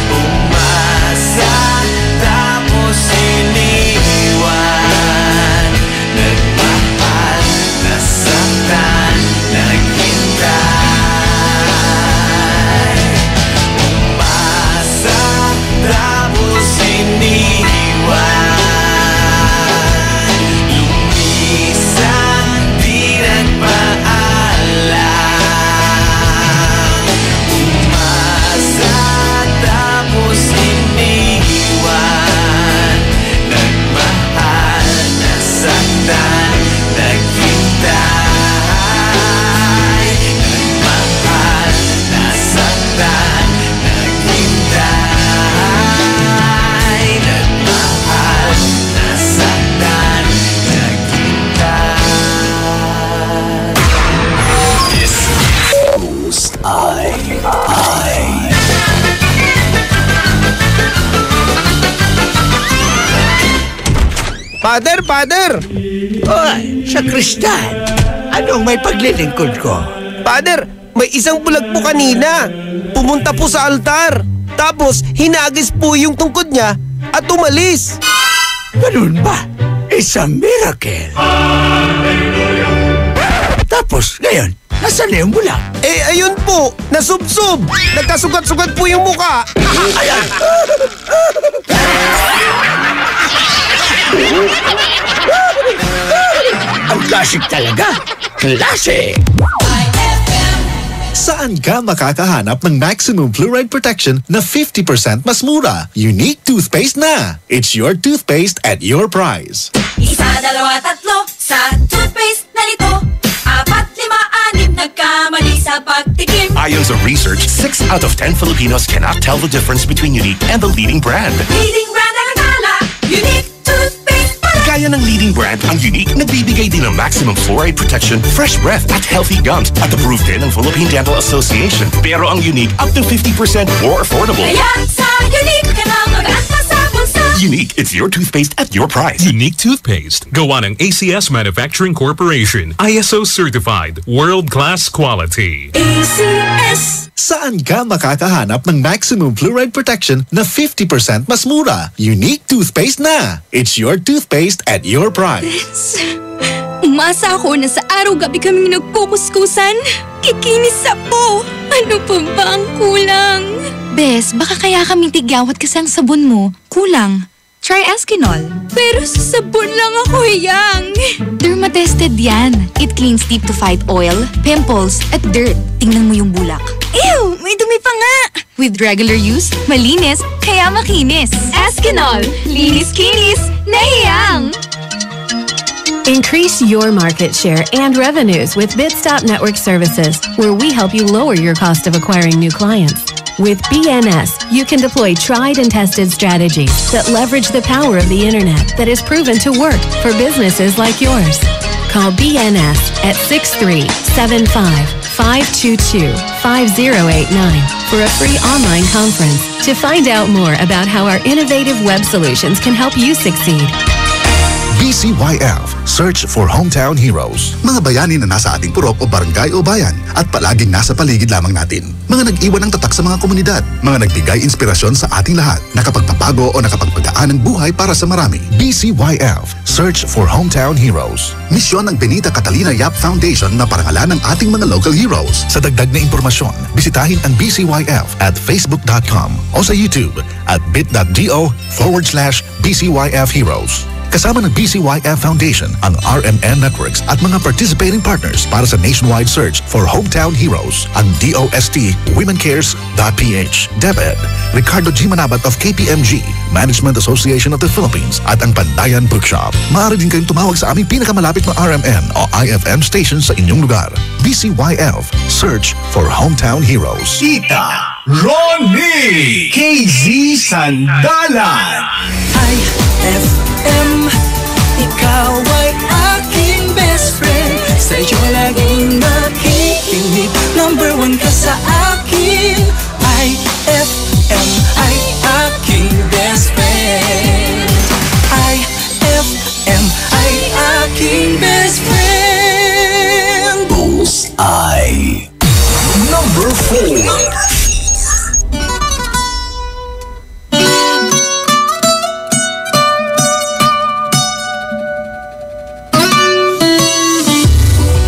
Umasa, tapos iniwan, nagmahal, nasaktan, naghintay. Umasa, tapos iniwan, Father! Oy, sa Kristal, anong may paglilingkod ko? Father, may isang bulag po kanina. Pumunta po sa altar. Tapos, hinagis po yung tungkod niya at umalis. Ganun ba? Isang miracle. Tapos, ngayon, nasaan na yung bulag? Eh, ayun po, nasubsob. Nagkasugat-sugat po yung muka. Ayan. Ang klasik talaga. Klasik! Saan ka makakahanap ng maximum fluoride protection na 50% mas mura? Unique toothpaste na! It's your toothpaste at your price. Isa, dalawa, tatlo sa toothpaste na nito. 4, 5, 6 nagkamali sa pagtikim. Ayon sa research, 6 out of 10 Filipinos cannot tell the difference between Unique and the leading brand. Leading brand ang akala, Unique toothpaste pala. Gaya ng leading brand, ang Unique nagbibigay din ng maximum fluoride protection, fresh breath at healthy gums at approved din ng Philippine Dental Association. Pero ang Unique up to 50% more affordable. Kaya sa Unique ka na mag-anta sa bulsa. Unique, it's your toothpaste at your price. Unique toothpaste. Gawa ng ACS Manufacturing Corporation. ISO certified. World-class quality. ACS. Saan ka makakahanap ng maximum fluoride protection na 50% mas mura? Unique toothpaste na! It's your toothpaste at your price. Umasa ako na sa araw-gabi kaming nagkukuskusan. Kikinis po. Ano pa ba ang kulang? Bes, baka kaya kaming tigyawat kasi ang sabon mo. Kulang. Try Eskinol. Pero sa sabon lang ako hiyang. Dermatested yan. It cleans deep to fight oil, pimples, at dirt. Tingnan mo yung bulak. Ew! May dumi pa nga! With regular use, malinis, kaya makinis. Eskinol. Linis-kinis, nahiyang! Increase your market share and revenues with Bitstop Network Services, where we help you lower your cost of acquiring new clients. With BNS, you can deploy tried and tested strategies that leverage the power of the internet that is proven to work for businesses like yours. Call BNS at 6375-522-5089 for a free online conference to find out more about how our innovative web solutions can help you succeed. BCYF, Search for Hometown Heroes. Mga bayani na nasa ating purok o barangay o bayan at palaging nasa paligid lamang natin. Mga nag-iwan ng tatak sa mga komunidad. Mga nagbigay inspirasyon sa ating lahat. Nakapagpapago o nakapagpagaan ng buhay para sa marami. BCYF, Search for Hometown Heroes. Misyon ng Benita Catalina Yap Foundation na parangalan ng ating mga local heroes. Sa dagdag na impormasyon, bisitahin ang BCYF at facebook.com o sa YouTube at bit.do/BCYF Heroes. Kasama ng BCYF Foundation, ang RMN Networks at mga participating partners para sa nationwide search for hometown heroes. Ang DOST WomenCares.ph, DepEd, Ricardo G. Manabat of KPMG, Management Association of the Philippines at ang Pandayan Bookshop. Maaari din kayong tumawag sa aming pinakamalapit na RMN o iFM station sa inyong lugar. BCYF, search for hometown heroes. Tita Ronnie KZ Sandalan. iFM, ikaw ay aking best friend. Sa'yo laging nakikinig, number one ka sa akin. iFM ay aking best friend. iFM ay aking best friend. Bullseye. Number 4.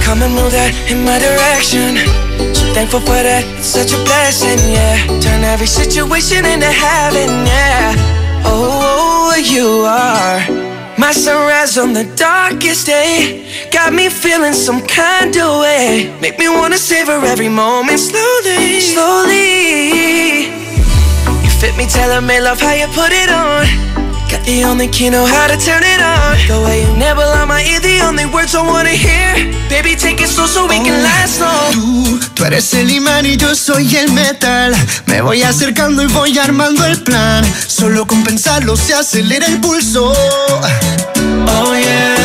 Come and move that in my direction. So thankful for that, it's such a blessing, yeah. Turn every situation into heaven, yeah. Oh, you are my sunrise on the darkest day. Got me feeling some kind of way. Make me wanna savor every moment slowly, slowly. You fit me, tailor-made, love how you put it on. Got the only key, know how to turn it on. The way you never lie my ear, the only words I wanna hear. Baby, take it slow so we can last long. Tú eres el imán y yo soy el metal. Me voy acercando y voy armando el plan. Solo con pensarlo se acelera el pulso. Oh yeah,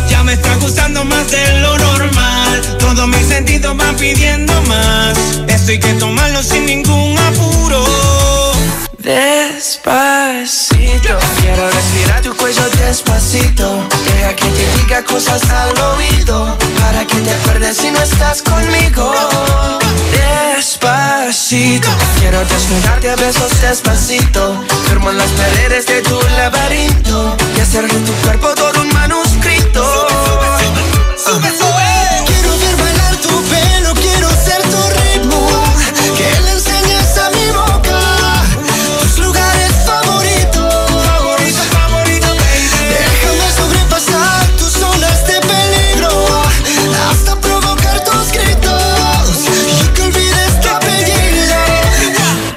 ya me está gustando más de lo normal. Todos mis sentidos van pidiendo más. Esto hay que tomarlo sin ningún apuro. Despacito, quiero respirar tu cuello despacito. Deja que te diga cosas al oído, para que te acuerdes si no estás conmigo. Despacito, quiero desnudarte a besos despacito. Firmo en las paredes de tu laberinto y hacer de tu cuerpo todo un manuscrito. Sube, sube. Quiero ver bailar tu pelo, quiero ser tu ritmo. Que le enseñes a mi boca tus lugares favoritos. Favorito, baby. Déjame sobrepasar tus zonas de peligro, hasta provocar tus gritos y que olvides tu apellido.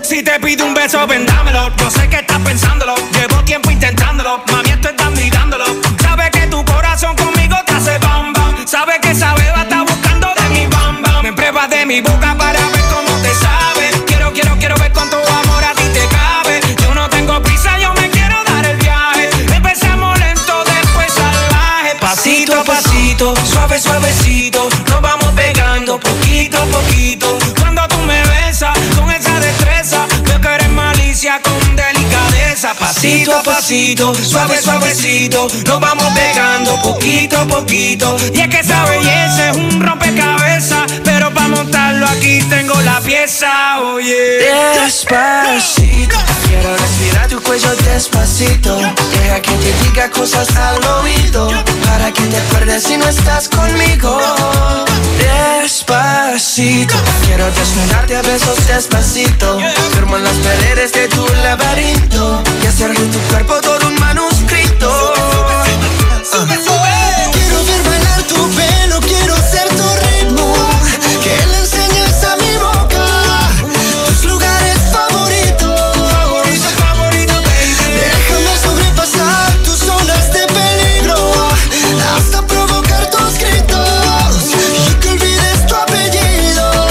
Si te pido un beso, ven dámelo. Yo sé que estás pensándolo, llevo tiempo intentándolo. Mami, esto estás mirándolo. Sabes que tu corazón conmigo te hace bam bam. Sabes que esa beba está buscando de mi bam bam. Me pruebas de mi boca para ver cómo te sabe. Quiero ver cuánto amor a ti te cabe. Yo no tengo prisa, yo me quiero dar el viaje. Empezamos lento, después salvaje. Pasito a pasito, suave, suavecito. Nos vamos pegando poquito a poquito. Cuando tú me besas con esa destreza, veo que eres malicia con delicadeza. Pasito a pasito, suave, suavecito. Nos vamos pegando poquito a poquito. Y es que esa belleza es un rompecabezas, pero para montarlo aquí tengo la pieza, oye. Despacito, quiero respirar tu cuello despacito. Deja que te diga cosas al oído, para que te acuerdes si no estás conmigo. Despacito, quiero desnudarte a besos despacito. Firmo en las paredes de tu laberinto y hacer de tu cuerpo todo un manuscrito. Sube, sube. Quiero ver bailar tu pelo, quiero ser tu ritmo. Que le enseñes a mi boca tus lugares favoritos. Favorito, baby. Déjame sobrepasar tus zonas de peligro, hasta provocar tus gritos y que olvides tu apellido.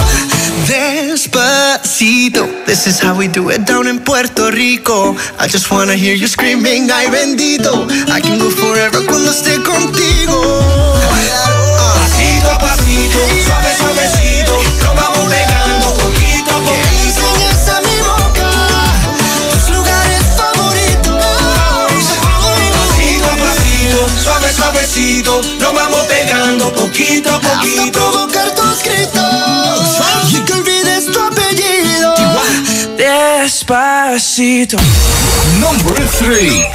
Despacito, this is how we do it down in Puerto Rico. I just wanna hear you screaming, ay bendito. I can go forever cuando esté contigo. Pasito a pasito, suave, suavecito. Nos vamos pegando poquito a Que le poquito. enseñes a mi boca tus lugares favoritos. Pasito a pasito, suave, suavecito. Nos vamos pegando poquito a poquito. Hasta provocar tus gritos y que olvides tu apellido. Despacito. Number 3.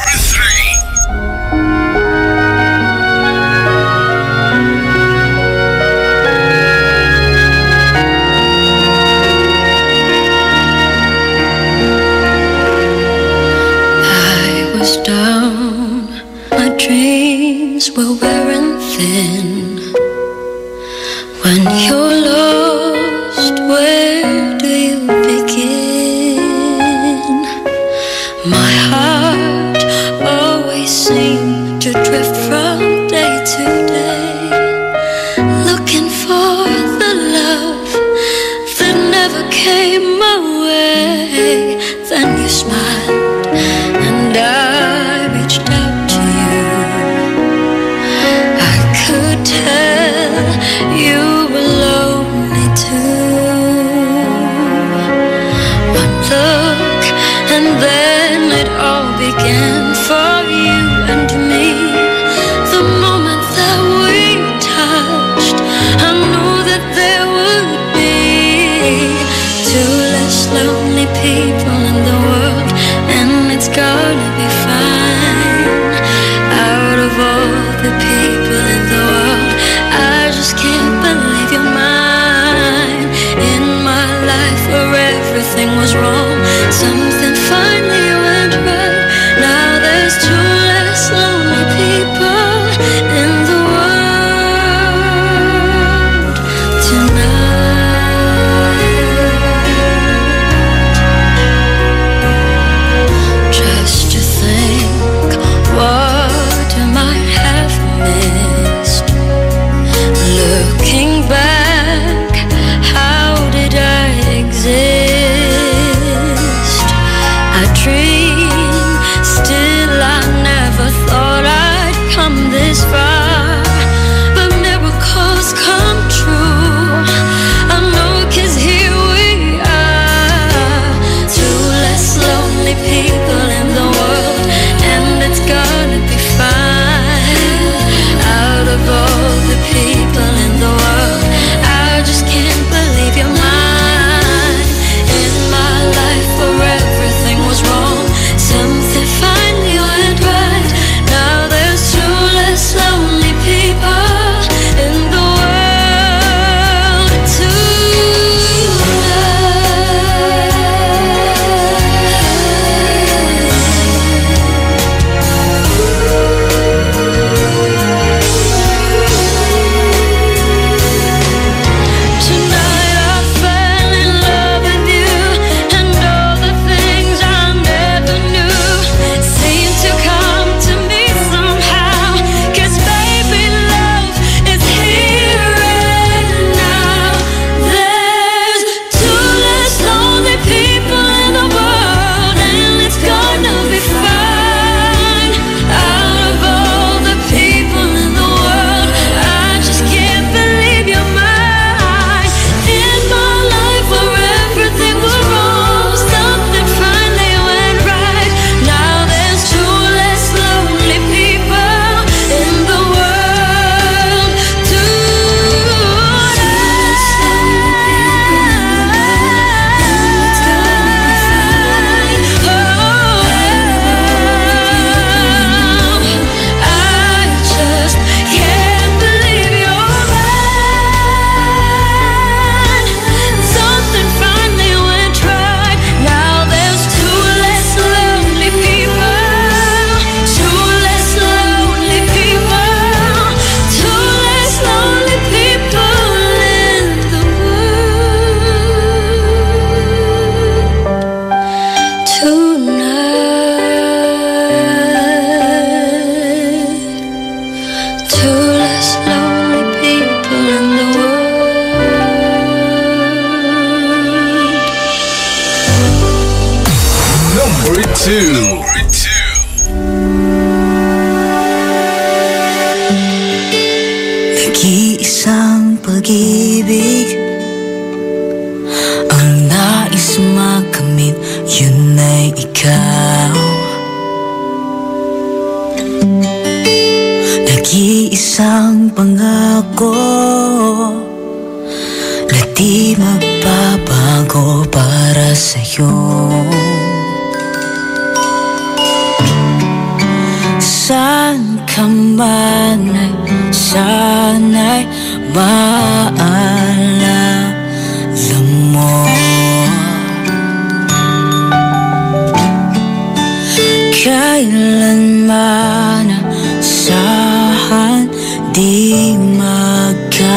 I was down, my When you're lost, where do you begin? My heart always seemed to drift from day to day, looking for the love that never came my way. Then you smiled and I reached out to you. I could tell you were lonely too. One look and then it all began for you and me. The moment that we touched, I knew that there would be two less lonely people in the world, and it's gonna be fine. Out of all the people in the world, I just can't believe you're mine. In my life where everything was wrong, something finally went right. Now there's two less lonely people in the world tonight. Just to think what I might have missed. Looking back, how did I exist? I dream, still I never thought I'd come this far. But miracles come true, I know, 'cause here we are. Two less lonely people in the world, and it's gonna be fine. Out of all the people in the world, I just can't believe you're mine. In my life where everything was wrong, something finally went right. Now there's two less lonely people in the world tonight. I fell in love with you, and all the things I never knew seem to come to me somehow. 'Cause baby, love is here and now. There's two less lonely people in the world, and it's gonna be fine. Out of all the people in the world, I just can't believe you're mine. In my life where everything was wrong, something finally went right. Now there's two less lonely people in the world tonight. I just can't believe you're mine. Something finally went right. Now there's two less lonely people. Two less lonely people. Two less lonely people in the world tonight. Two less lonely people in the world. Number 2. Nag-iisang pag-ibig ang nais makamit, yun ay ikaw. Nag-iisang pangako na di magbabago para sa'yo. Saan ka man ay sana'y maalala mo. Kailanman asahan di magkalayo.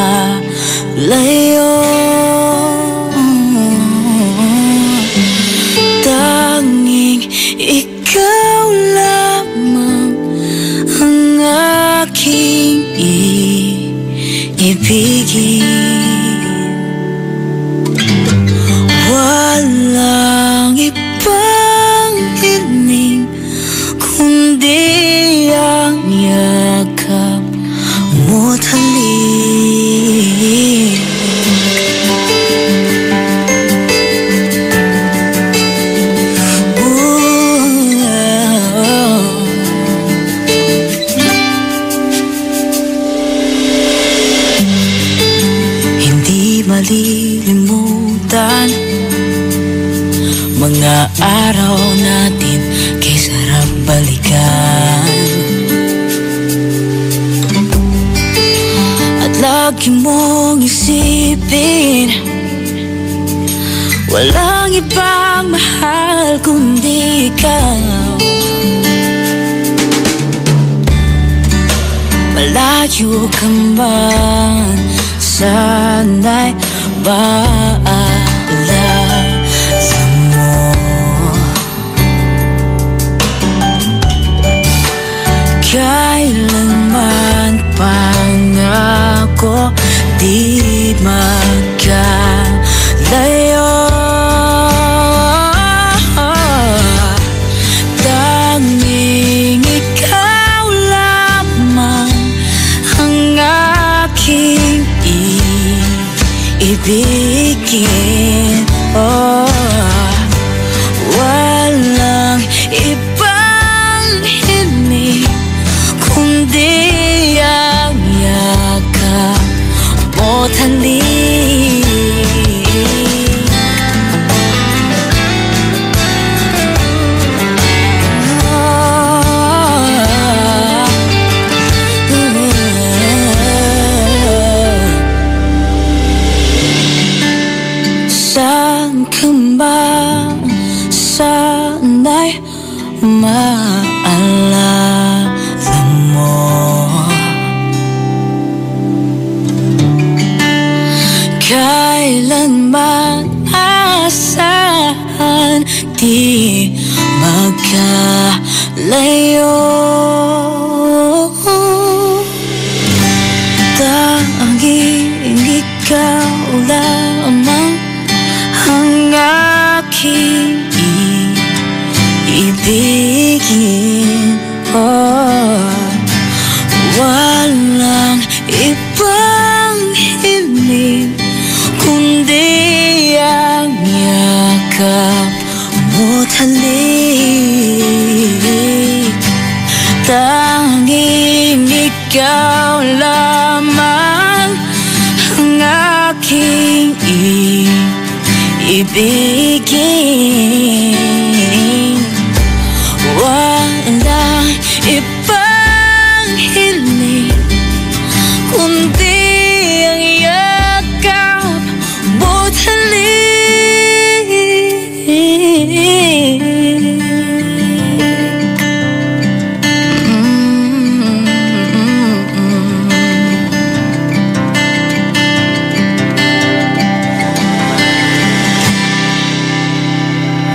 ibigin. Walang ibang hiling kundi ang yakap mo't halik. Hindi malilimutan mga araw natin kay sarap balikan. At lagi mong isipin, walang ibang mahal kundi ikaw. Malayo ka man, sana'y maalala mo. Kailanman pangako di magkalayo. Tanging ikaw lamang ang aking ibigin. Walang ibang hiling kundi ang yakap mo't halik. Saan ka ba? Sana'y maalala mo. Kailanman asahan di magkalayo. Tanging ikaw lamang ang aking ibigin. Walang ibang hiling kundi ang yakap mo't halik. Tanging ikaw lamang ang aking ibigin. Walang ibang hiling kundi ang yakap mo't halik.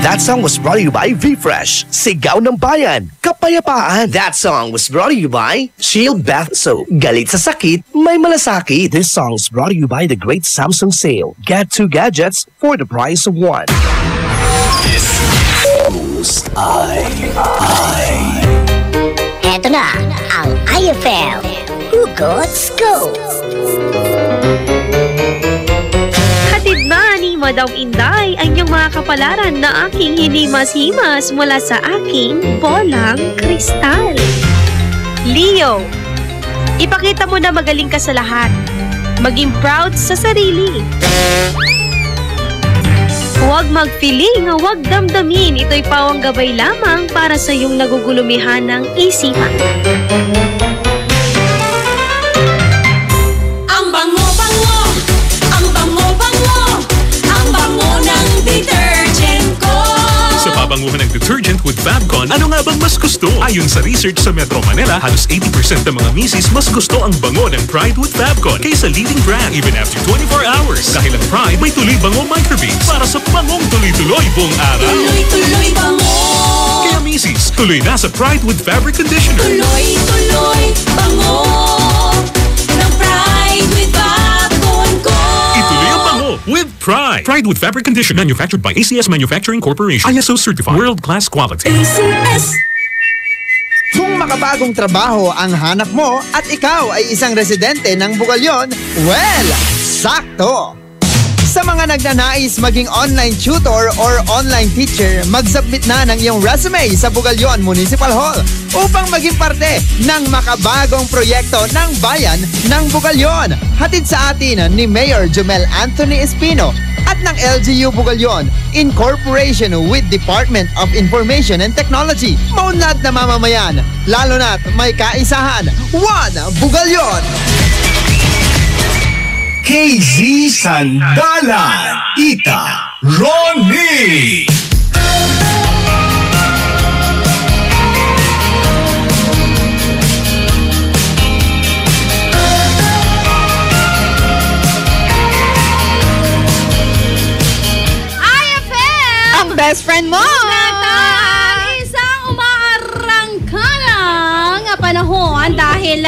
That song was brought to you by V-Fresh, Sigaw ng Bayan, Kapayapaan. That song was brought to you by Shield Bath Soap, Galit sa Sakit, May Malasakit. This song is brought to you by the Great Samsung Sale. Get 2 gadgets for the price of 1. Eto na ang iFM Hugot Scoop. Hatid ba ni Madam Inday ang iyong mga kapalaran na aking hinimas-himas mula sa aking bolang kristal? Leo, ipakita mo na magaling ka sa lahat. Maging proud sa sarili. Huwag magpiling, huwag damdamin. Ito'y pawang gabay lamang para sa iyong nagugulumihan ng isipan. Ang bango-bango, ang bango-bango, ang bango ng detergent ko. Sa pabanguhan ng detergent with Fabcon, ano nga bang mas gusto? Ayon sa research sa Metro Manila, halos 80% ng mga misis mas gusto ang bango ng Pride with Fabcon kaysa leading brand even after 24 hours. Dahil ang Pride may tuloy bango microbeads para sa bangong tuloy-tuloy buong araw. Tuloy-tuloy bango. Kaya misis, tuloy na sa Pride with Fabric Conditioner. Tuloy-tuloy bango ng Pride with Pride. Pride with fabric condition. Manufactured by ACS Manufacturing Corporation. ISO certified. World-class quality. ACS. Kung makabagong trabaho ang hanap mo at ikaw ay isang residente ng Bugalyon, well, sakto! Sa mga nagnanais maging online tutor or online teacher, mag-submit na ng iyong resume sa Bugalyon Municipal Hall upang maging parte ng makabagong proyekto ng Bayan ng Bugalyon. Hatid sa atin ni Mayor Jomel Anthony Espino at ng LGU Bugalyon in cooperation with Department of Information and Technology. Maunlad na mamamayan, lalo na't may kaisahan. One Bugalyon! KZ Sandalan, Ita Ronnie. Ang best friend mo! Isang umaarangkanang panahon dahil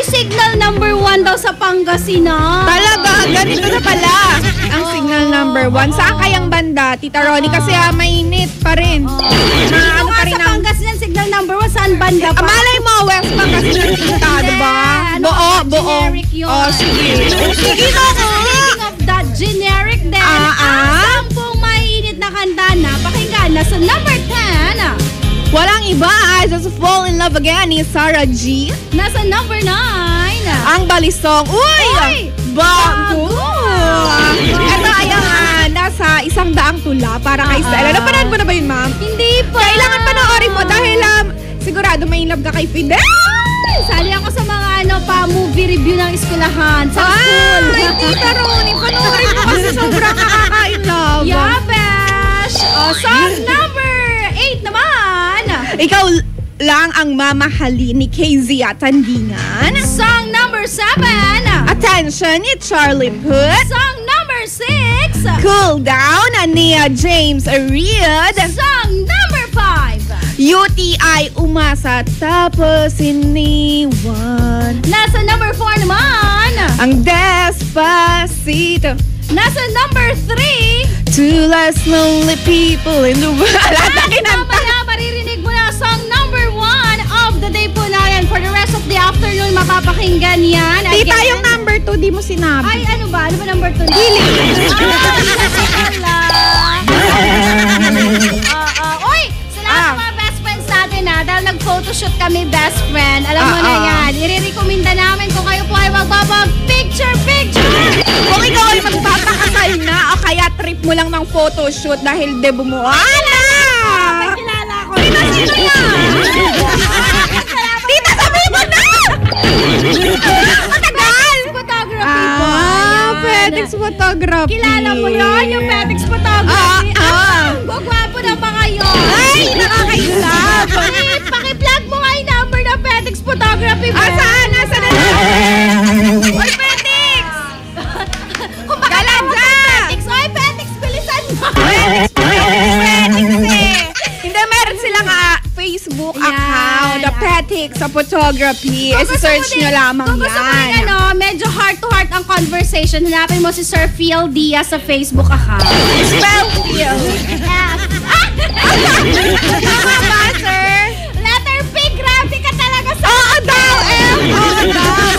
signal number 1 daw sa Pangasinan. Talaga? Ganito na pala ang signal number 1. Saan kayang banda, Tita Ronnie? Kasi mainit pa rin. Ano pa rin sa Pangasinan, signal number 1, saan banda pa? Malay mo, West Pangasinan, Tita, diba? Buo. Oh, sige. Speaking of that, generic din. Ang 10 mainit na kanta na pakinggan na sa number 10. Walang iba, I Just Fall in Love Again ni Sarah G. Nasa number 9. Ang balisong, bago! Ito ay nasa 100 tula para kay Stella. Napanood mo na ba yun, ma'am? Hindi pa. Kailangan panoorin mo dahil sigurado may love ka kay Fidel. Sali ako sa mga movie review ng eskwelahan sa school. Tita Ronnie, panoorin mo kasi sobrang nakaka-in-love. Yeah, besh! Song number 8 naman. Ikaw lang ang mamahalin ni KZ at Tandingan. Song number 7. Attention ni Charlie Puth. Song number 6. Cool Down ni James Ariad. Song number 5. UTI umasa tapos iniwan. Nasa number 4 naman. Ang Despacito. Nasa number 3. Two less lonely people in the world. Mamaya maririnig mo na song number 1 of the day po natin. For the rest of the afternoon, mapapakinggan yan. Tita, yung number 2, di mo sinabi. Ay, ano ba? Ano ba number 2 na? Uy! Salamat mga best friends natin dahil nag-photoshoot kami best friend. Alam mo na yan. Ire-recommenda namin kung kayo po ay magpapag-picture. Kung ikaw ay magpapakasal na o kaya trip mo lang ng photoshoot dahil debo mo. Kilala ko. Tita, sino yan? Tita, sabihin mo na! Matagal! Photography po. Petix Photography. Kilala mo yun? Yung Petix Photography. Gagwapo na ba kayo? Ay, nakaka-inlove. Paki-plug mo nga yung number ng Petix Photography. Saan? Nasaan na? Uy, Petix! Galanza! Oy, Petix, bilisan mo! Petix eh! Hindi, meron silang Facebook account, the Petix sa photography. I-search nyo lamang yan. Kung gusto mo medyo heart-to-heart ang conversation, hanapin mo si Sir Phil Diaz sa Facebook account. Spell Phil. Tama ba, sir? Letter P, grabe ka talaga sa... Oo daw, M. Oo daw.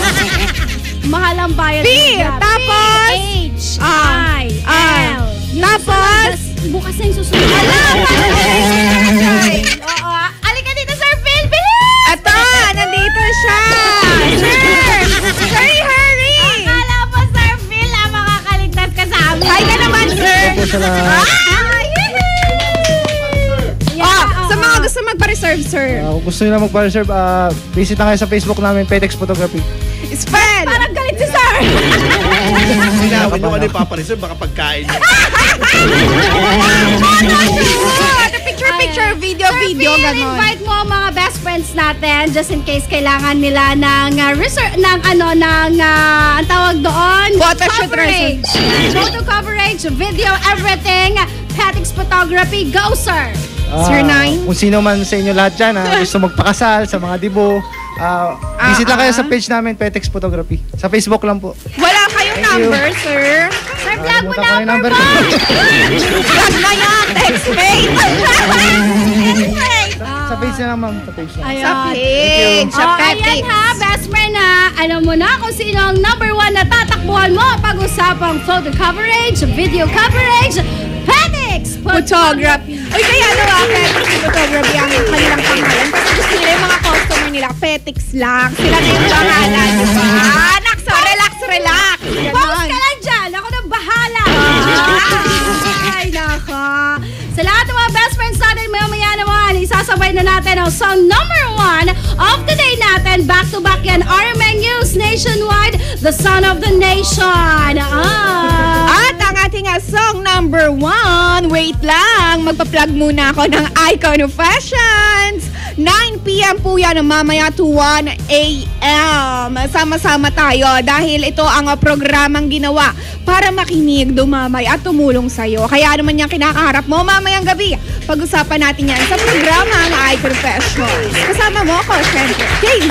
Mahal ang bayad. P, tapos... H-I-L. Tapos... Bukas na yung susunod. Oo. Alika dito, Sir Phil. Bilis! Ito, nandito siya. Sir, hurry! Akala mo, Sir Phil, makakaligtas ka sa amin. Hi ka naman, sir. Sa mga gusto magpa-reserve, sir. Kung gusto nyo na magpa-reserve, visit na kayo sa Facebook namin, Petix Photography. Spell! Parang galit si Sir. Sinawin nyo ano ipapa-reserve, baka pagkain nyo. Picture, video, gano'n. Invite mo ang mga best friends natin just in case kailangan nila ng ang tawag doon, photoshoot coverage. Photo coverage, video, everything. Petix Photography, go sir! Sir Nine? Kung sino man sa inyo lahat dyan, gusto magpakasal sa mga dibo, visit lang kayo sa page namin, Petix Photography. Sa Facebook lang po. Wala kayo yung number, sir. Sir, plug mo number mo. Plug na yan. Text mate. Sa page na lang, ma'am. Sa page na. Sa page. Sa ayan ha, best friend ha. Alam mo na kung sino ang number 1 na tatakbuhan mo. Pag-usapang photo coverage, video coverage, Petix Photography. Uy, kaya Petix Photography ang kanilang pangalan. Kasi gusto nila yung mga customer nila, Petix lang. Sila na yung pangalan, di ba? Nakso, relax. Pause ka lang dyan. Ako na bahala. Ay, nako. Sa lahat ng mga best friends natin, maya naman, isasabay na natin ang song number 1 of the day natin. Back to back yan. RMN News Nationwide, the son of the nation. At ang ating song number 1, wait lang, magpa-plug muna ako ng Icon of Fashions. 9 p.m. po yan, mamaya to 1 a.m. Sama-sama tayo dahil ito ang programang ginawa para makinig, dumamay at tumulong sa'yo. Kaya naman yung kinakaharap mo mamayang gabi. Pag-usapan natin yan sa programa ng Icon of Fashions. Kasama mo ako, syempre, KZ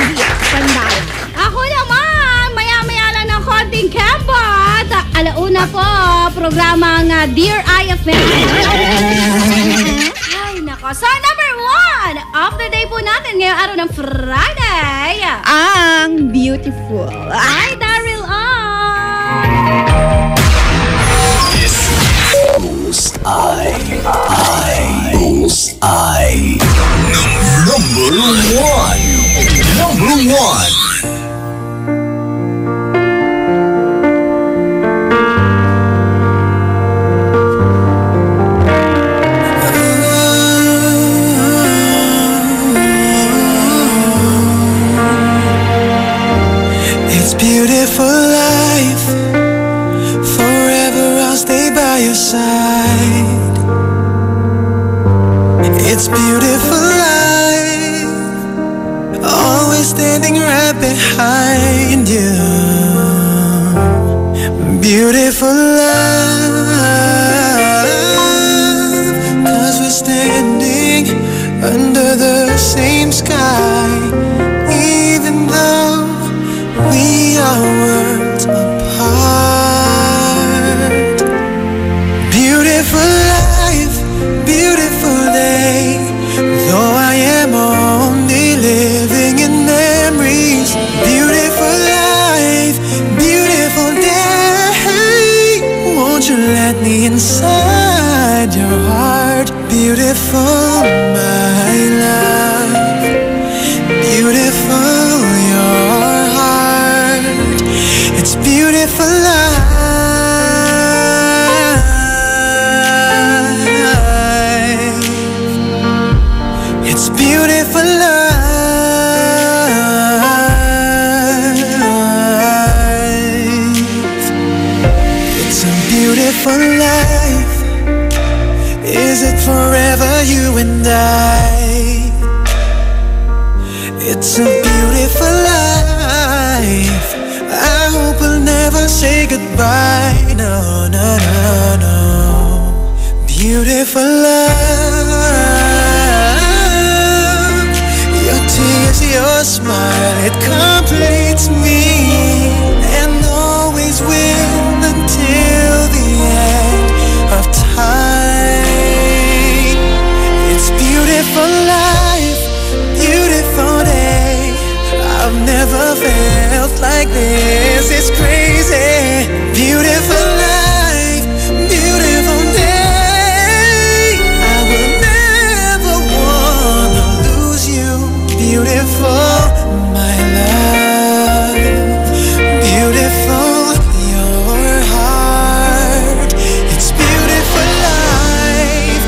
Sandal. Ako naman, maya-maya lang ng konting kembot. Alauna po, programang Dear iFM. Ay, nako. So, number 1 of the day po natin ngayong araw ng Friday. Ang beautiful. Ay, Daryl Bullseye. Number one. It's beautiful life. Forever I'll stay by your side. It's beautiful life. Always standing right behind you. Beautiful love. 'Cause we're standing under the same sky. Even though we are worlds apart. Beautiful life, beautiful day. Though I am only living in memories. Beautiful life, beautiful day. Won't you let me inside your heart? Beautiful, my love. Beautiful, your heart. It's beautiful life. It's beautiful life. It's a beautiful life. Is it forever, you and I? It's a beautiful life. I hope we'll never say goodbye. No, no, no, no. Beautiful love. Your tears, your smile, it completes me. And always will until the end of time. It's beautiful life, beautiful day. I've never felt like this. It's crazy. Beautiful life, beautiful day. I will never wanna lose you. Beautiful, my love. Beautiful, your heart. It's beautiful life.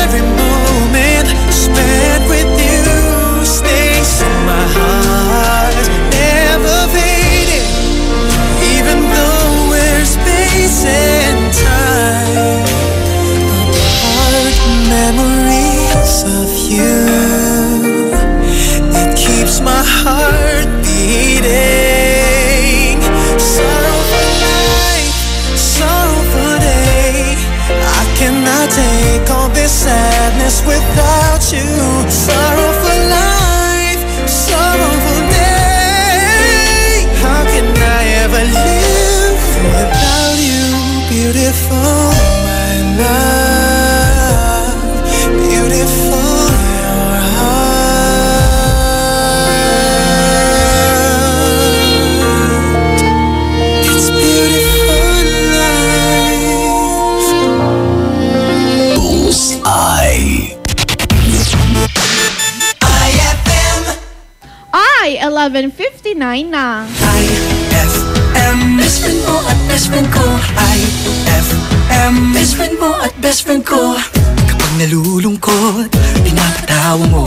Every moment spent with you stays in my heart. Never fading, beautiful, my love. Beautiful, your heart. It's beautiful life. Bullseye. iFM. 11:59 na. iFM. Best friend mo at best friend ko. iFM. Best friend mo at best friend ko. Kapag nalulungkot, pinapatawa mo.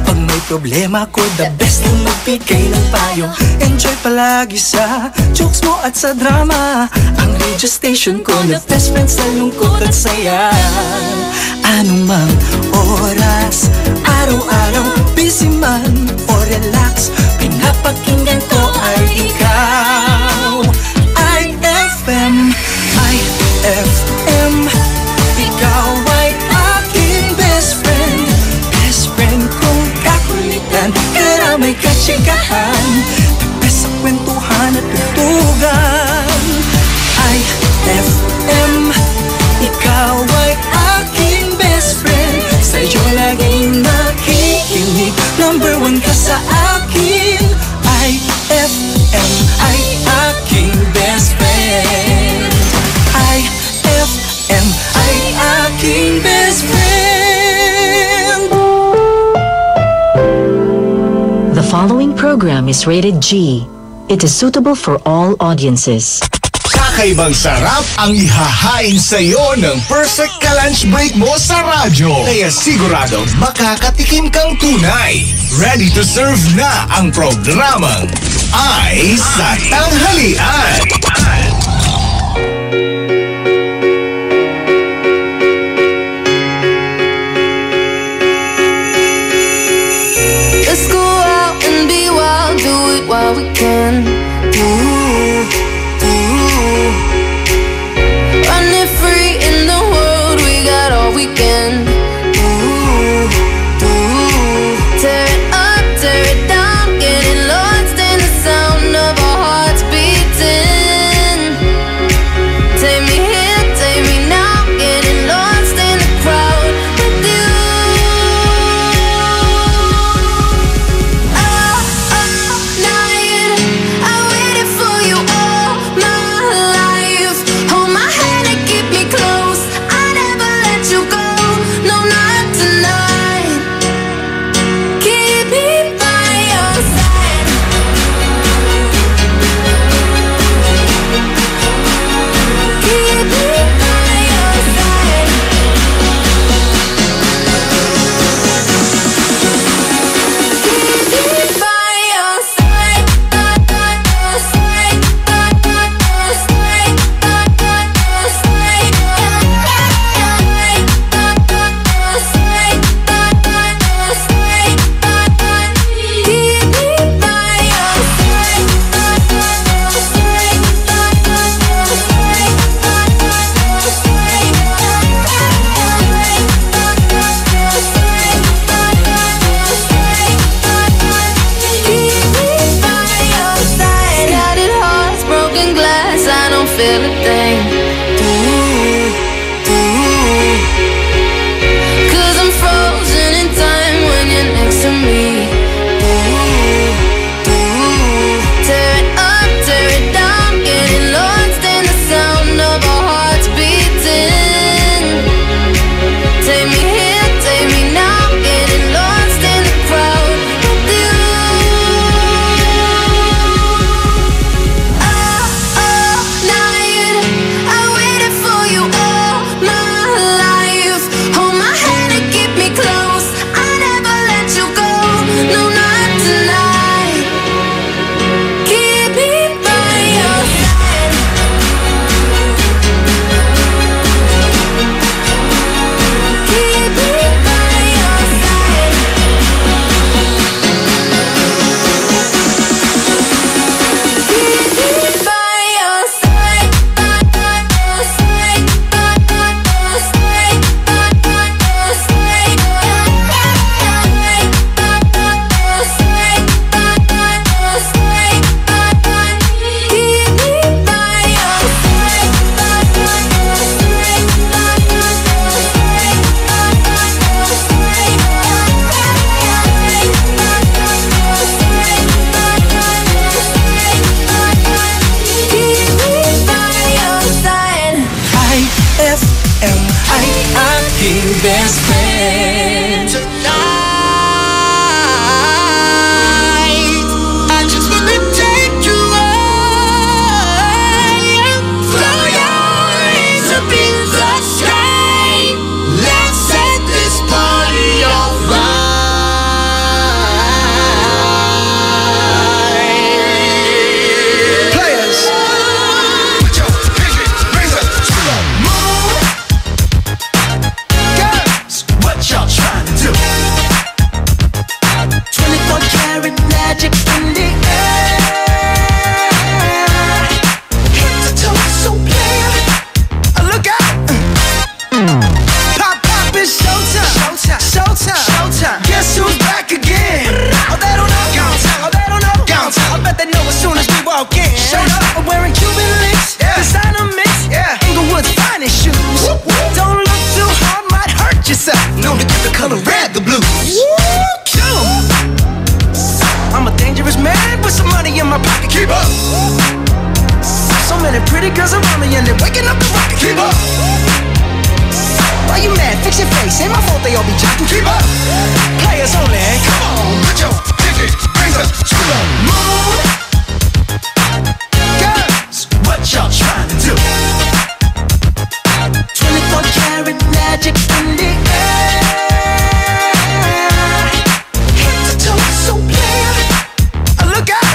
Pag may problema ko, the best ang magbigay ng payo. Enjoy palagi sa jokes mo at sa drama. Ang radio station ko na best friend sa lungkot at saya. Anumang oras, araw-araw, busy man o relax, pinapakinggan ko ay ikaw. iFM, iFM, ikaw ay aking best friend. Best friend kong kakulitan, karamay katsikahan, the best sa kwentuhan at tutugan. iFM, ikaw ay aking best friend. Sa'yo laging nakikinig, number one ka sa akin. iFM ay aking best friend. iFM ay aking best friend. The following program is rated G. It is suitable for all audiences. Kakaibang sarap ang ihahain sa'yo ng perfect ka-lunch break mo sa radyo. Kaya sigurado makakatikim kang tunay. Ready to serve na ang programang Ay sa Tanghalian. Let's go out and be wild, do it while we can. Running free in the world, we got all we can. Tear it up, tear it down, getting lost in the sound of our hearts beating. Take me here, take me now, getting lost in the crowd with you. Night, I waited for you all my life. Hold my hand and keep me close, I never let you go, no not tonight. Keep me by your side. Keep me by your side. Keep me by your side. Shattered hearts, broken glass, I don't feel a thing. Cause I'm frozen in time when you're next to me. Tear it up, tear it down, getting lost in the sound of our hearts beating. Take me here, take me now, getting lost in the crowd with you. Night, I they're waking up the rocket. Keep up. Why you mad? Fix your face. Ain't my fault they all be jocking. Keep up. Players only. Come on, put your pinky rings up to the moon. Girls, what y'all trying to do? 24 karat magic in the air. Head to toe, so clear. Look out.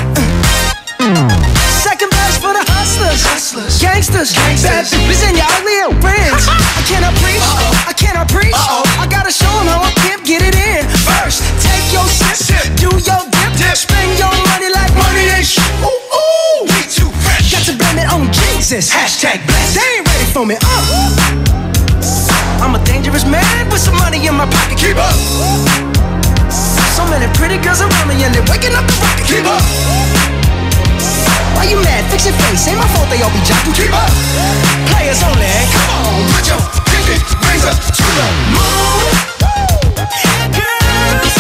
Second verse for the hustlers, gangsters, bad bitches and your ugly old friends. I cannot preach, I cannot preach. I gotta show them how I pimp, get it in. First, take your sip, do your dip, spend your money like money ain't shit. Ooh, ooh, we too fresh. Got to blame it on Jesus. Hashtag blessed. They ain't ready for me. I'm a dangerous man with some money in my pocket. Keep up. So many pretty girls around me and they're waking up the rocket. Keep up. Why you mad? Fix your face. Ain't my fault they all be jocking. Keep up. Players only. Come on, put your pinky rings up to the moon. Girls,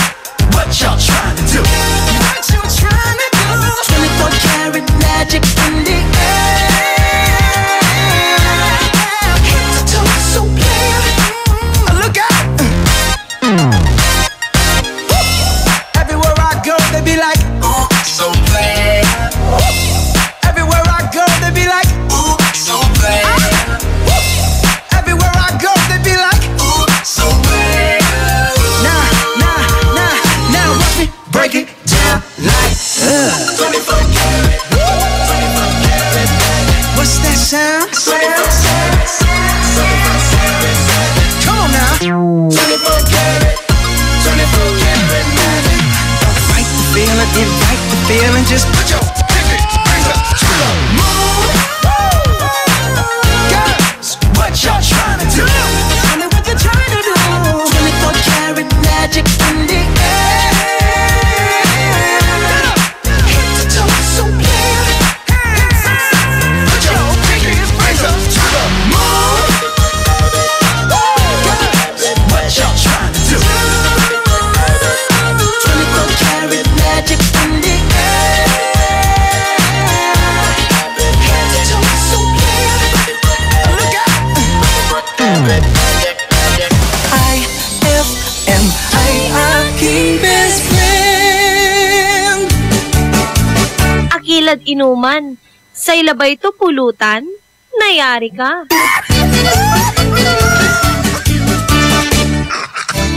what y'all trying to do? What you trying to do? 24 karat magic in the air. Head to toe, so clear. Look out. Everywhere I go, they be like, ooh, so clear. Everywhere I go, they be like, ooh, so clear. Everywhere I go, they be like, ooh, so clear. Now, watch me break it down like 24 karat, 24 karat. What's that sound? Come on now. 24 karat, 24 karat magic. Don't fight the feeling, invite the feeling. Just put your pinky rings up to the moon. Girls, what y'all trying to do? Tell me what you're trying to do. 24 karat magic in the air. Head to toe, so clear. Put your pinky rings up to the moon. Girls, what y'all trying to do? 24 karat magic in the air. Head to toe, so clear. Look out. iFM, ay aking best friend. Akilad inuman, sa ilabay to pulutan, nayari ka.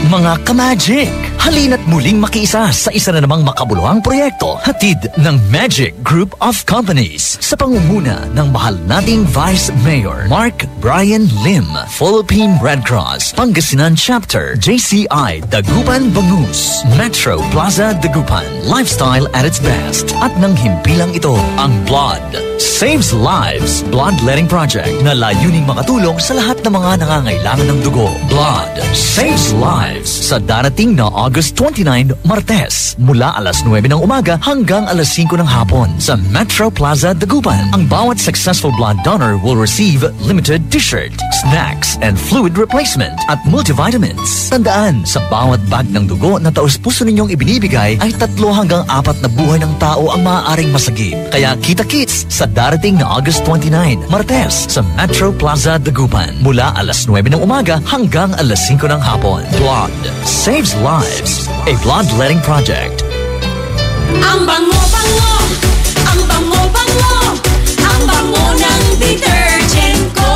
Mga ka-Magic, halina't muling makiisa sa isa na namang makabuluhang proyekto hatid ng Magic Group of Companies sa pangunguna ng mahal nating Vice Mayor Mark Brian Lim, Philippine Red Cross, Pangasinan Chapter, JCI Dagupan Bangus, Metro Plaza Dagupan, Lifestyle at its best. At nang himpilang ito, ang Blood Saves Lives Bloodletting Project na layuning makatulong sa lahat ng mga nangangailangan ng dugo. Blood Saves Lives sa darating na August 29, Martes, mula alas 9 ng umaga hanggang alas 5 ng hapon sa Metro Plaza Dagupan. Ang bawat successful blood donor will receive limited t-shirt, snacks, and fluid replacement at multivitamins. Tandaan, sa bawat bag ng dugo na taus-puso ninyong ibinibigay ay 3 hanggang 4 na buhay ng tao ang maaaring masagip. Kaya kita-kits sa darating na August 29, Martes sa Metro Plaza Dagupan mula alas 9 ng umaga hanggang alas 5 ng hapon. Blood Saves Lives, a bloodletting project. Ang bango-bango, ang bango-bango, ang bango ng detergent ko.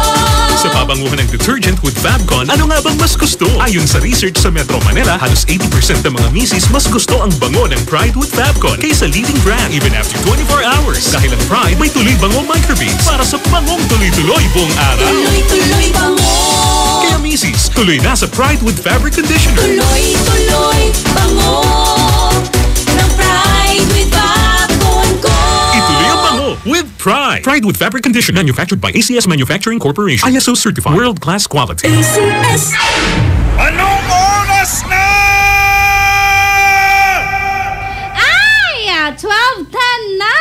Sa pabanguhan ng detergent with Fabcon, ano nga bang mas gusto? Ayon sa research sa Metro Manila, halos 80% ng mga misis mas gusto ang bango ng Pride with Fabcon kaysa leading brand even after 24 hours. Dahil ang Pride may tuloy bango microbeads para sa bangong tuloy-tuloy buong araw. Tuloy-tuloy bango. Kaya misis, tuloy na sa Pride with Fabric Conditioner. Tuloy-tuloy bango ng Pride with Fabcon ko. Ituloy ang bango with Pride. Pride with Fabric Conditioner, manufactured by ACS Manufacturing Corporation. ISO certified. World-class quality. ACS. Anong oras na? Ay, 12:10 na.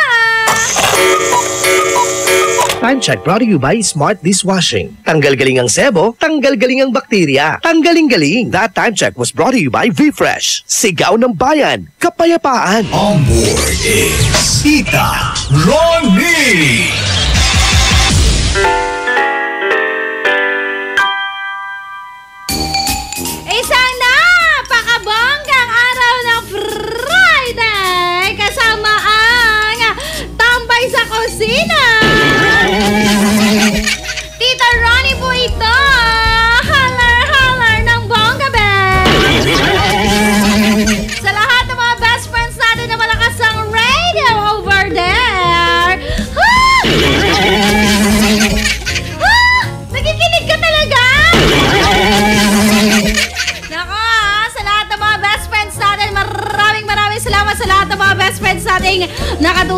Time check brought to you by Smart Dishwashing. Tanggal galing ang sebo, tanggal galing ang bakterya. Tanggaling-galing. That time check was brought to you by V-Fresh. Sigaw ng bayan, kapayapaan. On board is Tita Ronnie.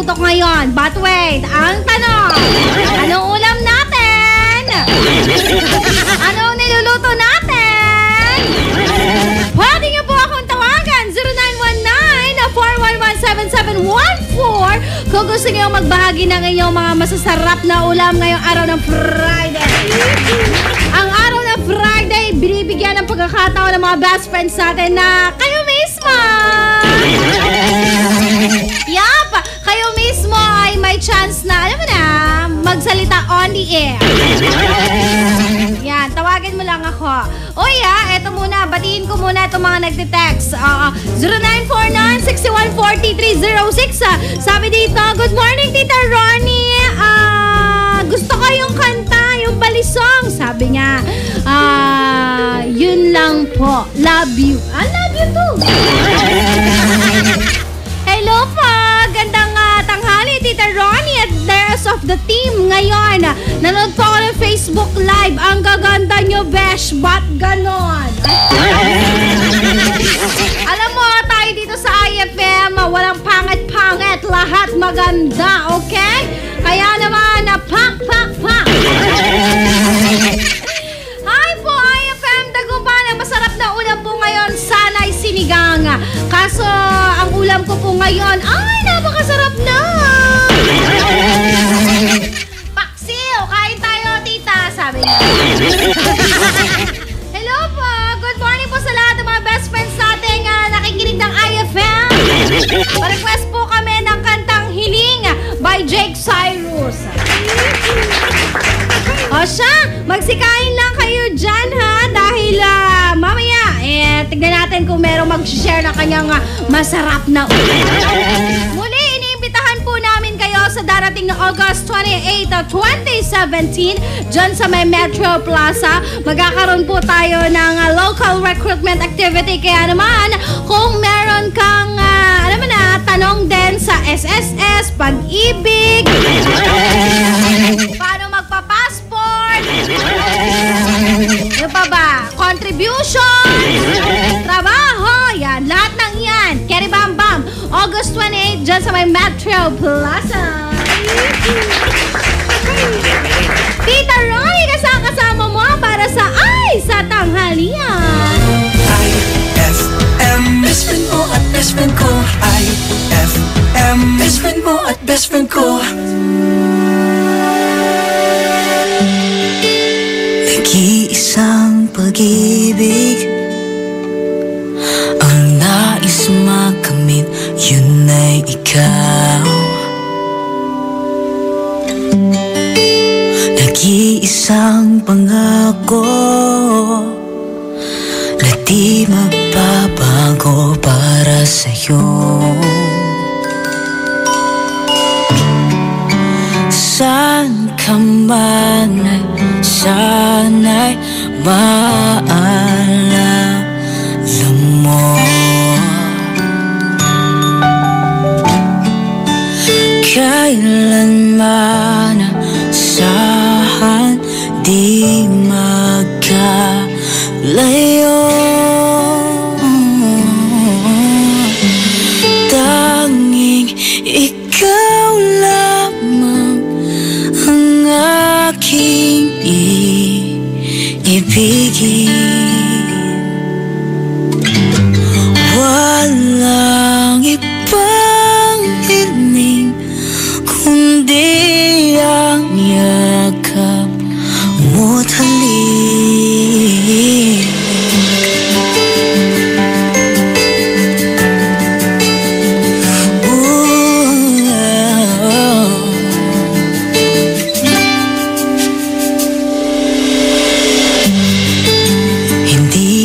niluluto ngayon? But wait, ang tanong, anong ulam natin? Anong niluluto natin? Pwede niyo po akong tawagan 0919-411-7714 kung gusto niyo magbahagi ng inyong mga masasarap na ulam ngayong araw ng Friday. Ang araw ng Friday, binibigyan ng pagkakataon ng mga best friends natin na kayo mismo. Yup, kayo mismo ay may chance na, alam mo na, magsalita on the air. Yan, tawagin mo lang ako. O eto muna, batiin ko muna itong mga nagtitext. 0949-6140-306. Sabi dito, good morning, Tita Ronnie. Gusto ko yung kanta, yung balisong. Sabi niya, yun lang po. Love you. I love you too. Hello po. Gandang tanghali, Tita Ronnie at the rest of the team ngayon. Nanood po ako ng Facebook Live. Ang gaganda nyo, besh. Ba't ganon? Alam mo, tayo dito sa iFM, walang pangit-pangit. Lahat maganda, okay? Kaya naman, pak. Hi po, iFM Dagupan. Ang masarap na ulam po ngayon, sana'y sinigang. Kaso, ang ulam ko po ngayon, ay, napakasarap na! Paksiw, kain tayo, tita, sabi niya. Hello po, good morning po sa lahat ng mga best friends natin nakikinig ng iFM. Pa-request po kami ng kantang Hiling by Jake Cyrus. O siya, magsikain lang kayo dyan ha, dahil mamaya, tignan natin kung merong mag-share na kanyang masarap na ulam. Muli, iniimbitahan po namin kayo sa darating na August 28, 2017, dyan sa may Metro Plaza. Magkakaroon po tayo ng local recruitment activity. Kaya naman, kung meron kang, alam mo na, tanong din sa SSS, Pag-ibig, paano magpa-passport, ano pa ba, contribution, trabaho, yan, lahat ng yan. Keri Bam Bam, August 28, dyan sa may Metro Plaza. Tita Ronnie, kasama mo para sa sa tanghalian. iFM, best friend mo at best friend ko. iFM, best friend mo at best friend ko. Nag-iisang pag-ibig ang nais makamit, yun ay ikaw. Nag-iisang pangako na di magbabago para sa'yo. Saan ka man ay sana'y maalala mo. Kailanman saan di magkalayo. Tanging ikaw lamang ang aking ibigin. Walang ibang hiling kundi ang yakap mo't halik.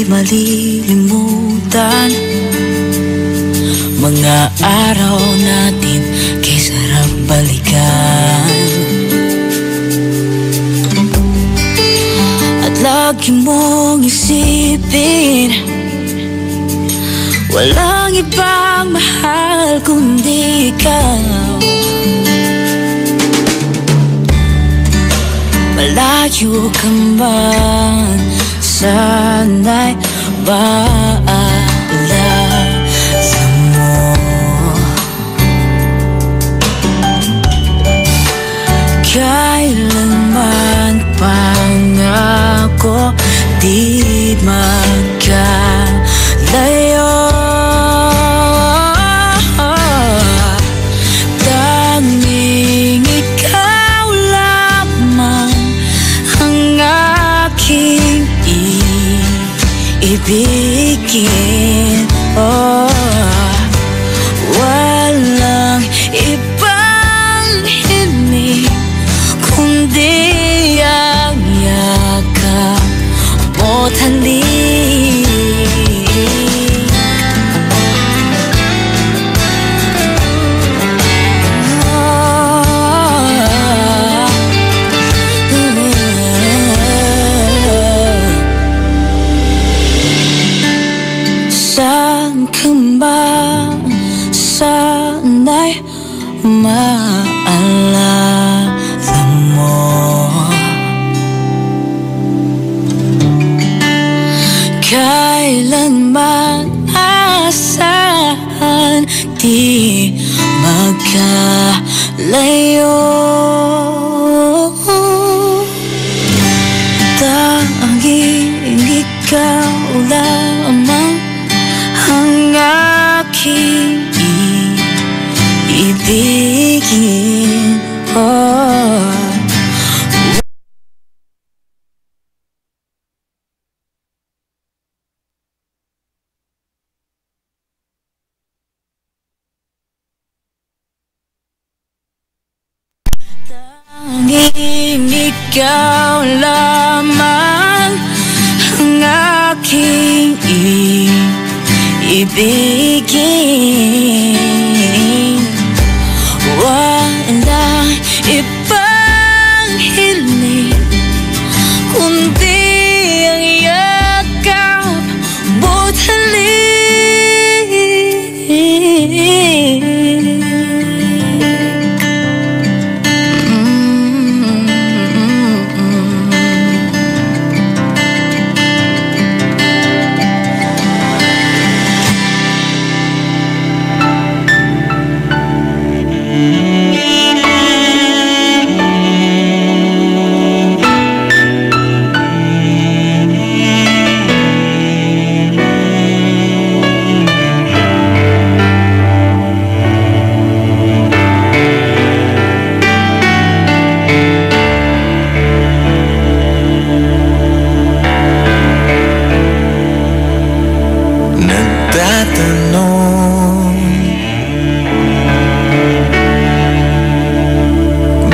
Malilimutan mga araw natin kay sarap balikan. At lagi mong isipin, walang ibang mahal kundi ikaw. Malayo ka man, sana'y maalala mo. di magkalayo. Tanging ikaw lamang ang aking ibigin. Walang ibang hiling kundi ang yakap mo't halik. Saan ka ba? Sana'y maalala mo. Kailanman asahan di magkalayo. Tanging ikaw lamang ang aking ibigin. Tanging ikaw lamang ang aking ibigin. Walang ibang hiling kundi ang yakap mo't halik. Nagtatanong,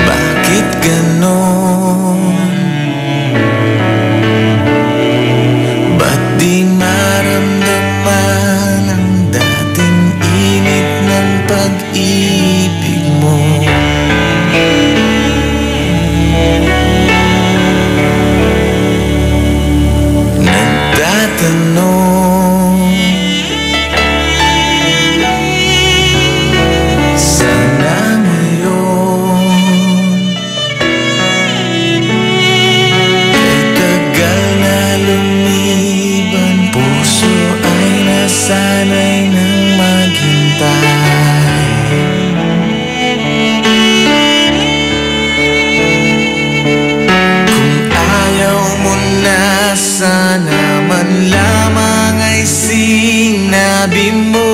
bakit ganon? Ba't di maramdaman ang dating init ng pag-ibig mo? Nagtatanong, sana ngayon ay tagal na lumiban, puso ay nasanay ng maghintay. Kung ayaw mo na, sana man lamang ay sinabi mo.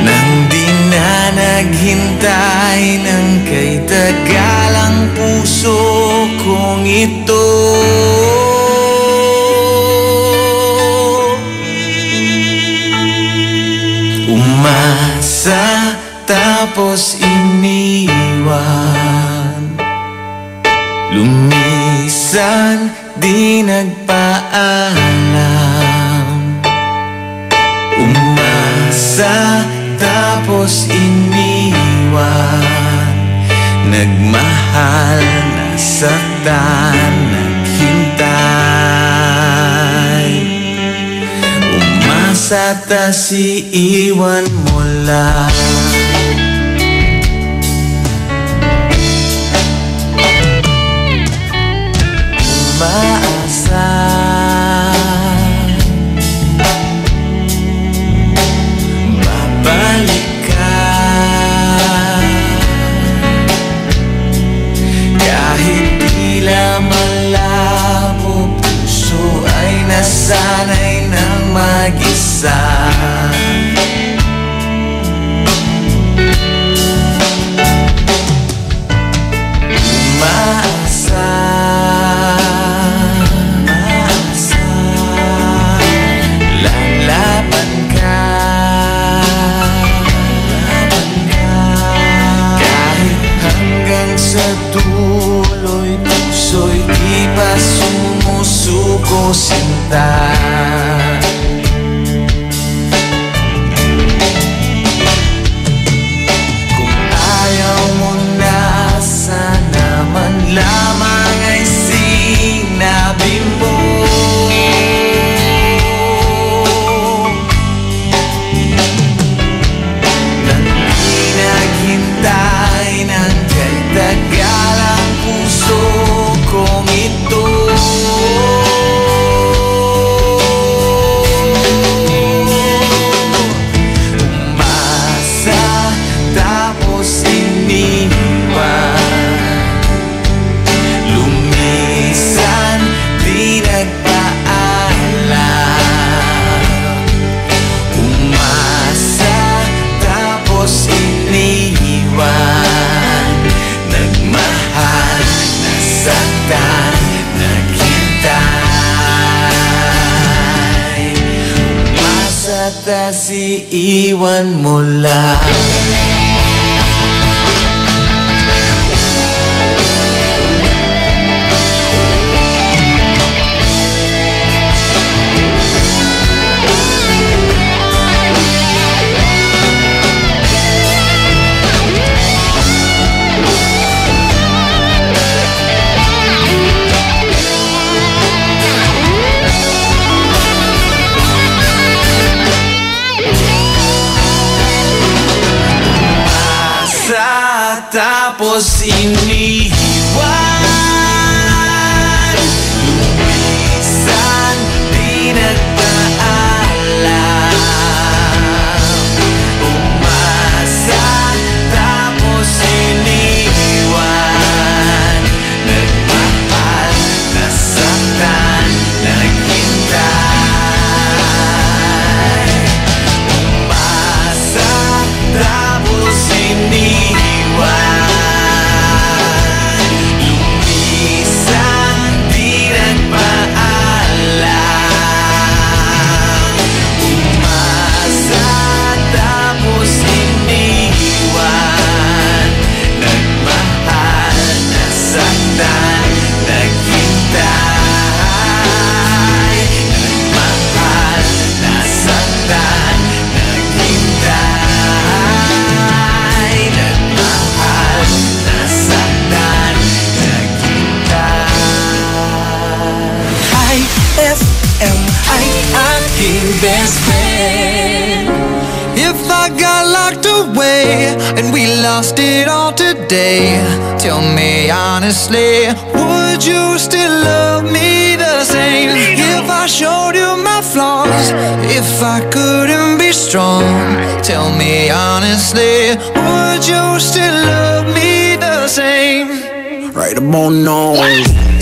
Nang di na naghintay ng kay tagal ang puso kong ito. Umasa tapos iniwan, lumisan di nagpaalam. Umasa tapos iniwan, nagmahal, nasaktan, naghintay. Umasa tas iiwan mo lang. Umaasa, babalik ka. sinta. Kung ayaw mo na, sana man lamang ay sinabi mo. Nang pinaghintay ng katagal ang puso kong ito. Umasa tapos iniwan, lumisan di nagpaalam. Umasa tapos iniwan, nagmahal, nasaktan, naghintay. Umasa tas iiwan mo lang. Tapos iniwan, lumisan di nagpaalam. Umasa tapos iniwan, nagmahal, nasaktan, naghintay. Umasa tapos iniwan, best friend. If I got locked away and we lost it all today, tell me honestly, would you still love me the same? If I showed you my flaws, if I couldn't be strong, tell me honestly, would you still love me the same? Right about now.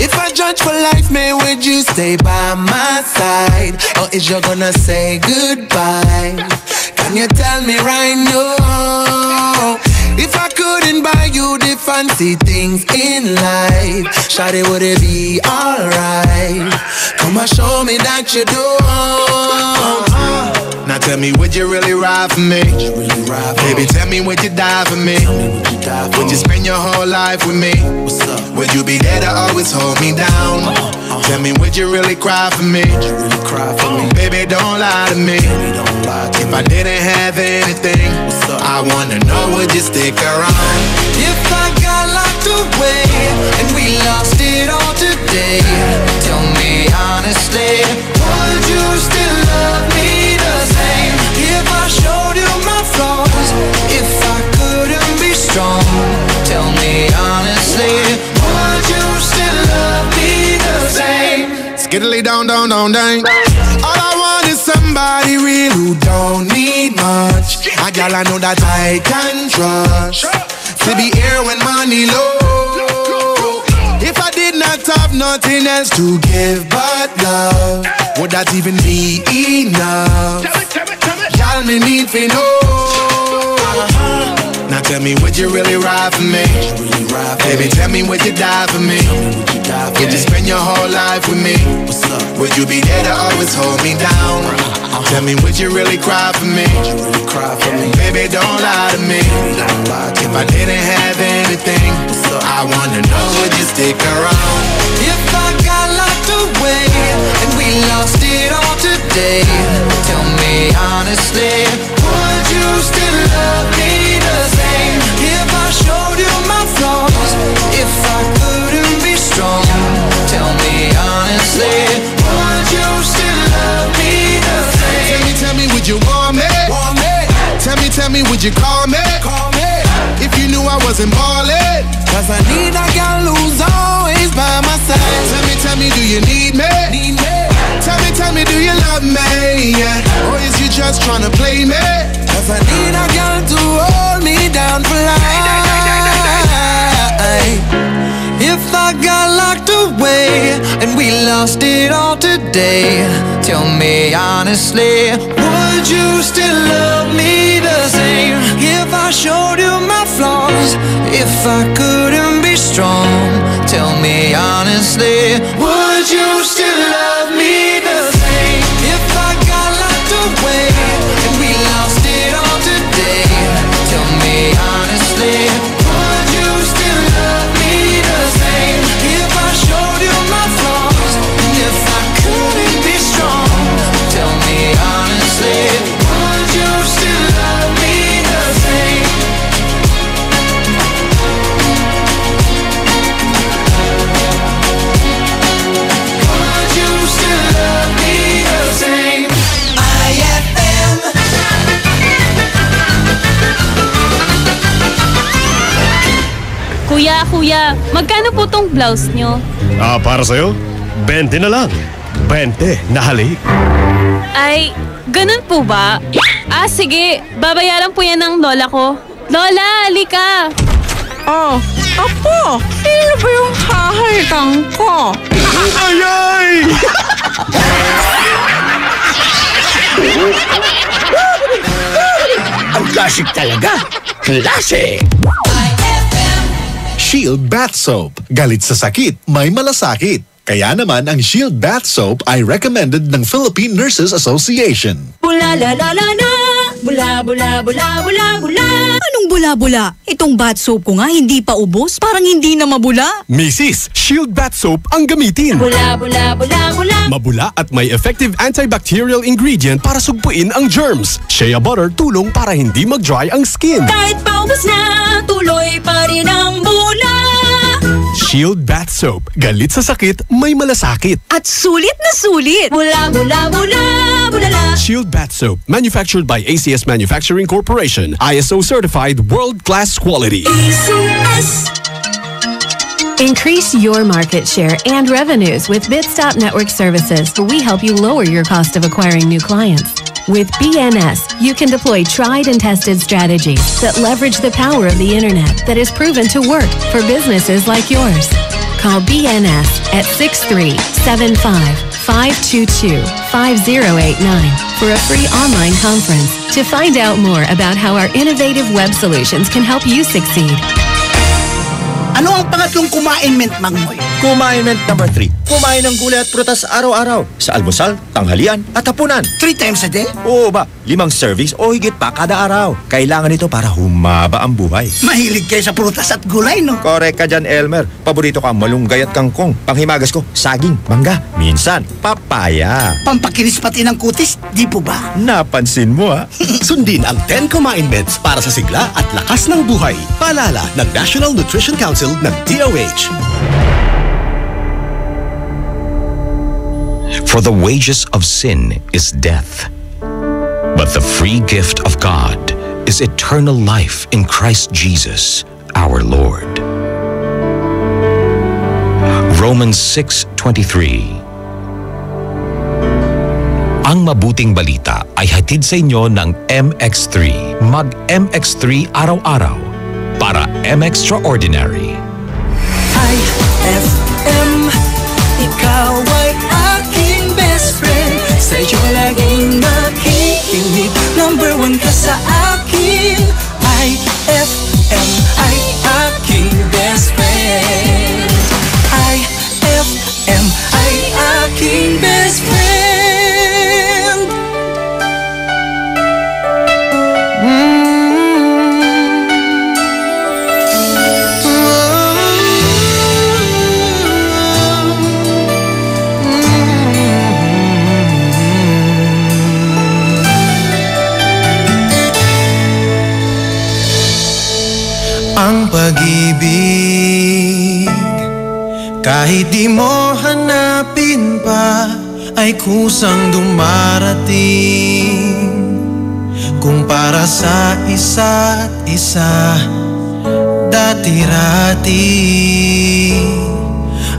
If I judge for life, man, would you stay by my side? Or is you gonna say goodbye? Can you tell me right now? If I couldn't buy you the fancy things in life, shawty, would it be alright? Come on, show me that you do. Now tell me, would you really ride for me? Baby, tell me, would you die for me? Would you spend your whole life with me? Would you be there to always hold me down? Tell me, would you really cry for me? Baby, don't lie to me. If I didn't have anything, I wanna know, would you stick around? If I got locked away and we lost it all today, tell me honestly, would you still love me the same? If I showed you my flaws, if I couldn't be strong, tell me honestly, would you still love me the same? Skiddly down, down, down, down. All I want is somebody real who don't need much. A gal I know that I can trust, to be here when money low. If I did not have nothing else to give but love, would that even be enough? Y'all me need to know. Now tell me, would you really ride for me? Baby, tell me, would you die for me? Would you spend your whole life with me? Would you be there to always hold me down? Tell me, would you really cry for me? Baby, don't lie to me. If I didn't have anything, I wanna know, would you stick around? If I got locked away and we would you call me? If you knew I wasn't ballin'. Cause I need a girl who's always by my side. Tell me, do you need me? Tell me, do you love me? Yeah. Or is you just tryna play me? Cause I need a girl to hold me down for life. If I got locked away and we lost it all today, tell me honestly, would you still love me the same? If I showed you my flaws, if I couldn't be strong, tell me honestly, would you still love me the same? If I got locked away and we lost it all today, tell me honestly, would you still love me the same? If I showed you my flaws, and if I couldn't be strong, tell me honestly, would you still love me the same? Would you still love me the same? iFM. Kuya, magkano po tong blouse nyo? Para sa'yo, 20 na lang. 20 na halik. Ay, ganun po ba? Sige, babayaran po yan ng lola ko. Lola, halika! Oh, apo, sino ba yung hahalikan ko? Ay! Ang classic talaga. Classic! Shield Bath Soap. Galit sa sakit, may malasakit. Kaya naman ang Shield Bath Soap ay recommended ng Philippine Nurses Association. Bula la la la la, bula bula bula bula bula. Anong bula-bula? Itong bath soap ko nga hindi pa ubos, parang hindi na mabula. Mrs. Shield Bath Soap ang gamitin. Bula bula bula bula. Mabula at may effective antibacterial ingredient para sugpuin ang germs. Shea butter tulong para hindi mag-dry ang skin. Kahit paubos na, tuloy pa rin ang bula. Shield Bath Soap. Galit sa sakit, may malasakit. At sulit na sulit. Bula bula bula bula la. Shield Bath Soap. Manufactured by ACS Manufacturing Corporation. ISO certified world-class quality. ACS. Increase your market share and revenues with Bitstop Network Services, where we help you lower your cost of acquiring new clients. With BNS, you can deploy tried and tested strategies that leverage the power of the internet that is proven to work for businesses like yours. Call BNS at 6375-522-5089 for a free online conference to find out more about how our innovative web solutions can help you succeed. Ano ang pangatlong kumainment, Mangmoy? Kumainment number 3. Kumain ng gulay at prutas araw-araw. Sa almusal, tanghalian at hapunan. 3 times a day? Oo ba? 5 servings o higit pa kada araw. Kailangan ito para humaba ang buhay. Mahilig kayo sa prutas at gulay, no? Correct ka dyan, Elmer. Paborito ka ang malunggay at kangkong. Panghimagas ko, saging, mangga, minsan, papaya. Pampakinis pati ng kutis, di po ba? Napansin mo, ha? Sundin ang 10 Kumainments para sa sigla at lakas ng buhay. Paalala ng National Nutrition Council ng DOH. For the wages of sin is death, but the free gift of God is eternal life in Christ Jesus, our Lord. Romans 6:23. Ang mabuting balita ay hatid sa inyo ng MX3. Mag-MX3 araw-araw para M-Extraordinary. iFM, ikaw ay aking best friend. Sa'yo laging nakikinig. Number 1 ka sa akin. iFM ay aking best friend. iFM ay aking best friend. Ang pag-ibig, kahit di mo hanapin pa, ay kusang dumarating. kung para sa isa't isa. Dati-rati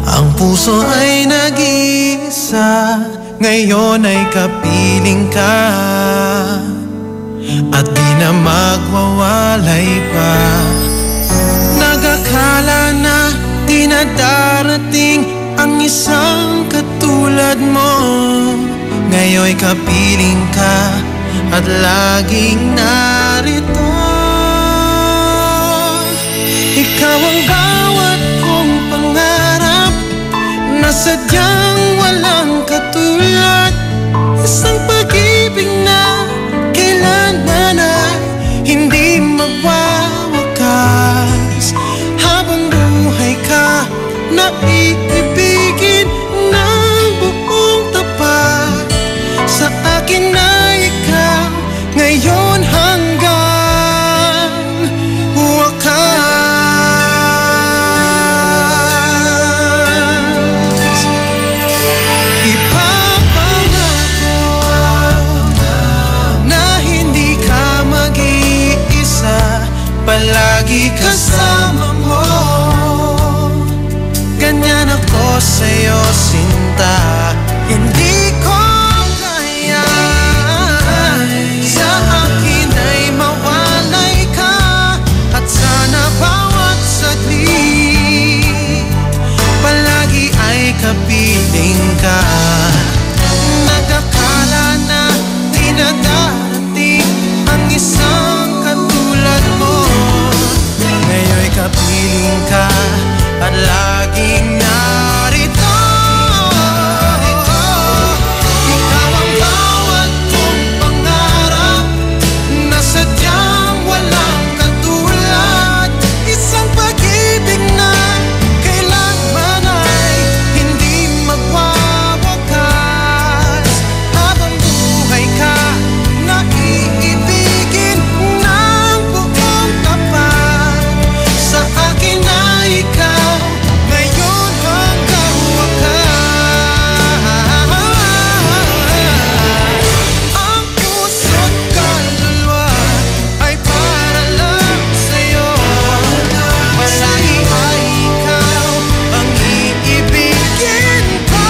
ang puso ay nag-iisa, ngayon ay kapiling ka at di na magwawalay pa. Nag-akala na di na darating ang isang katulad mo, ngayon'y kapiling ka at laging narito. Ikaw ang bawat kong pangarap na sadyang walang katulad. Isang pag-ibig na kailanman ay hindi magwawakas. Habang buhay ka na iibigin ng buong tapat. Sa akin na ikaw ngayon hanggang wakas. Palagi kasama mo, ganyan ako sa'yo, sinta. Hindi ko kaya sa akin ay mawalay ka, at sana bawat saglit palagi ay kapiling ka. Nag-akala na di na darating ang isang katulad mo, ngayon'y kapiling ka at laging narito. Ikaw ang bawat kong pangarap na sadyang walang katulad. Isang pag-ibig na kailanman ay hindi magwawakas. Habang buhay ka na iibigin ng buong tapat. Sa akin na ikaw ngayon hanggang wakas. Ang puso't kaluluwa ay para lang sa'yo. Palagi ay ikaw ang iibigin ko.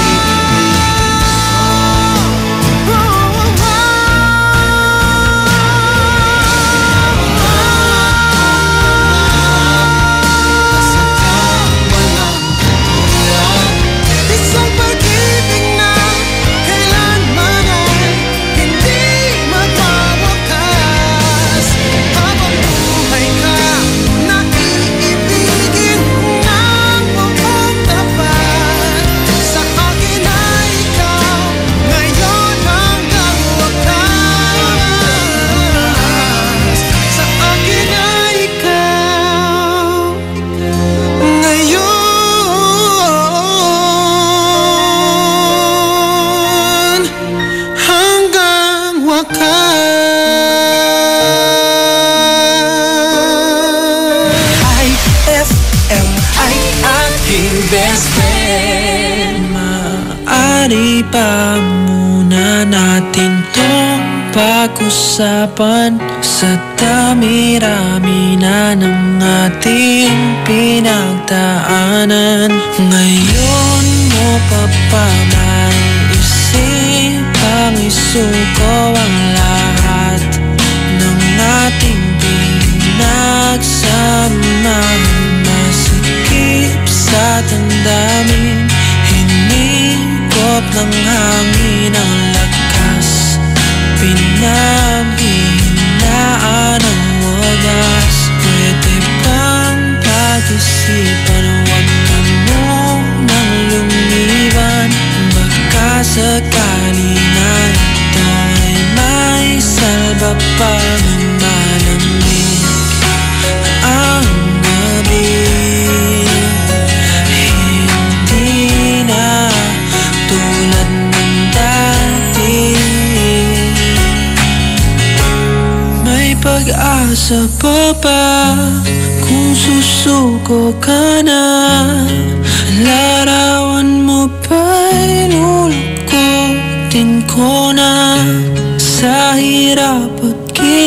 Isang pag-ibig na kailanman ay hindi magwawakas. Habang buhay ka na iibigin ng buong tapat. Sa akin na ikaw ngayon hanggang wakas. Sa akin na ikaw ngayon hanggang wakas. iFM ay aking best friend. Maaari pa muna natin tong pag-usapan sa dami-rami na ng ating pinagdaanan. Ngayon mo pa ba may isipang isuko ang lahat ng ating pinagsamahan? Masikip sa damdamin, hinigop ng hangin ang lakas, pinanghinaan ang wagas. Pwede bang pag-isipan, huwag ka munang lumiban? Baka sakali na ito ay may salba pa ng malamig ang gabi. Hindi na tulad ng dati, may pag-asa pa ba kung susuko ka na? Larawan mo ba'y lulukutin ko na? Sa hirap at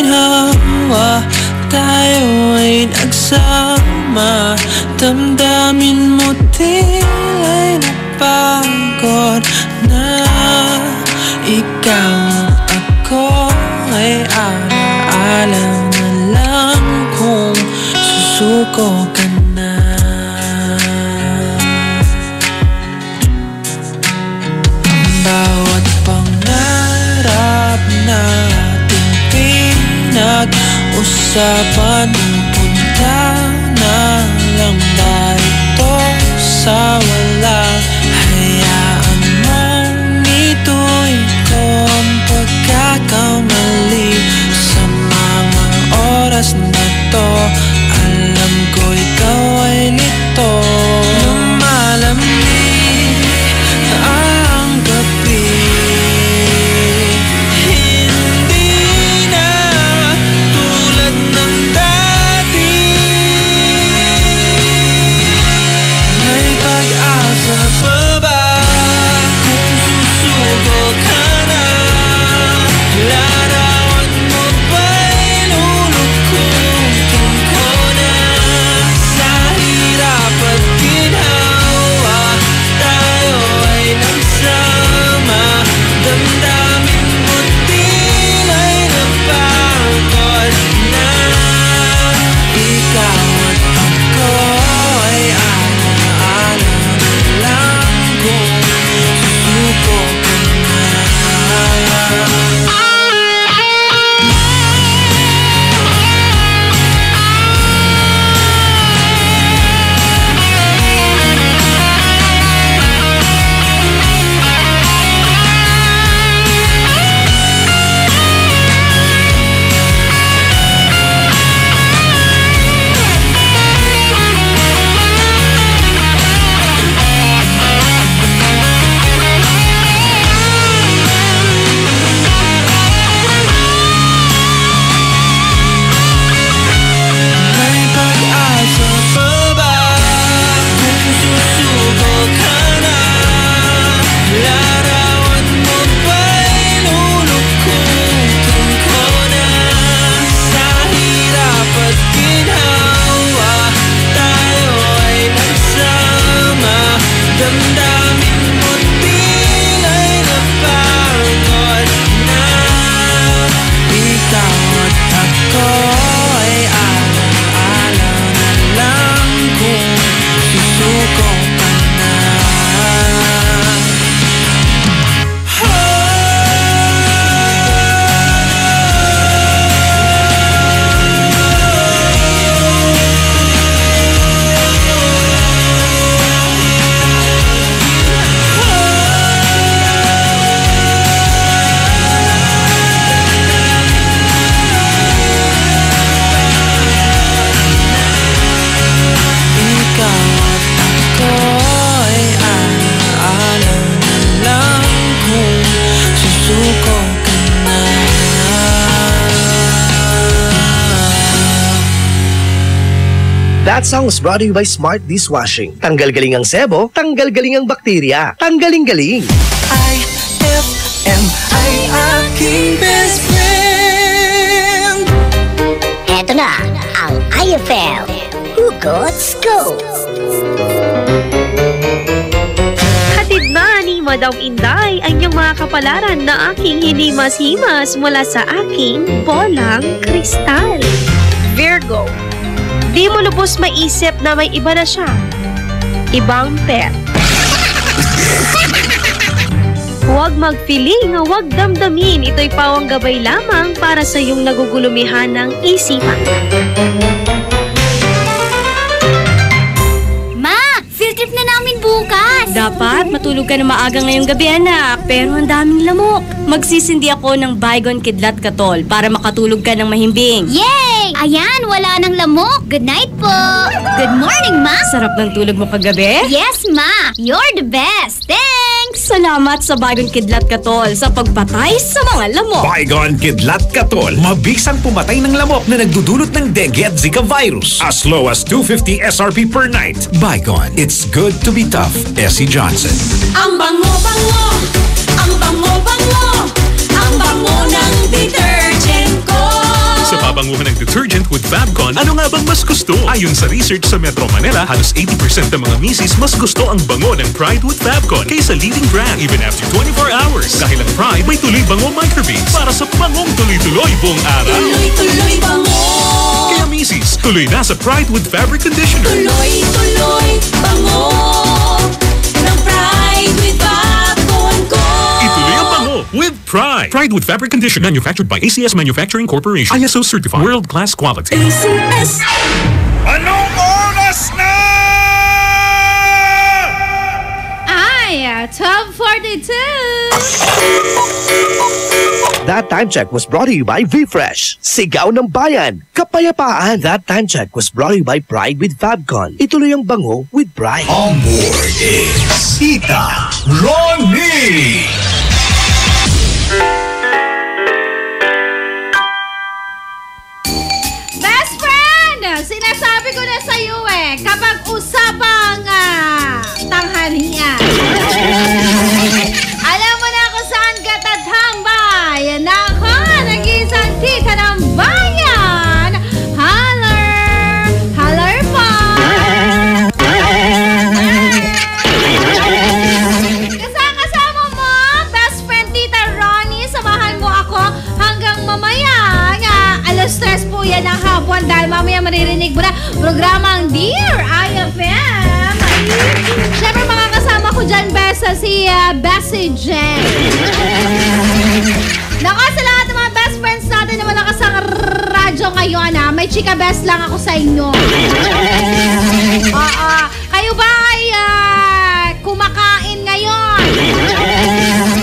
ginhawa, tayo ay nagsama. Damdamin mo tila'y napagod na. Ikaw at ako ay alaala na lang kung susuko ka na. Ang bawat pangarap nating pinag-usapan, punta na lang dito sa wala. Hayaan mong ito'y kong pagkakamali. Sa mga oras na to, alam ko ikaw ay lito. Lumalamig ang gabi, hindi na tulad ng dati. May pag-asa pa ba kung susuko ka na? Larawan mo ba'y lulukutin ko na? Sa hirap at ginhawa, tayo ay nagsama. Damdamin mo tila'y napagod na. Ikaw at ako ay alaala na lang kung susuko ka na. May pag-asa pa ba kung susuko ka na? Larawan mo ba'y lulukutin ko na? Sa hirap at ginhawa, tayo ay nagsama. Damdamin mo tila'y napagod na. Ikaw at ako ay alaala na lang kung susuko ka na. Ikaw at ako ay alaala na lang kung susuko ka na. That song was brought to you by Smart Dishwashing. Tanggal-galing ang sebo, tanggal-galing ang bakterya. Tanggaling-galing. iFM ay aking best friend. Eto na ang iFM Hugot Scoop. Hatid na ni Madam Inday ang iyong mga kapalaran na aking hinimas-himas mula sa aking bolang kristal. Virgo, di mo lubos maisip na may iba na siya. Ibang pet. Huwag mag-feeling, huwag damdamin. Ito'y pawang gabay lamang para sa iyong nagugulumihan ng isipan. Ma, field trip na namin bukas. Dapat matulog ka na maaga ngayong gabi, anak. Pero ang daming lamok. Magsisindi ako ng Baygon Kidlat Katol para makatulog ka ng mahimbing. Yay! Ayan, wala nang lamok. Good night po. Good morning, Ma. Sarap ng tulog mo kagabi? Yes, Ma. You're the best. Thanks. Salamat sa Baygon Kidlat Katol sa pagpatay sa mga lamok. Baygon Kidlat Katol. Mabisang pumatay ng lamok na nagdudulot ng dengue at Zika virus. As low as 250 SRP per night. Baygon. It's good to be tough. Essie Johnson. Ang bango-bango. Ang bango-bango. Ang bango ng detergent ko. nagbabanguhan ng detergent with Fabcon, ano nga bang mas gusto? Ayon sa research sa Metro Manila, halos 80% ng mga misis mas gusto ang bango ng Pride with Fabcon kaysa leading brand even after 24 hours. Dahil ang Pride may tuloy bango microbeads para sa bangong tuloy-tuloy buong araw. Tuloy-tuloy bango. Kaya misis, tuloy na sa Pride with Fabric Conditioner. Tuloy-tuloy bango ng Pride with Fabcon ko. Ituloy ang bango with Pride. Pride with Fabric Conditioner. Manufactured by ACS Manufacturing Corporation. ISO certified. World-class quality. ACS. Anong oras na? Ay, 12:42. That time check was brought to you by V-Fresh. Sigaw ng Bayan. Kapayapaan. That time check was brought to you by Pride with Fabcon. Ituloy ang bango with Pride. On board is Tita Ronnie. Best friend! Sinasabi ko na sa iyo kapag usapang tanghalian. Alam mo na kung saan ka tatambay. Nako, nag-isang tita ng bayan. Holler! Holler po! Kasama mo, best friend Tita Ronnie. Samahan mo ako hanggang mamaya. Alas 3 po yan ang hapon dahil mamaya maririnig mo na programang Dear iFM. Siyempre mga kasama ko dyan, best, si Bessie J. Nako, sa lahat ng mga best friends natin na malakas ang radyo ngayon, may chika best lang ako sa inyo. Kayo ba ay kumakain ngayon?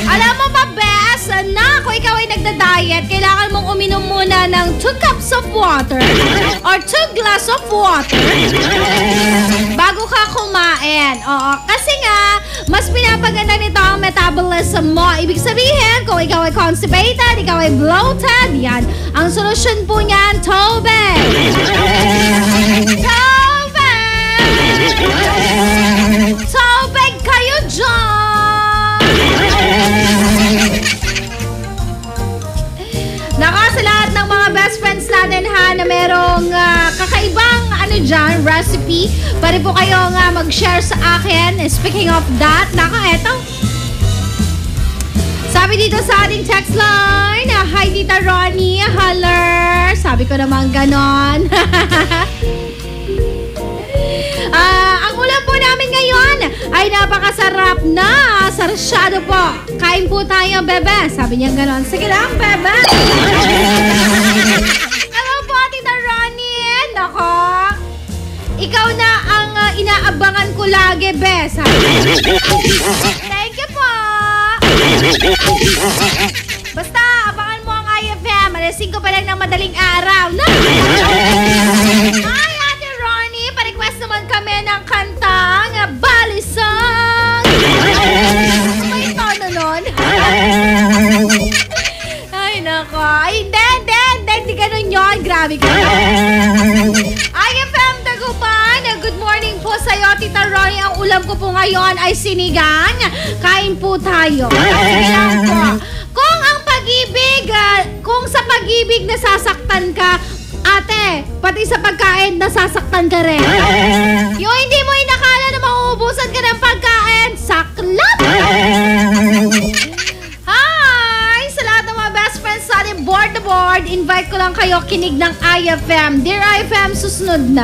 Alam mo ba, best, na kung ikaw ay nagda-diet, kailangan mong uminom muna ng 2 cups of water or 2 glass of water bago ka kumain. Oo, kasi nga, mas pinapaganda nito ang metabolism mo. Ibig sabihin, kung ikaw ay constipated, ikaw ay bloated, yan. Ang solusyon po niyan, tubig. Tubig kayo dyan! Naka, sa lahat ng mga best friends natin na merong kakaibang recipe, pwede po kayong mag-share sa akin. Speaking of that, naka, eto. Sabi dito sa ating text line, hi Tita Ronnie, holler. Sabi ko naman ganon. Ang ulam po namin ngayon ay napakasarap na sarsyado po. Kain po tayo, bebe. Sabi niya ganon. Sige lang, bebe. Hello po, Tita Ronnie. Nako, ikaw na ang inaabangan ko lagi, be. Sabi niya. Thank you po. Basta, abangan mo ang iFM. Alas 5 pa lang ng madaling araw. No? Hi, Ate Ronnie. Pa-request naman kami ng kantang Balisang. May tono nun. Ay, nako. Ay, hindi ganun yun. Grabe ka. iFM Dagupan. Good morning po sa'yo, Tita Ronnie. Ang ulam ko po ngayon ay sinigang. Kain po tayo. Sige lang po. Kung sa pag-ibig nasasaktan ka, ate, pati sa pagkain nasasaktan ka rin. Yung hindi mo inakala na mauubusan ka ng pagkain, saklap! Hi! Sa lahat ng mga best friends sa ating board to board, invite ko lang kayo kinig ng iFM. Dear iFM, susunod na.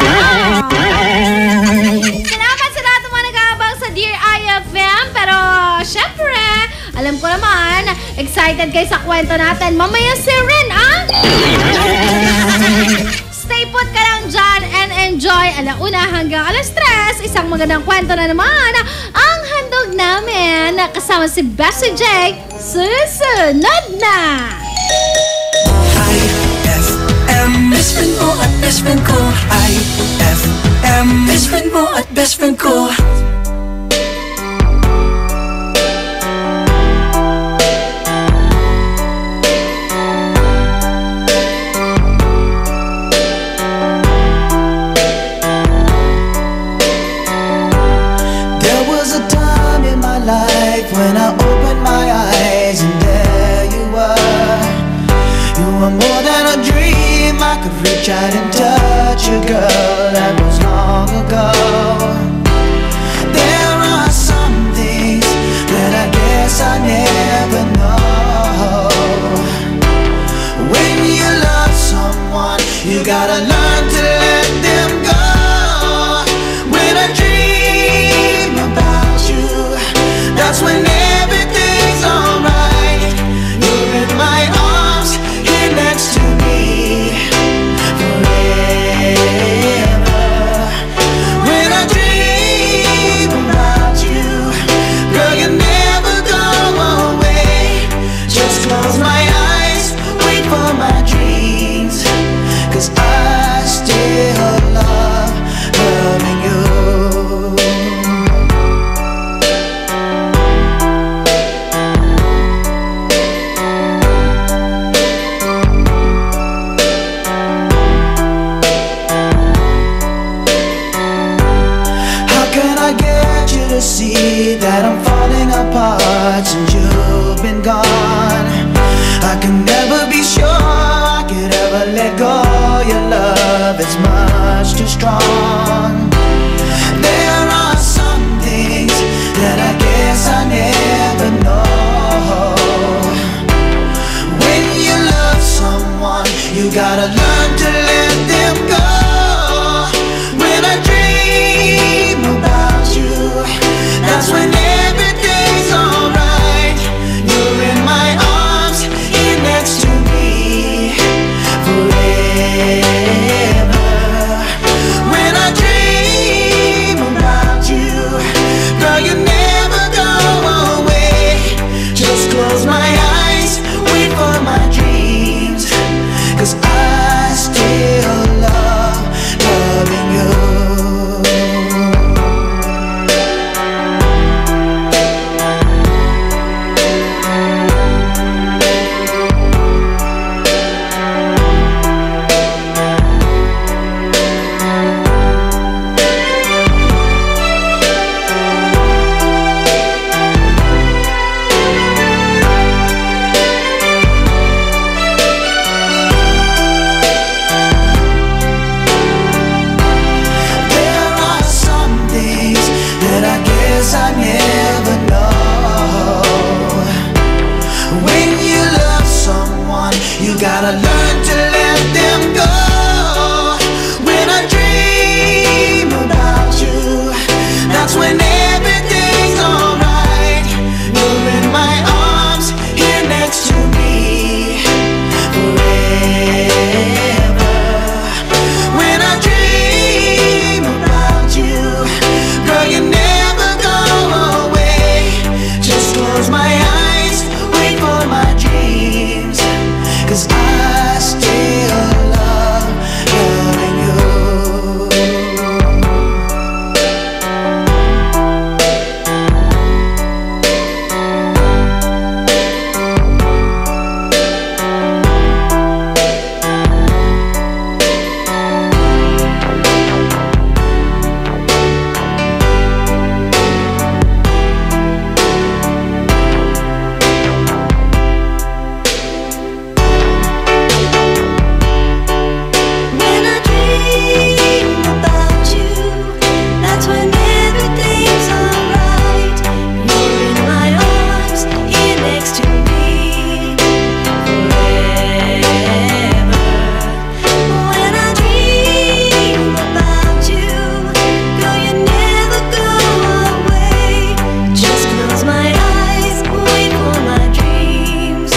Salamat sa lahat ng mga nag-aabang sa Dear iFM. Pero, syempre, alam ko naman, excited kayo sa kwento natin. Mamaya si Ren, Stay put ka lang dyan and enjoy. Alauna hanggang alas 3. Isang magandang kwento na naman ang handog namin. Kasama si Bessie J. Susunod na! iFM, best friend mo at best friend ko. iFM, best friend mo at best friend ko. When I opened my eyes and there you were more than a dream I didn't touch you, girl, that was long ago. There are some things that I guess I never know. When you love someone, you gotta learn to let them go. When I dream about you, that's when everything's alright. You're in my arms, here next to me forever. When I dream about you, girl, you never go away. Just close my eyes, wait for my dreams, 'cause I still love loving you. How can I get you to see that I'm falling apart since you've been gone? I can never be sure I could ever let go. Your love is much too strong. There are some things that I guess I never know. When you love someone, you gotta learn to let them go. When I dream about you, that's when everything's alright. You're in my arms, here next to me forever. When I dream about you, girl, you never go away. Just close my eyes, wait for my dreams, 'cause I still love loving you. There are some things that I guess I never know. When you love someone, you gotta learn to let them go. When I dream about you, that's when everything's alright. You're in my arms, here next to me forever. When I dream about you, girl, you never go away. Just close my eyes, wait for my dreams, 'cause I still love loving you. When I dream about you, that's when everything's alright. You're in my arms, here next to me forever. When I dream about you, girl, you never go away. Just close my eyes, wait for my dreams.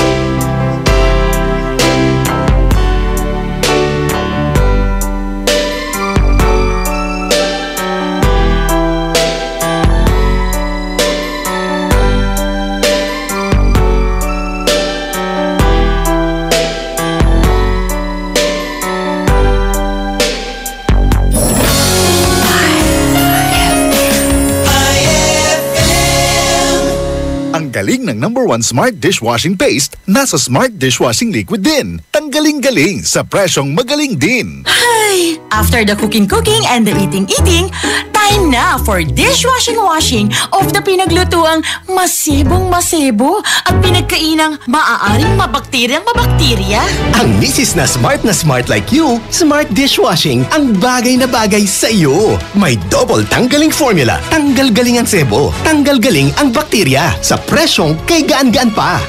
Ang galing ng #1 Smart Dishwashing Paste, nasa Smart Dishwashing Liquid din. Tanggaling-galing sa presyong magaling din. Ay, after the cooking and the eating, time Time na for dishwashing of the pinaglutuang masibong-masibo at pinagkainang maaaring mabakteryang mabakterya. Ang misis na smart like you, smart dishwashing ang bagay na bagay sa iyo. May double tanggaling formula. Tanggal galing ang sebo. Tanggal galing ang bakterya. Sa presyong kay gaan-gaan pa.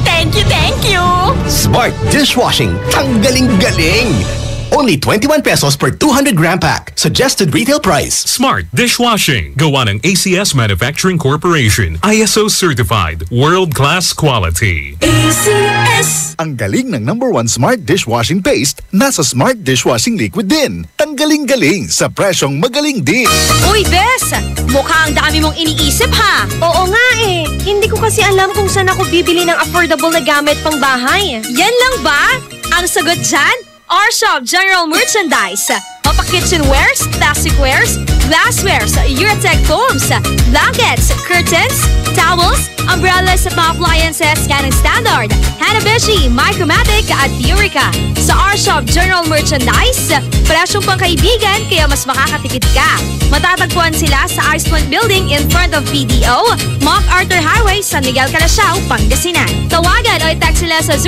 Thank you! Smart dishwashing. Tanggaling galing. Only 21 pesos per 200 gram pack. Suggested retail price. Smart Dishwashing. Gawa ng ACS Manufacturing Corporation. ISO certified. World-class quality. ACS! Ang galing ng #1 Smart Dishwashing Paste nasa Smart Dishwashing Liquid din. Tanggaling-galing sa presyong magaling din. Uy, Bes! Mukhang dami mong iniisip ha? Oo nga eh. Hindi ko kasi alam kung saan ako bibili ng affordable na gamit pang bahay. Yan lang ba? Ang sagot dyan? Our Shop General Merchandise. Mapa-kitchenwares, plasticwares, glasswares, Eurotech foams, blankets, curtains, towels, umbrellas at mga appliances ganang standard, Hanabishi, Micromatic at Eureka. Sa Our Shop General Merchandise, presyong pangkaibigan kaya mas makakatipid ka. Matatagpuan sila sa Ice Point Building in front of PDO, MacArthur Highway, San Miguel, Calasiao, Pangasinan. Tawagan o i-text sila sa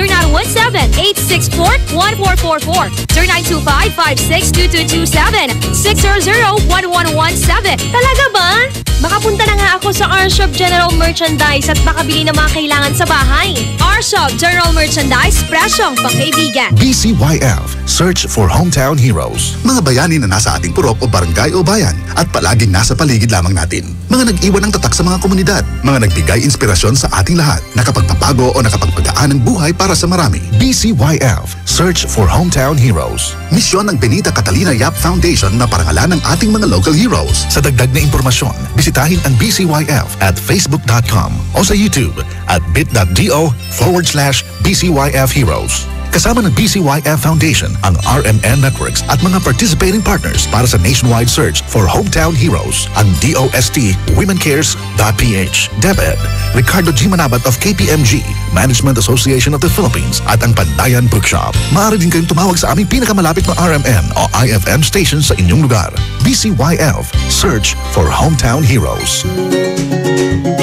0917-864-1444, 0925-562227, 600-1117. Talaga ba? Makapunta na nga ako sa Our Shop General Merchandise at makabili ng mga kailangan sa bahay. Our Shop General Merchandise, presyong pangkaibigan. BCYF. Search for Hometown Heroes. Mga bayani na nasa ating purok o barangay o bayan at palaging nasa paligid lamang natin. Mga nag-iwan ng tatak sa mga komunidad. Mga nagbigay inspirasyon sa ating lahat. Nakapagpapago o nakapagpagaan ng buhay para sa marami. BCYF. Search for Hometown Heroes. Misyon ng Benita Catalina Yap Foundation na parangalan ng ating mga local heroes. Sa dagdag na impormasyon, bisitahin ang BCYF at facebook.com o sa YouTube at bit.do/BCYF Heroes. Kasama ng BCYF Foundation, ang RMN Networks at mga participating partners para sa nationwide search for Hometown Heroes, ang DOST WomenCares.ph, DepEd, Ricardo G. Manabat of KPMG, Management Association of the Philippines at ang Pandayan Bookshop. Maaari din kayong tumawag sa aming pinakamalapit na RMN o IFM station sa inyong lugar. BCYF, search for Hometown Heroes.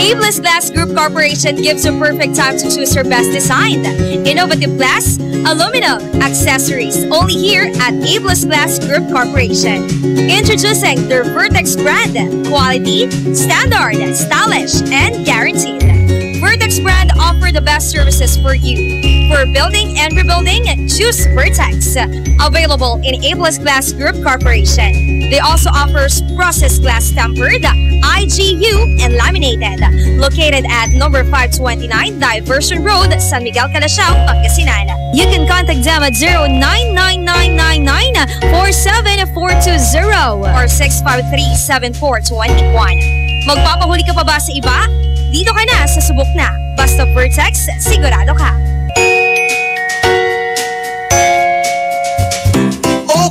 Abless Glass Group Corporation gives you perfect time to choose your best design. Innovative glass, aluminum, accessories, only here at Abless Glass Group Corporation. Introducing their Vertex brand. Quality, standard, stylish, and guaranteed. Vertex brand offer the best services for you. For building and rebuilding, choose Vertex. Available in Abless Glass Group Corporation. They also offers processed glass tempered, IGU, and laminated. Located at number 529 Diversion Road, San Miguel, Calasiao, Pangasinan. You can contact them at 099999-47420 or 653-7421. Magpapahuli ka pa ba sa iba? Dito ka na sa subok na. Basta Vertex, sigurado ka.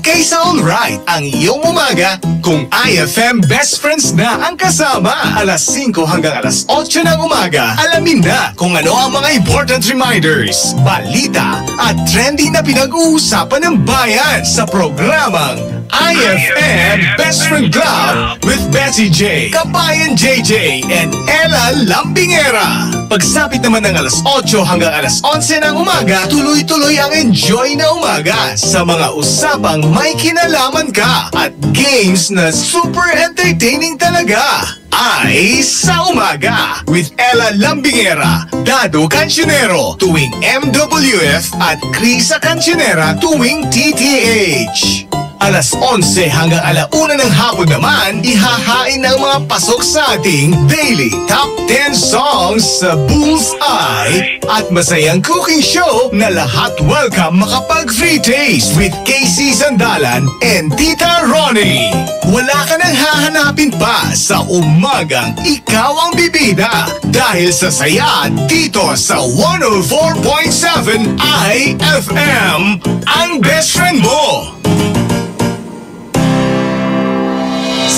Okay, sound right ang iyong umaga kung iFM Best Friends na ang kasama. Alas 5 hanggang alas 8 ng umaga. Alamin na kung ano ang mga important reminders, balita at trending na pinag-uusapan ng bayan sa programang iFM Best Friend Club with Betsy J, Kabayan JJ, and Ella Lambingera. Pagsapit naman ng alas 8 hanggang alas 11 ng umaga, tuloy-tuloy ang enjoy na umaga sa mga usapang may kinalaman ka at games na super entertaining talaga. Ay sa umaga with Ella Lambingera, Dado Cancionero tuwing MWF at Krisa Cancionera tuwing TTH. Alas 11 hanggang alauna ng hapon naman, ihahain ng mga pasok sa ating Daily Top 10 Songs sa Bullseye at masayang cooking show na lahat welcome makapag-free taste with KC Sandalan and Tita Ronnie. Wala ka nang hahanapin pa sa umagang ikaw ang bibida dahil sa saya dito sa 104.7 iFM, ang best friend mo.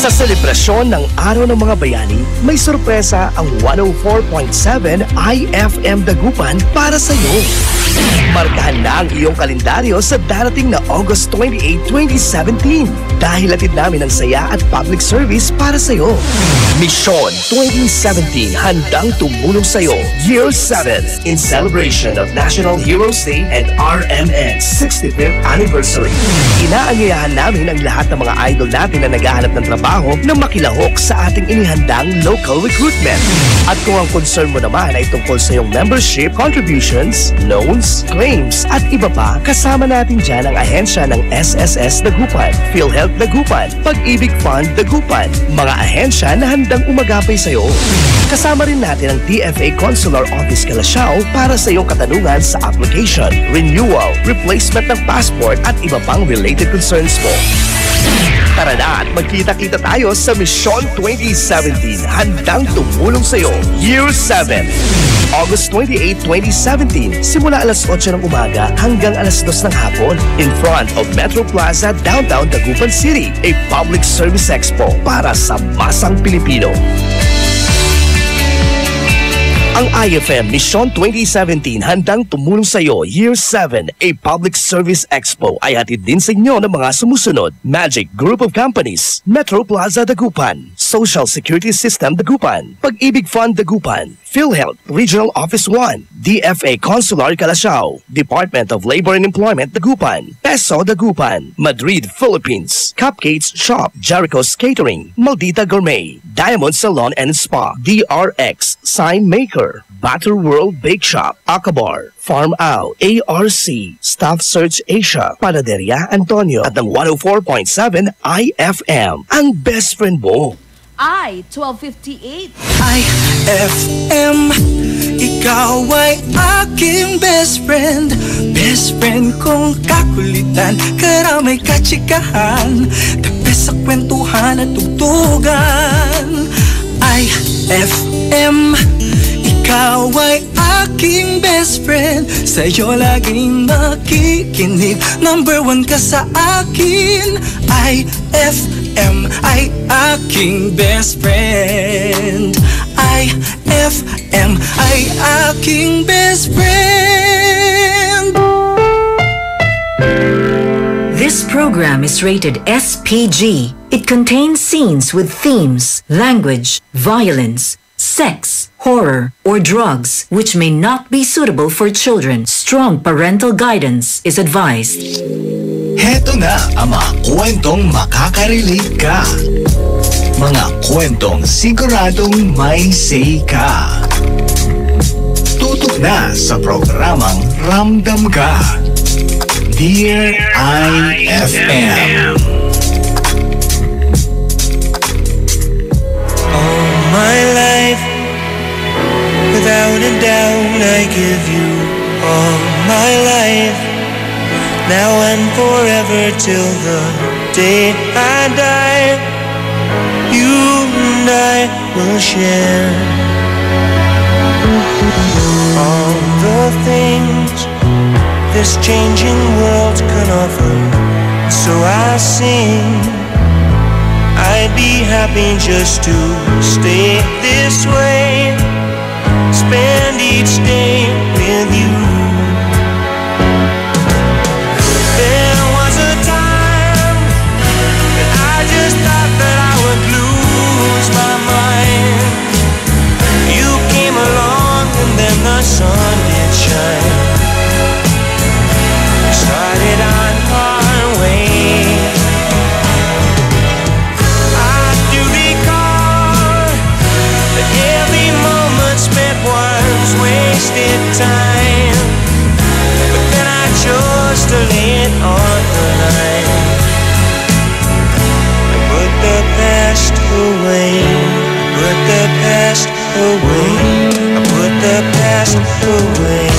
Sa selebrasyon ng Araw ng Mga Bayani, may sorpresa ang 104.7 iFM Dagupan para sa iyo. Markahan na ang iyong kalendaryo sa darating na August 28, 2017 dahil hatid namin ang saya at public service para sa iyo. Mission 2017 handang tumulong sa iyo. Year 7 in celebration of National Heroes Day and RMN's 65th anniversary. Inaanyayahan namin ang lahat ng mga idol natin na naghahanap ng trabaho na makilahok sa ating inihandang local recruitment. At kung ang concern mo naman ay tungkol sa iyong membership, contributions, loans, claims at iba pa, kasama natin dyan ang ahensya ng SSS Dagupan, PhilHealth Dagupan, Pag-ibig Fund Dagupan, mga ahensya na handang umagapay sa iyo. Kasama rin natin ang DFA Consular Office Calasiao para sa iyong katanungan sa application, renewal, replacement ng passport at iba pang related concerns mo. Tara na at magkita-kita tayo sa Mission 2017 handang tumulong sa iyo. Year 7 August 28, 2017 simula alas 8 ng umaga hanggang alas 2 ng hapon in front of Metro Plaza, Downtown Dagupan City, a public service expo para sa masang Pilipino. Ang iFM Mission 2017 handang tumulong sa iyo Year 7, a public service expo ay hatid din sa inyo ng mga sumusunod: Magic Group of Companies, Metro Plaza Dagupan, Social Security System Dagupan, Pag-ibig Fund Dagupan, PhilHealth Regional Office 1, DFA Consular Calasiao, Department of Labor and Employment Dagupan, Peso Dagupan, Madrid, Philippines, Cupcakes Shop, Jericho's Catering, Maldita Gourmet, Diamond Salon and Spa, DRX, Sign Maker, Batter World Bake Shop, Akabar, Farm Out, ARC, Staff Search Asia, Panaderia Antonio at ng 104.7 iFM, ang best friend mo. I-1258 iFM, ikaw ay aking best friend. Best friend kong kakulitan, karamay katsikahan, kape sa kwentuhan at tugtugan. iFM, ikaw ay aking best friend. Sa'yo laging makikinig, number 1 ka sa akin. iFM ay aking best friend. iFM ay aking best friend. This program is rated SPG. It contains scenes with themes, language, violence, sex, horror, or drugs which may not be suitable for children. Strong parental guidance is advised. Heto na ang mga kwentong makaka-relate ka. Mga kwentong siguradong may say ka. Tutok na sa programang Ramdam Ka. Dear iFM. All my life, without a doubt, I give you all my life. Now and forever till the day I die, you and I will share all the things this changing world can offer. So I sing, I'd be happy just to stay this way, spend each day with you. There was a time that I just thought that I would lose my mind. You came along and then the sun did shine. We started on our way. I do recall that every moment spent was wasted time, but then I chose to lay it on the line. I put the past away, put the past away, I put the past away.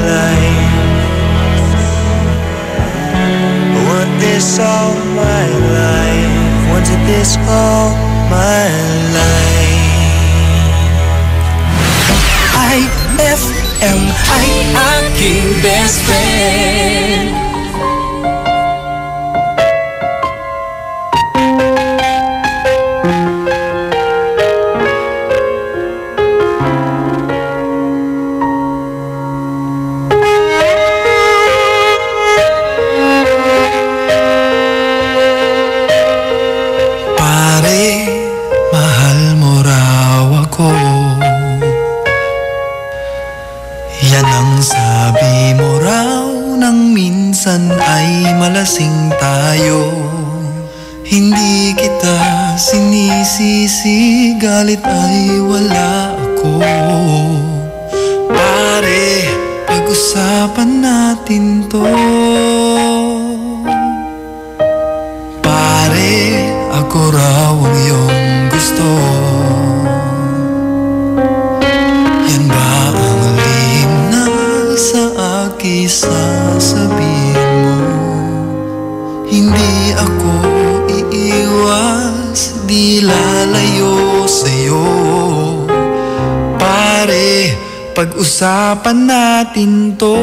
life. Want this all my life. Wanted this all my life. iFM ay aking best friend. Sabi mo raw nang minsan ay malasing tayo. Hindi kita sinisisi, galit ay wala ako. Pare, pag-usapan natin to. Pare, ako raw ang iyong gusto. Yan ba ang lihim na sa akin sasabihin mo? Hindi ako iiwas, di lalayo sa'yo. Pare, pag-usapan natin to.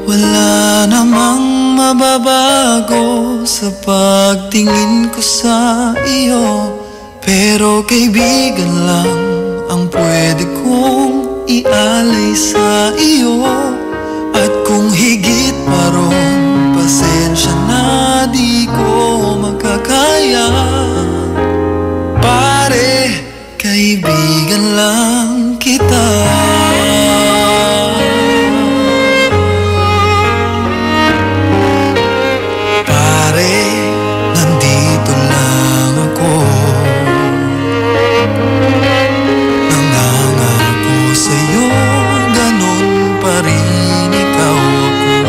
Wala namang mababago sa pagtingin ko sa iyo, pero kaibigan lang ang pwede kong ialay sa iyo. At kung higit pa ron, pasensya na di ko makakaya. Pare, kaibigan lang kita. Pare, nandito lang ako. Nangangako sa'yo, ganon pa rin ikaw ako.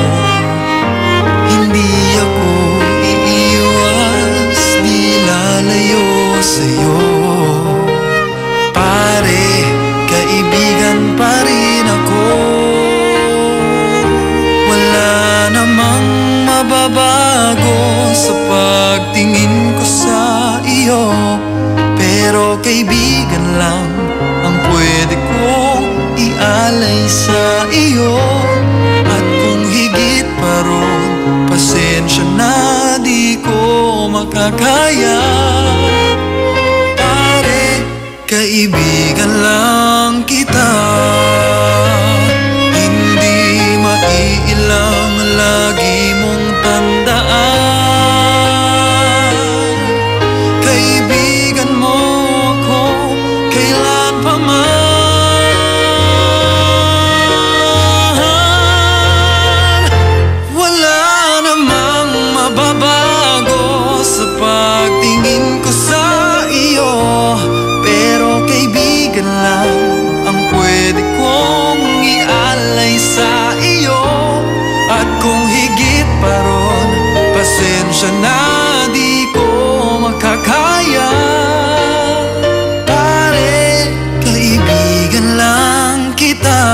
Hindi ako iiwas, di lalayo sa'yo. Pare, kaibigan pa rin ako. Wala namang mababago sa pagtingin ko sa iyo, pero kaibigan lang ang pwede kong ialay sa iyo. At kung higit pa ron, pasensya na di ko makakaya. Pare, kaibigan lang kita. Hindi maiilang lagi mong tandaan. Kaibigan mo ako kailan pa man. Wala namang mababago sa pagtingin ko sa iyo, pero kaibigan lang ang pwede kong ialay sa iyo. At kung higit pa ron, pasensya na di ko makakaya. Pare, kaibigan lang kita.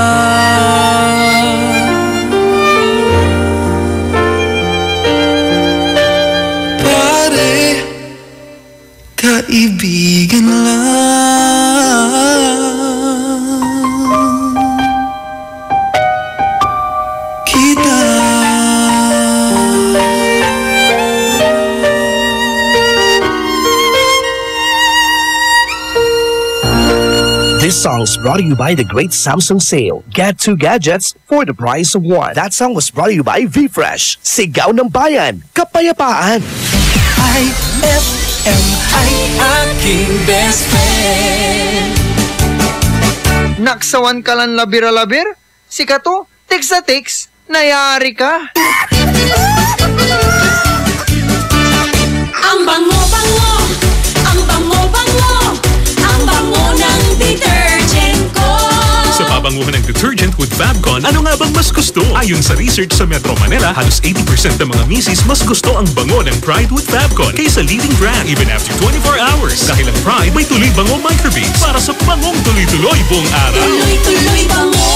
Pare, kaibigan lang kita. This song's brought to you by the great Samsung sale. Get 2 gadgets for the price of 1. That song was brought to you by V-Fresh. Sigaw ng Bayan, Kapayapaan. iFM ay aking best friend. Naksawan ka lang labir-labir? Sika to, tiks sa tiks, nayari ka. Ang bango-bango, ang bango-bango, ang bango ng detergent ko. Sa kabanguhan ng detergent with Fabcon, ano nga bang mas gusto? Ayon sa research sa Metro Manila, halos 80% ng mga misis mas gusto ang bango ng Pride with Fabcon kaysa leading brand even after 24 hours. Dahil ang Pride may tuloy bango microbeads para sa bangong tuloy-tuloy buong araw. Tuloy-tuloy bango.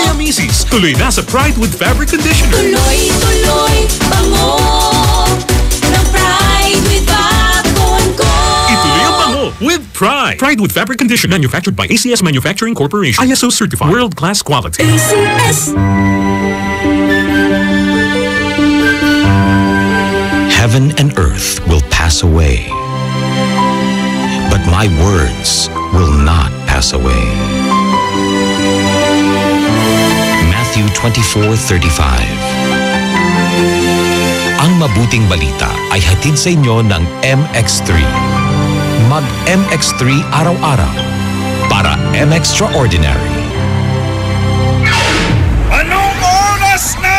Kaya misis, tuloy na sa Pride with Fabric Conditioner. Tuloy-tuloy bango ng Pride with Fabcon ko. Ituloy ang bango with Pride. Pride with Fabric Conditioner manufactured by ACS Manufacturing Corporation. ISO certified. World-class quality. ACS. Heaven and earth will pass away, but my words will not pass away. Matthew 24:35. Ang mabuting balita ay hatid sa inyo ng MX3. Mag-MX3 araw-araw para M-Extraordinary. Anong oras na?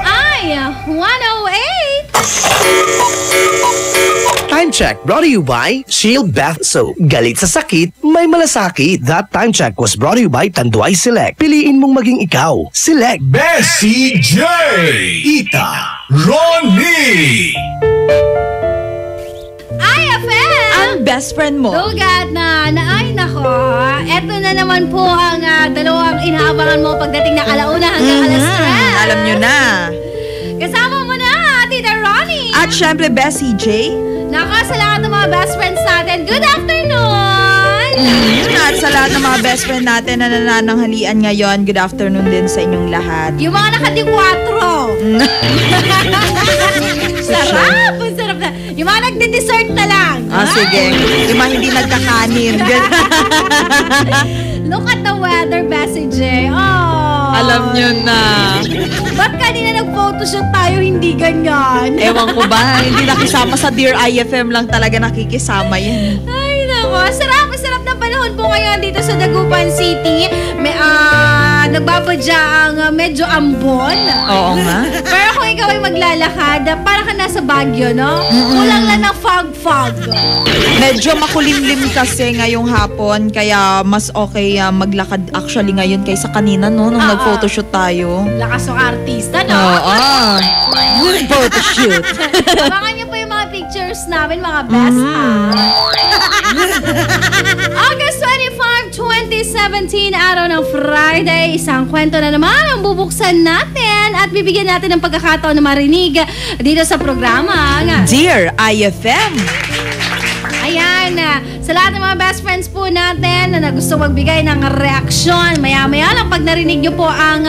Ay, 108! Time check brought to you by Shield Bath Soap. Galit sa sakit, may malasakit. That time check was brought to you by Tanduay Select. Piliin mong maging ikaw. Select. Bessie J. Ita. Ronnie. iFM! Ang best friend mo. Dugat na, ay nako. Eto na naman po ang dalawang inaabangan mo pagdating ng alauna hanggang alas 12. Alam nyo na. Kasama mo na, Tita Ronnie. At syempre, Bessie J. Naka, sa lahat ng mga best friends natin, good afternoon! At sa lahat ng mga best friend natin na nanananghalian ngayon, good afternoon din sa inyong lahat. Yung mga naka-4. Sarap! Ang sarap na. Yung mga nagde-dessert na lang. Sige. Yung mga hindi nagkakanin. Look at the weather, Bessie J. Oh. Alam nyo na. Ba't kanina nag-photoshoot tayo, hindi ganyan? Ewan ko ba, hindi nakisama sa Dear iFM lang talaga nakikisama yan. Ay, nako. Sarap na panahon po ngayon dito sa Dagupan City. May, nagbabadya ang medyo ambon. Oo nga. Pero kung ikaw ay maglalakad, para ka nasa Baguio, no? Kulang lang ng fog. Medyo makulimlim kasi ngayong hapon, kaya mas okay maglakad actually ngayon kaysa kanina, no? Nung nag-photoshoot tayo. Lakas ng artista, no? Oo. Photoshoot. Abangan niyo po yung mga pictures namin, mga best. August 25, 2017, araw ng Friday. Isang kwento na naman ang bubuksan natin at bibigyan natin ng pagkakataon na marinig dito sa programa. Dear iFM. Ayan, sa lahat ng mga best friends po natin na gusto magbigay ng reaksyon, maya-maya lang pag narinig nyo po ang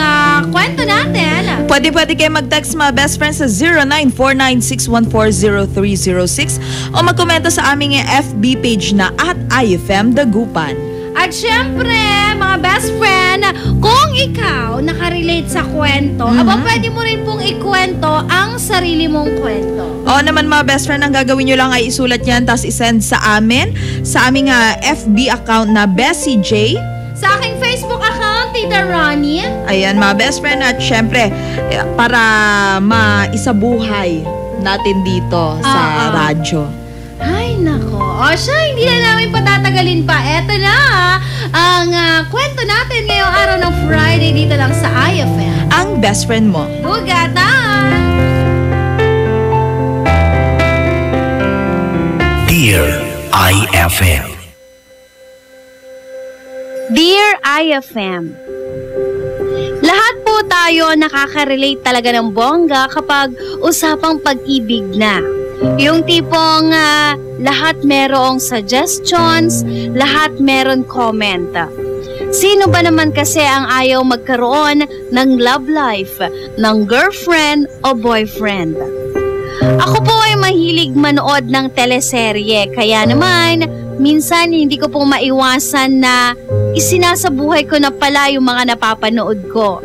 kwento natin. Pwede kayo mag-text mga best friends sa 0949-614-0306 o magkomento sa aming FB page na @iFM Dagupan. At syempre, mga best friend, kung ikaw nakarelate sa kwento, pwede mo rin pong ikwento ang sarili mong kwento. Oo naman mga best friend, ang gagawin nyo lang ay isulat yan tapos isend sa amin, sa aming FB account na Bessie J. Sa aking Facebook account, Tita Ronnie. Ayan mga best friend, at syempre, para maisabuhay natin dito sa radyo. Ay, nako. O siya, hindi na namin patatagalin pa. Eto na ang kwento natin ngayong araw ng Friday dito lang sa iFM. Ang best friend mo. Bugatan! Dear iFM. Dear iFM, lahat po tayo nakaka-relate talaga ng bongga kapag usapang pag-ibig na. Yung tipong lahat merong suggestions, lahat meron comment. Sino ba naman kasi ang ayaw magkaroon ng love life, ng girlfriend o boyfriend? Ako po ay mahilig manood ng teleserye, kaya naman minsan hindi ko po maiwasan na isinasabuhay ko na pala yung mga napapanood ko.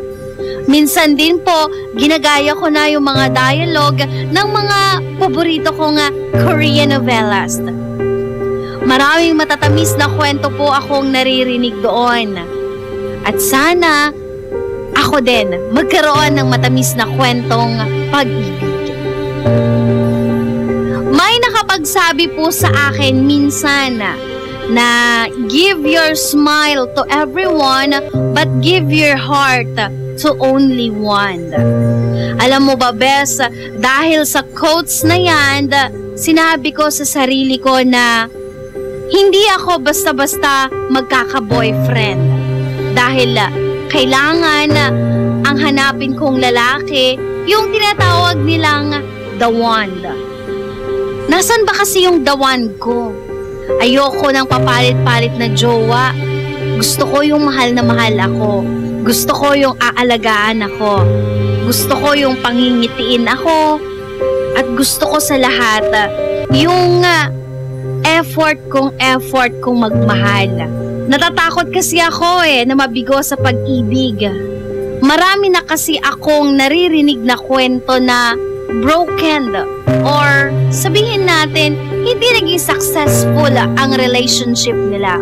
Minsan din po, ginagaya ko na yung mga dialogue ng mga paborito kong Korean novelas. Maraming matatamis na kwento po akong naririnig doon. At sana, ako din magkaroon ng matamis na kwentong pag-ibig. May nakapagsabi po sa akin minsan, na give your smile to everyone but give your heart to only one. Alam mo ba, Bes, dahil sa quotes na yan, sinabi ko sa sarili ko na hindi ako basta-basta magkaka-boyfriend. Dahil kailangan ang hanapin kong lalaki, yung tinatawag nilang the one. Nasaan ba kasi yung the one ko? Ayoko ng papalit-palit na jowa. Gusto ko yung mahal na mahal ako. Gusto ko yung aalagaan ako. Gusto ko yung pangingitiin ako. At gusto ko sa lahat yung effort kong magmahal. Natatakot kasi ako na mabigo sa pag-ibig. Marami na kasi akong naririnig na kwento na broken or sabihin natin hindi naging successful ang relationship nila.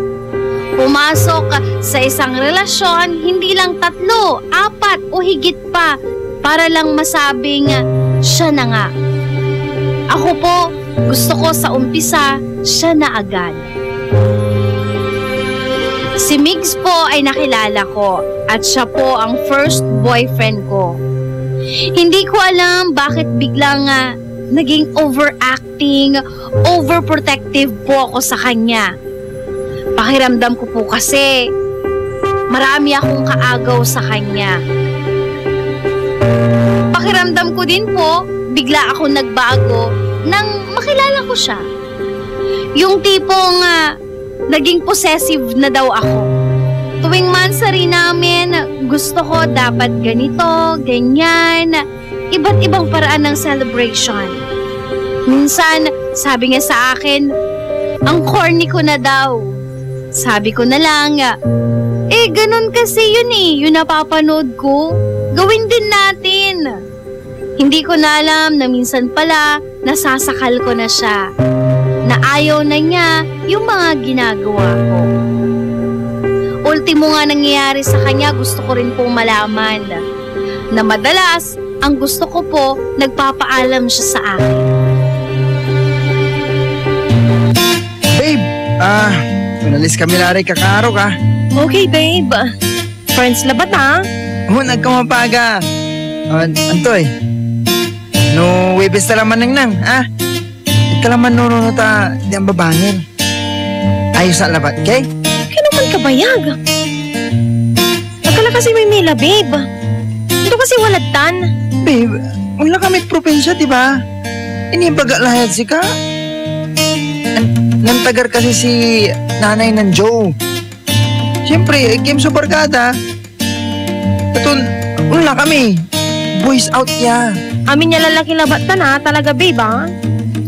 Pumasok sa isang relasyon, hindi lang 3, 4 o higit pa para lang masabing siya na nga. Ako po, gusto ko sa umpisa, siya na agad. Si Migs po ay nakilala ko at siya po ang first boyfriend ko. Hindi ko alam bakit biglang naging overacting, overprotective po ako sa kanya. Pakiramdam ko po kasi marami akong kaagaw sa kanya. Pakiramdam ko din po, bigla ako nagbago nang makilala ko siya. Yung tipong naging possessive na daw ako. Tuwing mansari namin, gusto ko dapat ganito, ganyan, iba't ibang paraan ng celebration. Minsan, sabi niya sa akin, ang corny ko na daw. Sabi ko na lang, ganun kasi yun yung napapanood ko. Gawin din natin. Hindi ko na alam na minsan pala, nasasakal ko na siya. Na ayaw na niya yung mga ginagawa ko. Ultimo nga nangyayari sa kanya, gusto ko rin pong malaman na madalas, ang gusto ko po, nagpapaalam siya sa akin. Babe, unalis kami lari kakaro ka. Okay, babe. Friends labat ha? Nagkamapaga. Antoy, no webes talaman nang ha? Kalaman no ta di ang babangin. Ayos na labat, okay? Kaya naman kabayag. Nagkala kasi may mila, babe. Ito kasi walatan. Babe, wala kami propensya, di ba? Inibagalahad si ka. Nantagar kasi si nanay ng Joe. Siyempre, game sa barkada. Tatun, wala kami. Boys out ya. Amin niya lalaki labatan ha, talaga, babe ha?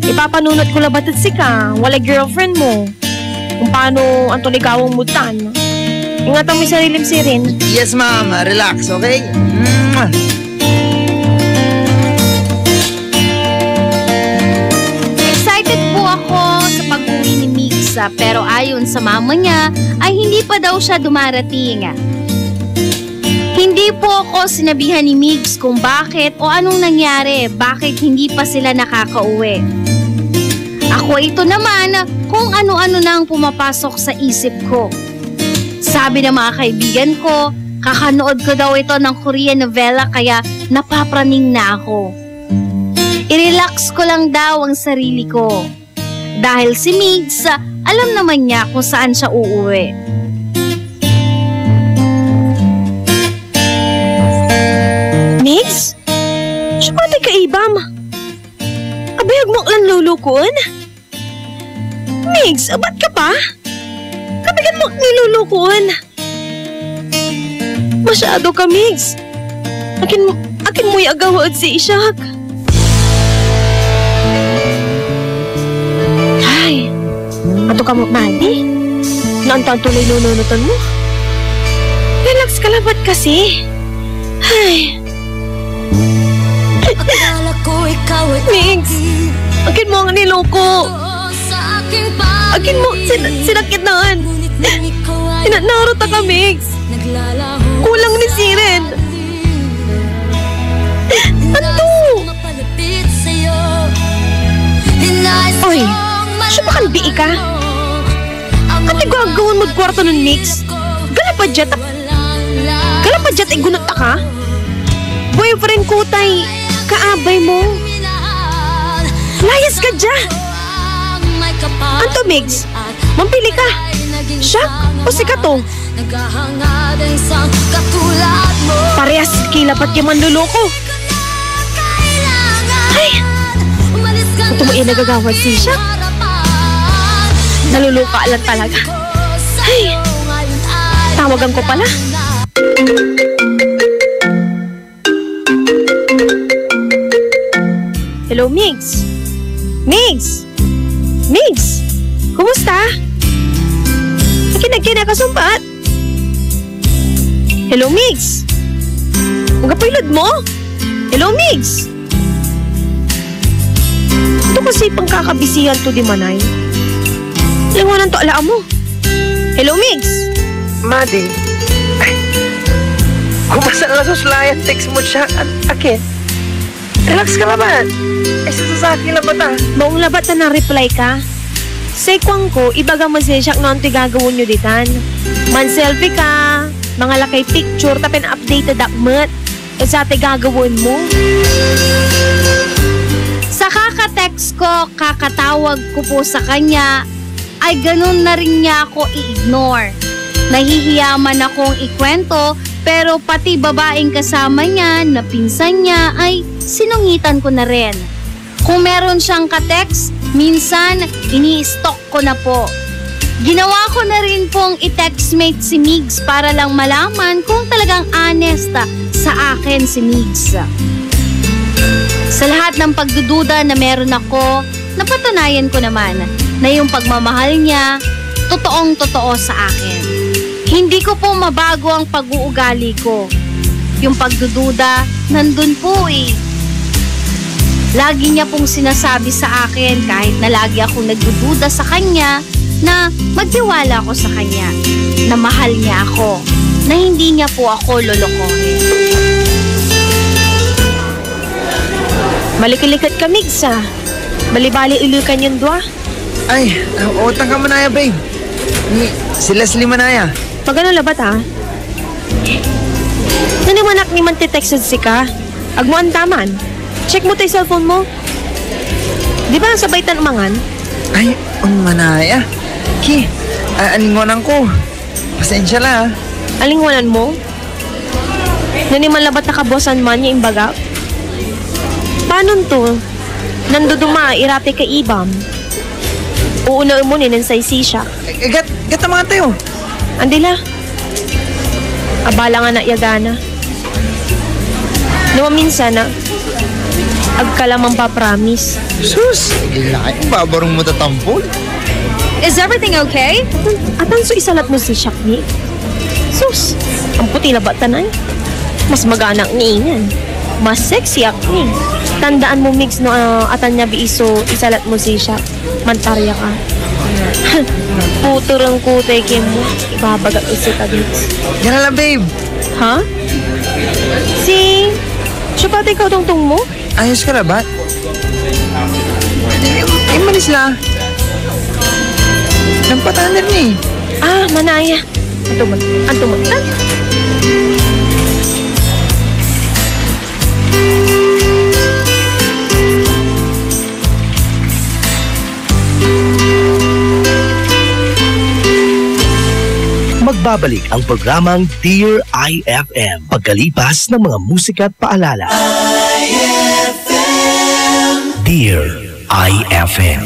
Ipapanunot ko labatat si ka, wala girlfriend mo. Kung paano ang tuligawang mutan. Ingatan mo yung sariling sirin. Yes, ma'am. Relax, okay? Excited po ako sa pag-uwi ni Migs, pero ayon sa mama niya, ay hindi pa daw siya dumarating. Hindi po ako sinabihan ni Migs kung bakit o anong nangyari, bakit hindi pa sila nakakauwi. Ako ito naman kung ano-ano nang pumapasok sa isip ko. Sabi ng mga kaibigan ko, kakanood ko daw ito ng Korean novela kaya napapraning na ako. I-relax ko lang daw ang sarili ko. Dahil si Migs, alam naman niya kung saan siya uuwi. Migs? Siya pati kaibam. Abayag mo lang lulukon? Migs, ba't ka pa? Kabigan mo nilulukon. Masyado ka, Migs. Akin mo'y agawad si Ishak. Ay, ato ka mo, Mandy. Naantaan tuloy nununutan mo. Relax ka lang, ba't kasi? Ay. Migs, akin mo ang niloko. Akin mo, sinakit na. Narota ka, Migs. Kulang ni Siren. Ano? Oy, siya ba kan bii ka? Ano Agawon mo kwarto nun, Mix. Galapadjat ay gunot ka? Boyfriend ko tay, kaabay mo. Layas ka dya. Anto, Mix? Mampili ka. Siya o si Kato? Parehas kilapat yung manluloko. Ay! Ito mo nagagawad si siya. Naluluka lang talaga. Ay! Tawagan ko pala. Hello, Migs? Migs? Migs? Kumusta? Kinakasumpat? Hello, Migs? Ang kapailad mo? Hello, Migs? Ito kasi pangkakabisihan to di manay. Langonan to alaan mo. Hello, Migs? Madi. Ay. Kumasa na suslayan, text mo siya at akin. Relax ka naman. Ay, sasasaki lang ba ta? Maong labat na reply ka? Say kwang ko, ibaga mo siya siya noon ito gagawin nyo ditan. Man-selfie ka, mga lakay picture, tapin updated akmat. E sa ate gagawin mo. Sa kaka-text ko, kakatawag ko po sa kanya, ay ganun na rin niya ako i-ignore. Nahihiyaman akong ikwento, pero pati babaeng kasama niya na pinsan niya ay sinungitan ko na rin. Kung meron siyang ka-text, minsan ini-stalk ko na po. Ginawa ko na rin pong i-textmate si Migs para lang malaman kung talagang honest sa akin si Migs. Sa lahat ng pagdududa na meron ako, napatunayan ko naman na yung pagmamahal niya, totoong-totoo sa akin. Hindi ko po mabago ang pag-uugali ko. Yung pagdududa, nandun po eh. Lagi niya pong sinasabi sa akin kahit na lagi akong nagdududa sa kanya na magtiwala ako sa kanya, na mahal niya ako, na hindi niya po ako lolokohin. Malikilikat ka, Migs, ah. Bali-bali ilukan yung dua. Ay, utang ka manaya, babe. Sila manaya. Pag ano labat, ha? Nanimanak ni man titexted si ka. Agmuan taman. Check mo tayo cellphone mo. Di ba sabay tan umangan? Ay, manaya. Ki, alingonan ko. Pasensya la. Alingonan mo? Naniman labat na kabosan man niya imbaga? Paano to? Nanduduma, irate ka ibam. Uuna mo ninansay siya. Gat mga tayo. Andila. Abala nga na yagana. Nawa minsan na agkalamang papramis. Sus, babarong mo tatampol. Is everything okay? Atan so isalat mo si Shakni. Sus, ang puti na batanay. Mas magana ang niingan. Mas sexy ako eh. Tandaan mo, Migs, no, atan niya biiso, isalat mo si Shak. Mantarya ka. Puturang kutay kim mo. Ibabagat isi ka, Migs. Yan lang, babe. Ha? Si... Siya pati ikaw tungtong mo? Ayos ka na ba? Manis la. Nampatahan na rin eh. Ah, manaya. Anto mo. Magbabalik ang programang Dear iFM pagkalipas ng mga musika at paalala. Dear iFM.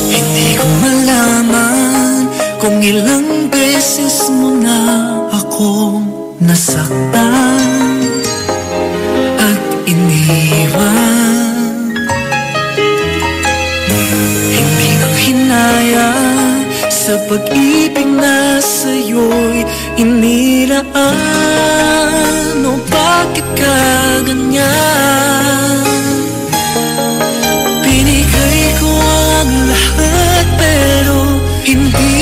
Hindi ko malaman kung ilang beses mo na akong nasaktan at iniwan. Hindi nang hinaya sa pag-ibig na sa'yo'y inilaan. O bakit ka ganyan? Binigay ko ang lahat pero hindi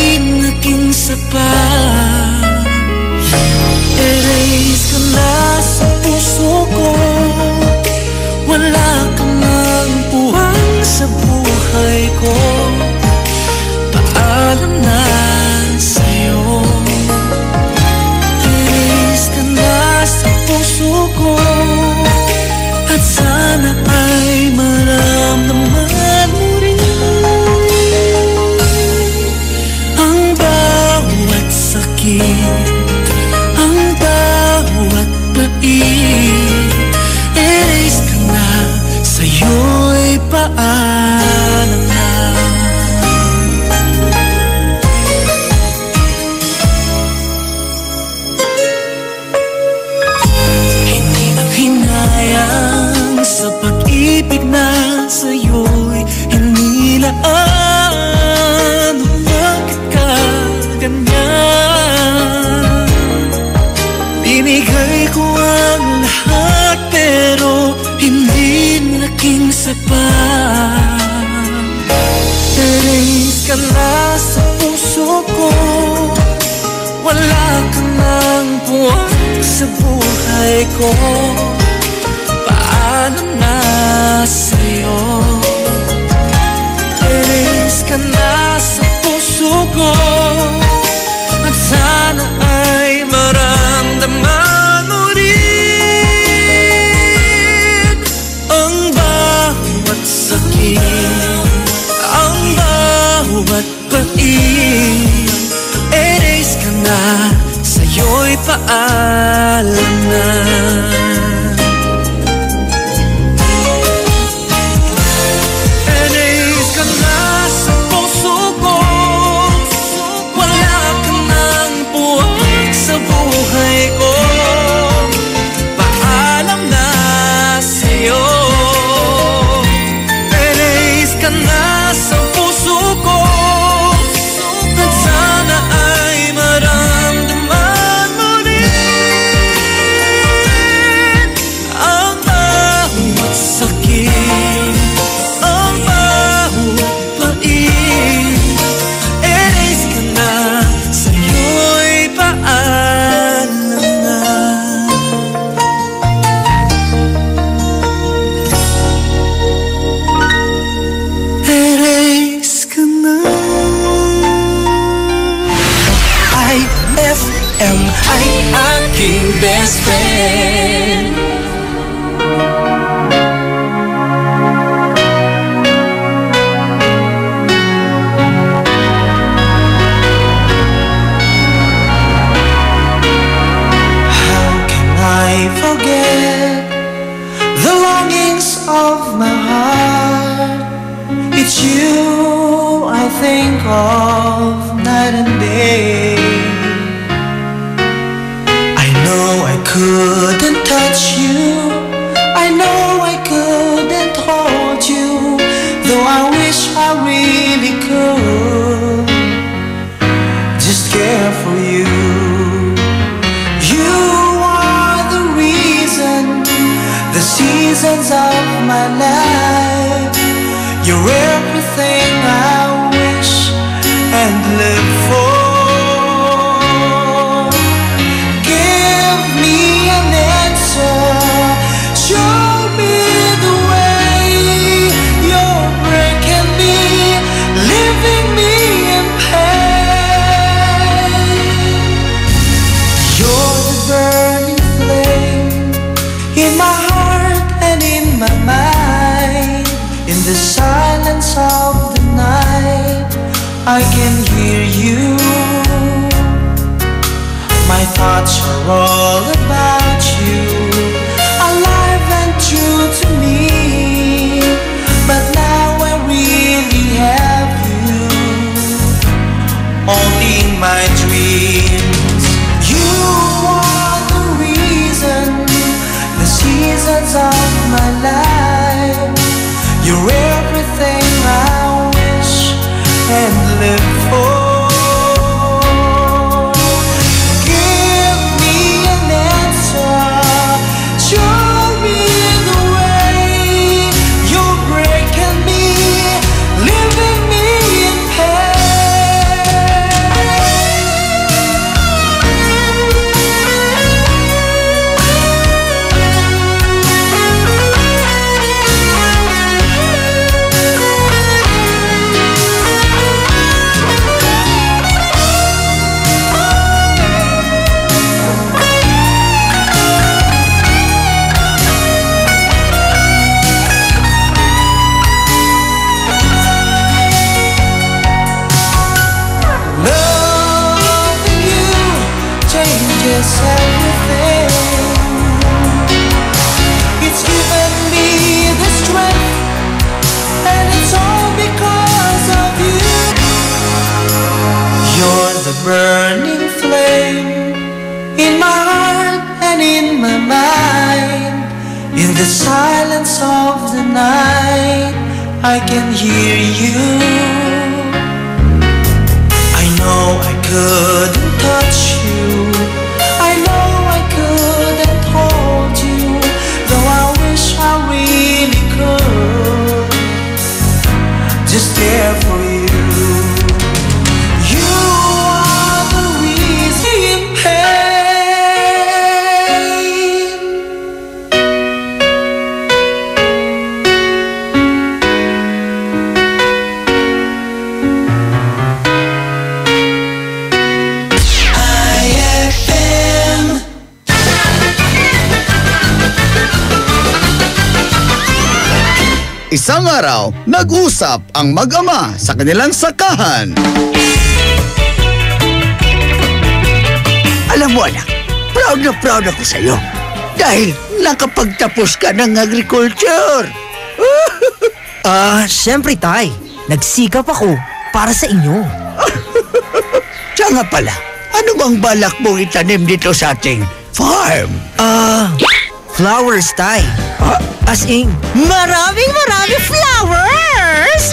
Erase ka na, sa'yo'y paalam na. Hindi na hinayang sa pag-ibig na sa'yo'y hinilaan. Bakit ka ganyan? Binigay ko ang lahat pero hindi naging sapat. Erase ka na sa puso ko, wala ka nang puwag sa buhay ko. Paalam na sa'yo. Erase ka na sa puso ko, at sana ay maramdaman mo rin ang bawat sakit, ang bawat pait. Erase ka na, sa'yo'y paalam na. Erase ka na sa puso ko, wala ka nang puwag sa buhay ko. Paalam na sa'yo. Erase ka na sa puso ko, at sana ay maramdaman mo rin ang bawat sakit, ang bawat pait. Erase ka na, sa'yo'y paalam na. Erase ka na. iFM ay aking best friend. How can I forget the longings of my heart? It's you I think of night and day. I know I couldn't touch you, I know I couldn't hold you, though I wish I really could just care for you. You are the reason, the seasons of my life. You're everything I wish and live for. Give me an answer, show me the way. You're breaking me, leaving me in pain. You're the burning flame in my heart and in my mind. In the silence of the night, I can hear you. My thoughts are all about you, alive and true to me. But now I really have you, only in my dreams. You are the reason, the seasons of my life. You're everything I wish and live for. Give me an answer, show me the way. You're breaking me, leaving me in Loving you changes everything. burning flame in my heart and in my mind. In the silence of the night, I can hear you. I know I couldn't touch you, I know I couldn't hold you, though I wish I really could. Just there for you. You are the reason pain. iFM. Isang araw, nag-usap ang mag-ama sa kanilang sakahan. Alam mo anak, proud ako sa'yo. Dahil nakapagtapos ka ng agriculture. Siyempre tay, nagsikap ako para sa inyo. Siya nga pala, ano bang balak mong itanim dito sa ating farm? Flowers tay. As in, maraming flowers!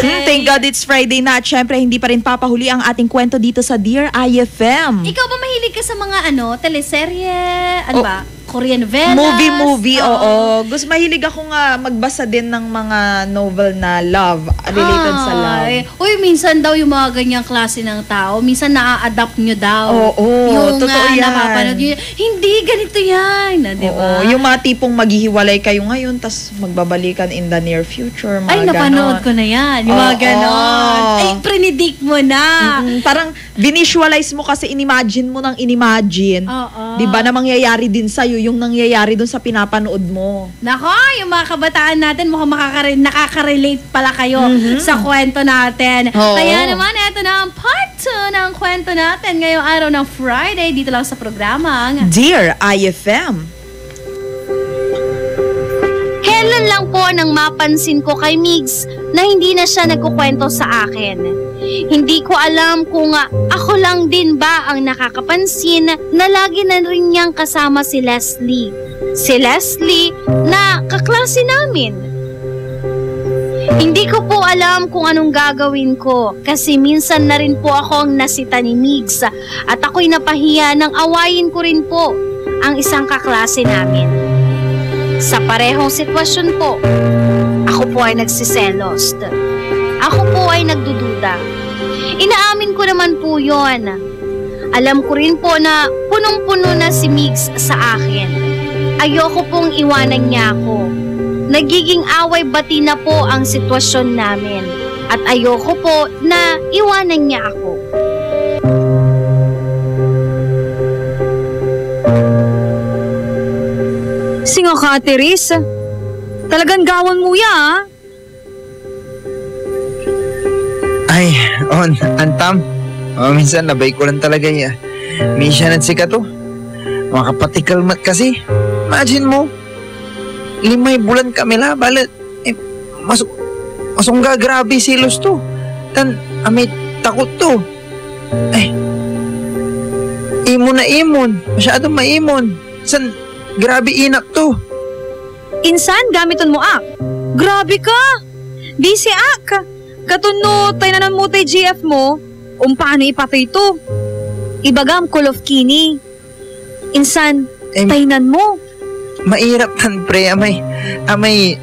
Thank God it's Friday na at syempre hindi pa rin papahuli ang ating kwento dito sa Dear IFM. Ikaw ba mahilig ka sa mga teleserye? Ano ba? Korean novelas? Movie, oo. Gusto mahilig ako nga magbasa din ng mga novel na love, related sa love. Uy, minsan daw yung mga ganyang klase ng tao, minsan na-adapt nyo daw. Oo, yung totoo yan. napapanood nyo, hindi, ganito yan. Diba? Yung mga tipong maghihiwalay kayo ngayon, tas magbabalikan in the near future, mga napanood ko na yan. Yung mga ganon. Ay, predict mo na. Parang visualize mo kasi inimagine mo ng inimagine. Diba na mangyayari din sa'yo yung nangyayari dun sa pinapanood mo. Nako, yung mga kabataan natin mukhang nakaka-relate pala kayo sa kwento natin. Kaya naman, eto na ang part 2 ng kwento natin ngayong araw ng Friday dito lang sa programang Dear IFM. Kailan lang po nang mapansin ko kay Migs na hindi na siya nagkukwento sa akin. Hindi ko alam kung ako lang din ba ang nakakapansin na lagi na rin niyang kasama si Leslie. Si Leslie na kaklase namin. Hindi ko po alam kung anong gagawin ko kasi minsan na rin po akong nasita ni Migs at ako'y napahiya nang awayin ko rin po ang isang kaklase namin. Sa parehong sitwasyon po, ako po ay nagsiselos. Ako po ay nagdududa. Inaamin ko naman po yon. Alam ko rin po na punong-puno na si Migs sa akin. Ayoko pong iwanan niya ako. Nagiging away-bati na po ang sitwasyon namin. At ayoko po na iwanan niya ako. Singo ka, Ate Riz. Talagang gawang mo ya, Ay, Antam. Minsan labay ko lang talaga ya. Minsan at sika to. Makapatikal mat kasi. Imagine mo, 5 bulan kami la, balat. Masong grabe silos to. Amit takot to. Imon na imon. Masyadong maimon. Grabe inak to. Insan, gamiton mo ak. Grabe ka. Di si ak. Katuno, tayo na mo tayo GF mo. Paano ipatoy to? Ibagam kulof kini. Insan, taynan mo. Mairap tan pre. Amay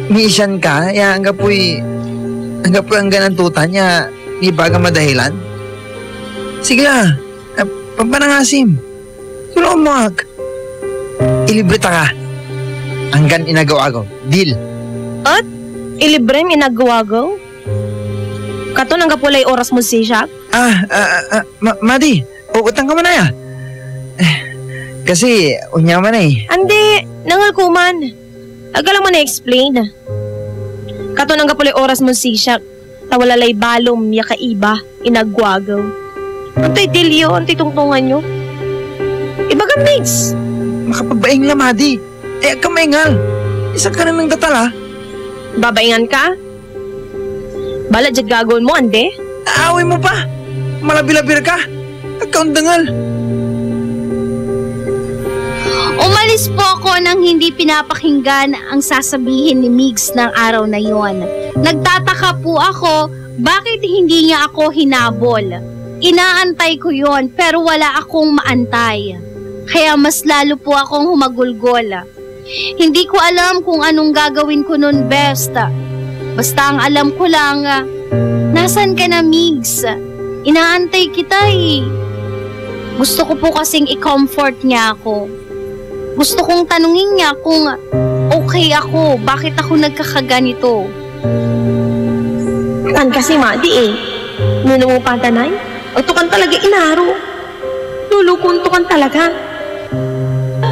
mission ka. Ya, hanggang po'y ang ganantutan niya. Ibaga madahilan. Sige na. Pampanangasim. Tulungan mo ak. Ilibrita ka. Hanggang inagawa ko. Deal. At? Ilibrem inagawa-gaw? Kato nang kapulay oras mo si Jack? Madi, utang ka man na ya. Kasi, unya man eh. Andi, nangal ko man. Agala mo na-explain. Kato nang kapulay oras mo si Jack. Tawalalay balom, yakaiba, inagwagaw. Antay dilyo, antay tungtungan nyo. Ibaga mix. Makapagbaing lang, Madi. Kamaingal. Isa ka na ng datala. Babaingan ka? Bala dyan gagawin mo, ande? Aaway mo pa. Malabilabir ka. Agkaundangal. Umalis po ako nang hindi pinapakinggan ang sasabihin ni Migs ng araw na yon. Nagtataka po ako, bakit hindi niya ako hinabol? Inaantay ko yon pero wala akong maantay. Kaya mas lalo po akong humagulgol. Hindi ko alam kung anong gagawin ko nun best. Basta ang alam ko lang, nasan ka na Migs? Inaantay kita eh. Gusto ko po kasing i-comfort niya ako. Gusto kong tanungin niya kung okay ako, bakit ako nagkakaganito. Kan kasi madi eh. Nuno mo pantanay? Agto kan talaga inaro. Lulukunto kan talaga.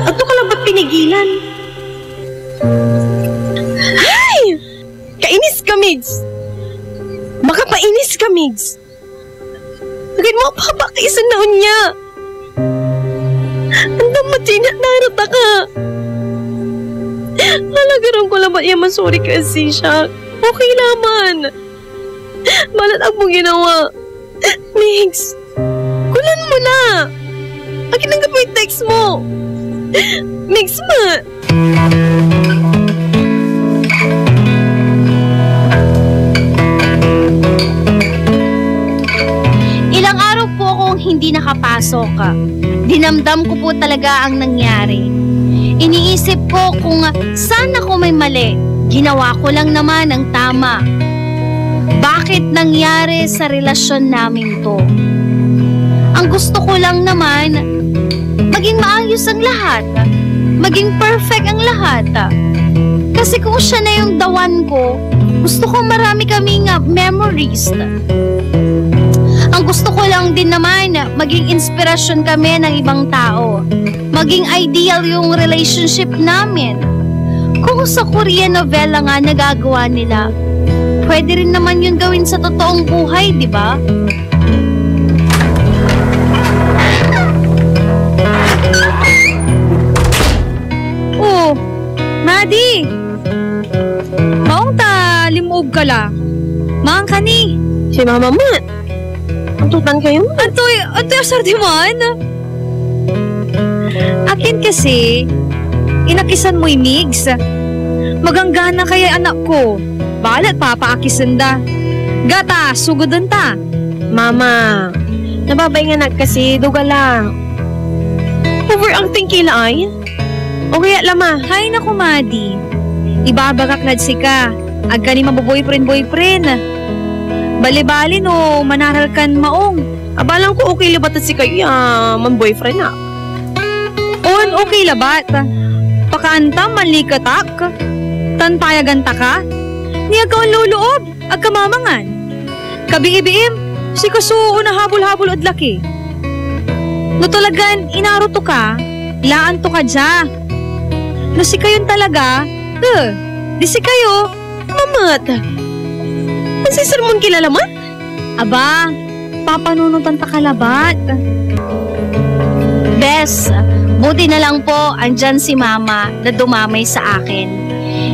Agto ka lang ba't pinigilan? Hay! Kainis ka, Migs. Makapainis ka, Migs. Bagay mo pa kaisan naon niya. Andang matina narata ka. Halagaran ko lang ba iya masuri kasi siya. Okay naman. Balat ang mong ginawa. Migs, kulan mo na. Akin ang gapoy text mo. Migs ma. Ilang araw po akong hindi nakapasok. Dinamdam ko po talaga ang nangyari. Iniisip ko kung saan ako may mali. Ginawa ko lang naman ang tama. Bakit nangyari sa relasyon namin to? Ang gusto ko lang naman, maging maayos ang lahat. Maging perfect ang lahat. Kasi kung siya na yung the one ko, gusto ko marami kaming memories. Ang gusto ko lang din naman, maging inspirasyon kami ng ibang tao. Maging ideal yung relationship namin. Kung sa Korean novela nga nagagawa nila, pwede rin naman yun gawin sa totoong buhay, di ba? Oh, Madi! Maong ta, limuog ka la. Maang ka ni. Si Mama mo. Antutan kayo? Antoy asar di man. Akin kasi, inakisan mo'y Migs. Maganggana kaya anak ko. Balat papaakisan da. Gata, sugodan ta. Mama, nababay nga kasi, dugala. Overacting kila ay? O kaya lama? Hay naku, Madi. Ibabagaklad si ka. Agka ni maboboyfriend-boyfriend. Bali-bali no, manaral kan maong. Abalang ko okay labat at si kayo, man boyfriend na. On, okay labat. Pakaanta, manlikatak. Tanpayaganta ka. Niya ka ang luloob, agkamamangan. Kabi-ibiim, si kasuo na habol-habol at laki. No talagan, inaruto ka, laan to ka dya. No si kayon talaga, di si kayo, mamat. Ang sermon kilala man? Aba, papanunutan ta kalabat. Bes, buti na lang po andyan si Mama na dumamay sa akin.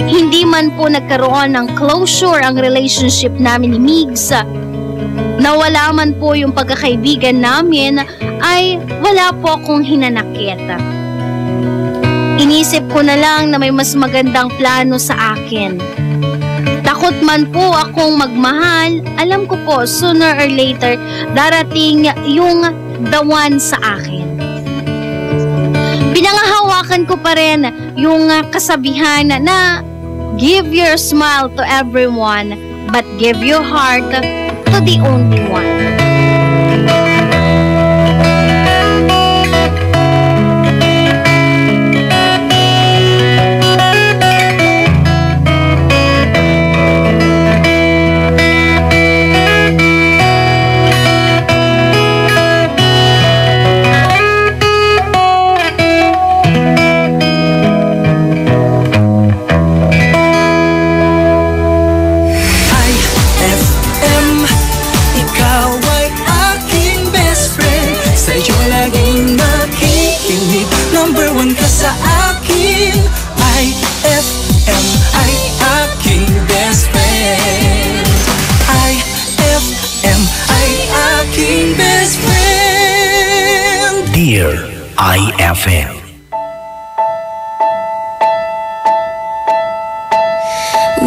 Hindi man po nagkaroon ng closure ang relationship namin ni Migs. Nawala man po yung pagkakaibigan namin, ay wala po akong hinanakit. Inisip ko na lang na may mas magandang plano sa akin. Takot man po akong magmahal, alam ko po sooner or later darating yung the one sa akin. Pinangahawakan ko pa rin yung kasabihan na give your smile to everyone but give your heart to the only one. Sa akin, iFM ay aking best friend. iFM Dear iFM.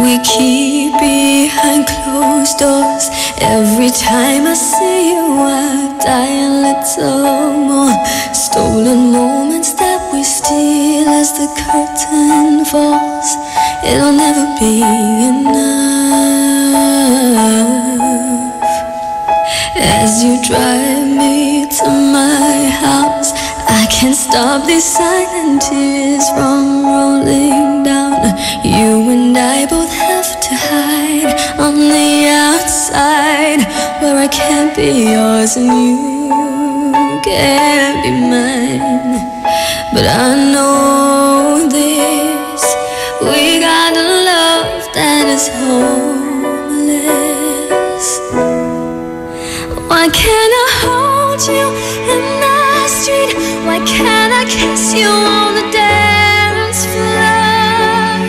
We keep behind closed doors. Every time I see you, I die a little more. Stolen moments that we steal as the curtain falls. It'll never be enough. As you drive me to my house, I can't stop these silent tears from rolling down. You and I both have to hide on the outside, where I can't be yours and you can't be mine. But I know this, we got a love that is homeless. Why can't I hold you in the street? Why can't I kiss you on the dance floor?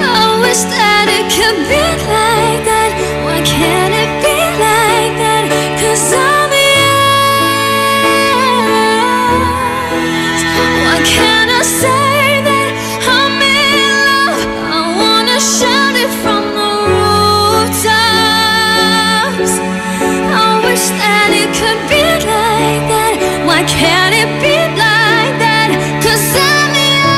I wish that it could be like that. Why can't it be like that? 'Cause I'm yours. Why can't I say that I'm in love? I wanna shout it from the rooftops. I wish that it could be like that. Why can't it be like that? 'Cause I'm yours.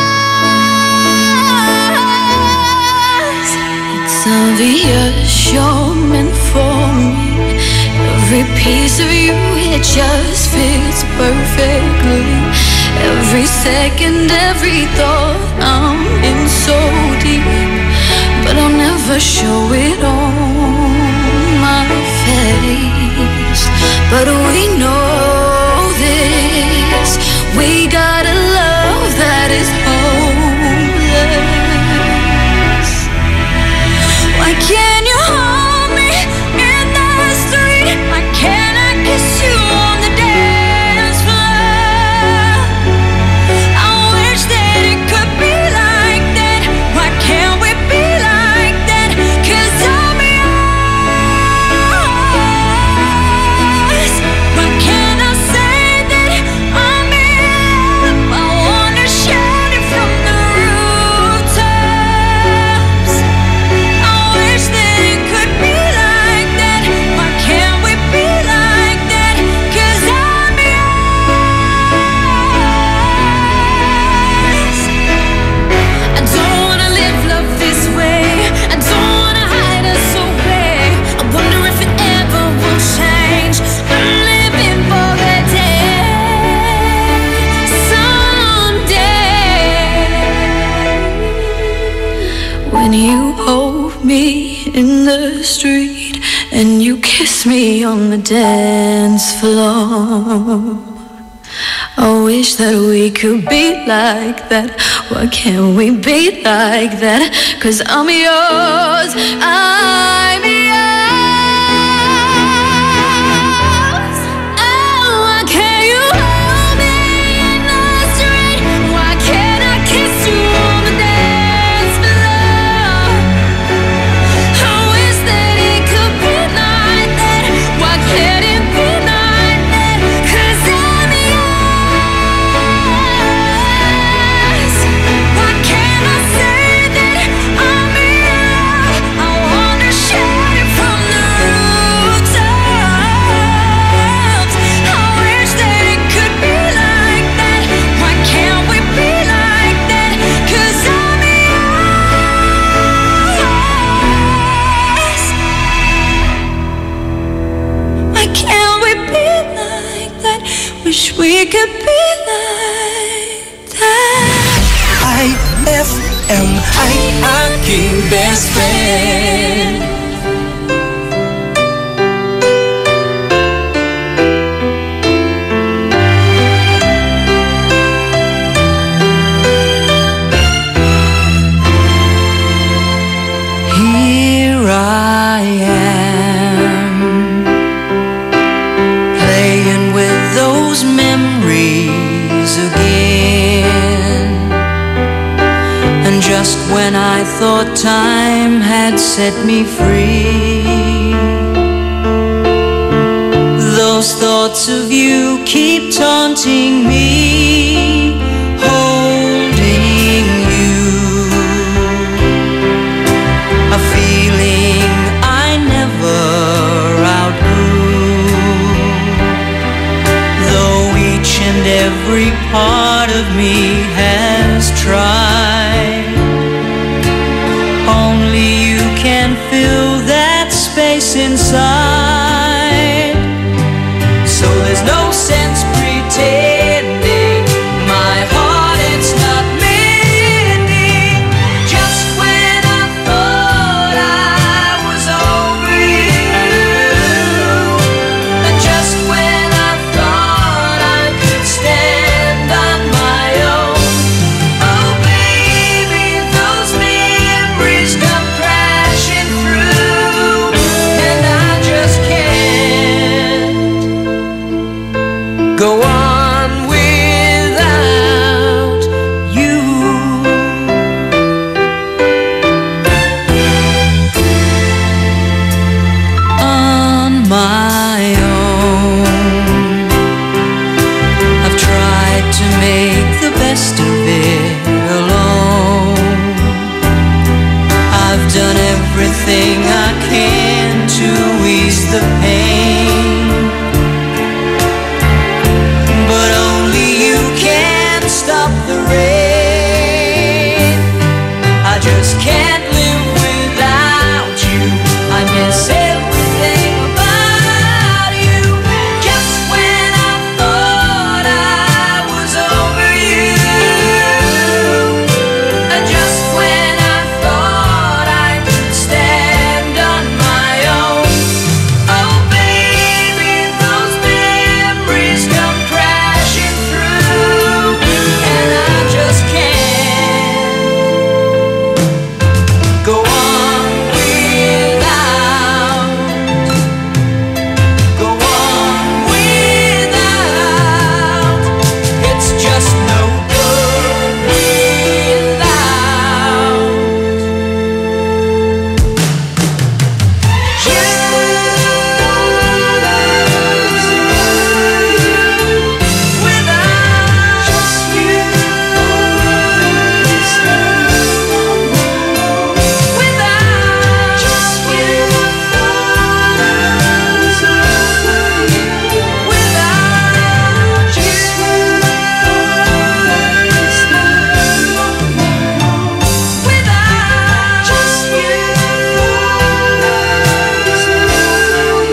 It's obvious you're meant for me. Every piece of you, it just fits perfectly. Every second, every thought, I'm in so deep. But I'll never show it on my face. But we know this, we got a love that is hopeless. Why can't you hold me in the street? Why can't I kiss you on the dance floor? I wish that it could be like that. Why can't we be like that? 'Cause I'm yours. Why can't I say that I'm in love? I wanna shout it from the rooftops. I wish that it could be like that. Why can't we be like that? 'Cause I'm yours. I don't wanna live love this way. I don't wanna hide us away. I wonder if it ever will change. I'm living for the day someday when you hold me in the street and you kiss me on the dance floor. I wish that we could be like that. Why can't we be like that? 'Cause I'm yours, I'm yours. Oh, why can't you hold me in the street? Why can't I kiss you on the dance floor? I wish that it could be like that. Why can't it be like that? 'Cause I'm yours. Why can't I say that I'm in love? I wanna shout it from the rooftops. I wish that it could be like that. Why can't we be like that? 'Cause I'm yours. Why can't we be like that? Wish we could be like that. iFM, ay aking best friend. Here I am, playing with those memories again. And just when I thought time had set me free, those Those thoughts of you keep taunting me, holding you. A feeling I never outgrew. Though each and every part of me has tried, only you can fill that space inside. So there's no sense pretending my heart it's not mending. Just when I thought I was over you, and just when I thought I could stand on my own, oh baby, those memories come crashing through, and I just can't go on without you. On my own, I've tried to make the best of it alone. I've done everything I can to ease the pain, but only you can stop the rain. I just can't live without you. I miss everything about you. Just when I thought I was over you, and just when I thought I could stand on my own, oh baby, those memories come crashing through, and I just can't go on without, go on without. It's just no good without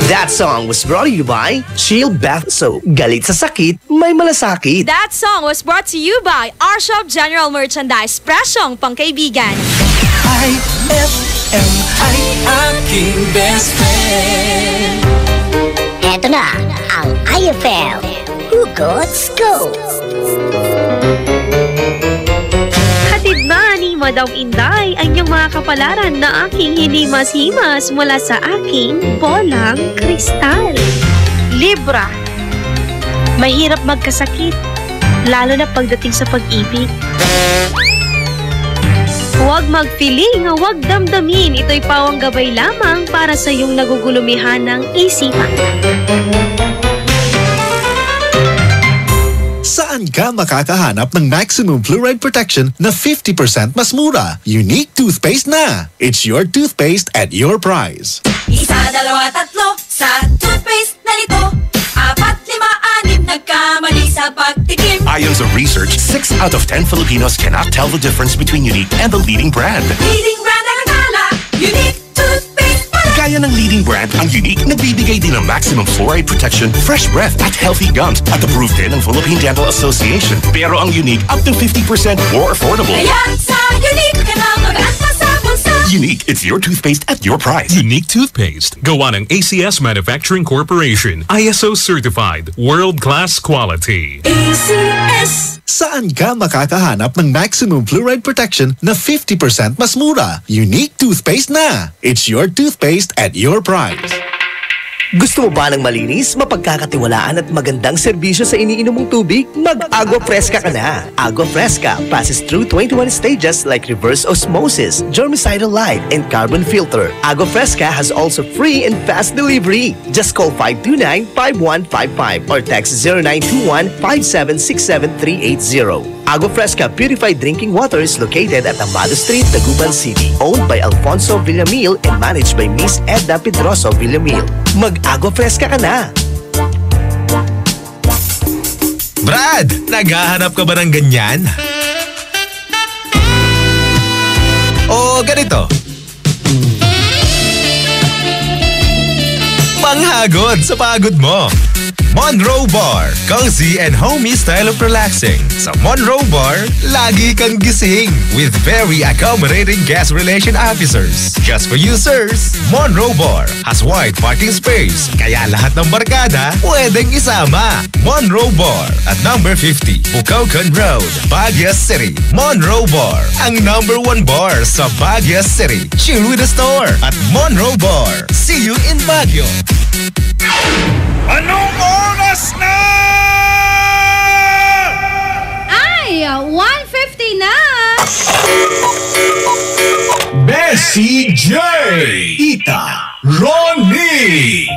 That song was brought to you by Chill Bath Soap. Galit sa sakit, may malasakit. That song was brought to you by Our Shop General Merchandise. Presyong pangkaibigan. iFM ay aking best friend. Eto na ang iFM Hugot Scoop. Hatid na ni Madam Inday ang iyong mga kapalaran na aking hinimas-himas mula sa aking bolang kristal. Libra, mahirap magkasakit, lalo na pagdating sa pag-ibig. Huwag magpiling, huwag damdamin, ito'y pawang gabay lamang para sa iyong nagugulumihan ng isipan. Saan ka makakahanap ng maximum fluoride protection na 50% mas mura? Unique toothpaste na! It's your toothpaste at your price. Isa, dalawa, tatlo sa toothpaste na nito. 4, 5, 6 nagkamali sa pagtikim. Ayon sa research, 6 out of 10 Filipinos cannot tell the difference between Unique and the leading brand. Leading brand ang akala, Unique toothpaste pala. Gaya ng leading brand, ang Unique nagbibigay din ng maximum fluoride protection, fresh breath at healthy gums at approved din ng Philippine Dental Association. Pero ang Unique up to 50% more affordable. Kaya sa Unique ka na mag-asa sa bulsa. Unique, it's your toothpaste at your price. Unique toothpaste. Gawa ng ACS Manufacturing Corporation. ISO certified. World-class quality. ACS. Saan ka makakahanap ng maximum fluoride protection na 50% mas mura? Unique toothpaste na! It's your toothpaste at your price. Gusto mo ba ng malinis, mapagkakatiwalaan at magandang serbisyo sa iniinom mong tubig? Mag-Agua Fresca ka na. Agua Fresca passes through 21 stages like reverse osmosis, germicidal light, and carbon filter. Agua Fresca has also free and fast delivery. Just call 529-5155 or text 0921-5767380. Agua Fresca Purified Drinking Water is located at Amado Street, Dagupan City. Owned by Alfonso Villamil and managed by Miss Edna Pedroso Villamil. Mag-Agua Fresca ka na! Brad, naghahanap ka ba ng ganyan? O ganito? Manghagod sa pagod mo. Monroe Bar, cozy and homey style of relaxing. Sa Monroe Bar, lagi kang gising with very accommodating guest relation officers. Just for you, sirs, Monroe Bar has wide parking space, kaya lahat ng barkada pwedeng isama. Monroe Bar at number 50, Bucaucan Road, Baguio City. Monroe Bar, ang number 1 bar sa Baguio City. Chill with the store at Monroe Bar. See you in Baguio. Anong oras na? Ay, 1:50 na! Bessie J. Ita Ronnie.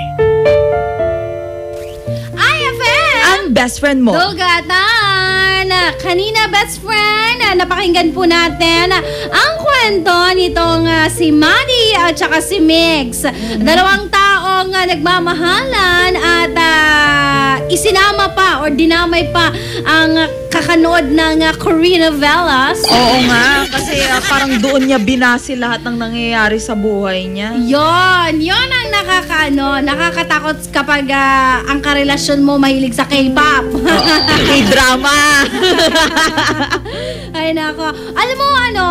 iFM! Ang best friend mo. Dugatan! Kanina, best friend, napakinggan po natin ang kwento nitong si Maddie at saka si Mix. Dalawang taong nagmamahalan at isinama pa or dinamay pa ang kakanood ng Korean novellas. Oo nga, kasi parang doon niya binasi lahat ng nangyayari sa buhay niya. Yon ang nakakatakot kapag ang karelasyon mo mahilig sa K-pop. K-drama. Ay nako. Alam mo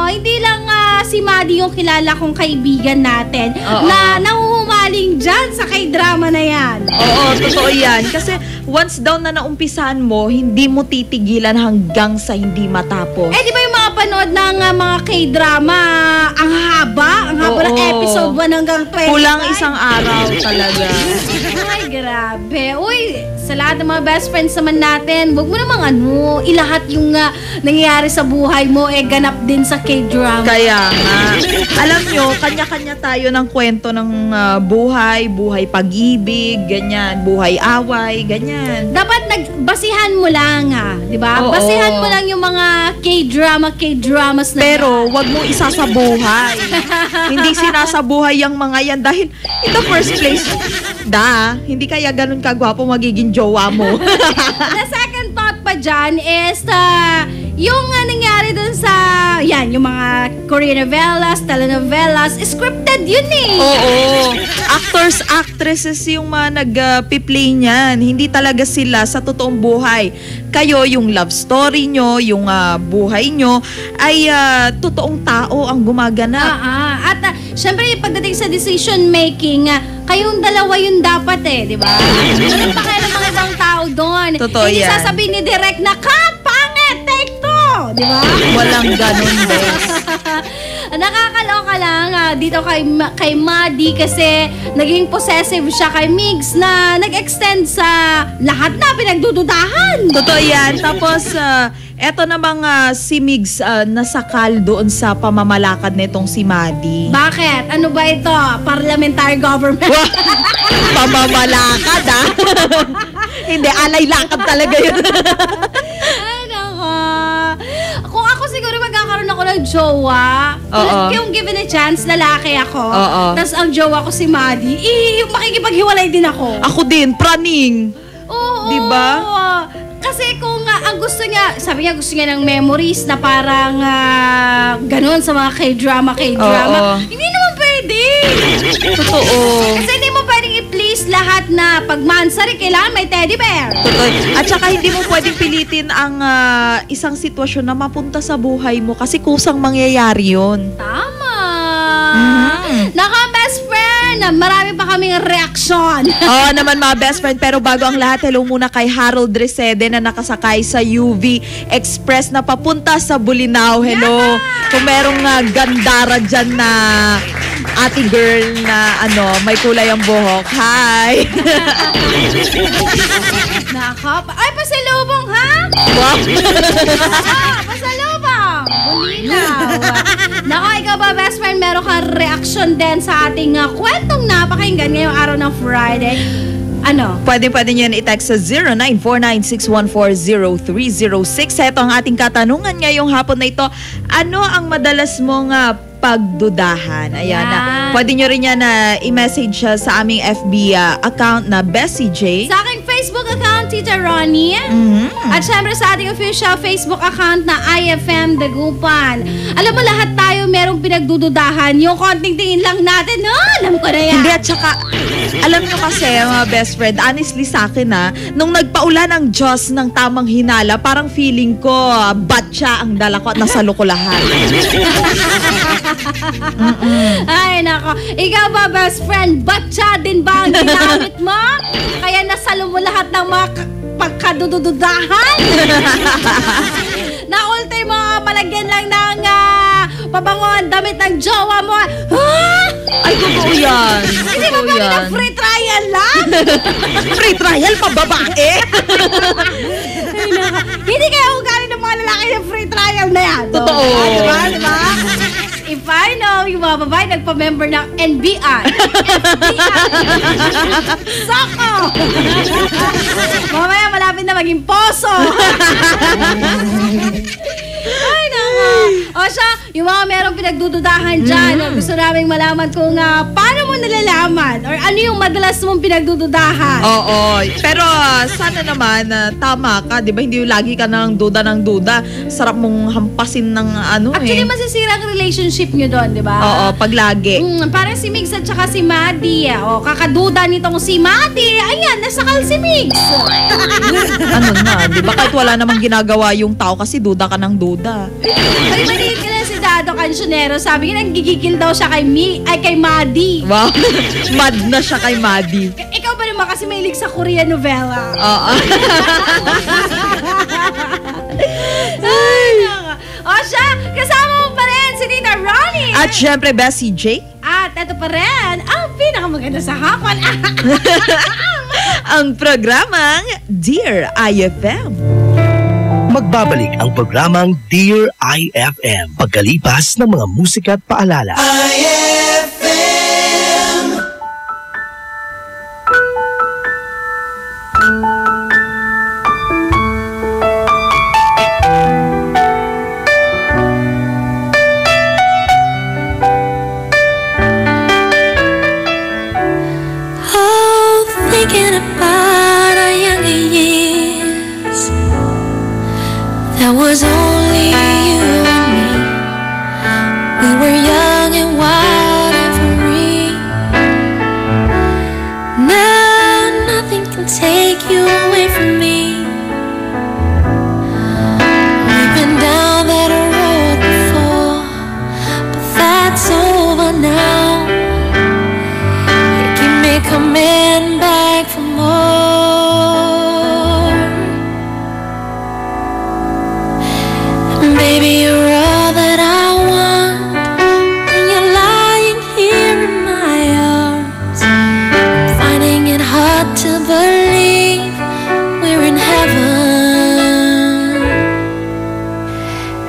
hindi lang si Maddie yung kilala kong kaibigan natin na nahuhumaling dyan sa K-drama na yan. Oo, totoo yan. Kasi once daw na naumpisahan mo, hindi mo titigilan hanggang sa hindi matapos. Di ba yung mga panood ng mga K-drama, ang haba ng episode 1 hanggang 20. Kulang isang araw talaga. Ay, grabe. Uy, sa lahat ng mga best friends naman natin, huwag mo namang ilahat yung nangyayari sa buhay mo, ganap din sa K-drama. Kaya nga. Alam nyo, kanya-kanya tayo ng kwento ng buhay pag-ibig, ganyan, buhay away, ganyan. Dapat nagbasihan mo lang di ba? Basihan mo lang yung mga K-dramas na pero wag mo isasabuhay. Hindi sinasabuhay yung mga yan dahil in the first place, hindi kaya ganun kagwapo magiging jowa mo. The second thought pa dyan is yung nangyari dun sa yung mga Korean novellas, telenovelas, scripted yun Oo. Actors, actresses yung mga nag-play niyan. Hindi talaga sila sa totoong buhay. Kayo, yung love story nyo, yung buhay nyo, ay totoong tao ang gumaganap. At syempre, pagdating sa decision making, kayong dalawa yun dapat di ba? Anong pakialam mga ibang tao doon? Totoo yan. Hindi sasabihin ni Direk na, cut! Pangit! Take two! Di ba? Walang ganun, bes. Nakakaloka lang dito kay Maddie kasi naging possessive siya kay Migs na nag-extend sa lahat na pinagdududahan. Totoo yan. Tapos, eto namang si Migs nasakal doon sa pamamalakad nitong si Maddie. Bakit? Ano ba ito? Parliamentary government? Pamamalakad Hindi, alay lakad talaga yun. Ay, nako. Kung ako siguro magkakaroon ako ng jowa, yung given a chance, lalaki ako, tapos ang jowa ko si Maddie, yung makikipaghiwalay din ako. Ako din, praning. Oo. Diba? Kasi kung ang gusto niya, sabi niya gusto niya ng memories na parang ganun sa mga K-drama. Hindi naman pwede. Totoo. Kasi hindi mo pwedeng i-please lahat na pag mansari, kailangan may teddy bear. Totoo. At saka hindi mo pwedeng pilitin ang isang sitwasyon na mapunta sa buhay mo kasi kusang mangyayari yun. Tama. Naka best friend! friend, marami pa kaming reaksyon. Oo naman mga best friend, pero bago ang lahat, hello muna kay Harold Resede na nakasakay sa UV Express na papunta sa Bulinaw. Hello. Kung merong gandara dyan na ate girl na may kulay ang buhok. Hi! Nako. Ay, pasalubong ha? Wow! Pasalubong! Bulinaw. Nako, ikaw ba best friend, meron kang reaction din sa ating kwentong napakinggan ngayong araw ng Friday? Ano? Pwede nyo yan i-text sa 0949-614-0306. Ito ang ating katanungan ngayong hapon na ito. Ano ang madalas mong pagdudahan? Ayan na. Pwede nyo rin yan i-message sa aming FB account na Bessie J. Sa aking Facebook account, Tita Ronnie. At syempre sa ating official Facebook account na iFM Dagupan. Alam mo, lahat tayo merong pinagdududahan. Yung konting tingin lang natin, alam ko na yan. Hindi, at saka, alam nyo kasi, mga best friend, honestly sa akin nung nagpaulan ang Diyos ng tamang hinala, parang feeling ko, batya ang dala ko at nasalo ko lahat. Ay, nako. Ikaw ba, best friend, batya din ba ang ginamit mo? Kaya nasalo mo lahat ng mga pagkadududahan? Na ultimo, palagyan lang ng pabango ang damit ng jowa mo. Ay, totoo yan. Hindi ba pwede ng free trial lang? Free trial pa, babae? Hindi kaya ugali ng mga lalaki ng free trial na yan. Totoo. Diba? If I know, yung mga babae nagpa-member ng NBI. Soko! Mamaya malapit na maging poso. Ay, nako. O siya, yung mga merong pinagdududahan dyan, gusto namin malaman kung paano mo nalalaman or ano yung madalas mong pinagdududahan. Oo. Pero sana naman, tama ka. Di ba hindi yung lagi ka ng duda. Sarap mong hampasin ng Actually, masisira ang relationship nyo doon, di ba? Oo, pag lagi. Parang si Migs at saka si Maddie. Kakaduda nitong si Maddie. Ayan, nasakal si Migs. Di ba? Kahit wala namang ginagawa yung tao kasi duda ka ng duda. Ay, maliit ka na si Dado Cancionero. Sabi niya, nanggigigil daw siya kay Maddie. Wow. Mad na siya kay Maddie. Ikaw ba naman kasi mahilig sa Korean novela? Oo. Ay, o siya, kasama mo pa rin si Tita Ronnie. At syempre, Bessie J. At ito pa rin, ang pinakamaganda sa hapon. Ang programang Dear IFM. Magbabalik ang programang Dear IFM pagkalipas ng mga musika at paalala. IFM. Oh, thinking about our younger years. That was only you and me. We were young and wild and free. Now nothing can take you away from me. We've been down that road before, but that's over now. You keep me coming back for more. Baby, you're all that I want when you're lying here in my arms. I'm finding it hard to believe we're in heaven.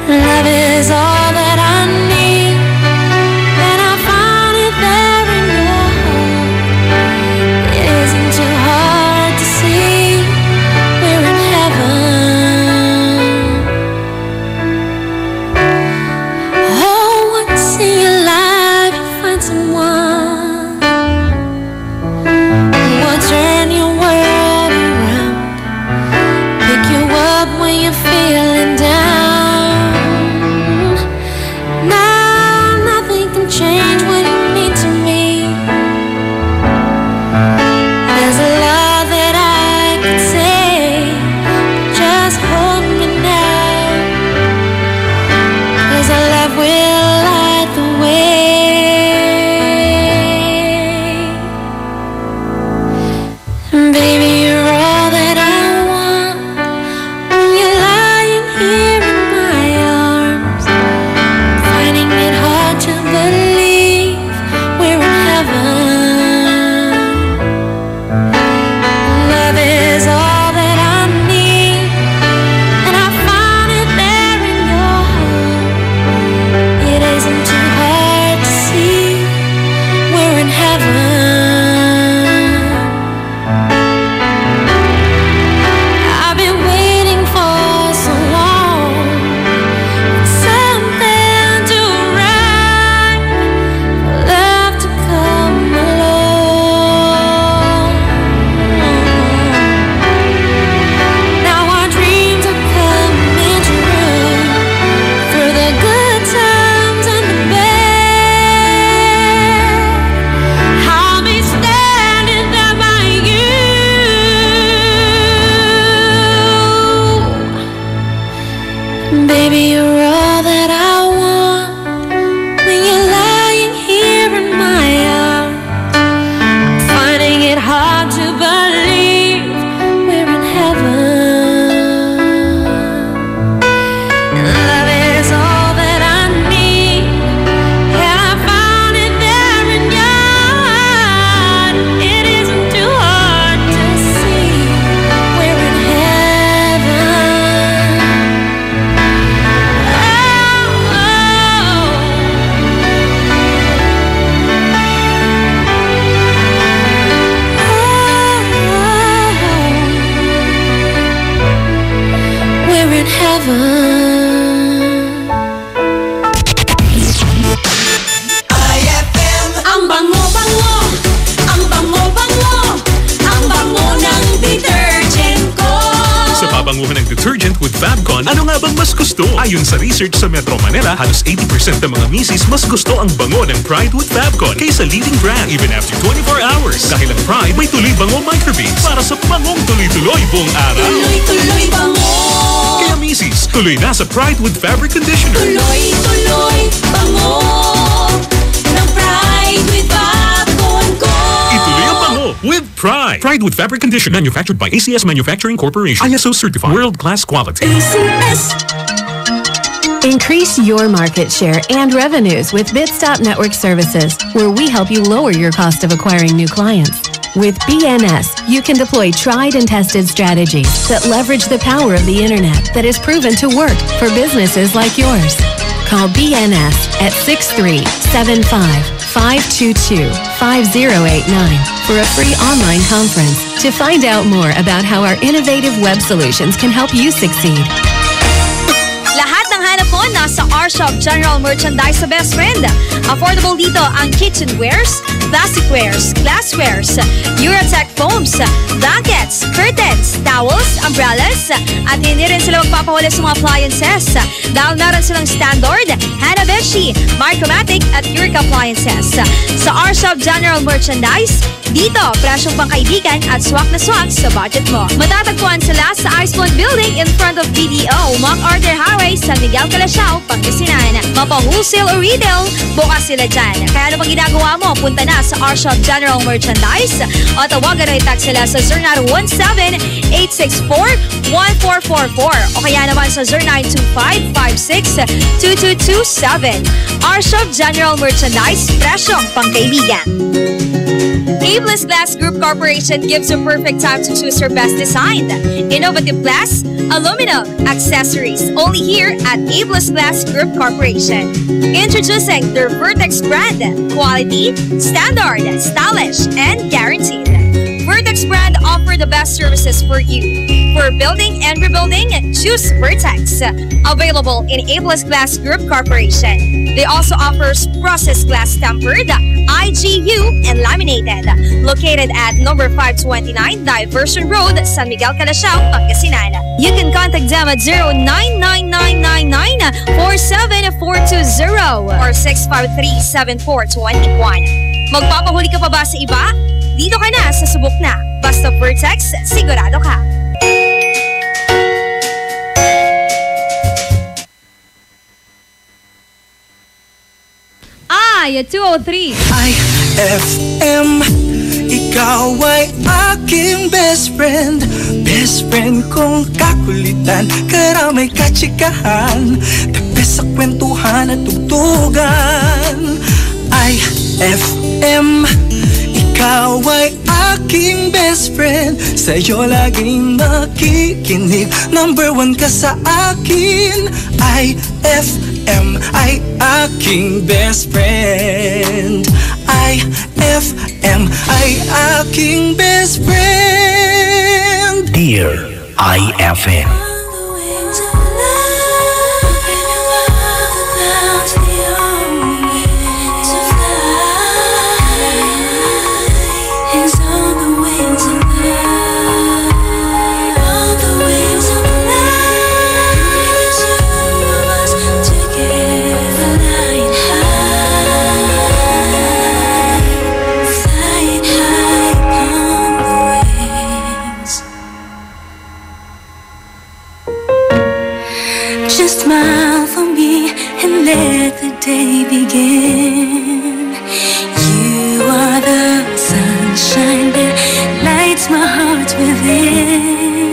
Love is all that I need, and I found it there in your heart. It isn't too hard to see we're in heaven. Oh, once in your life you find someone who will turn your world around, pick you up when you're feeling down. Baby, you're all that I want. When you're lying here in my arms, finding it hard to believe we're in heaven. Love is all that I need. Yeah, I found it there in your heart. It isn't too hard to see we're in heaven. We're in heaven. iFM. Ang bango-bango, ang bango-bango, ang bango ng detergent ko. Sa pabanguhan ng detergent with Fabcon, ano nga bang mas gusto? Ayon sa research sa Metro Manila, halos 80% ng mga misis mas gusto ang bango ng Pride with Fabcon kaysa leading brand even after 24 hours. Dahil ang Pride may tuloy bango microbeads para sa bangong tuloy-tuloy buong araw. Tuloy-tuloy bango. Kaya misis, tuloy na sa Pride with Fabric Conditioner. Tuloy-tuloy bango ng Pride with Fabcon ko. Ituloy ang bango with Pride. Pride with Fabric Conditioner, manufactured by ACS Manufacturing Corporation. ISO certified, world-class quality. ACS. Increase your market share and revenues with Bitstop Network Services, where we help you lower your cost of acquiring new clients. With BNS, you can deploy tried and tested strategies that leverage the power of the internet that is proven to work for businesses like yours. Call BNS at 6375-522-5089 for a free online conference to find out more about how our innovative web solutions can help you succeed. Lahat ng hanap mo nasa R-Shop General Merchandise sa Best Friend. Affordable dito ang kitchenwares, plasticwares, glasswares, Eurotech foams, blankets, curtains, towels, umbrellas, at hindi rin sila magpapahuli sa mga appliances dahil meron silang standard, Hanabishi, Micromatic at Uric appliances. Sa R-Shop General Merchandise, dito, presyong pangkaibigan at swak na swak sa budget mo. Matatagpuan sila sa Iceland Building in front of BDO, Mount Arthur Highway, San Miguel, Calasiao, Pangasinan. Mapa-wholesale o retail, bukas sila dyan. Kaya ano bang ginagawa mo? Punta na sa R-Shop General Merchandise o tawagan o i-text sila sa 0917-864-1444 o kaya naman sa 0925-56-2227. R-Shop General Merchandise, presyong pangkaibigan. Ageless Glass Group Corporation gives you perfect time to choose your best design. Innovative glass, aluminum, accessories, only here at Ageless Glass Group Corporation. Introducing their Vertex brand, quality, standard, stylish, and guaranteed. Vertex brand offer the best services for you. For building and rebuilding, choose Vertex. Available in Ageless Glass Group Corporation. They also offers processed glass tempered, IGU, and laminated. Located at number 529 Diversion Road, San Miguel, Calasiao, Pangasinan. You can contact them at 099999-47420 or 653-7421. Magpapahuli ka pa ba sa iba? Dito ka na sa subok na. Basta Vertex, sigurado ka. Ay, 203. iFM, ikaw ay aking best friend. Best friend kong kakulitan, karamay katsikahan, the best sa kwentuhan at tugtugan. iFM, ikaw ay aking best friend. Sa'yo laging makikinig, number one ka sa akin. iFM ay aking best friend. iFM ay aking best friend. Dear iFM. Just smile for me and let the day begin. You are the sunshine that lights my heart within.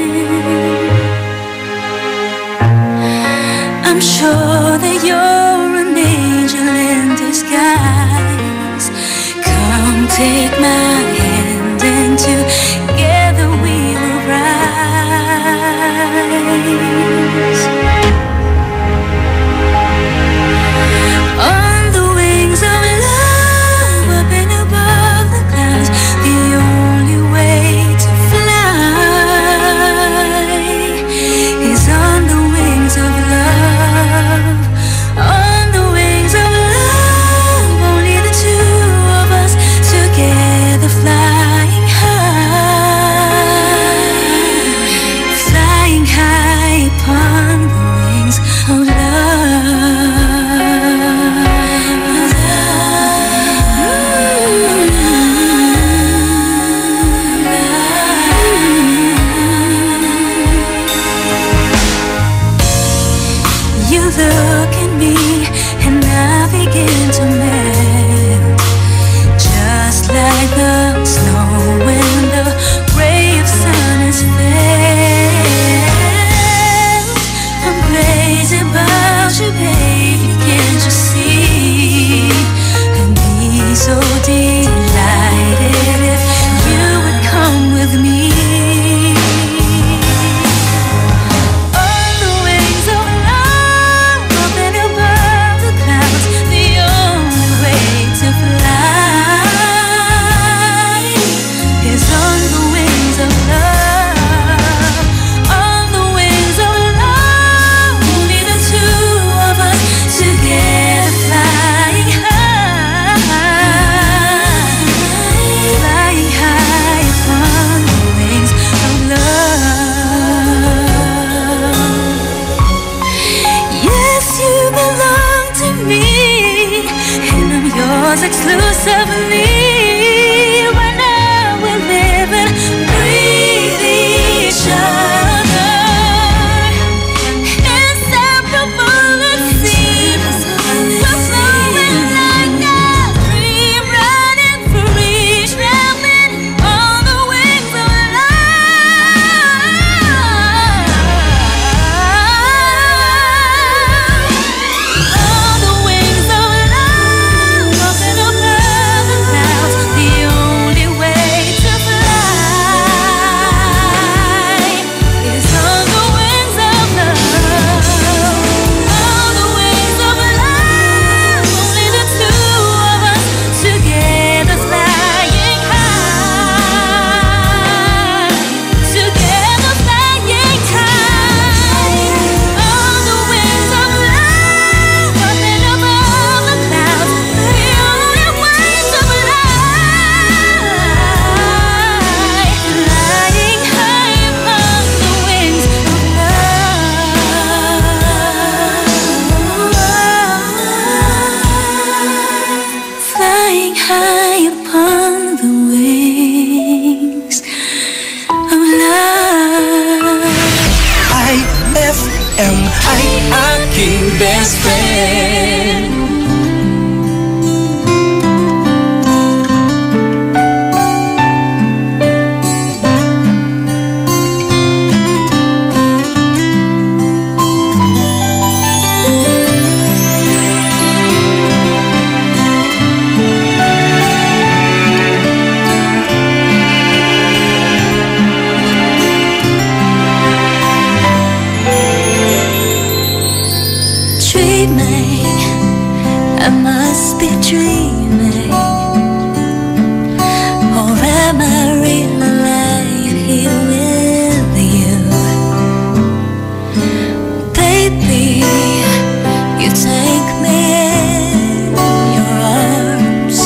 I'm sure that you're an angel in disguise. Come take my hand and together we will rise. On the wings of love, up and above the clouds, the only way to fly is on the wings of love. On the wings of love, only the two of us together flying high, flying high upon the wings of You look at me and I begin to melt, just like the snow when the ray of sun is felt. I'm crazy about you, baby, can't you see? I'd be so delighted if you would come with me. On the wings of love, up and above the clouds, the only way to fly is on the wings of love. On the wings of love, only the two of us together flying high, flying high upon the wings of love. Yes, you belong to me, and I'm yours exclusively. Right now we're living, breathe each other, inseparable it seems. We're flowing like a dream, running free, traveling on the wings of love. On the wings of love, walking above the clouds, the only way to fly is on the wings of love. On the wings of love, only the two of us together flying high, together flying high. On the wings of love, up and above the clouds, the only way to fly, flying high upon the wings of love, flying high upon the wings of love. iFM ay aking best friend. Dreaming, I must be dreaming, or am I really right here with you? Baby, you take me in your arms,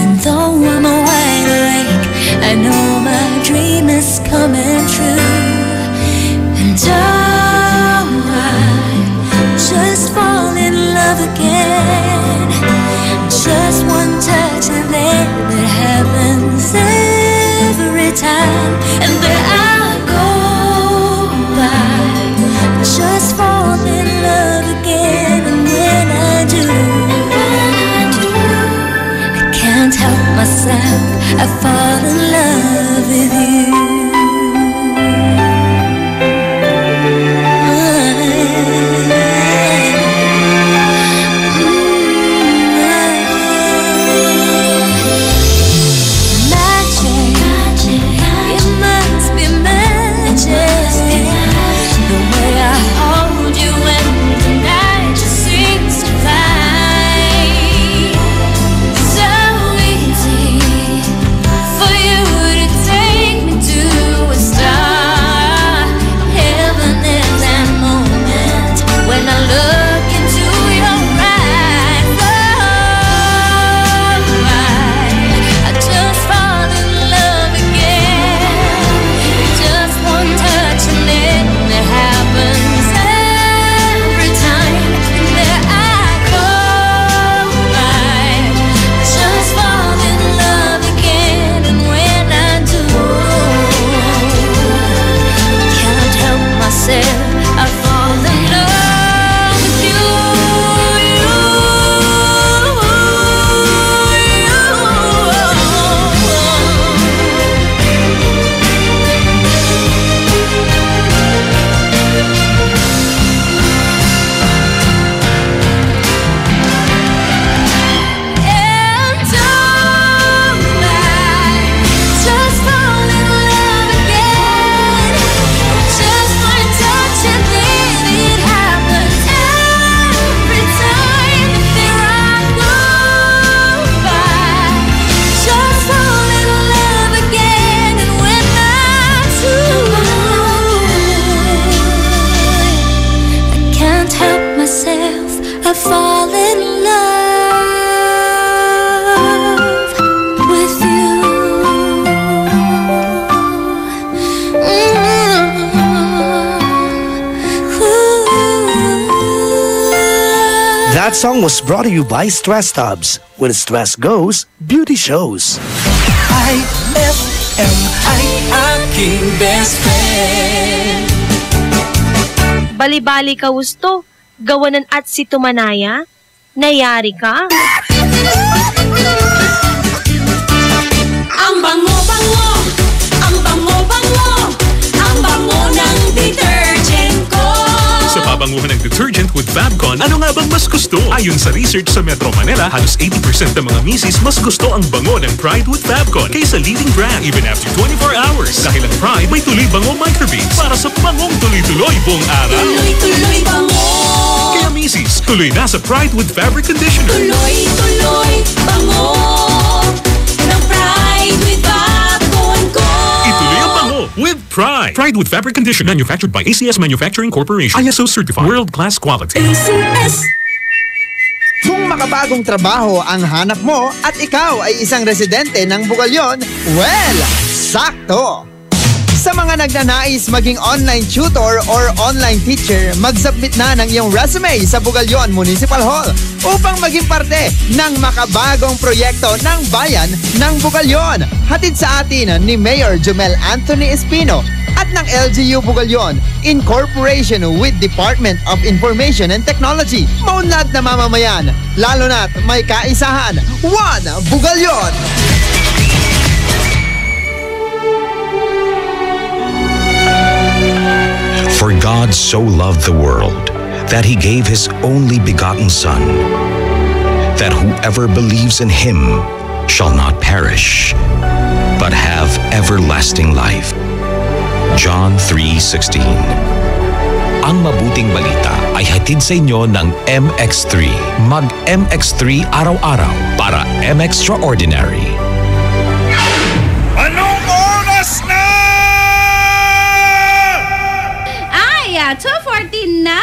and though I'm wide awake, I know my dream is coming true. And oh, I just fall in love again. Just one touch and then it happens every time. And there I go by, just fall in love I fall in love with you. That song was brought to you by Stress Tubs. When stress goes, beauty shows. iFM ay aking best friend. Bali-bali ka gusto, gawanan at si Tumanaya, nayari ka. Ang bango-bango, ang bango-bango, ang bango ng detergent ko. Sa pabanguhan ng detergent with Fabcon, ano nga bang mas gusto? Ayon sa research sa Metro Manila, halos 80% ng mga misis mas gusto ang bango ng Pride with Fabcon kaysa leading brand even after 24 hours. Dahil ang Pride may tuloy bango microbeads para sa bangong tuloy-tuloy buong araw. Tuloy-tuloy bango. Kaya misis, tuloy na sa Pride with Fabric Conditioner. Tuloy-tuloy bango ng Pride with Fabcon ko. Ituloy ang bango with Pride. Pride with Fabric Conditioner, manufactured by ACS Manufacturing Corporation. ISO certified, world-class quality. ACS. Kung makabagong trabaho ang hanap mo at ikaw ay isang residente ng Bugalyon, well, sakto! Sa mga nagnanais maging online tutor or online teacher, mag-submit na ng iyong resume sa Bugalyon Municipal Hall upang maging parte ng makabagong proyekto ng Bayan ng Bugalyon. Hatid sa atin ni Mayor Jomel Anthony Espino at ng LGU Bugalyon in cooperation with Department of Information and Technology. Maunlad na mamamayan, lalo na't may kaisahan. One Bugalyon! For God so loved the world that he gave his only begotten Son, that whoever believes in him shall not perish, but have everlasting life. John 3:16. Ang mabuting balita ay hatid sa inyo ng MX3. Mag-MX3 araw-araw para M-Extraordinary. Anong oras na? 2:14 na.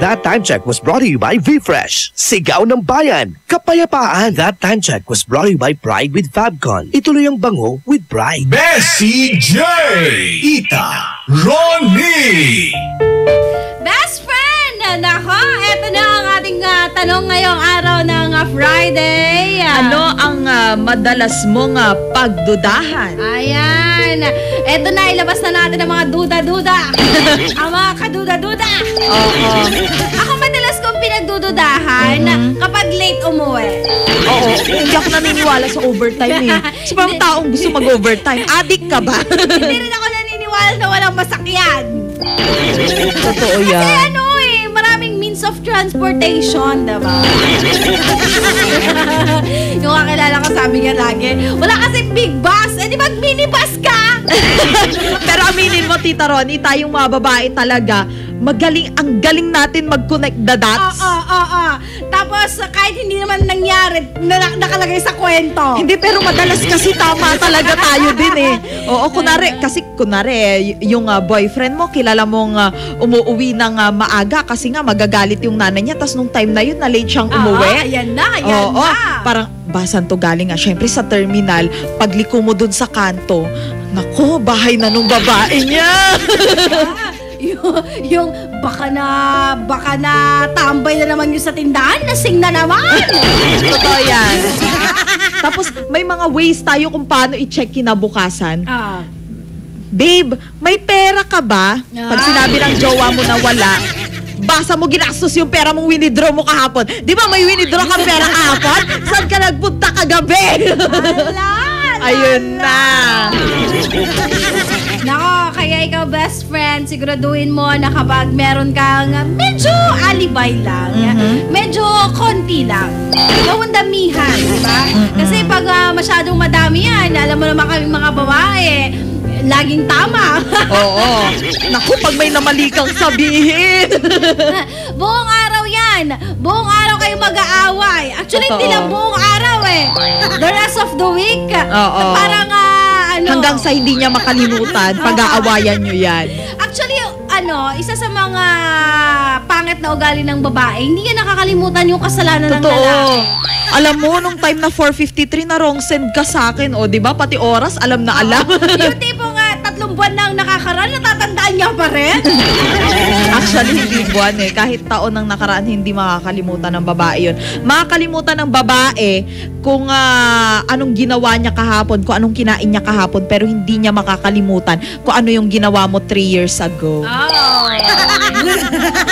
That time check was brought to you by V-Fresh. Sigaw ng bayan, kapayapaan. That time check was brought to you by Pride with Fabcon. Ituloy ang bango with Pride. Bessie J. Ita Ronnie. Best friend! Nako, eto na ang ating tanong ngayong araw ng Friday. Ano ang madalas mong pagdudahan? Ayan. Eto na, ilabas na natin ang mga duda-duda. Ang mga kaduda-duda. Oo. Ako madalas kong pinagdududahan kapag late umuwi. Oo, hindi ako naniniwala sa overtime eh. Sa mga taong gusto mag-overtime, addict ka ba? Hindi rin ako naniniwala na walang masakyan. Totoo yan. Kasi ano eh, maraming means of transportation, diba? Yung kakilala ko sabi niya lagi, wala kasi big bus, eh di mag-minibus ka? Pero aminin mo, Tita Ronnie, tayong mga babae talaga, magaling, ang galing natin mag-connect the dots. Oo. Tapos, kahit hindi naman nangyari, nakalagay sa kwento. Hindi, pero madalas kasi tama talaga tayo din eh. Oo, kunwari, yung boyfriend mo, kilala mong umuwi ng maaga kasi nga magagalit yung nanay niya, tas nung time na yun, na late siyang umuwi. Ayan na. Parang, basan to galing nga. Syempre sa terminal, pagliko mo dun sa kanto, nako, bahay na nung babae niya. yung baka na tambay na naman yung sa tindahan, lasing na naman. Totoo yan. Tapos may mga ways tayo kung paano i-check kinabukasan. Babe, may pera ka ba? Pag sinabi ng jowa mo na wala, basa mo ginastos yung pera mong winidraw mo kahapon. Di ba may winidraw kang pera kahapon? Saan ka nagpunta kagabi? Ayun na. Nako, kaya ikaw best friend, siguraduhin mo na kapag meron kang medyo alibay lang, medyo konti lang, gawang damihan, diba? Kasi pag masyadong madami yan, alam mo naman kaming mga babae, laging tama. Oo. Naku, pag may namali kang sabihin. Buong araw yan. Buong araw kayo mag-aaway. Actually, hindi lang buong araw eh. The rest of the week. Oo. Parang hanggang sa hindi niya makalimutan, pag-aawayan nyo yan. Actually, isa sa mga pangit na ugali ng babae, hindi niya nakakalimutan yung kasalanan ng Totoo. lalaki. Alam mo, nung time na 4:53 na wrong send ka sa akin, o di ba pati oras, alam na alam. Yung tipo nga, 3 buwan na ang nakakaraan, natatandaan niya pa rin. Actually, hindi buwan eh. Kahit taon ng nakaraan, hindi makakalimutan ng babae yun. Makakalimutan ng babae kung anong ginawa niya kahapon, kung anong kinain niya kahapon, pero hindi niya makakalimutan kung ano yung ginawa mo 3 years ago.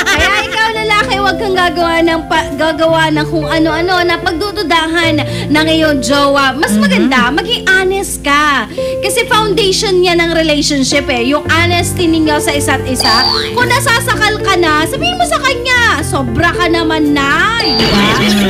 Kaya ikaw lalaki, huwag kang gagawa ng kung ano-ano na pagdududahan ng iyong jowa. Mas maganda, maging honest ka. Kasi foundation niya ng relationship yung honesty ninyo sa isa't isa. Kung nasasakal ka na, sabihin mo sa kanya, sobra ka naman na. Diba?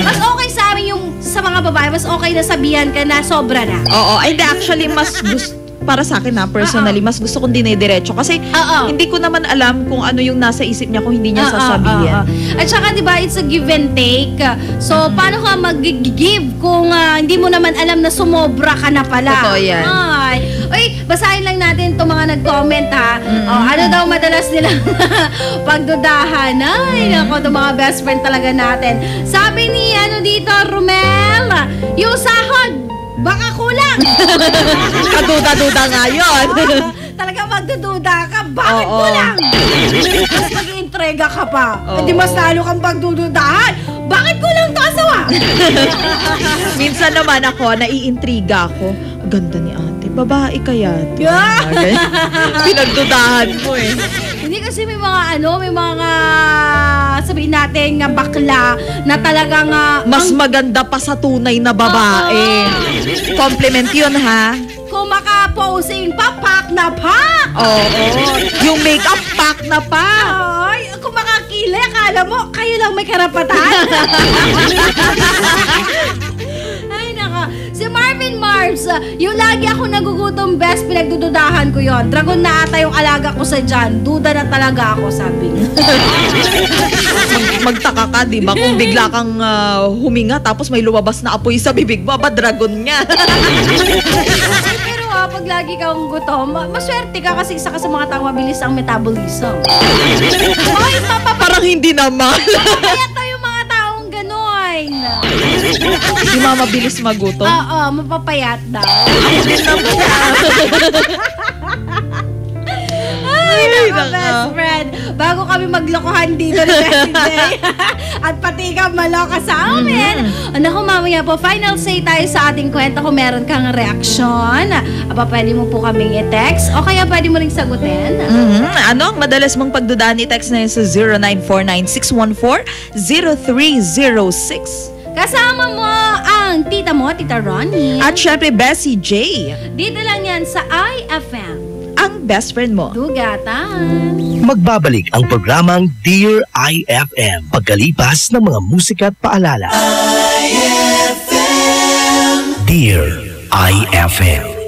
Mas okay sa amin yung sa mga babae, mas okay na sabihan ka na sobra na. Oo, hindi actually mas gusto para sa akin personally, mas gusto kong dinediretso kasi hindi ko naman alam kung ano yung nasa isip niya kung hindi niya sasabihin. At saka diba, it's a give and take. So, paano ka mag-give kung hindi mo naman alam na sumobra ka na pala? Totoo yan. Uy, basahin lang natin itong mga nag-comment ha. Ano daw madalas nilang pagdudahan? Ay, nako, itong mga best friend talaga natin. Sabi ni dito, Romel, yung sahod, baka kulang. Kaduda-duda nga yun. Talaga magdududa ka, bakit kulang? Mas mag-iintrega ka pa. Hindi mas lalo kang pagdududahan. Bakit kulang to asawa? Minsan naman ako, naiintriga ako. Ganda ni ate, babae kaya? Pinagdudahan mo eh. Hindi kasi may mga may mga sabihin natin nga bakla na talagang mas maganda pa sa tunay na babae. Compliment yun ha. Kung maka-posing pa, pak na pak! Yung makeup, pak na pak! Ay, kung makakili, akala mo, kayo lang may karapatan. Ay, naka. Si Marvin Marbs, yung lagi ako nagugutom best, pinagdududahan ko yon. Dragon na ata yung alaga ko sa dyan. Duda na talaga ako, sabi niya. Magtaka ka, di ba? Kung bigla kang huminga tapos may lumabas na apoy sa bibig mo, dragon nga. Pero pag lagi kang gutom, maswerte ka kasi isa ka sa mga taong mabilis ang metabolism. Ay, parang hindi naman. Kaya tayo mga taong gano'n. Hindi mabilis magutom? Oo, mapapayat daw. Ako din naman. Ay, best friend. Bago kami maglokohan dito ni President at pati ka maloka sa amin. Naku, mamaya po, final say tayo sa ating kwento kung meron kang reaksyon. Pwede mo po kaming i-text o kaya pwede mo ring sagutin. Ano ang madalas mong pagdudaan i-text na yun sa 0949-614-0306. Kasama mo ang tita mo, Tita Ronnie. At syempre, Bessie J. Dito lang yan sa iFM. Ang best friend mo. Dugatan. Magbabalik ang programang Dear iFM pagkalipas ng mga musika at paalala. iFM. Dear iFM.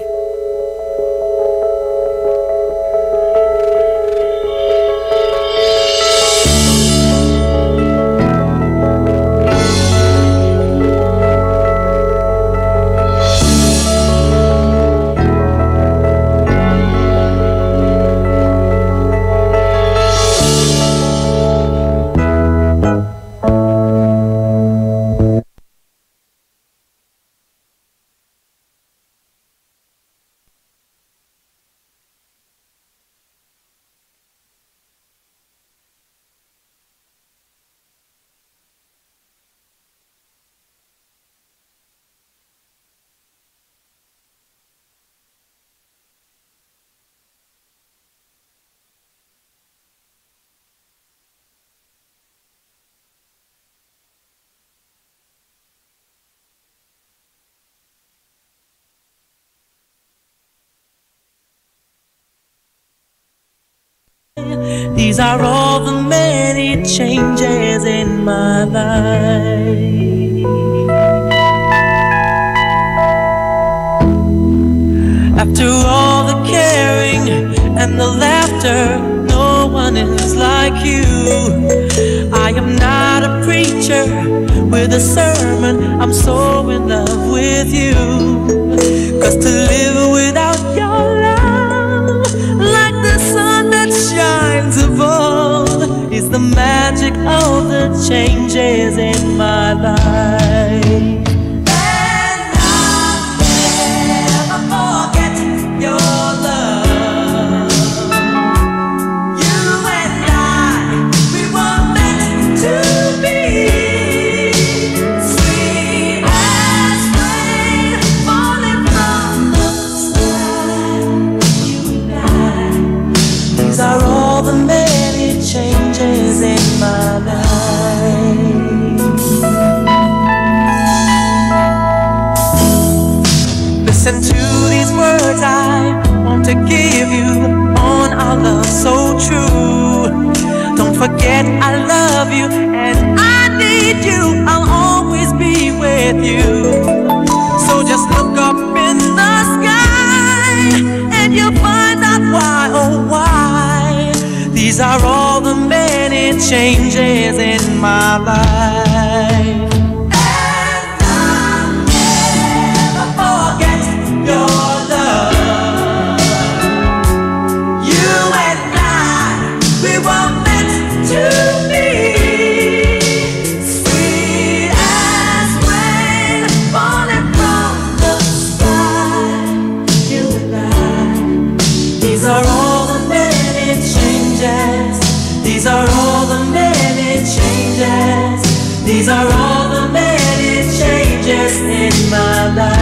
These are all the many changes in my life. After all the caring and the laughter, no one is like you. I am not a preacher with a sermon, I'm so in love with you. 'Cause to live without your love, like the sun that shines above changes in my life. These are all the many changes in my life. Listen to these words I want to give you on our love so true. Don't forget I love you and I need you. I'll always be with you. So just look up in the sky and you'll find out why, oh why. These are all the many changes in my life. And I'll never forget your love. You and I, we were meant to be. Sweet as rain falling from the sky. You and I, these are all the many changes. These are all the many changes. These are all the many changes in my life.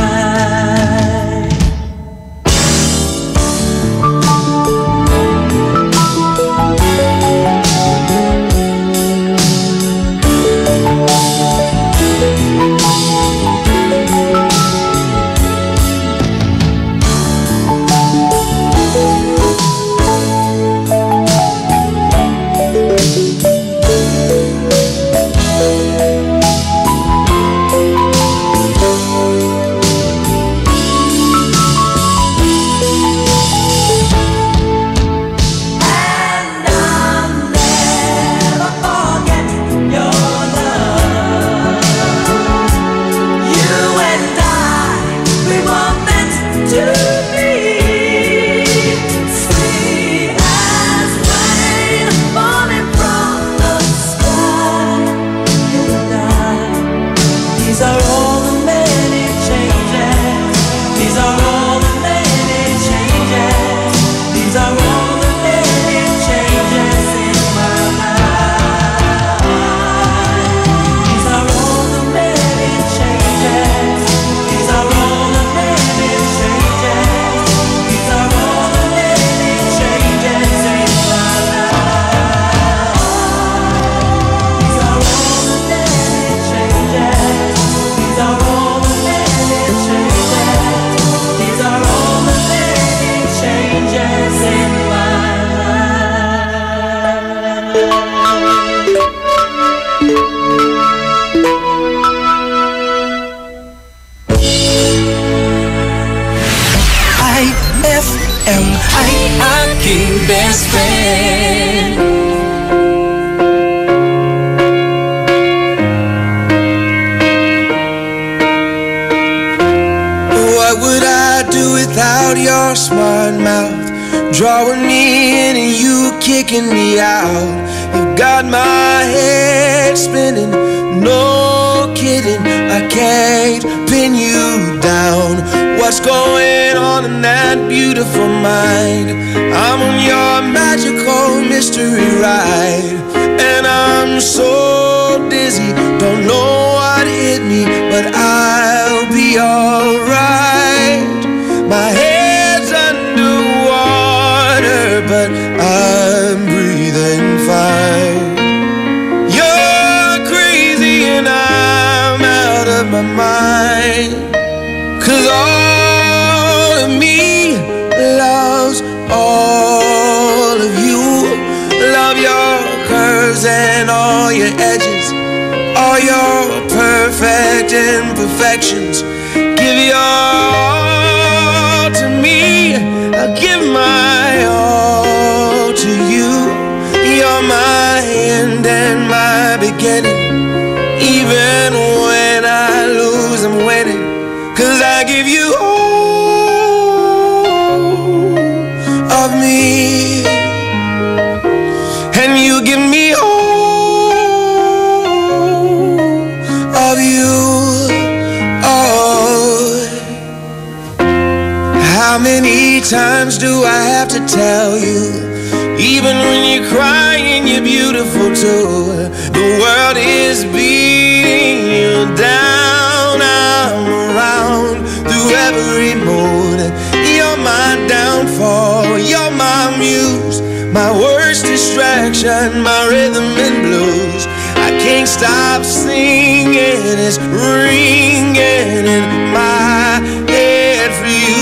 iFM ay aking best friend. What would I do without your smart mouth? Drawing me in and you kicking me out. You got my head spinning, no kidding. I can't pin you down. What's going on in that beautiful mind? I'm on your magical mystery ride, and I'm so dizzy, don't know what hit me, but I'll be alright. My head's underwater, but I'm breathing fine. You're crazy and I'm out of my mind, 'cause all of me loves all of you. Love your curves and all your edges, all your perfect imperfections. Give your all to me, I'll give my all to you. You're my end and my beginning. Even when I lose, I'm winning, 'cause I give you all of me, and you give me all times do I have to tell you? Even when you're crying, you're beautiful too. The world is beating you down. I'm around through every mood. You're my downfall, you're my muse, my worst distraction, my rhythm and blues. I can't stop singing, it's ringing in my head for you.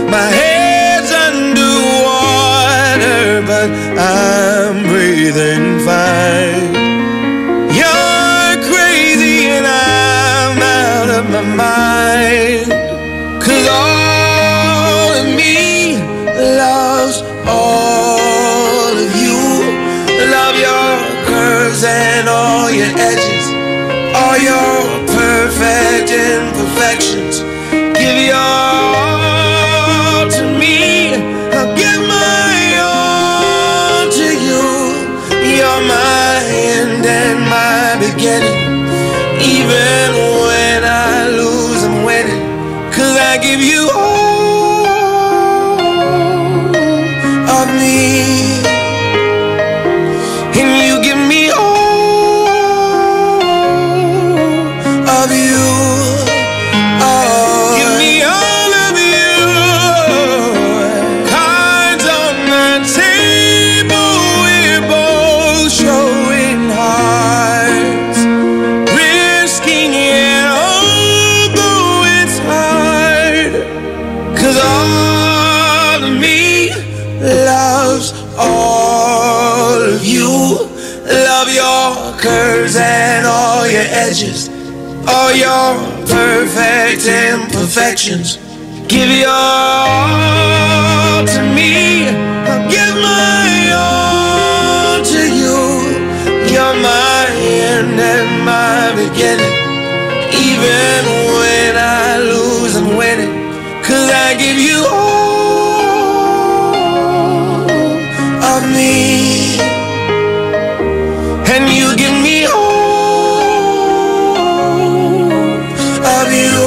My head's underwater, but I'm breathing fine. You're crazy and I'm out of my mind. 'Cause all of me loves all of you. Love your curves and all your edges, all your perfect imperfections. Give your all to me, I'll give my all to you. You're my end and my beginning. Even when I lose, I'm winning. 'Cause I give you all of me, and you give me all of you. Oh, give me all of you. Cards on the table, we're both showing hearts, risking it although it's hard. 'Cause all of me loves all of you. Love your curves and all your edges, all your perfect imperfections. Give your all to me, I'll give my all to you. You're my end and my beginning. Even when I lose, I'm winning. 'Cause I give you all of me, and you give me all of you.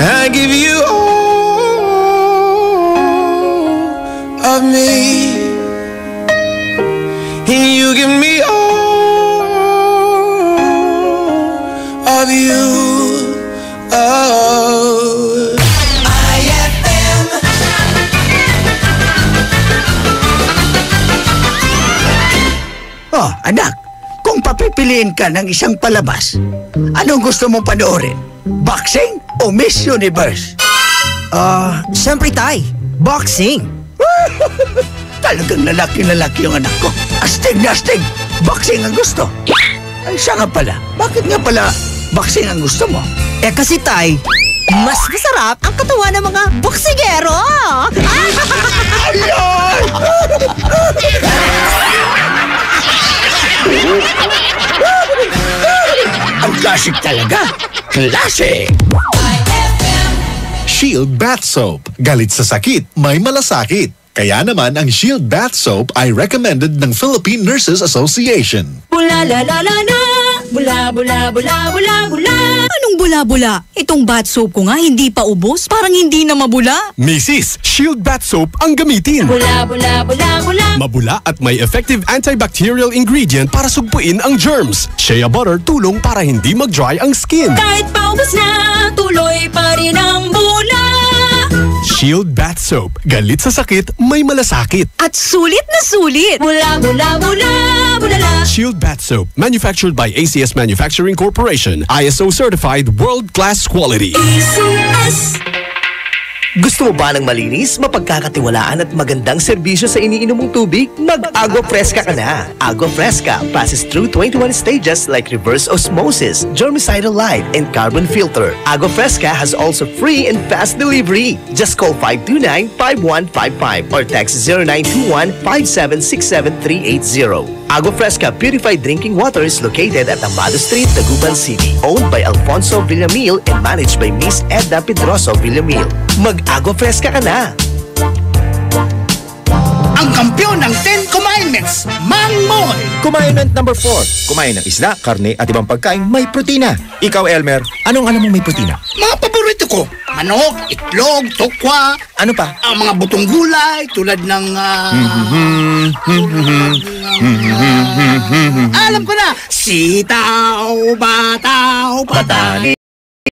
I give you all of me, and you give me all of you. Oh, iFM. Oh, anak, kung papipiliin ka ng isang palabas, anong gusto mong panoorin? Boxing o Miss Universe? Siyempre, Tay. Boxing. Talagang lalaki-lalaki yung anak ko. Astig na astig. Boxing ang gusto. Ay, siya nga pala. Bakit nga pala boxing ang gusto mo? Eh kasi, Tay, mas masarap ang katawan ng mga boksingero. Ayun! Ang classic talaga. Classic! Shield Bath Soap. Galit sa sakit, may malasakit. Kaya naman ang Shield Bath Soap ay recommended ng Philippine Nurses Association. Bula la la la la, bula bula bula bula bula. Anong bula-bula? Itong bath soap ko nga hindi pa ubos, parang hindi na mabula. Mrs. Shield Bath Soap ang gamitin. Bula bula bula bula. Mabula at may effective antibacterial ingredient para sugpuin ang germs. Shea butter tulong para hindi mag-dry ang skin. Kahit paubos na, tuloy pa rin ang bula. Shield Bath Soap. Galit sa sakit, may malasakit. At sulit na sulit. Bula bula bula bula la. Shield Bath Soap. Manufactured by ACS Manufacturing Corporation. ISO certified world-class quality. ACS. Gusto mo ba ng malinis, mapagkakatiwalaan at magandang serbisyo sa iniinom mong tubig? Mag-Agua Fresca ka na! Agua Fresca passes through 21 stages like reverse osmosis, germicidal light, and carbon filter. Agua Fresca has also free and fast delivery. Just call 529-5155 or text 0921-5767380. Agua Fresca Purified Drinking Water is located at Amado Street, Dagupan City. Owned by Alfonso Villamil and managed by Miss Edna Pedroso Villamil. Mag-Agua Fresca ka na! Ang kampiyon ng 10 Commandments, Mang Moy! Commandment number 4. Kumain ng isda, karne at ibang pagkain may protina. Ikaw, Elmer, anong alam mo may protina? Mga paborito buko. Manok, itlog, tokwa. Ano pa? Ang mga butong gulay tulad ng... alam ko na! Sitaw, bataw, patani.